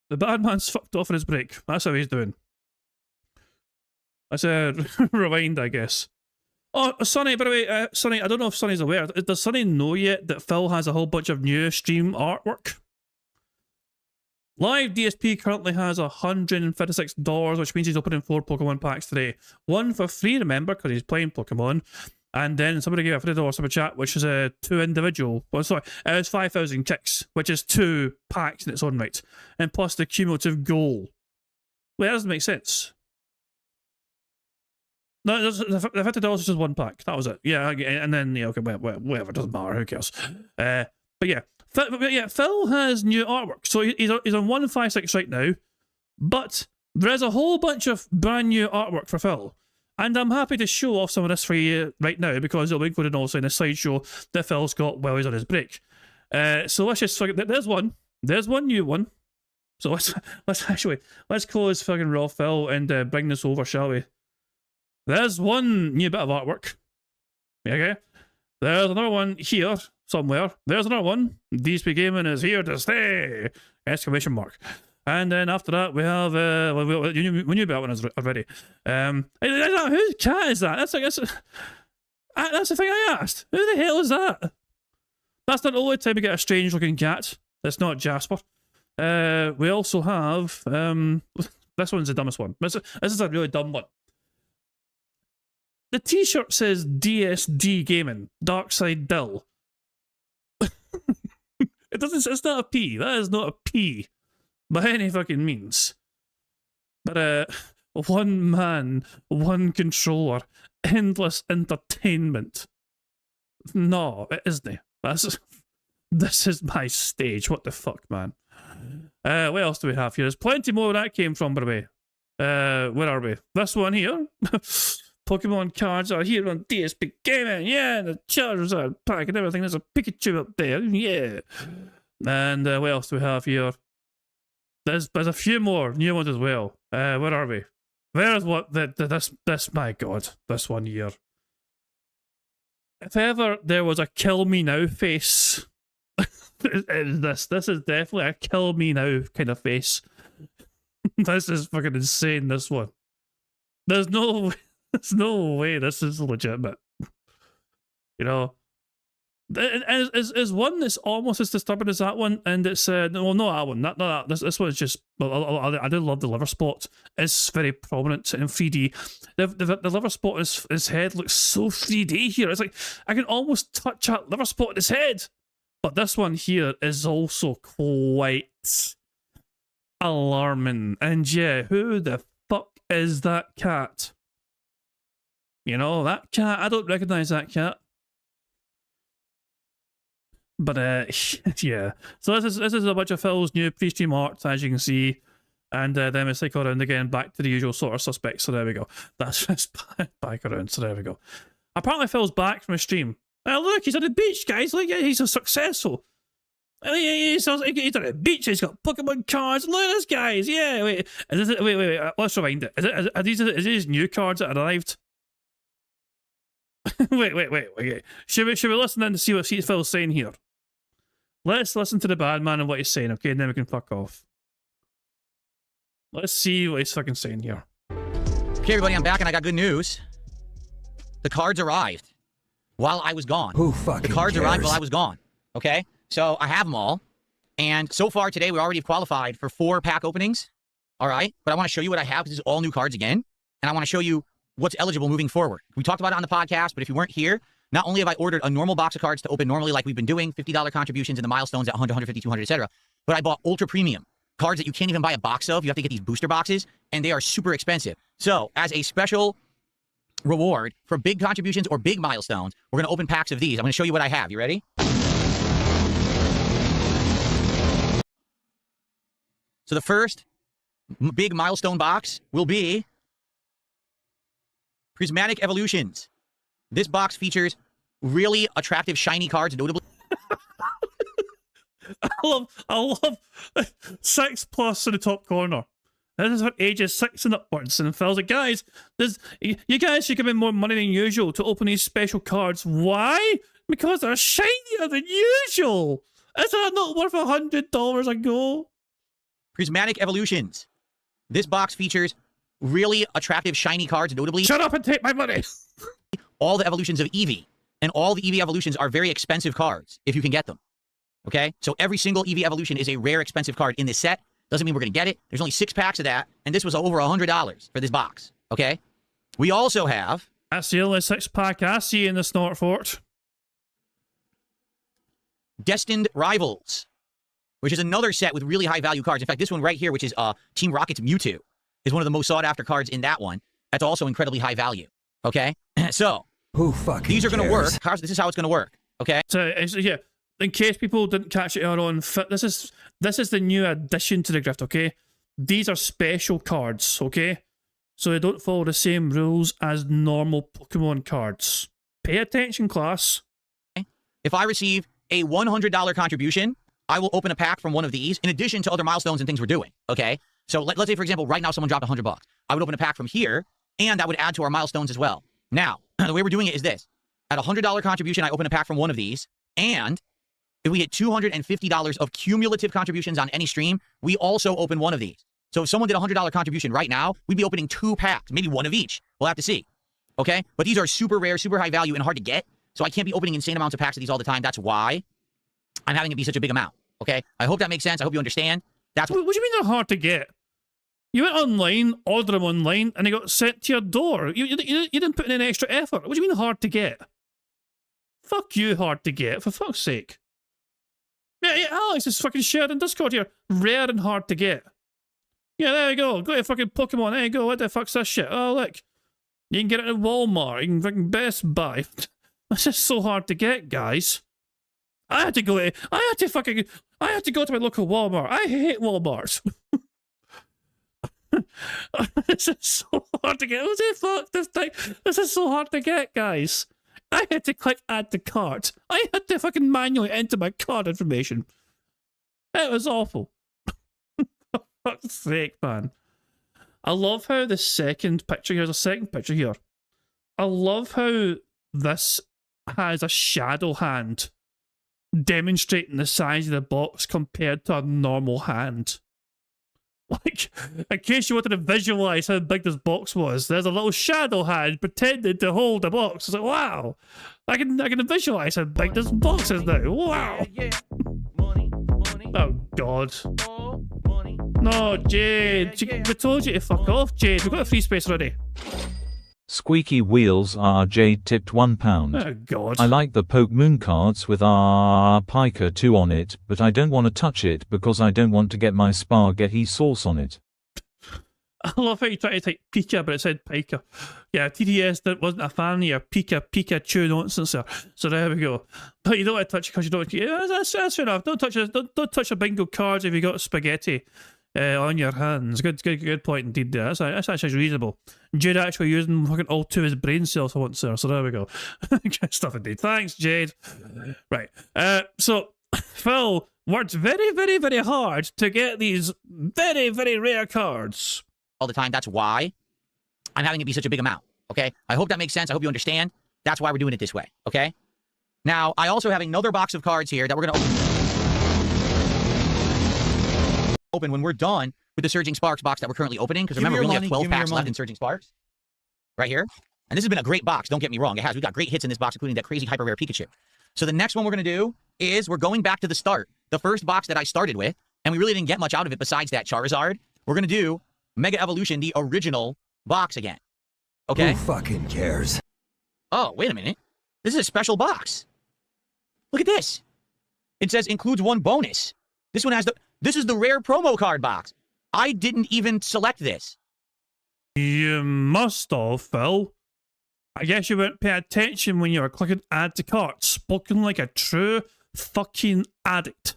The bad man's fucked off in his break. That's how he's doing. That's a rewind, I guess. Oh, Sonny, by the way, Sonny, I don't know if Sonny's aware. Does Sonny know yet that Phil has a whole bunch of new stream artwork? Live DSP currently has $156, which means he's opening 4 Pokemon packs today. 1 for free, remember, because he's playing Pokemon. And then somebody gave a $50 super chat, which is a 2 individual. Well, sorry, it's 5,000 kicks, which is 2 packs in its own right, and plus the cumulative goal. Well, that doesn't make sense. No, the $50 is just 1 pack. That was it. Yeah, and then yeah, okay, whatever, doesn't matter. Who cares? But yeah, Phil has new artwork, so he's on 156 right now, but there is a whole bunch of brand new artwork for Phil. And I'm happy to show off some of this for you right now because it'll be included also in a slideshow that Phil's got while he's on his break. So let's just there's one new one. So let's close fucking raw Phil and bring this over, shall we? There's one new bit of artwork. Okay. There's another one here somewhere. There's another one. DSP Gaming is here to stay! Exclamation mark. And then after that, we have we knew about one already. Whose cat is that? That's the thing I asked. Who the hell is that? That's not the only time we get a strange looking cat. That's not Jasper. We also have this one's the dumbest one. This is a really dumb one. The T-shirt says DSD Gaming, Dark Side Dill. It doesn't. It's not a P. That is not a P. By any fucking means. But one man, one controller, endless entertainment. No, it isn't. This is my stage. What the fuck, man? What else do we have here? There's plenty more where that came from, by the way. Where are we? This one here. Pokemon cards are here on DSP Gaming. Yeah, the Chargers are pack and everything. There's a Pikachu up there. Yeah. And what else do we have here? There's a few more new ones as well. Where are we? Where's what this my god, this one here. If ever there was a kill me now face, this is definitely a kill me now kind of face. This is fucking insane, this one. There's no way this is legitimate. You know. Is one that's almost as disturbing as that one, and it's no, not that one, not that. This one's just. Well, I do love the liver spot. It's very prominent in 3D. The liver spot in his head looks so 3D here. It's like I can almost touch that liver spot in his head. But this one here is also quite alarming. And yeah, who the fuck is that cat? You know, that cat. I don't recognize that cat. But yeah, so this is a bunch of Phil's new pre-stream art, as you can see, and then we cycle around again back to the usual sort of suspects. So there we go. That's just back around. So there we go. Apparently Phil's back from a stream. Look, he's on the beach, guys. Look, he's so successful. He's on the beach. He's got Pokemon cards. Look at this, guys. Yeah, wait. Wait. Let's rewind it. Are these new cards that arrived? wait. Should we listen in to see what Phil's saying here? Let's listen to the bad man and what he's saying, okay? And then we can fuck off. Let's see what he's fucking saying here. Okay, everybody, I'm back and I got good news. The cards arrived while I was gone. Who fucking The cards cares? arrived while I was gone, okay? So I have them all. And so far today, we already have qualified for 4 pack openings. All right. But I want to show you what I have. This is all new cards again. And I want to show you what's eligible moving forward. We talked about it on the podcast, but if you weren't here, not only have I ordered a normal box of cards to open normally like we've been doing, $50 contributions in the milestones at 100, 150, 200, etc., but I bought ultra premium cards that you can't even buy a box of. You have to get these booster boxes, and they are super expensive. So as a special reward for big contributions or big milestones, we're going to open packs of these. I'm going to show you what I have. You ready? So the first big milestone box will be Prismatic Evolutions. This box features really attractive shiny cards, notably. I love 6+ in the top corner. This is for ages 6 and upwards. And Phil's like, guys, you guys should give me more money than usual to open these special cards. Why? Because they're shinier than usual. Is that not worth $100 a go? Prismatic Evolutions. This box features really attractive shiny cards, notably. Shut up and take my money. All the evolutions of Eevee. And all the Eevee evolutions are very expensive cards, if you can get them. Okay? So every single Eevee evolution is a rare, expensive card in this set. Doesn't mean we're going to get it. There's only 6 packs of that, and this was over $100 for this box. Okay? We also have... That's the only 6-pack I see in the Snort Fort. Destined Rivals, which is another set with really high-value cards. In fact, this one right here, which is Team Rocket's Mewtwo, is one of the most sought-after cards in that one. That's also incredibly high value. Okay? So... Who fucking these are going to cares? work. This is how it's going to work. Okay? So, yeah, in case people didn't catch it on, this is the new addition to the grift, okay? These are special cards, okay? So they don't follow the same rules as normal Pokemon cards. Pay attention, class. If I receive a $100 contribution, I will open a pack from one of these, in addition to other milestones and things we're doing, okay? So let's say, for example, right now someone dropped $100. I would open a pack from here, and that would add to our milestones as well. Now, the way we're doing it is this. At a $100 contribution, I open a pack from one of these, and if we hit $250 of cumulative contributions on any stream, we also open one of these. So if someone did a $100 contribution right now, we'd be opening 2 packs, maybe one of each. We'll have to see. Okay? But these are super rare, super high value, and hard to get, so I can't be opening insane amounts of packs of these all the time. That's why I'm having it be such a big amount. Okay? I hope that makes sense. I hope you understand. That's what do you mean they're hard to get? You went online, ordered them online, and they got sent to your door. You didn't put in any extra effort. What do you mean hard to get? Fuck you, hard to get, for fuck's sake. Yeah, Alex is fucking shared in Discord here. Rare and hard to get. Yeah, there you go. Go to fucking Pokemon. There you go. What the fuck's this shit? Oh, look. You can get it at Walmart. You can fucking Best Buy. This is so hard to get, guys. I had to go to my local Walmart. I hate Walmarts. This is so hard to get. Fuck this thing. This is so hard to get, guys. I had to click add to cart. I had to fucking manually enter my card information. It was awful. For fuck's sake, man. I love how the second picture, here's a second picture here. I love how this has a shadow hand demonstrating the size of the box compared to a normal hand. Like, in case you wanted to visualize how big this box was, there's a little shadow hand pretending to hold the box. It's like, wow, I can visualize how big this box is now. Wow. Oh God. No, Jade. We told you to fuck off, Jade. We've got a free space already. Squeaky Wheels Jade tipped £1. Oh God. I like the Poke Moon cards with Pika 2 on it, but I don't want to touch it because I don't want to get my spaghetti sauce on it. I love how you tried to type Pika, but it said Pika. Yeah, TTS that wasn't a fan of your Pikachu nonsense there. So there we go. But you don't want to touch it because you don't. Yeah, that's fair enough. Don't touch it. Don't touch a bingo cards if you got spaghetti on your hands. Good point indeed. There. That's actually reasonable. Jade actually using fucking all 2 of his brain cells for once there. So there we go. Good stuff indeed. Thanks, Jade. Right. So Phil worked very, very, very hard to get these very, very rare cards. All the time. That's why I'm having it be such a big amount. Okay? I hope that makes sense. I hope you understand. That's why we're doing it this way. Okay? Now, I also have another box of cards here that we're going to open when we're done with the Surging Sparks box that we're currently opening. Because remember, we only have 12 packs left in Surging Sparks. Right here. And this has been a great box, don't get me wrong. It has. We got great hits in this box, including that crazy hyper rare Pikachu. So the next one we're going to do is we're going back to the start. The first box that I started with, and we really didn't get much out of it besides that Charizard. We're going to do Mega Evolution, the original box again. Okay? Who fucking cares? Oh, wait a minute. This is a special box. Look at this. It says includes 1 bonus. This one has this is the rare promo card box. I didn't even select this. You must have, Phil. I guess you weren't paying attention when you were clicking add to cart, spoken like a true fucking addict.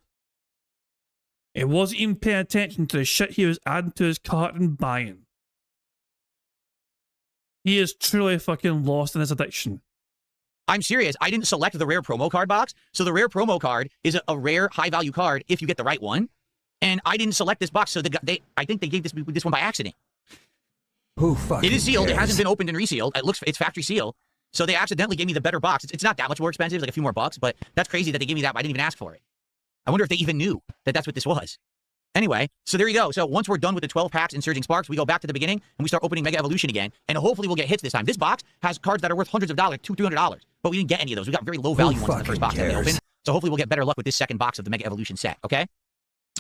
He wasn't even paying attention to the shit he was adding to his cart and buying. He is truly fucking lost in his addiction. I'm serious. I didn't select the rare promo card box. So the rare promo card is a rare high value card if you get the right one. And I didn't select this box, so I think they gave this one by accident. Who fucking It is sealed. cares? It hasn't been opened and resealed. It's factory sealed. So they accidentally gave me the better box. It's not that much more expensive, like a few more bucks, but that's crazy that they gave me that. I didn't even ask for it. I wonder if they even knew that that's what this was. Anyway, so there you go. So once we're done with the 12 packs and Surging Sparks, we go back to the beginning and we start opening Mega Evolution again. And hopefully we'll get hits this time. This box has cards that are worth hundreds of dollars, $200-$300. But we didn't get any of those. We got very low value ones in the first box that we opened. So hopefully we'll get better luck with this second box of the Mega Evolution set. Okay?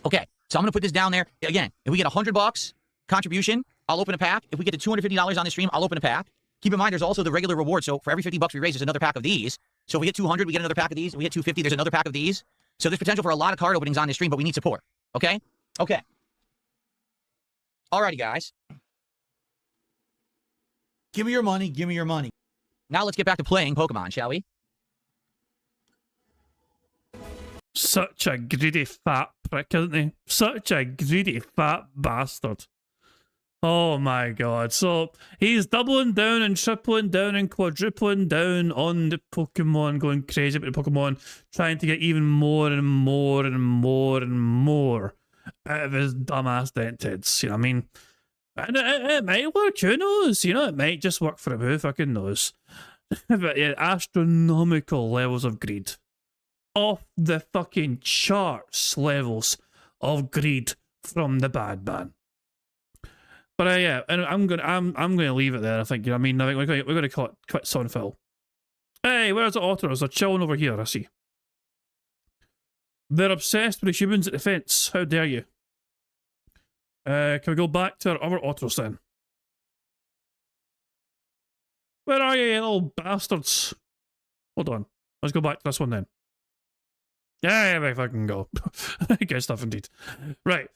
Okay. So I'm going to put this down there. Again, if we get $100 contribution, I'll open a pack. If we get to $250 on the stream, I'll open a pack. Keep in mind, there's also the regular reward. So for every $50 we raise, there's another pack of these. So if we get 200, we get another pack of these. If we get 250, there's another pack of these. So there's potential for a lot of card openings on this stream, but we need support. Okay? Okay. Alrighty, guys. Give me your money. Give me your money. Now let's get back to playing Pokemon, shall we? Such a greedy fat prick, isn't he? Such a greedy fat bastard. Oh my god. So he's doubling down and tripling down and quadrupling down on the Pokemon, going crazy about the Pokemon, trying to get even more and more and more and more out of his dumbass dentids. You know what I mean? And it might work, who knows? You know, it might just work for him, who fucking knows? But yeah, astronomical levels of greed. Off the fucking charts levels of greed from the bad man. But yeah, and I'm gonna leave it there. I think, you know what I mean. I think we're gonna call it quits on Phil. Hey, where's the otters? They're chilling over here. I see. They're obsessed with the humans at the fence. How dare you? Can we go back to our other otters then? Where are you little bastards? Hold on. Let's go back to this one then. Yeah, if I can go. Good stuff indeed. Right.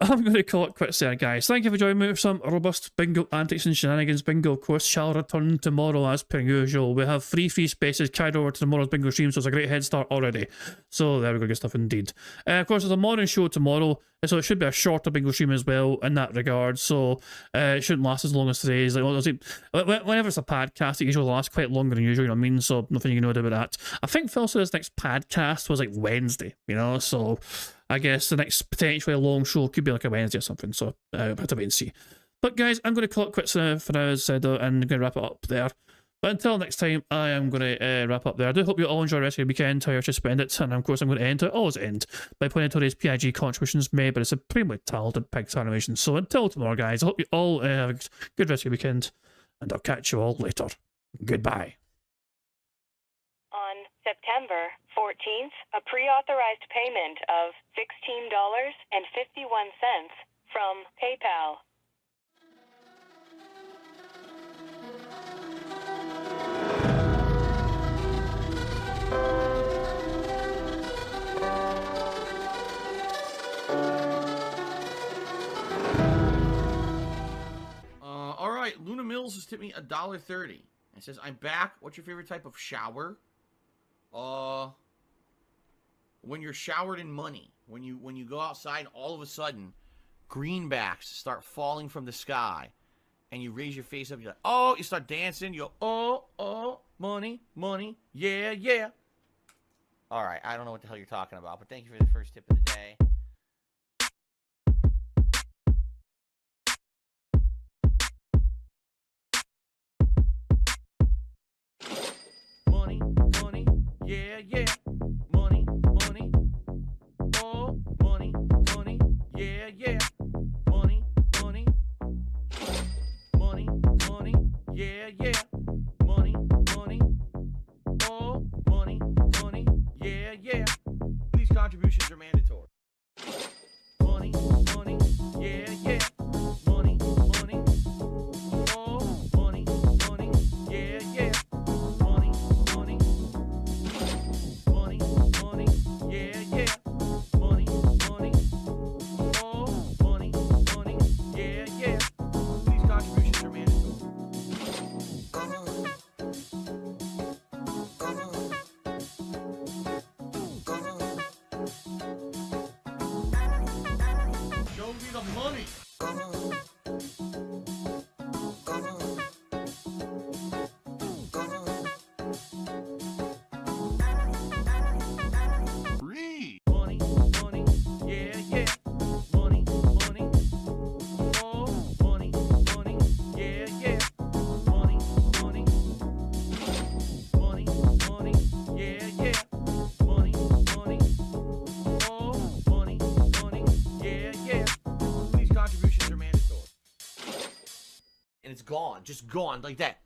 I'm going to call it quits there, guys. Thank you for joining me for some robust bingo antics and shenanigans. Bingo, of course, shall return tomorrow as per usual. We have free spaces carried over to tomorrow's bingo stream, so it's a great head start already. So there we go, good stuff indeed. Of course, there's a morning show tomorrow, so it should be a shorter bingo stream as well in that regard. So it shouldn't last as long as today's. Like, whenever it's a podcast, it usually lasts quite longer than usual, you know what I mean? So nothing you can do about that. I think Phil said his next podcast was like Wednesday, you know, so I guess the next potentially long show could be like a Wednesday or something, so we'll have to wait and see. But guys, I'm going to call it quits for now, as I said, and I'm going to wrap it up there. But until next time, I am going to wrap up there. I do hope you all enjoy the rest of your weekend, how you should spend it, and of course I'm going to end, I always end, by pointing to today's PIG contributions made by a supremely talented Pigs animation. So until tomorrow, guys, I hope you all have a good rest of your weekend, and I'll catch you all later. Goodbye. On September 14th, a pre-authorized payment of $16.51 from PayPal. All right, Luna Mills has tipped me $1.30. It says, "I'm back. What's your favorite type of shower?" When you're showered in money. When you go outside and all of a sudden greenbacks start falling from the sky and you raise your face up, you're like, oh, you start dancing, you go, oh, money, money, yeah, yeah. All right, I don't know what the hell you're talking about, but thank you for the first tip of the day. Money, money, yeah, yeah. Money, money, oh, money, money, yeah, yeah. Money, money, money, money, yeah, yeah. Free. Money, money, yeah, yeah. Money, money. Oh, money, money, yeah, yeah. Money, money. Money, money, yeah, yeah. Money, money. Oh, money, money, yeah, yeah. These contributions are mandatory. And it's gone, just gone like that.